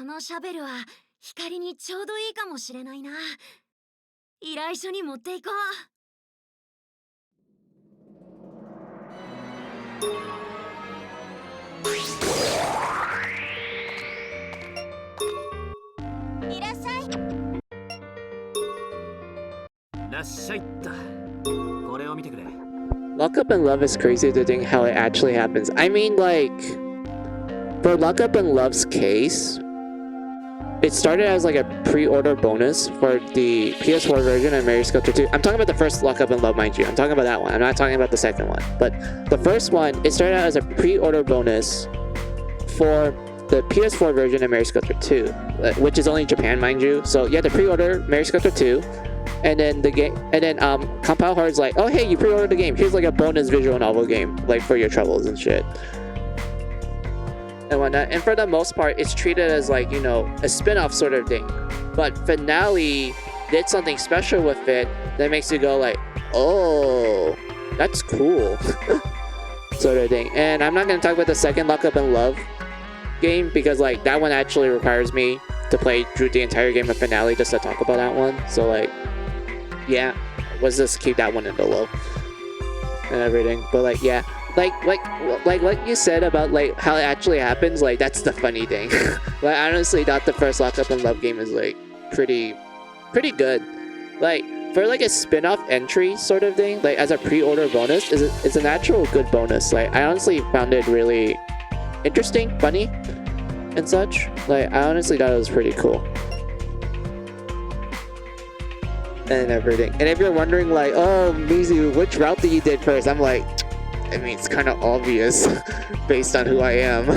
のシャベルは光にちょうどいいかもしれないな。依頼書に持っていこいらっしゃい。らっしゃいった。これを見てくれ。Lock Up and Love is crazy to think how it actually happens. I mean, like, for Lock Up and Love's case, it started as like a pre-order bonus for the PS4 version of Mary Skelter 2. I'm talking about the first Lock Up and Love, mind you. I'm talking about that one. I'm not talking about the second one. But the first one, it started out as a pre-order bonus for the PS4 version of Mary Skelter 2, which is only in Japan, mind you. So you had to pre-order Mary Skelter 2. And then the game, and then Compile Hard's like, oh hey, you pre-ordered the game. Here's like a bonus visual novel game, like for your troubles and shit, and whatnot. And for the most part, it's treated as like, you know, a spin-off sort of thing. But Finale did something special with it that makes you go like, oh, that's cool, sort of thing. And I'm not gonna talk about the second Lock Up and Love game because like that one actually requires me to play through the entire game of Finale just to talk about that one. So like, yeah, let's just keep that one in the low and everything. But like, yeah, like what you said about like how it actually happens, like that's the funny thing. Like I honestly thought the first Lock Up and Love game is like pretty good. Like for like a spin-off entry sort of thing, like as a pre-order bonus, it's an actual good bonus. Like I honestly found it really interesting, funny, and such. Like I honestly thought it was pretty cool. And everything. And if you're wondering like, oh Mizu, which route that you did first, I'm like, I mean it's kind of obvious based on who I am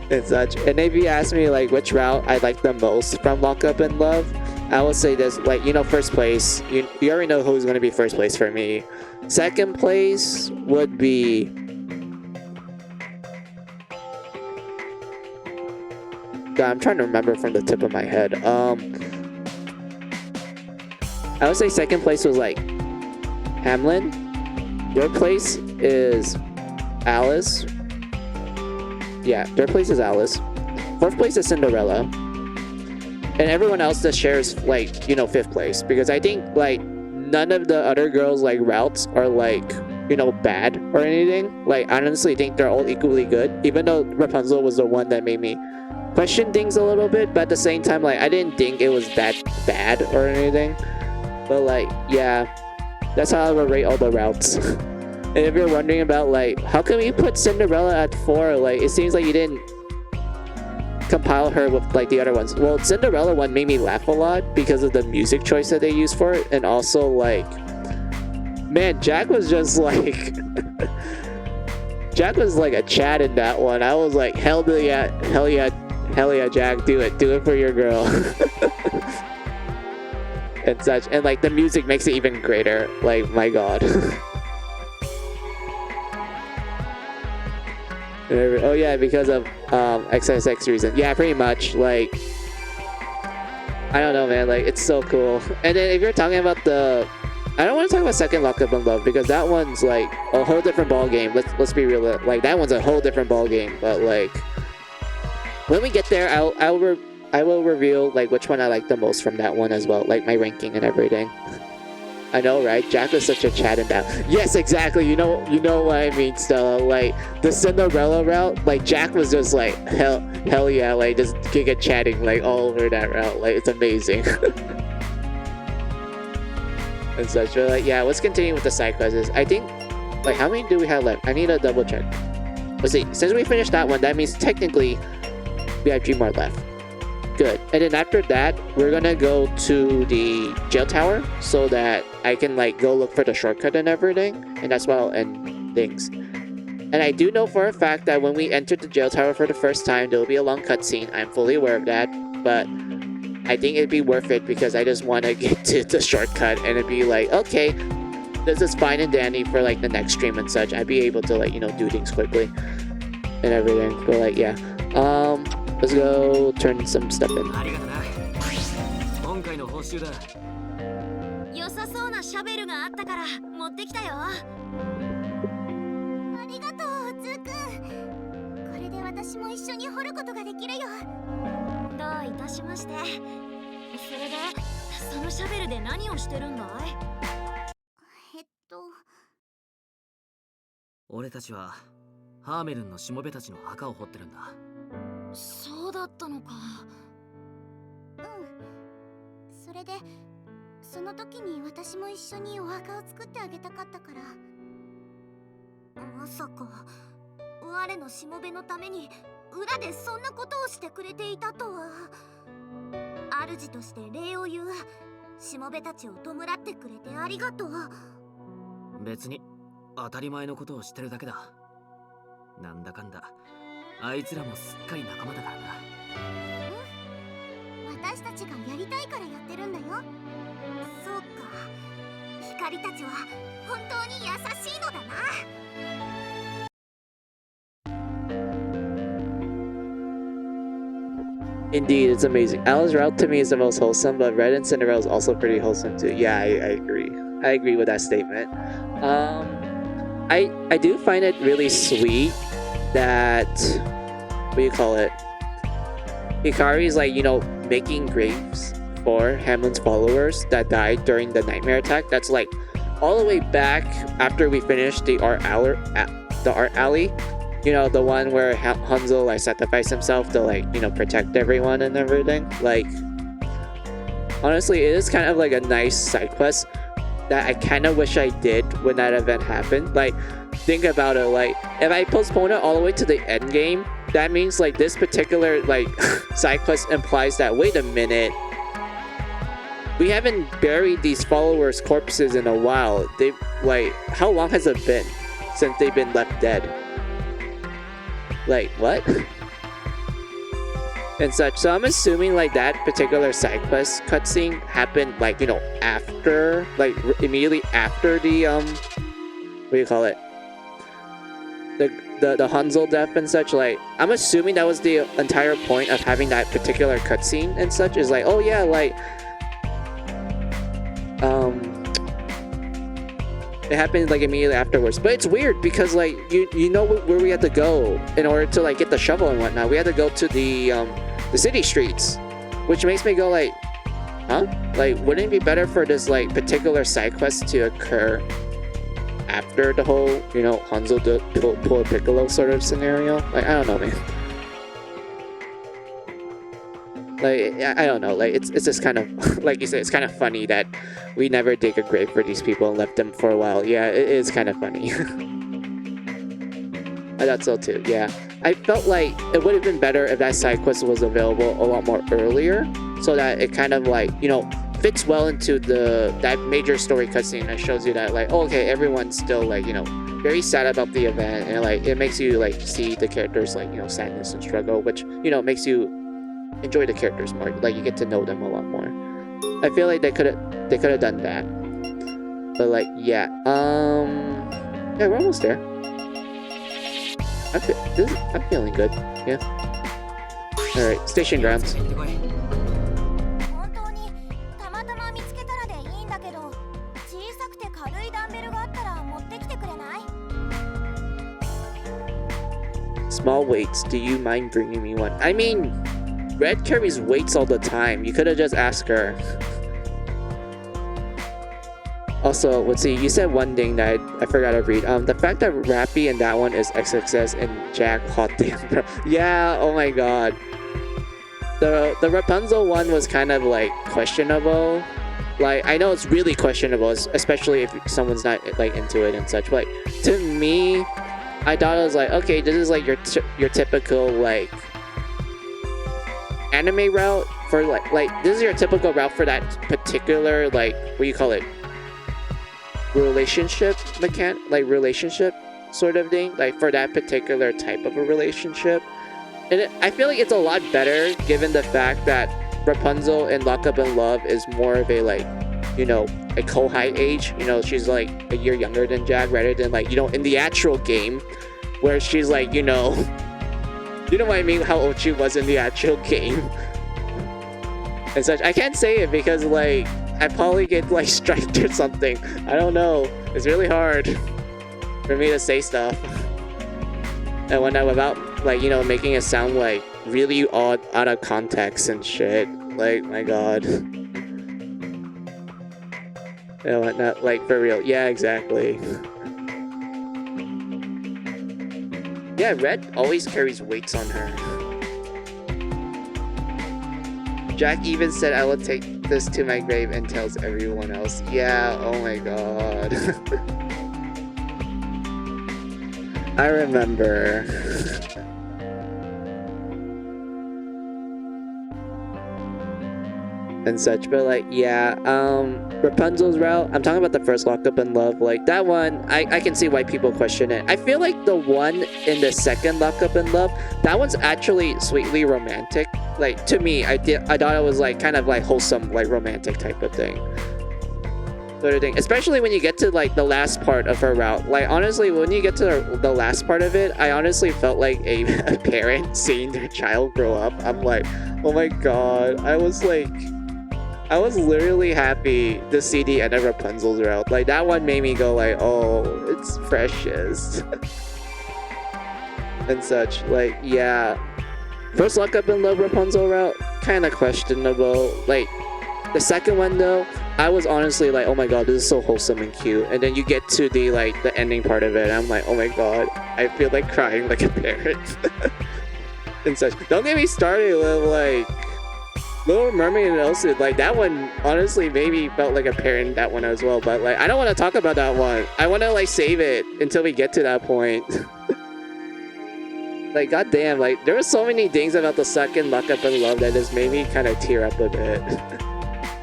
and such. And if you ask me like which route I like the most from Lock Up and Love, I will say this, like, you know, first place, you already know who's going to be first place for me. Second place would be God, I'm trying to remember from the tip of my head. I would say second place was like Hamlin. Third place is Alice. Yeah, third place is Alice. Fourth place is Cinderella. And everyone else just shares like, you know, fifth place. Because I think like none of the other girls like routes are like, you know, bad or anything. Like I honestly think they're all equally good. Even though Rapunzel was the one that made me question things a little bit. But at the same time, like I didn't think it was that bad or anything. But like, yeah, that's how I would rate all the routes. And if you're wondering about like, how come you put Cinderella at 4? Like, it seems like you didn't compile her with like the other ones. Well, Cinderella one made me laugh a lot because of the music choice that they used for it. And also like, man, Jack was just like, Jack was like a Chad in that one. I was like, hell yeah, Jack, do it for your girl. And such, and like the music makes it even greater. Like my god. Oh yeah, because of XSX reason. Yeah, pretty much. Like I don't know, man. Like it's so cool. And then if you're talking about the, I don't want to talk about second Lock Up and Love because that one's like a whole different ball game. Let's be real. Like that one's a whole different ball game. But like when we get there, I will reveal like which one I like the most from that one as well, like my ranking and everything. I know, right? Jack was such a Chad in that. Yes, exactly. You know what I mean, Stella. Like the Cinderella route, like Jack was just like hell yeah, like just giga chatting like all over that route. Like it's amazing. And such. But like yeah, let's continue with the side quests. I think like how many do we have left? I need to double check. Let's see. Since we finished that one, that means technically we have 3 more left. Good. And then after that, we're gonna go to the jail tower so that I can like go look for the shortcut and everything. And that's why I'll end things. And I do know for a fact that when we enter the jail tower for the first time, there will be a long cutscene. I'm fully aware of that. But I think it'd be worth it because I just want to get to the shortcut and it'd be like, okay, this is fine and dandy for like the next stream and such. I'd be able to like, you know, do things quickly and everything. But like, yeah. Let's go turn some stuff in. 良さそうなシャベルがあったから持ってきたよ。ありがとう、ズーくん。これで私も一緒に掘ることができるよ。どういたしまして。それでそのシャベルで何をしてるんだい？俺たちはハーメルンのしもべたちの墓を掘ってるんだ。そうだったのか。それでその時に私も一緒にお墓を作ってあげたかったから。まさか我のしもべのために裏でそんなことをしてくれていたとは。主として礼を言う。しもべたちを弔ってくれてありがとう。別に当たり前のことをしてるだけだ。なんだかんだあいつらもすっかり仲間だからな。私たちがやりたいからやってるんだよ。そうか、光たちは本当に優しいのだな。Indeed, it's amazing. Alice's route to me is the most wholesome, but Red and Cinderella is also pretty wholesome too. Yeah, I agree. I agree with that statement. I do find it really sweet that, what do you call it? Hikari's like, you know, making graves for Hamlin's followers that died during the nightmare attack. That's like all the way back after we finished the art alley. You know, the one where Hanzo like sacrificed himself to like, you know, protect everyone and everything. Like, honestly, it is kind of like a nice side quest that I kind of wish I did when that event happened. Like, think about it, like, if I postpone it all the way to the end game, that means like this particular like side quest implies that, wait a minute, we haven't buried these followers' corpses in a while. They like, how long has it been since they've been left dead? Like, what? And such. So I'm assuming like that particular side quest cutscene happened like, you know, after, like immediately after the what do you call it, the Hanzo death and such. Like, I'm assuming that was the entire point of having that particular cutscene and such, is like, oh yeah, like it happened like immediately afterwards. But it's weird because like you know where we had to go in order to like get the shovel and whatnot. We had to go to the city streets, which makes me go like, huh? Like, wouldn't it be better for this like particular side quest to occur after the whole, you know, Hanzo pull Piccolo sort of scenario? Like, I don't know, man. Like, I don't know, like, it's just kind of, like you said, it's kind of funny that we never dig a grave for these people and left them for a while. Yeah, it is kind of funny. I thought so too, yeah. I felt like it would have been better if that side quest was available a lot more earlier, so that it kind of like, you know, fits well into that major story cutscene that shows you that like, oh, okay, everyone's still like, you know, very sad about the event, and like it makes you like see the characters like, you know, sadness and struggle, which, you know, makes you enjoy the characters more. Like, you get to know them a lot more. I feel like they could have done that. But like, yeah, yeah, we're almost there. I'm feeling good. Yeah. All right, station grounds. 本当にたまたま見つけたらでいいんだけど、小さくて軽いダンベルがあったら持ってきてくれない？ Small weights. Do you mind bringing me one? I mean, Red carries weights all the time. You could have just asked her. Also, let's see, you said one thing that I forgot to read. The fact that Rappy in that one is XXS and Jack hot damn. Yeah, oh my god. The Rapunzel one was kind of like questionable. Like, I know it's really questionable, especially if someone's not like into it and such. But like, to me, I thought it was like, okay, this is like your typical like anime route for like this is your typical route for that particular like, what do you call it, relationship relationship sort of thing, like for that particular type of a relationship. And I feel like it's a lot better given the fact that Rapunzel in Lock Up in Love is more of a like, you know, a Kohai age. You know, she's like a year younger than Jack, rather than like, you know, in the actual game where she's like, you know what I mean, how old she was in the actual game and such. I can't say it because like I probably get like striked or something. I don't know. It's really hard for me to say stuff. And when I'm about like, you know, making it sound like really odd, out of context and shit. Like, my god. No, not like for real. Yeah, exactly. Yeah, Red always carries weights on her. Jack even said, I will take this to my grave and tells everyone else. Yeah, oh my god. I remember. And such, but like, yeah, Rapunzel's route, I'm talking about the first Lock Up in Love, like that one, I can see why people question it. I feel like the one in the second Lock Up in Love, that one's actually sweetly romantic. Like, to me, I thought it was like kind of like wholesome, like romantic type of thing. Sort of thing. Especially when you get to like the last part of her route. Like, honestly, when you get to the last part of it, I honestly felt like a parent seeing their child grow up. I'm like, oh my god, I was literally happy to see the end of Rapunzel's route. Like, that one made me go like, oh, it's precious. And such. Like, yeah. First Lock Up in Love Rapunzel route, kind of questionable. Like, the second one though, I was honestly like, oh my god, this is so wholesome and cute. And then you get to the like the ending part of it, and I'm like, oh my god, I feel like crying like a parent. And such. Don't get me started with like Little Mermaid and Elsa. Like, that one honestly maybe felt like a parent, that one as well. But like, I don't want to talk about that one. I want to like save it until we get to that point. Like, goddamn, like there were so many things about the second Lock Up in Love that just made me kind of tear up a bit.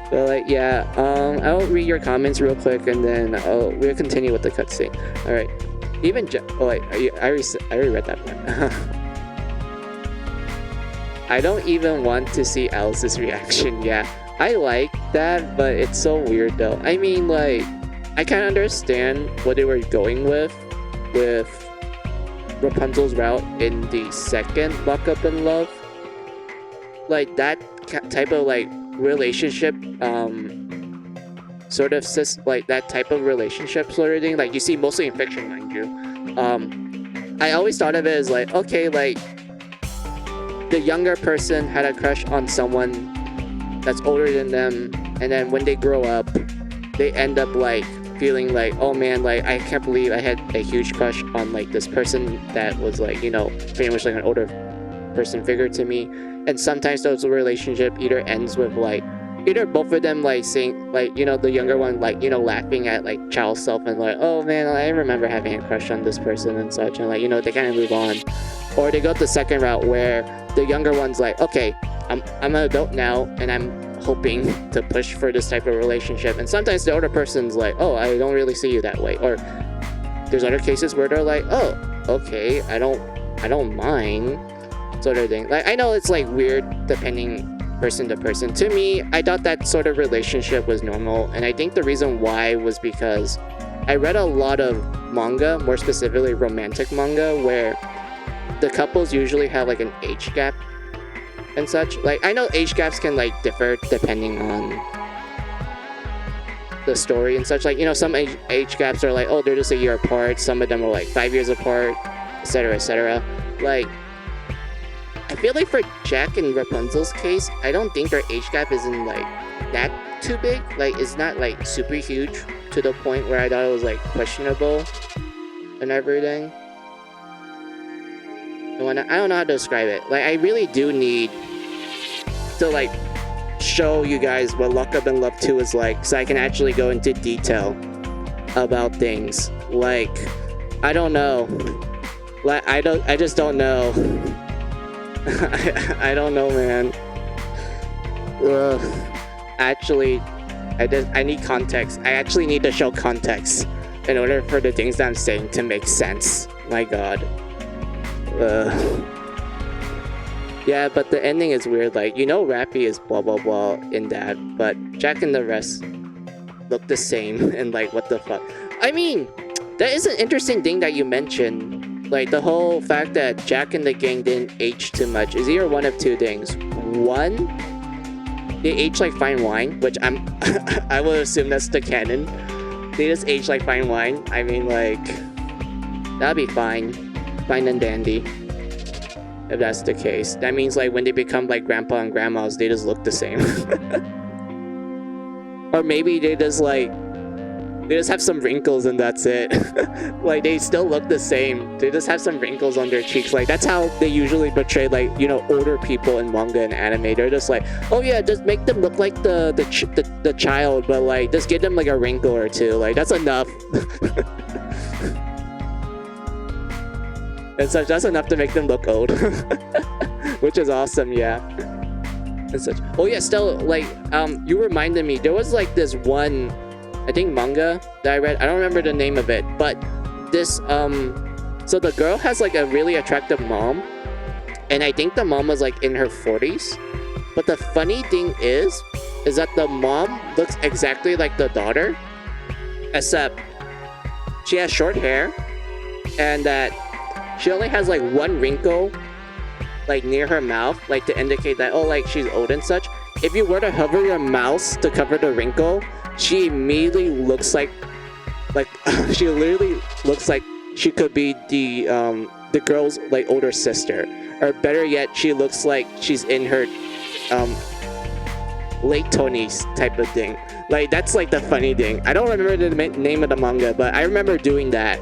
But like, yeah, I'll read your comments real quick, and then we'll continue with the cutscene. All right, even oh wait, I already read that part. I don't even want to see Alice's reaction. Yeah, I like that, but it's so weird though. I mean, like, I kind of understand what they were going with Rapunzel's route in the second Lock Up in Love. Like, that type of like relationship, sort of like that type of relationship sort of thing, like you see mostly in fiction, mind you. I always thought of it as like, okay, like the younger person had a crush on someone that's older than them, and then when they grow up, they end up like feeling like, oh man, like I can't believe I had a huge crush on like this person that was like, you know, pretty much like an older person figure to me. And sometimes those relationship either ends with like either both of them like saying like, you know, the younger one like, you know, laughing at like child self and like, oh man, I remember having a crush on this person and such, and like, you know, they kind of move on. Or they go the second route where the younger one's like, okay, I'm an adult now and I'm hoping to push for this type of relationship. And sometimes the older person's like, oh, I don't really see you that way. Or there's other cases where they're like, oh, okay, I don't mind, sort of thing. Like, I know it's like weird depending person to person. To me, I thought that sort of relationship was normal, and I think the reason why was because I read a lot of manga, more specifically romantic manga, where the couples usually have like an age gap and such. Like, I know age gaps can like differ depending on the story and such. Like, you know, some age gaps are like, oh, they're just a year apart. Some of them are like 5 years apart, etc., etc. Like, I feel like for Jack and Rapunzel's case, I don't think their age gap isn't like that too big. Like, it's not like super huge to the point where I thought it was like questionable and everything. I don't know how to describe it. Like, I really do need to like show you guys what Lock Up in Love 2 is like, so I can actually go into detail about things. Like, I don't know. Like, I just don't know. I don't know, man. Actually, I need context. I actually need to show context in order for the things that I'm saying to make sense. My god. Yeah, but the ending is weird. Like, you know, Rappy is blah blah blah in that, but Jack and the rest look the same. And like, what the fuck? I mean, that is an interesting thing that you mentioned. Like, the whole fact that Jack and the gang didn't age too much is either one of two things. One, they age like fine wine, which I would assume that's the canon. They just age like fine wine. I mean, like, that'd be fine and dandy. if that's the case. That means like when they become like grandpa and grandmas, they just look the same. Or maybe they just have some wrinkles and that's it. Like they still look the same. They just have some wrinkles on their cheeks. Like that's how they usually portray like, you know, older people in manga and anime. They're just like, oh yeah, just make them look like the child, but like just give them like a wrinkle or two. Like that's enough. And such, that's enough to make them look old. Which is awesome, yeah. And such. Oh yeah, still like you reminded me, there was like this one, I think manga that I read. I don't remember the name of it, but this so the girl has like a really attractive mom, and I think the mom was like in her 40s. But the funny thing is that the mom looks exactly like the daughter, except she has short hair, and that she only has like one wrinkle like near her mouth, like to indicate that, oh, like she's old and such. If you were to hover your mouse to cover the wrinkle, she immediately looks like she literally looks like she could be the girl's like older sister, or better yet, she looks like she's in her late 20s type of thing. Like that's like the funny thing. I don't remember the name of the manga, but I remember doing that.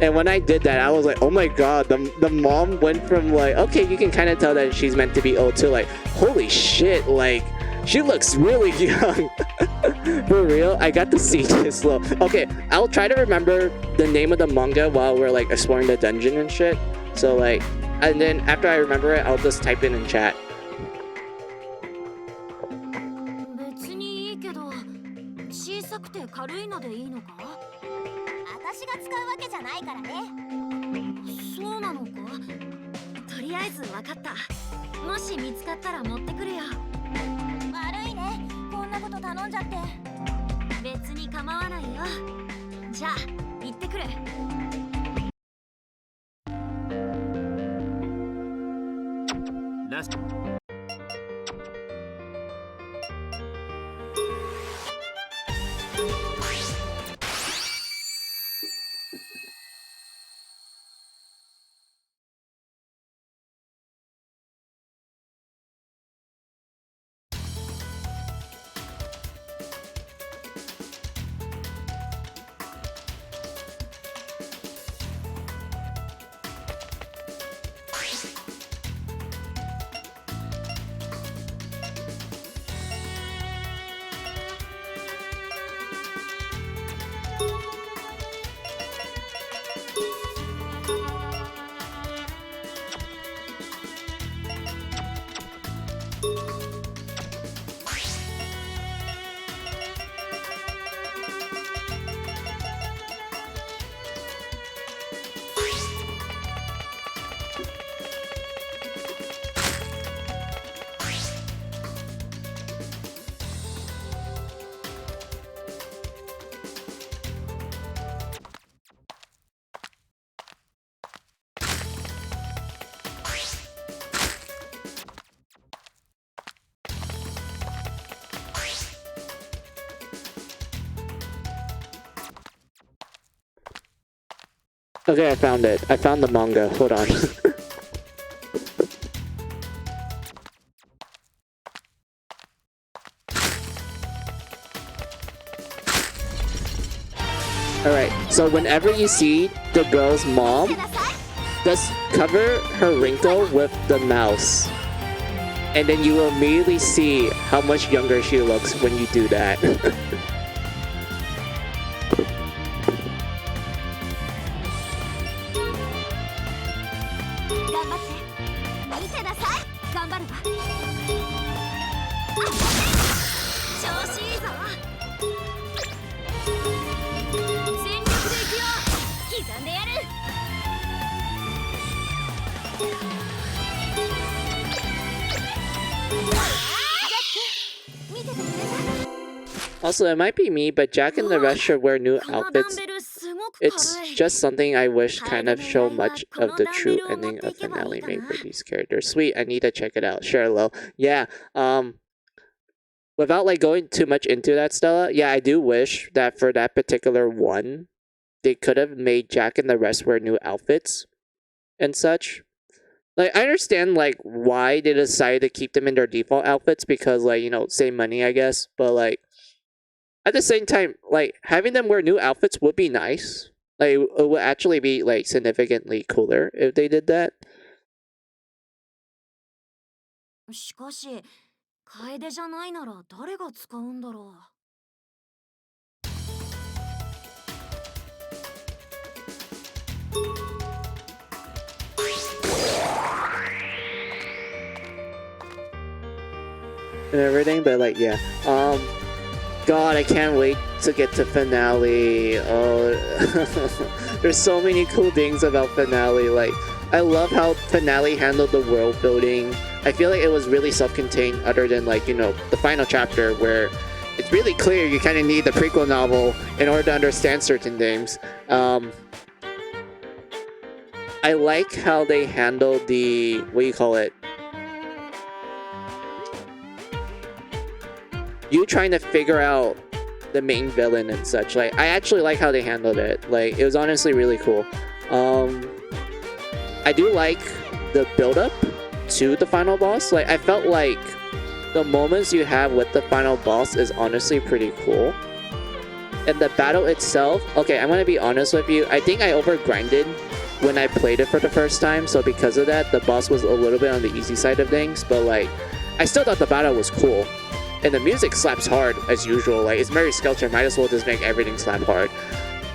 And when I did that, I was like, oh my god, the mom went from like, okay, you can kind of tell that she's meant to be old, to like, holy shit, like she looks really young. For real, I got to see this look. Okay, I'll try to remember the name of the manga while we're like exploring the dungeon and shit. So like, and then after I remember it, I'll just type it in chat. 別にいいけど、小さくて軽いのでいいのか？私が使うわけじゃないからね。そうなのか？とりあえず分かった。もし見つかったら持ってくるよ。悪いね、こんなこと頼んじゃって。別に構わないよ。じゃあ行ってくる。ラスト。Okay, I found it. I found the manga. Hold on. Alright, so whenever you see the girl's mom, just cover her wrinkle with the mouse. And then you will immediately see how much younger she looks when you do that. 刻んでやる。Also, it might be me, but Jack and the rest should wear new outfits. It's just something I wish kind of show much of the true ending of finale made for these characters. Sweet, I need to check it out. Sure, Lo. Yeah, without like going too much into that, Stella, yeah, I do wish that for that particular one, they could have made Jack and the rest wear new outfits and such. Like, I understand, like, why they decided to keep them in their default outfits because, like, you know, save money, I guess. But, like, at the same time, like, having them wear new outfits would be nice. Like, it would actually be, like, significantly cooler if they did that. しかし楓じゃないなら誰が使うんだろう。And everything, but, like, yeah. God, I can't wait to get to finale. Oh, there's so many cool things about finale. Like, I love how finale handled the world building. I feel like it was really self-contained, other than, like, you know, the final chapter where it's really clear you kind of need the prequel novel in order to understand certain things. I like how they handled the, what do you call it? You trying to figure out the main villain and such. Like, I actually like how they handled it. Like, it was honestly really cool. I do like the build-up to the final boss. Like, I felt like the moments you have with the final boss is honestly pretty cool. And the battle itself, okay, I'm gonna be honest with you. I think I overgrinded when I played it for the first time. So because of that, the boss was a little bit on the easy side of things. But, like, I still thought the battle was cool. And the music slaps hard, as usual. Like, it's Mary Skelter, might as well just make everything slap hard.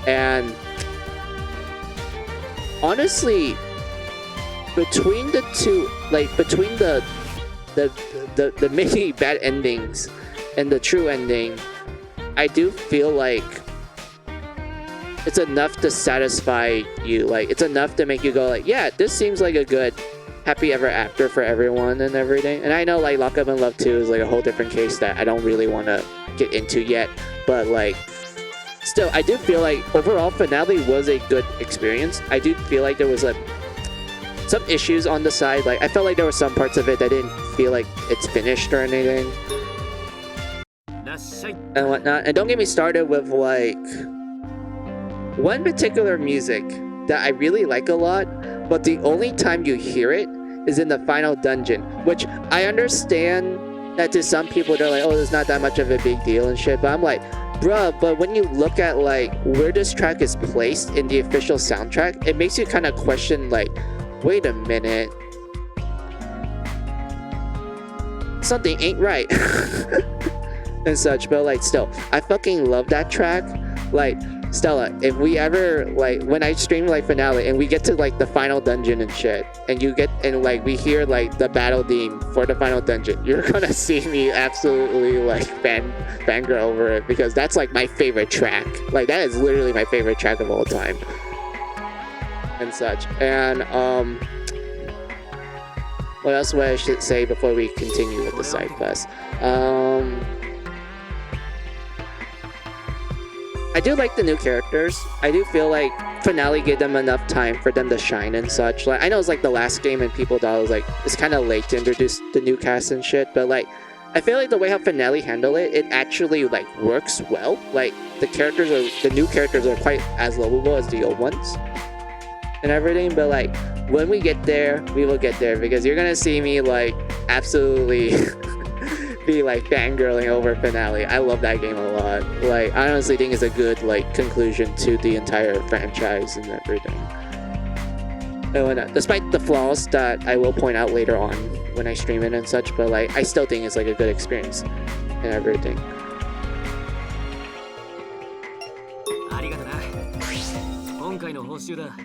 And honestly, between the two, like, between the mini bad endings and the true ending, I do feel like it's enough to satisfy you. Like, it's enough to make you go, like, yeah, this seems like a good happy ever after for everyone and everything. And I know, like, Lock Up and Love 2 is, like, a whole different case that I don't really want to get into yet. But, like, still, I do feel like overall finale was a good experience. I do feel like there was, like, some issues on the side. Like, I felt like there were some parts of it that didn't feel like it's finished or anything and whatnot. And don't get me started with, like, one particular music that I really like a lot, but the only time you hear it is in the final dungeon, which I understand that to some people they're like, oh, there's not that much of a big deal and shit, but I'm like, bruh, but when you look at, like, where this track is placed in the official soundtrack, it makes you kind of question, like, wait a minute, something ain't right and such. But, like, still, I fucking love that track. Like, Stella, if we ever, like, when I stream, like, finale and we get to, like, the final dungeon and shit, and you get, and, like, we hear, like, the battle theme for the final dungeon, you're gonna see me absolutely, like, fangirl over it, because that's, like, my favorite track. Like, that is literally my favorite track of all time and such. And what else would I should say before we continue with the side quest? I do like the new characters. I do feel like finale gave them enough time for them to shine and such. Like, I know it's like the last game and people thought it was like, it's kind of late to introduce the new cast and shit, but, like, I feel like the way how finale handled it, it actually, like, works well. Like, the new characters are quite as lovable as the old ones and everything. But, like, when we get there, we will get there, because you're gonna see me, like, absolutely be, like, fangirling over finale. I love that game a lot. Like, I honestly think it's a good, like, conclusion to the entire franchise and everything. And despite the flaws that I will point out later on when I stream it and such, but, like, I still think it's, like, a good experience and everything. ありがとな。今回の報酬だ。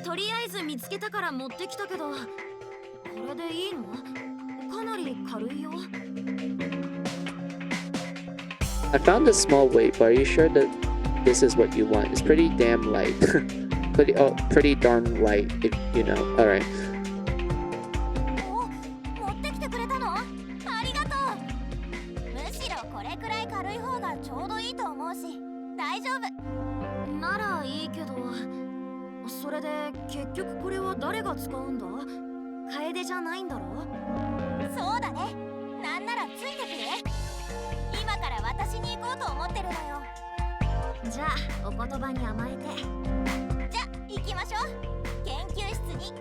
とりあえず見つけたから持ってきたけど、これでいいの？かなり軽いよ。I found this small weight, but are you sure that this is what you want? It's pretty damn light. pretty darn light, if you know. Alright. 持ってきてくれたの？ありがとう。むしろこれくらい軽い方がちょうどいいと思うし、大丈夫。ならいいけど、それで結局これは誰が使うんだ？楓じゃないんだろ？そうだね。なんならついてくれ。今から私に行こうと思ってるのよ。じゃあお言葉に甘えて。じゃあ行きましょう。研究室に。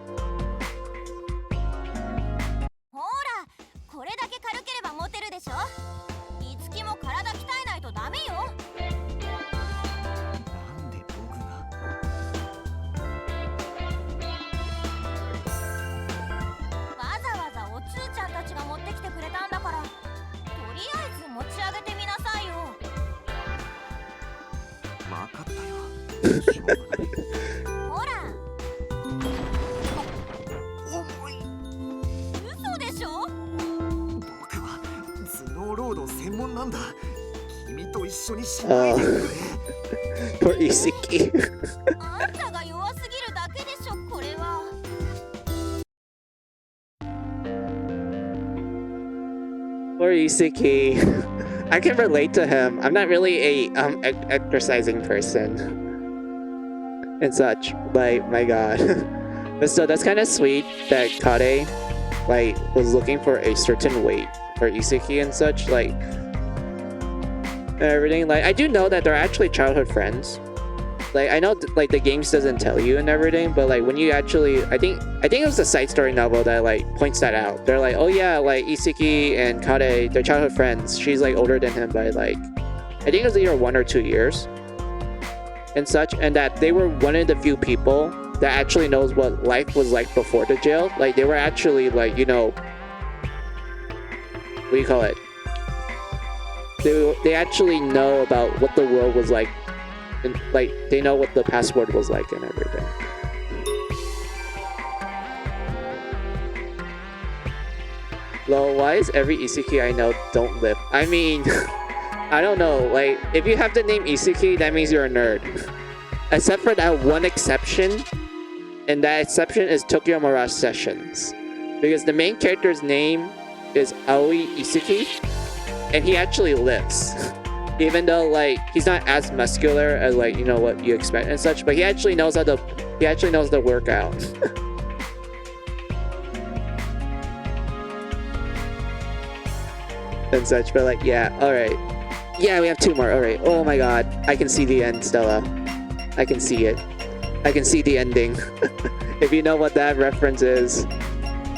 ほら重い。嘘でしょ。僕は頭脳労働専門なんだ。君と一緒にしないでくれ。Poor Isiki. あんたが弱すぎるだけでしょこれは。Poor Isiki. I can relate to him. I'm not really a exercising person and such. Like, my god. But still, that's kind of sweet that Kade like was looking for a certain weight for Isiki and such. Like everything. Like I do know that they're actually childhood friends. Like I know like the games doesn't tell you and everything, but like when you actually, I think it was the side story novel that like points that out. They're like, oh yeah, like Isiki and Kade, they're childhood friends. She's like older than him by like, I think it was either 1 or 2 years and such, and that they were one of the few people that actually knows what life was like before the jail. Like they were actually like, you know, what do you call it? They actually know about what the world was like. And, like, they know what the password was like and everything. Lol, why is every Isiki I know don't live? I mean, I don't know. Like, if you have the name Isiki, that means you're a nerd. Except for that one exception. And that exception is Tokyo Mirage Sessions. Because the main character's name is Aoi Isiki. And he actually lives. Even though like he's not as muscular as like, you know, what you expect and such, but he actually knows how to work out. And such, but like yeah, alright. Yeah, we have 2 more, alright. Oh my god. I can see the end, Stella. I can see it. I can see the ending. If you know what that reference is,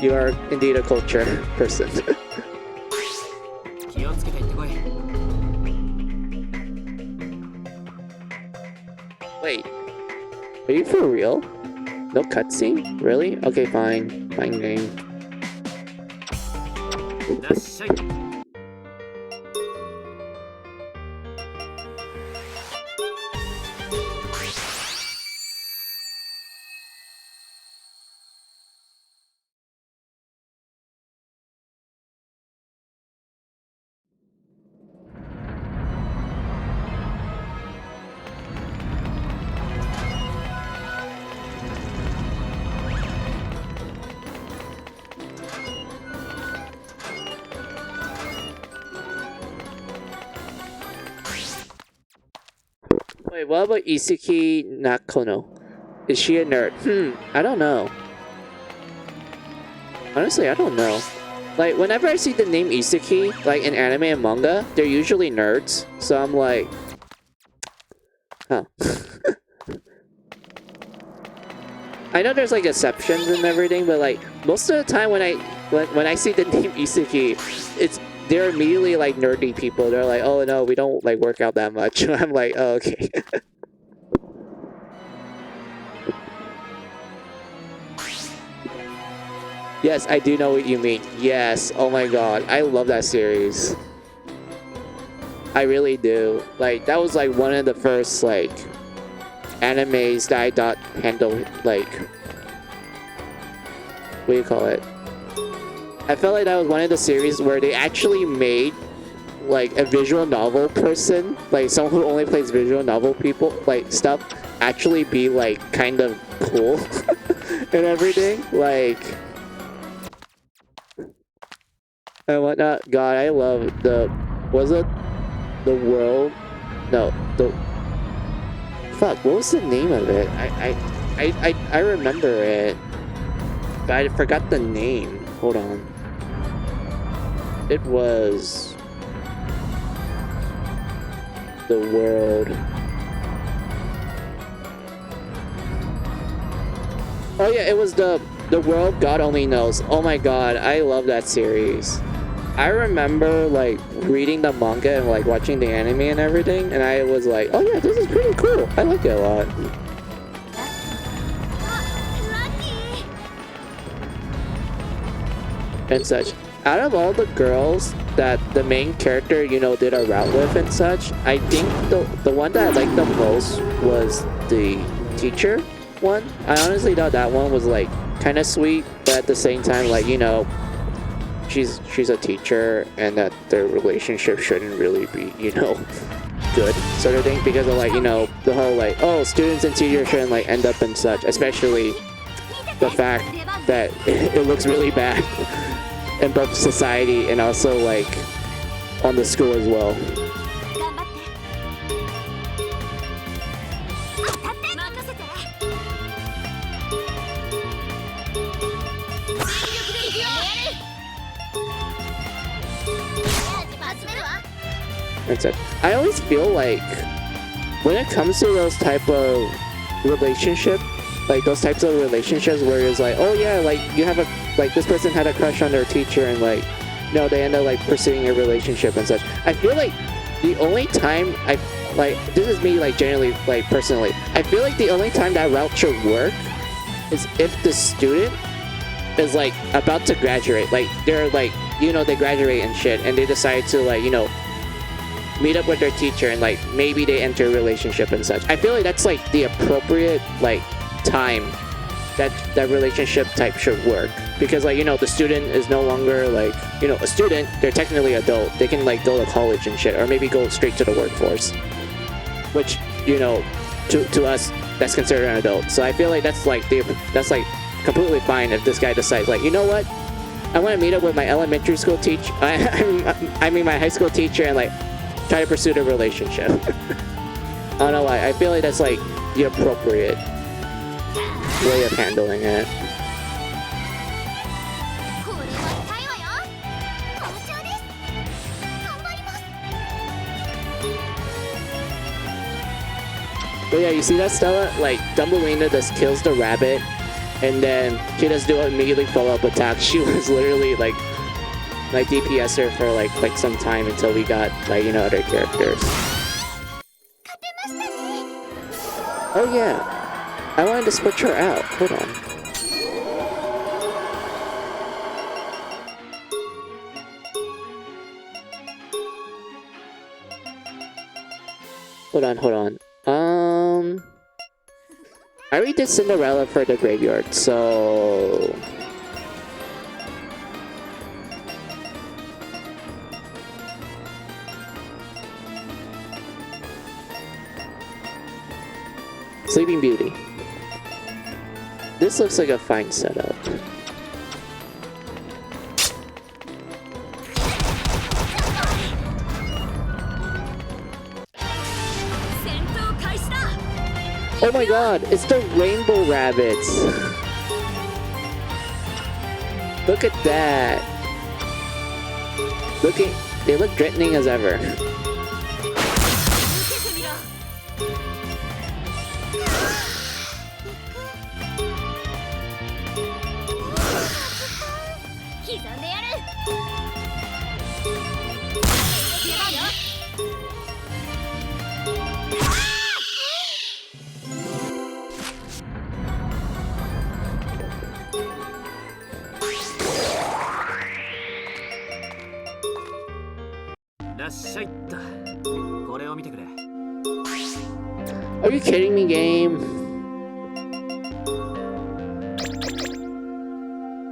you are indeed a culture person. Wait, are you for real? No cutscene? Really? Okay, fine. Fine game. Wait, what about Isiki Nakono? Is she a nerd? I don't know. Honestly, I don't know. Like, whenever I see the name Isiki, like in anime and manga, they're usually nerds. So I'm like, huh. I know there's like exceptions and everything, but like most of the time when I see the name Isiki, they're immediately like nerdy people. They're like, oh no, we don't like work out that much. I'm like, oh okay. Yes, I do know what you mean. Yes, oh my god, I love that series. I really do. Like that was like one of the first like animes that I thought handled like, what do you call it? I felt like that was one of the series where they actually made like a visual novel person, like someone who only plays visual novel people, like stuff, actually be like kind of cool and everything. Like and whatnot. God, I love the world? No, fuck, what was the name of it? I remember it, but I forgot the name. Hold on. It was the world. Oh yeah, it was the world God only knows. Oh my god, I love that series. I remember like reading the manga and like watching the anime and everything, and I was like, oh yeah, this is pretty cool. I like it a lot. And such. Out of all the girls that the main character, you know, did a route with and such, I think the one that I liked the most was the teacher one. I honestly thought that one was like kind of sweet, but at the same time, like, you know, she's a teacher, and that their relationship shouldn't really be, you know, good sort of thing, because of, like, you know, the whole like, oh, students and teachers shouldn't like end up and such, especially the fact that it looks really bad in both society and also like on the school as well. 始めるわ。 That's it. I always feel like when it comes to those type of relationship, like those types of relationships where it's like, oh yeah, like you have a, like this person had a crush on their teacher and like, no, they end up like pursuing a relationship and such. I feel like the only time I, like, this is me like generally, like personally, I feel like the only time that route should work is if the student is like about to graduate, like they're like, you know, they graduate and shit, and they decide to like, you know, meet up with their teacher and like maybe they enter a relationship and such. I feel like that's like the appropriate like time that that relationship type should work, because like, you know, the student is no longer like, you know, a student, they're technically adult, they can like go to college and shit, or maybe go straight to the workforce, which, you know, to us that's considered an adult. So I feel like that's like that's like completely fine if this guy decides like, you know what, I want to meet up with my elementary school teacher, I mean my high school teacher, and like try to pursue the relationship. I don't know why. I feel like that's like the appropriate way of handling it. これは痛いわよ。好調です。頑張ります。 But yeah, you see that, Stella? Like, Dumbledore just kills the rabbit, and then she doesn't do an immediately follow-up attack. She was literally like DPS her for like quite some time until we got like, you know, other characters. 勝てましたね。 Oh yeah, I wanted to switch her out. Hold on. Hold on. I already did Cinderella for the graveyard, so Sleeping Beauty. This looks like a fine setup. Oh my god, it's the rainbow rabbits. Look at that. They look threatening as ever. Are you kidding me, game?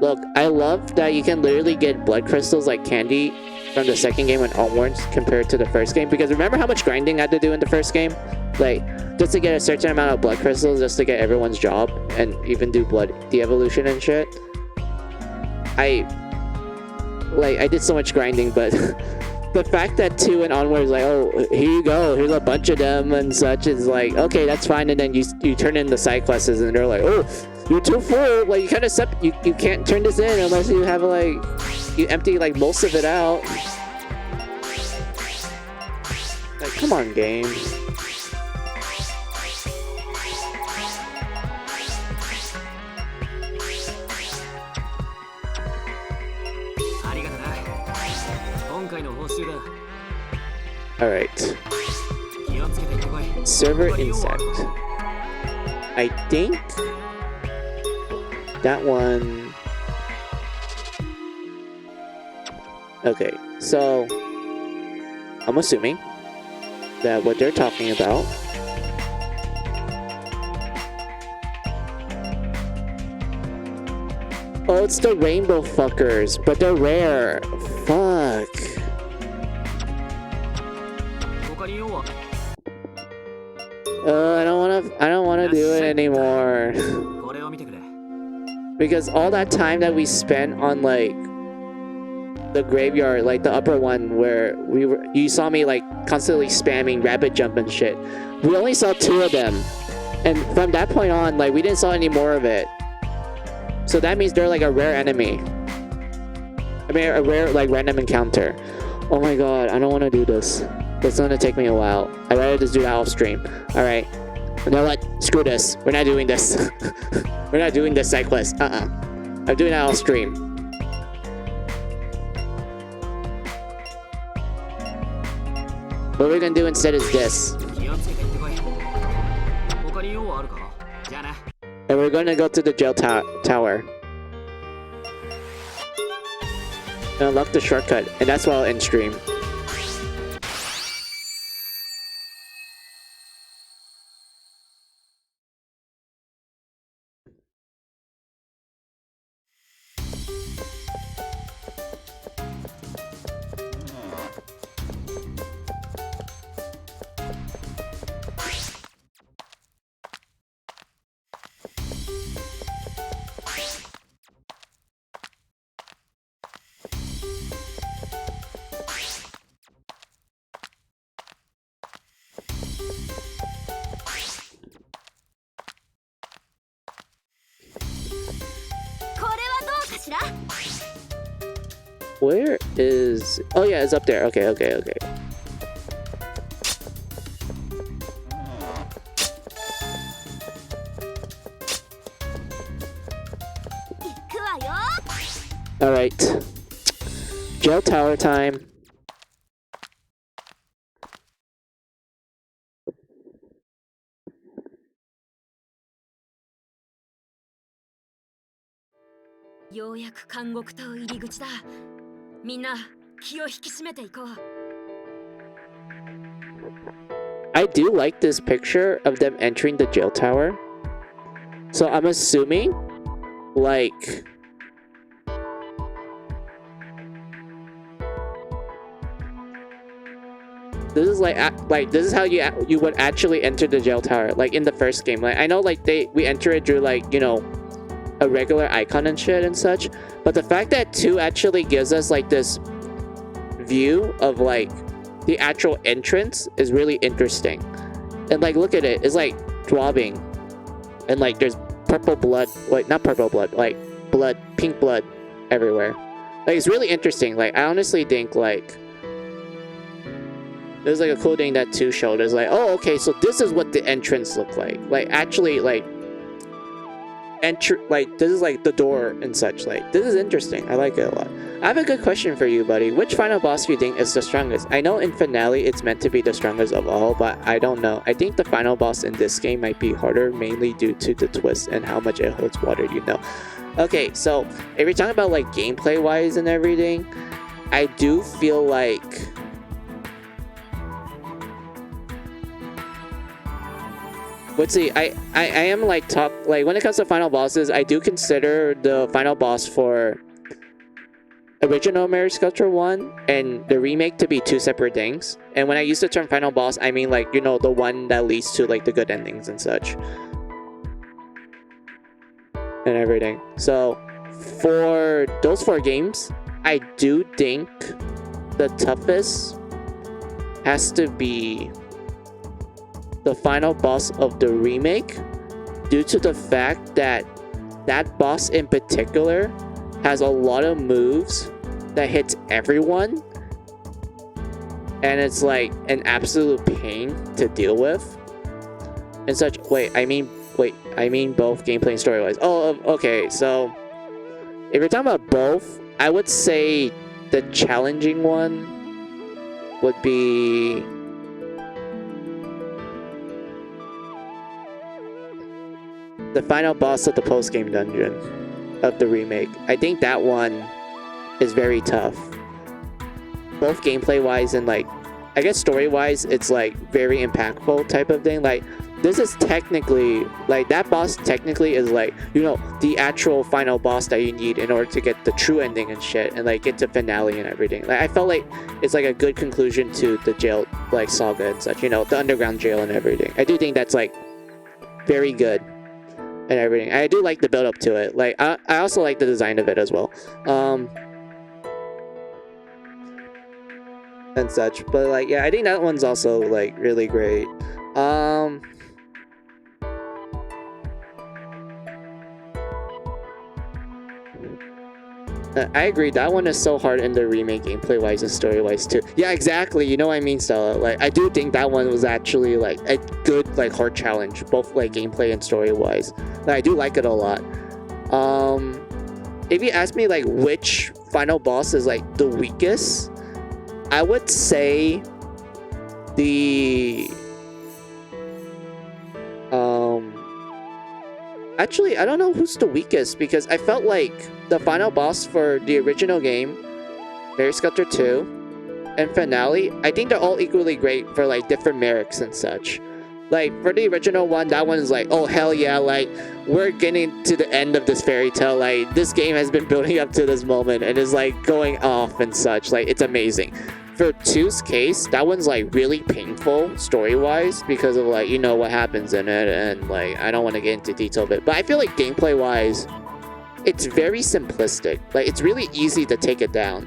Look, I love that you can literally get blood crystals like candy from the second game and onwards compared to the first game, because remember how much grinding I had to do in the first game? Like, just to get a certain amount of blood crystals just to get everyone's job and even do blood de-evolution and shit. I did so much grinding, but the fact that 2 and onwards is like, oh, here you go, here's a bunch of them and such, is like, okay, that's fine, and then you turn in the side quests and they're like, oh, you're too full, like you kind of you can't turn this in unless you have like, you empty like most of it out. Like, come on, game. Alright. Server insect. I think that one. Okay, so I'm assuming that what they're talking about Oh, it's the rainbow fuckers, but they're rare. Fuck. 他に用は I don't wanna do it anymore. これを見てくれ Because all that time that we spent on like the graveyard, like the upper one where you saw me like constantly spamming rapid jump and shit. We only saw 2 of them. And from that point on, like we didn't saw any more of it. So that means they're like a rare enemy. I mean a rare like random encounter. Oh my god, I don't wanna do this. It's gonna take me a while. I'd rather just do that off stream. Alright. You know what? Screw this. We're not doing this. We're not doing this side quest. I'm doing that off stream. What we're gonna do instead is this. 気をつけて行ってこい他に用はあるかじゃあな And we're gonna go to the jail tower. And unlock the shortcut. And that's while in stream. Where is... Oh yeah, it's up there. Okay. 行くわよ。 Alright. Jail tower time. I do like this picture of them entering the jail tower. So I'm assuming, like... This is like this is how you would actually enter the jail tower, like in the first game. Like I know like we enter it through like, you know, a regular icon and shit and such, but the fact that 2 actually gives us like this view of like the actual entrance is really interesting. And like look at it, it's like throbbing, and like there's purple blood, like not purple blood, like blood, pink blood everywhere. Like it's really interesting. Like I honestly think like there's like a cool thing that 2 showed. It's like, oh okay, so this is what the entrance looked like. Like actually like like this is like the door and such. Like this is interesting. I like it a lot. I have a good question for you, buddy. Which final boss do you think is the strongest? I know in finale it's meant to be the strongest of all, but I don't know. I think the final boss in this game might be harder, mainly due to the twist and how much it holds water, you know. Okay, so if you're talking about like gameplay wise and everything, I do feel like let's see, I am like when it comes to final bosses, I do consider the final boss for original Mary Sculpture 1 and the remake to be 2 separate things. And when I use the term final boss, I mean like, you know, the one that leads to like the good endings and such. And everything. So for those 4 games, I do think the toughest has to be the final boss of the remake, due to the fact that that boss in particular has a lot of moves that hits everyone, and it's like an absolute pain to deal with and such. I mean both gameplay and story wise. Oh, okay, so if you're talking about both, I would say the challenging one would be the final boss of the post-game dungeon of the remake. I think that one is very tough. Both gameplay-wise and like, I guess story-wise, it's like very impactful type of thing. Like this is technically like that boss technically is like, you know, the actual final boss that you need in order to get the true ending and shit and like get to finale and everything. Like I felt like it's like a good conclusion to the jail like saga and such, you know, the underground jail and everything. I do think that's like very good and everything. I do like the build up to it. Like I also like the design of it as well. And such. But like yeah, I think that one's also like really great. I agree, that one is so hard in the remake gameplay wise and story wise too. Yeah, exactly, you know what I mean, Stella. Like I do think that one was actually like a good like hard challenge, both like gameplay and story wise. Like, I do like it a lot. If you ask me like which final boss is like the weakest, I would say the actually I don't know who's the weakest, because I felt like the final boss for the original game, Mary Sculptor 2 and Finale, I think they're all equally great for like different merits and such. Like for the original one, that one is like, oh hell yeah, like we're getting to the end of this fairy tale, like this game has been building up to this moment and is like going off and such, like it's amazing. For 2's case, that one's like really painful story-wise because of like, you know, what happens in it, and like I don't want to get into detail of it, but I feel like gameplay-wise, it's very simplistic. Like it's really easy to take it down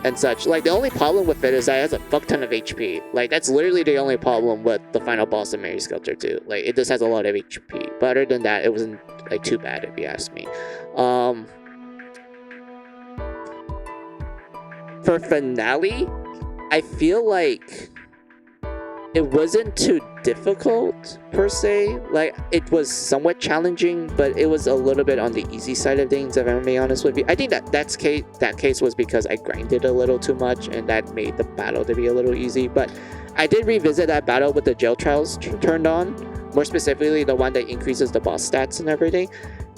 and such. Like the only problem with it is that it has a fuck ton of HP. Like that's literally the only problem with the final boss of Mary Sculptor 2. Like it just has a lot of HP. But other than that, it wasn't like too bad if you ask me. For Finale, I feel like it wasn't too difficult per se. Like it was somewhat challenging, but it was a little bit on the easy side of things, if I'm being honest with you. I think that case was because I grinded a little too much and that made the battle to be a little easy. But I did revisit that battle with the jail trials turned on, more specifically the one that increases the boss stats and everything.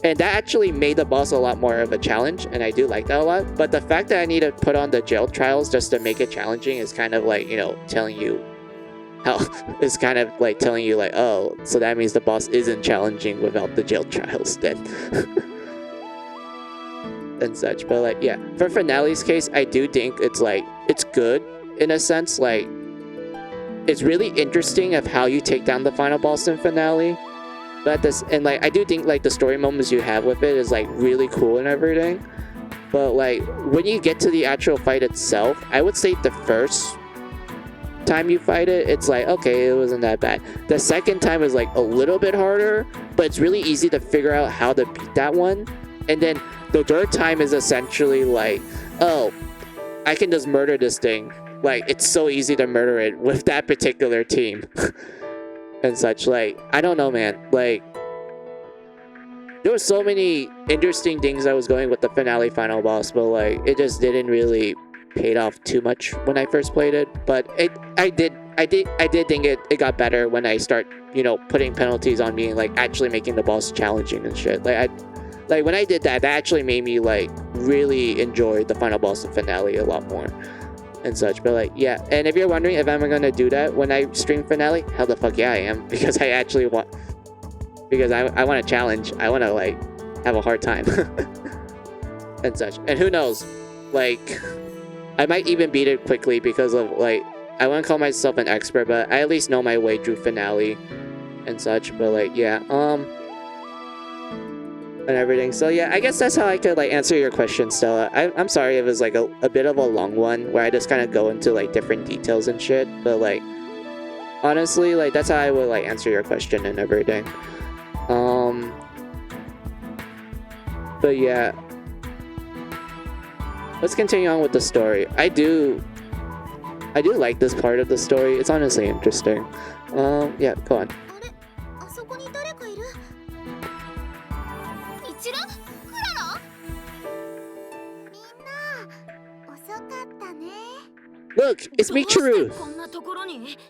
And that actually made the boss a lot more of a challenge, and I do like that a lot. But the fact that I need to put on the jail trials just to make it challenging is kind of like, you know, telling you how it's kind of like telling you like, oh, so that means the boss isn't challenging without the jail trials then. And such. But like yeah, for Finale's case, I do think it's like it's good in a sense. Like it's really interesting of how you take down the final boss in Finale. But this, and like I do think like the story moments you have with it is like really cool and everything. But like when you get to the actual fight itself, I would say the first time you fight it, it's like okay, it wasn't that bad. The second time is like a little bit harder, but it's really easy to figure out how to beat that one. And then the third time is essentially like, oh, I can just murder this thing. Like it's so easy to murder it with that particular team. And such. Like I don't know, man, like there were so many interesting things I was going with the Finale final boss, but like it just didn't really pay off too much when I first played it. But I did think it got better when I start, you know, putting penalties on me and like actually making the boss challenging and shit. Like when I did that, that actually made me like really enjoy the final boss of Finale a lot more and such. But like yeah, and if you're wondering if I'm gonna do that when I stream Finale, hell the fuck yeah I am, because I actually want, because I want to challenge, I want to like have a hard time and such. And who knows, like I might even beat it quickly because of like, I wouldn't call myself an expert, but I at least know my way through Finale and such. But like yeah, and everything. So yeah, I guess that's how I could like answer your question, Stella. I'm sorry it was like a bit of a long one where I just kind of go into like different details and shit, but like honestly, like that's how I would like answer your question and everything. But yeah, let's continue on with the story. I do like this part of the story. It's honestly interesting. Yeah, go on. あれ、あそこに誰かいる。みちる？クララ？みんな、遅かったね。Look, it's どうして Michiru. こんなところに？こ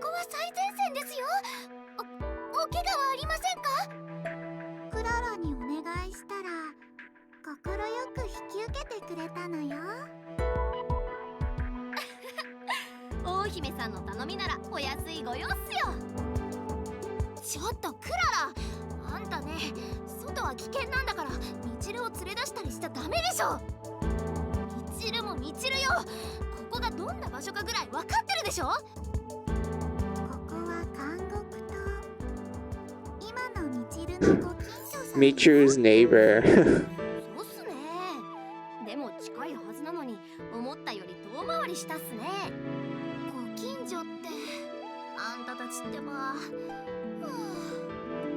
こは最前線ですよ。お怪我はありませんか？クララにお願いしたら、快く引き受けてくれたのよ。お姫さんの頼みならお安いご用っすよ。ちょっとクララ、あんたね、外は危険なんだからミチルを連れ出したりしちゃダメでしょ。ミチルもミチルよ、ここがどんな場所かぐらい分かってるでしょ。ここは監獄島。今のみちるのご近所さん。 Michiru's neighbor. そうっすね。でも近いはずなのに思ったより遠回りしたっすね。ご近所ってあんたたちってば。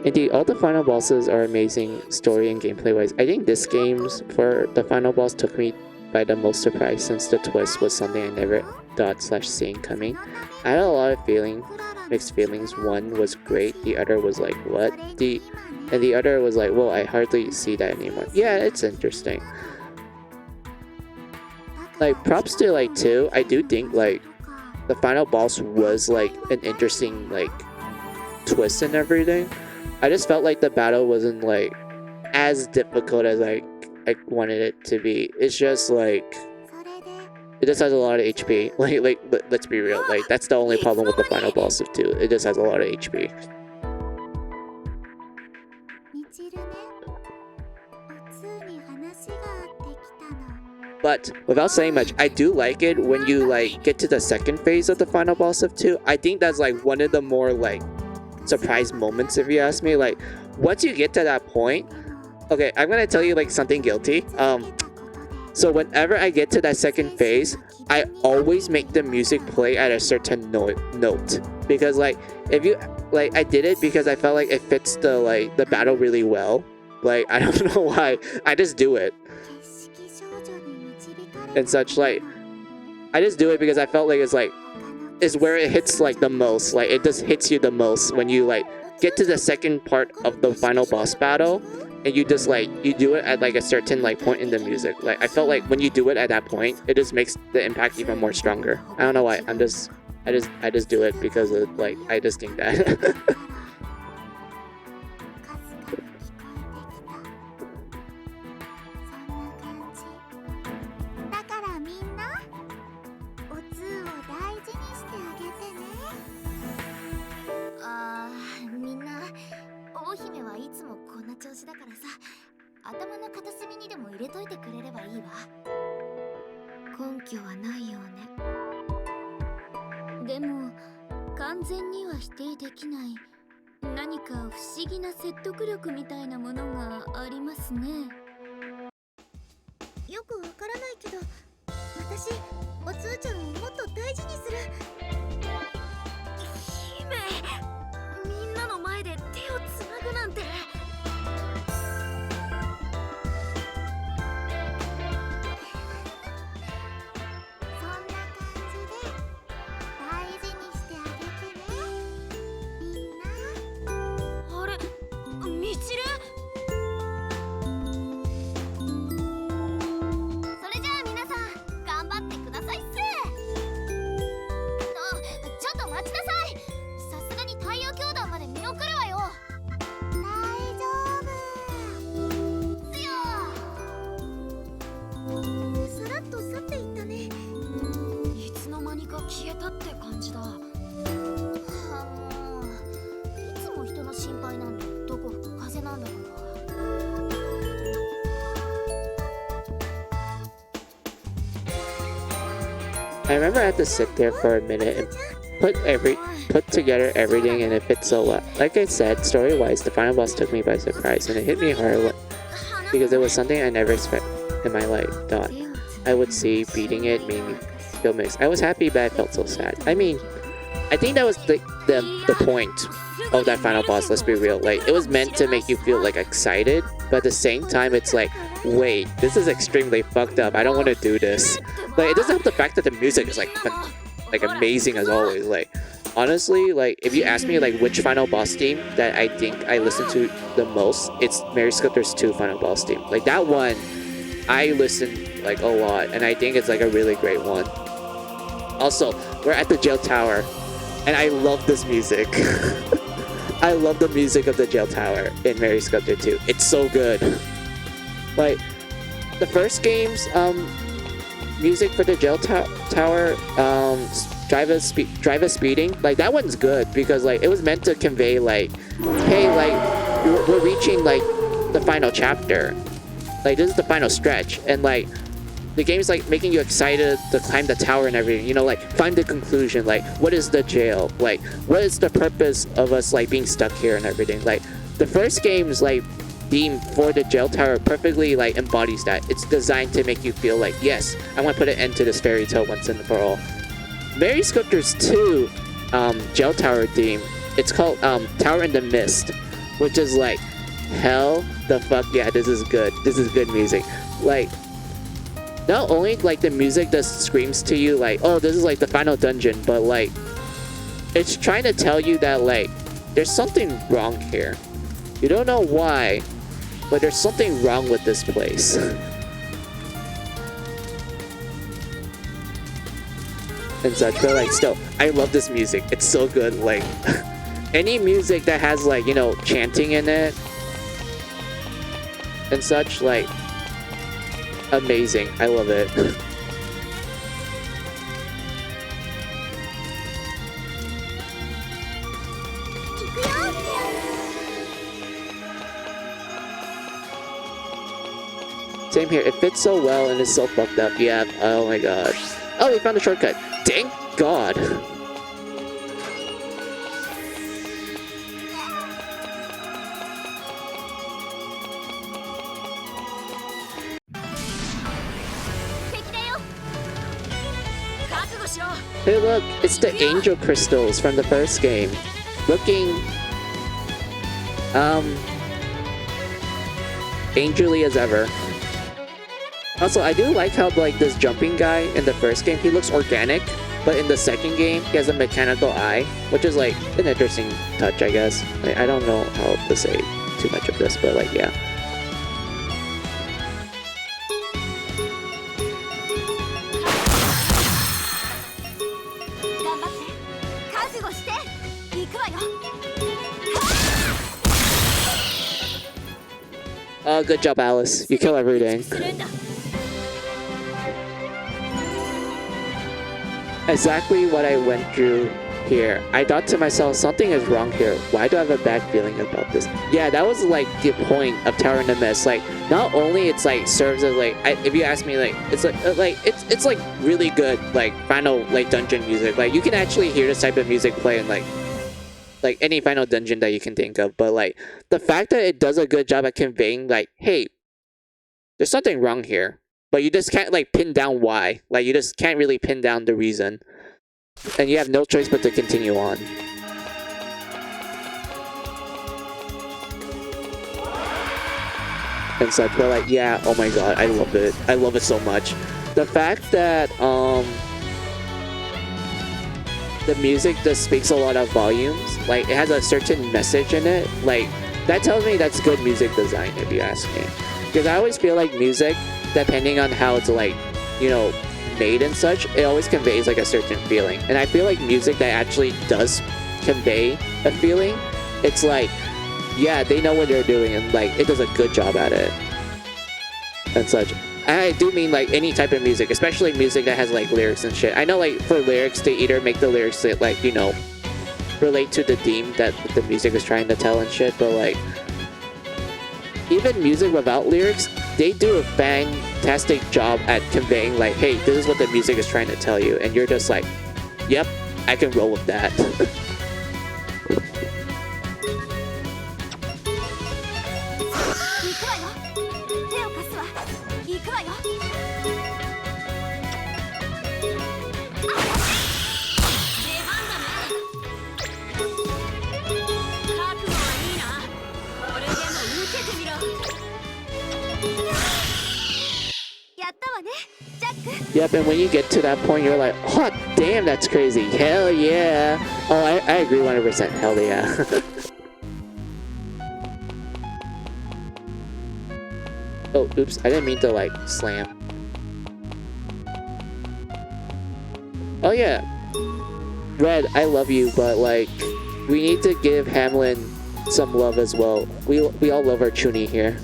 Indeed, all the final bosses are amazing story and gameplay wise. I think this game's for the final boss took me by the most surprise since the twist was something I never thought / seen coming. I had a lot of mixed feelings. One was great, the other was like, what? And the other was like, well, I hardly see that anymore. Yeah, it's interesting. Like, props to like 2. I do think like the final boss was like an interesting like twist and everything. I just felt like the battle wasn't like as difficult as I wanted it to be. It's just like it just has a lot of HP. Like let's be real. Like that's the only problem with the final boss of 2. It just has a lot of HP. みちるね、おつーに話があってきたの。 But without saying much, I do like it when you like get to the second phase of the final boss of 2. I think that's like one of the more like surprise moments, if you ask me. Like once you get to that point, okay, I'm gonna tell you like something guilty. So whenever I get to that second phase, I always make the music play at a certain note because like if you like, I did it because I felt like it fits the battle really well. Like I don't know why, I just do it and such. Like I just do it because I felt like it's where it hits like the most. Like it just hits you the most when you like get to the second part of the final boss battle and you just like you do it at like a certain like point in the music. Like I felt like when you do it at that point, it just makes the impact even more stronger. I don't know why. I just do it because of, like I just think that. だからみんな、おつーを大事にしてあげてね。みんな、大姫はいつもこんな調子だからさ、頭の片隅にでも入れといてくれればいいわ。根拠はないようね。でも完全には否定できない何か不思議な説得力みたいなものがありますね。よくわからないけど、私おつーちゃんをもっと大事にする。姫、みんなの前で手をつなぐなんて。そんな感じで大事にしてあげてね、みんな。あれ、みちる？それじゃあ皆さん頑張ってくださいっす。ちょっと待ちなさい。さすがに太陽教団まで見送るわよ。大丈夫。すよ。さらっと去っていったね。いつの間にか消えたって感じだ。もういつも人の心配なんてどこ吹く風なんだから。I remember I had to sit there for a minute and put together everything, and it fits so well. Like I said, story wise, the final boss took me by surprise, and it hit me hard because it was something I never expected in my life. Thought I would see. Beating it made me feel mixed. I was happy, but I felt so sad. I mean, I think that was the point of that final boss. Let's be real. Like it was meant to make you feel like excited, but at the same time, it's like, wait, this is extremely fucked up. I don't want to do this. Like it doesn't help the fact that the music is like amazing as always. Like honestly, like if you ask me like which final boss theme that I think I listen to the most, it's Mary Sculptor's 2 final boss theme. Like that one, I listen like a lot, and I think it's like a really great one. Also, we're at the jail tower, and I love this music. I love the music of the jail tower in Mary Sculptor 2. It's so good. Like the first game's music for the jail tower drive us speeding. Like that one's good because like it was meant to convey like, hey, like we're reaching like the final chapter. Like this is the final stretch, and like the game's like making you excited to climb the tower and everything. You know, like find the conclusion. Like what is the jail? Like what is the purpose of us like being stuck here and everything? Like the first game's like theme for the jail tower perfectly like embodies that. It's designed to make you feel like, yes, I want to put an end to this fairy tale once and for all. Mary Sculptor's 2 jail tower theme, it's called Tower in the Mist, which is like, hell the fuck yeah, this is good. This is good music. Like, not only like the music just screams to you like, oh, this is like the final dungeon, but like, it's trying to tell you that like, there's something wrong here. You don't know why, but there's something wrong with this place. And such, but like still, I love this music. It's so good. Like any music that has like, you know, chanting in it and such, like amazing. I love it. Same here. It fits so well and it's so fucked up. Yeah. Oh my god. Oh, we found a shortcut. Thank God. Hey look, it's the angel crystals from the first game. Looking angelly as ever. Also, I do like how like this jumping guy in the first game, he looks organic, but in the second game, he has a mechanical eye, which is like an interesting touch, I guess. Like, I don't know how to say too much of this, but like, yeah. Good job, Alice. You kill everything. Exactly what I went through here. I thought to myself, something is wrong here. Why do I have a bad feeling about this? Yeah, that was like the point of Tower in the Mist. Like, not only it's like serves as like, if you ask me, like it's like really good like final like dungeon music. Like you can actually hear this type of music play in like any final dungeon that you can think of. But like the fact that it does a good job at conveying like, hey, there's something wrong here. But you just can't like pin down why. Like you just can't really pin down the reason. And you have no choice but to continue on. And such, but like, yeah, oh my god, I love it. I love it so much. The fact that the music just speaks a lot of volumes. Like it has a certain message in it. Like that tells me that's good music design, if you ask me. Because I always feel like music, depending on how it's like, you know, made and such, it always conveys like a certain feeling. And I feel like music that actually does convey a feeling, it's like, yeah, they know what they're doing and like it does a good job at it and such. And I do mean like any type of music, especially music that has like lyrics and shit. I know like for lyrics, they either make the lyrics that like, you know, relate to the theme that the music is trying to tell and shit, but like even music without lyrics, they do a fantastic job at conveying like, hey, this is what the music is trying to tell you, and you're just like, yep, I can roll with that. Yep, and when you get to that point, you're like, oh, damn, that's crazy. Hell yeah. Oh, I agree 100%. Hell yeah. Oh, oops. I didn't mean to, like, slam. Oh, yeah. Red, I love you, but, like, we need to give Hamlin some love as well. We all love our Chuny here.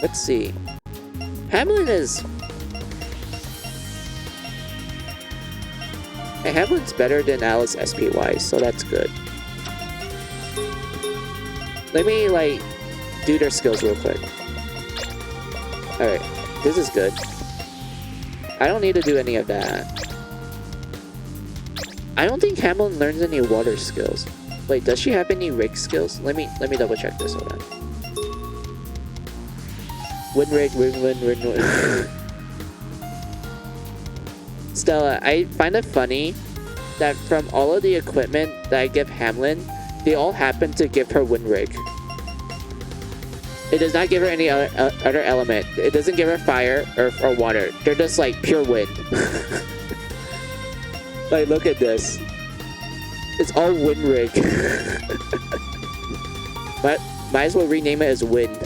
Let's see. Hamlin is And Hamlin's better than Alice SPY, so that's good. Let me, like, do their skills real quick. Alright, this is good. I don't need to do any of that. I don't think Hamlin learns any water skills. Wait, does she have any rig skills? Let me double check this. Hold on. Wind rig, wind. Stella, I find it funny that from all of the equipment that I give Hamlin, they all happen to give her wind rig. It does not give her any other element. It doesn't give her fire or water. They're just like pure wind. Like, look at this. It's all wind rig. But might as well rename it as wind.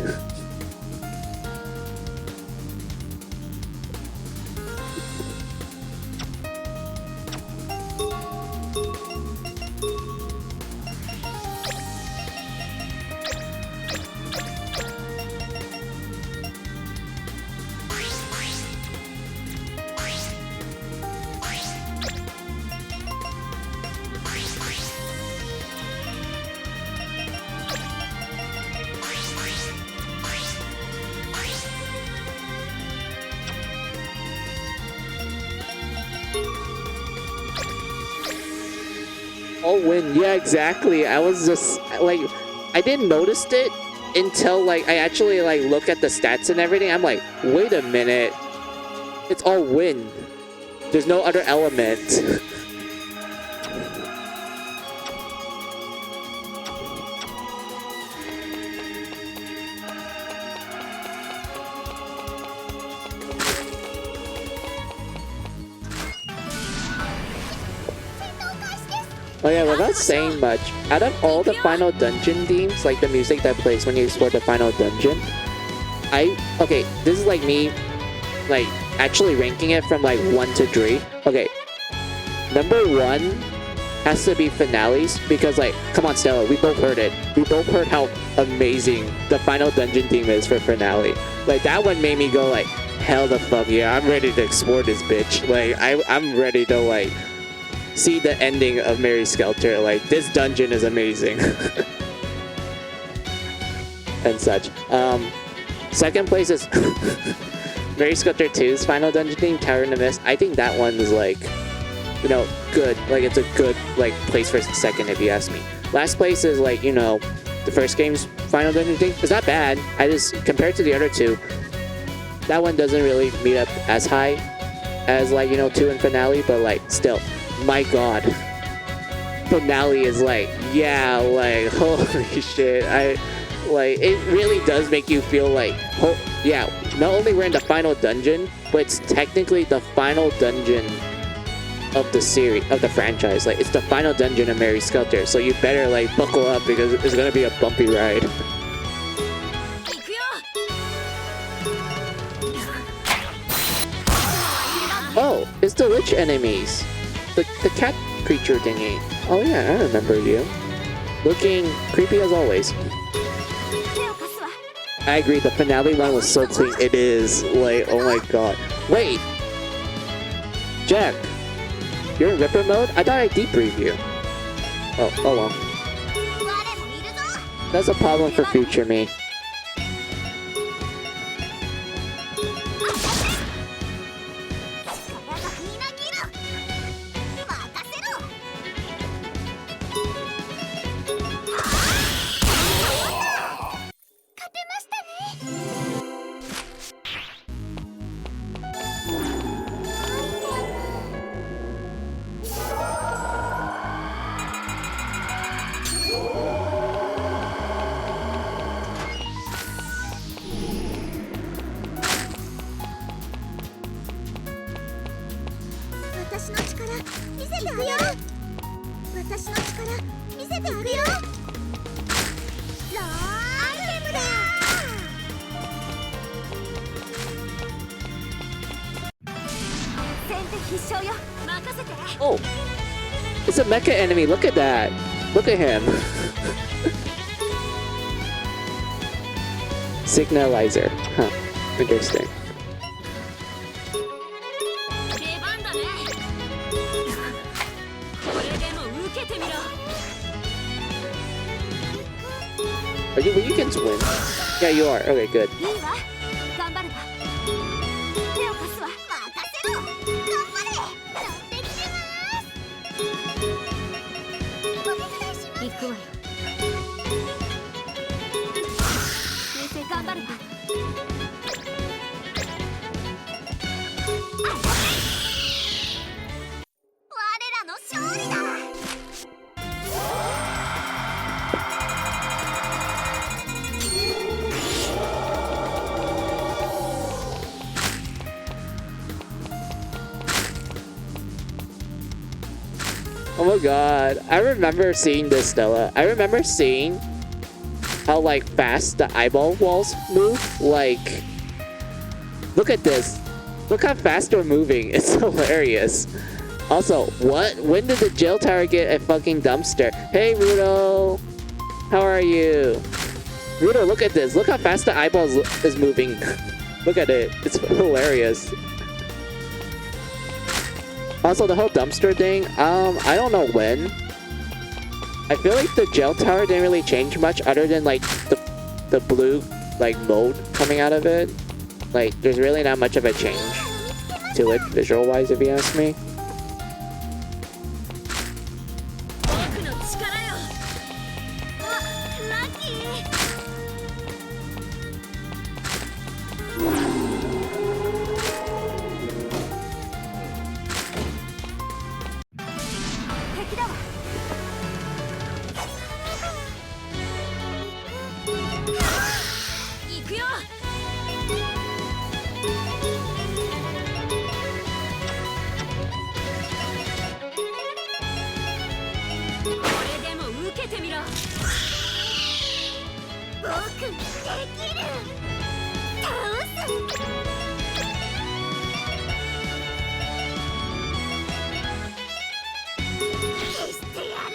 All wind, yeah, exactly. I was just like, I didn't notice it until like I actually like look at the stats and everything. I'm like, wait a minute, it's all wind. There's no other element. Oh yeah, without saying much, out of all the final dungeon themes, like the music that plays when you explore the final dungeon, okay, this is like me, like, actually ranking it from like 1 to 3. Okay, number 1 has to be finales, because like, come on Stella, we both heard it. We both heard how amazing the final dungeon theme is for finale. Like, that one made me go like, hell the fuck yeah, I'm ready to explore this bitch. Like, I'm ready to like, see the ending of Mary Skelter. Like, this dungeon is amazing. And such. Second place is Mary Skelter 2's final dungeon theme, Tower in the Mist. I think that one is like, you know, good. Like, it's a good like place for second if you ask me. Last place is like, you know, the first game's final dungeon theme. It's not bad. I just, compared to the other two, that one doesn't really meet up as high as like, you know, 2 and finale, but like still. My god, finale is like, yeah, like, holy shit. Like, it really does make you feel like, yeah, not only we're in the final dungeon, but it's technically the final dungeon of the series, of the franchise. Like, it's the final dungeon of Mary Skelter, so you better like buckle up because it's gonna be a bumpy ride. Oh, it's the lich enemies. The cat creature thingy. Oh yeah, I remember you. Looking creepy as always. I agree, the finale one was so clean. It is. Like, oh my god. Wait! Jack! You're in Ripper mode? I thought I debriefed you. Oh well. That's a problem for future me. Oh! It's a mecha enemy, look at that! Look at him! Signalizer. Huh. Interesting. 受けてみろ。 Were you against win? Yeah, you are. Okay, good. いいわ、頑張るわ。手を貸すわ。任せろ。頑張れ。乗ってきてます。お手伝いします。行くわよ。頑張るわ。我らの勝利だ。Oh my god, I remember seeing this, Stella. I remember seeing how like fast the eyeball walls move. Like, look at this. Look how fast they're moving. It's hilarious. Also, what? When did the jail tower get a fucking dumpster? Hey, Rudo. How are you? Rudo, look at this. Look how fast the eyeball is moving. Look at it. It's hilarious. Also, the whole dumpster thing, I don't know when. I feel like the gel tower didn't really change much other than like the blue like mode coming out of it. Like, there's really not much of a change to it visual wise, if you ask me. 僕の力よ。あ、ラッキー。敵だわ。行くよ。これでも受けてみろ。僕にできる。倒す。消してやる。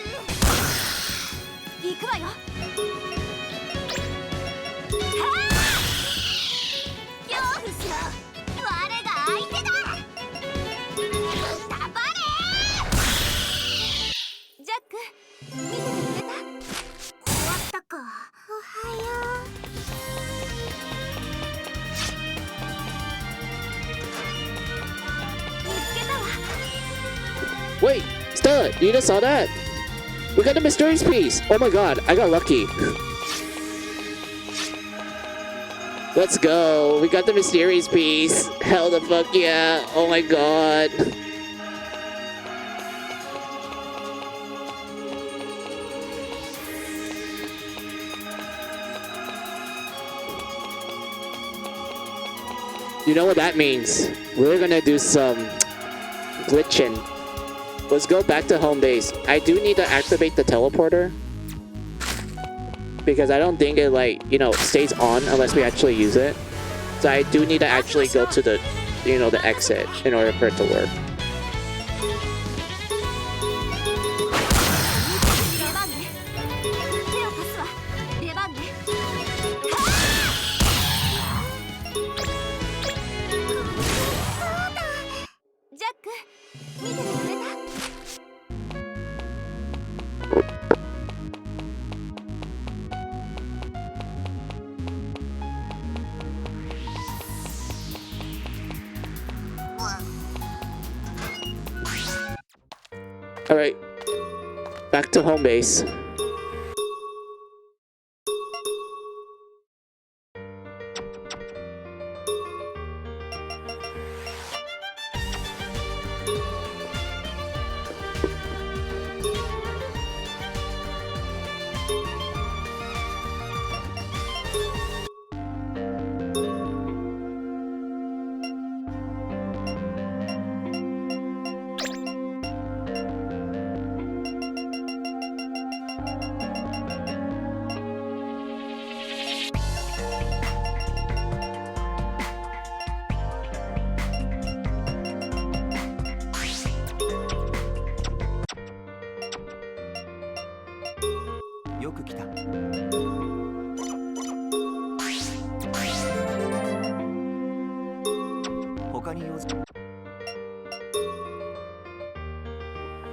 行くわよ。恐怖しろ。我が相手だ。頑張れ。ジャック、見ててくれた？終わったか。おはよう。見つけたわ。 Wait, Stella, you just saw that? We got the mysterious piece. Oh my god, I got lucky. Let's go. We got the mysterious piece. Hell the fuck yeah. Oh my god. You know what that means? We're gonna do some glitching. Let's go back to home base. I do need to activate the teleporter, because I don't think it like, you know, stays on unless we actually use it. So I do need to actually go to the, you know, the exit in order for it to work. 出番ね。手を貸すわ。出番ね。ジャック、見ててくれた？ Alright. Back to home base.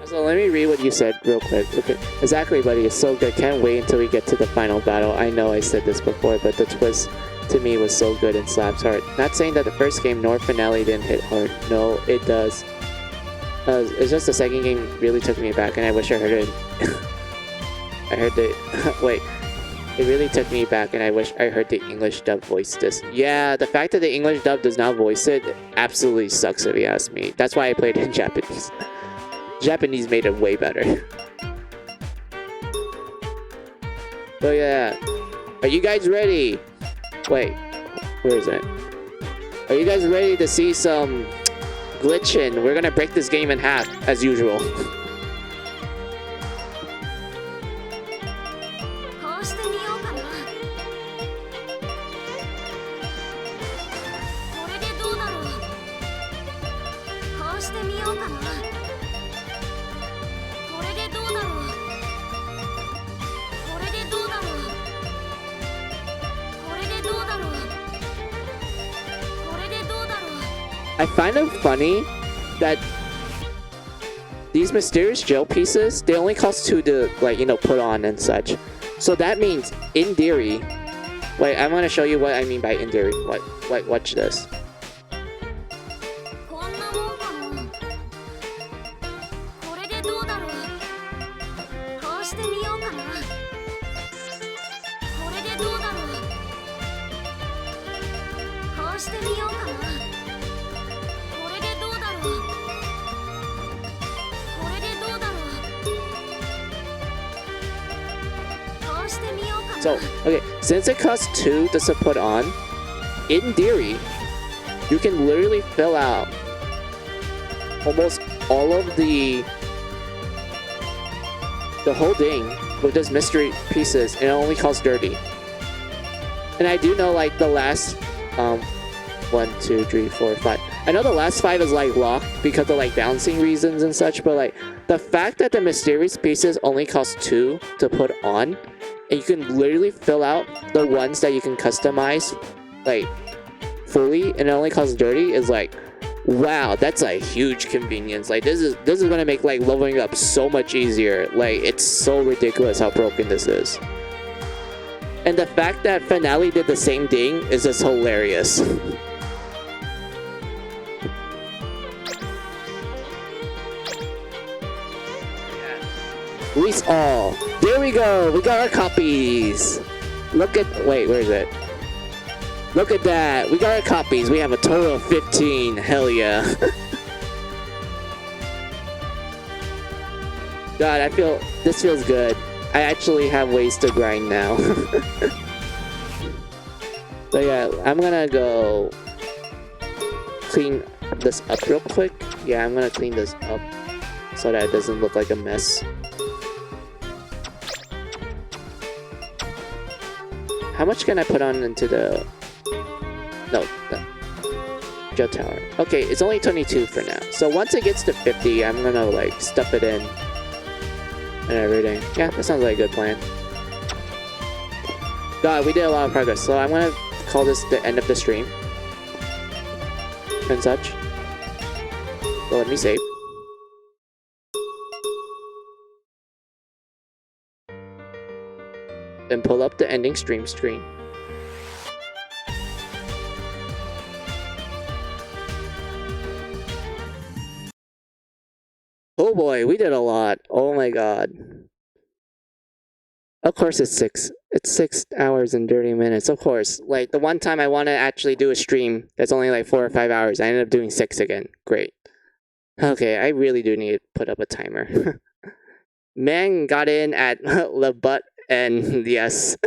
Also, let me read what you said real quick. Okay. Exactly, buddy. It's so good. Can't wait until we get to the final battle. I know I said this before, but the twist to me was so good and slaps hard. Not saying that the first game nor finale didn't hit hard. No, it does. It's just the second game really took me back, and I wish I heard it. I heard the wait. It really took me back, and I wish I heard the English dub voice this. Yeah, the fact that the English dub does not voice it absolutely sucks if you ask me. That's why I played it in Japanese. Japanese made it way better. So yeah, are you guys ready? Wait, where is it? Are you guys ready to see some glitching? We're gonna break this game in half, as usual. こうしてみようかな。これでどうだろう。こうしてみようかな。これでどうだろう。これでどうだろう。これでどうだろう。これでどうだろう。 I find it funny that these mysterious gel pieces, they only cost 2 to, like, you know, put on and such. So that means, in theory, wait, I'm gonna show you what I mean by in theory. Watch this. こんなもんかな。これでどうだろう。こうしてみようかな。これでどうだろう。こうしてみようかな。これでどうだろう。これでどうだろう。こうしてみようかな。 So, okay, since it costs 2 to put on, in theory, you can literally fill out almost all of the whole thing with those mystery pieces, and it only costs 30. And I do know, like, the last 1, 2, 3, 4, 5. I know the last 5 is like locked because of like balancing reasons and such, but like the fact that the mysterious pieces only cost 2 to put on, and you can literally fill out the ones that you can customize like fully, and it only costs 30 is like, wow, that's a huge convenience. Like this is gonna make like leveling up so much easier. Like it's so ridiculous how broken this is. And the fact that Finale did the same thing is just hilarious. Release all. There we go. We got our copies. Look at. Wait, where is it? Look at that. We got our copies. We have a total of 15. Hell yeah. God, I feel. This feels good. I actually have ways to grind now. So yeah, I'm gonna go clean this up real quick. Yeah, I'm gonna clean this up so that it doesn't look like a mess. How much can I put on into the... No, the gel tower. Okay, it's only 22 for now. So once it gets to 50, I'm gonna like stuff it in and everything. Yeah, that sounds like a good plan. God, we did a lot of progress. So I'm gonna call this the end of the stream and such. So let me save. Then pull up the ending stream screen. Oh boy, we did a lot. Oh my god. Of course it's 6. It's 6 hours and 30 minutes. Of course. Like the one time I want to actually do a stream that's only like 4 or 5 hours, I ended up doing 6 again. Great. Okay, I really do need to put up a timer. Man got in at the butt and yes.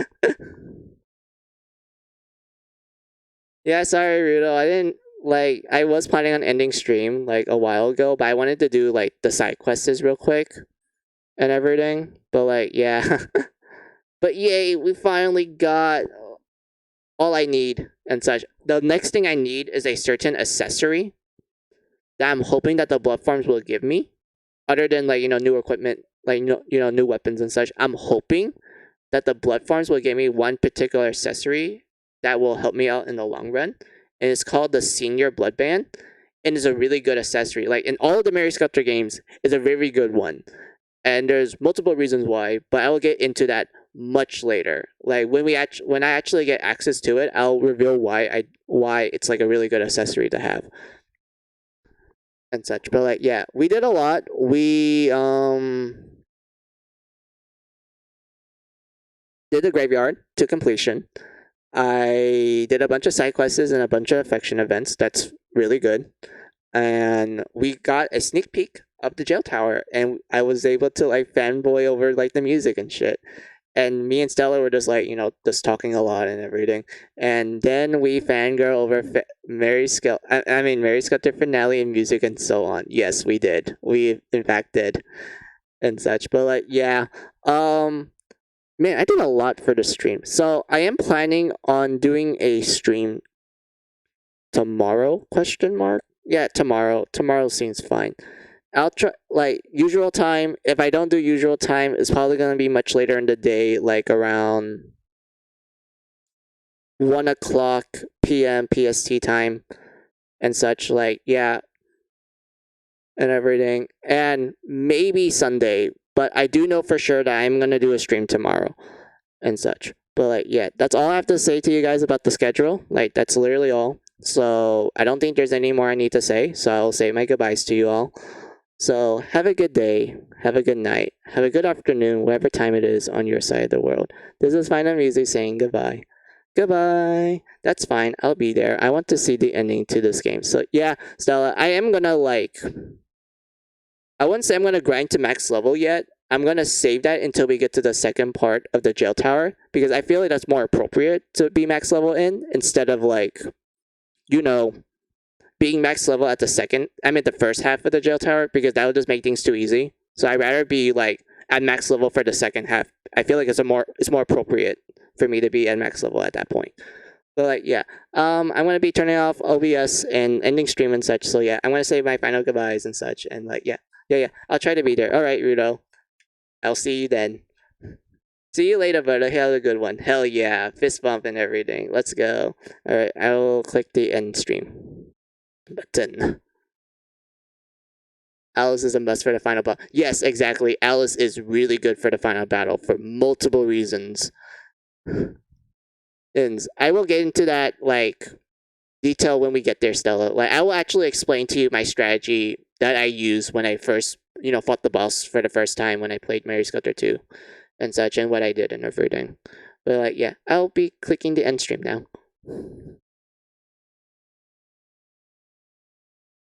Yeah, sorry Rudo. I didn't like I was planning on ending stream like a while ago, but I wanted to do like the side quests real quick and everything. But like yeah. But yay, we finally got all I need and such. The next thing I need is a certain accessory that I'm hoping that the blood farms will give me. Other than like, you know, new equipment, like new weapons and such. I'm hoping that the blood farms will give me one particular accessory that will help me out in the long run. And it's called the Senior Blood Band. and is a really good accessory. Like in all the Mary Sculptor games, is a very good one, and there's multiple reasons why. But I will get into that much later. Like when I actually get access to it, I'll reveal why it's like a really good accessory to have and such. But like yeah, we did a lot. We did the graveyard to completion. I did a bunch of side quests and a bunch of affection events. That's really good. And we got a sneak peek of the jail tower, and I was able to like fanboy over like the music and shit. And me and Stella were just like, just talking a lot and everything. And then we fangirl over Mary Sculptor finale and music and so on. Yes, we did. We in fact did and such. But like, yeah, man, I did a lot for the stream. So I am planning on doing a stream tomorrow? Question mark. Yeah, tomorrow. Tomorrow seems fine. I'll try like usual time. If I don't do usual time, it's probably gonna be much later in the day, like around 1 o'clock p.m. PST time and such. Like yeah, and everything, and maybe Sunday. But I do know for sure that I'm gonna do a stream tomorrow and such. But like yeah, that's all I have to say to you guys about the schedule. Like that's literally all. So I don't think there's any more I need to say. So I'll say my goodbyes to you all. So have a good day, have a good night, have a good afternoon, whatever time it is on your side of the world. This is Final Music saying goodbye. Goodbye. That's fine. I'll be there. I want to see the ending to this game. So yeah, Stella, I am gonna I wouldn't say I'm gonna grind to max level yet. I'm gonna save that until we get to the second part of the jail tower because I feel like that's more appropriate to be max level in instead of like, you know, being max level at the first half of the jail tower because that would just make things too easy. So I'd rather be like at max level for the second half. I feel like it's more appropriate for me to be at max level at that point. But like yeah, I'm gonna be turning off OBS and ending stream and such. So yeah, I'm gonna say my final goodbyes and such. And like yeah, I'll try to be there. All right, Rudo. I'll see you then. See you later, brother. Have a good one. Hell yeah, fist bump and everything. Let's go. All right, I will click the end stream button. Alice is a must for the final battle. Yes, exactly. Alice is really good for the final battle for multiple reasons. And I will get into that like detail when we get there, Stella. Like I will actually explain to you my strategy that I used when I first, fought the boss for the first time when I played Mary Sculptor 2 and such and what I did and everything. But like yeah, I'll be clicking the end stream now.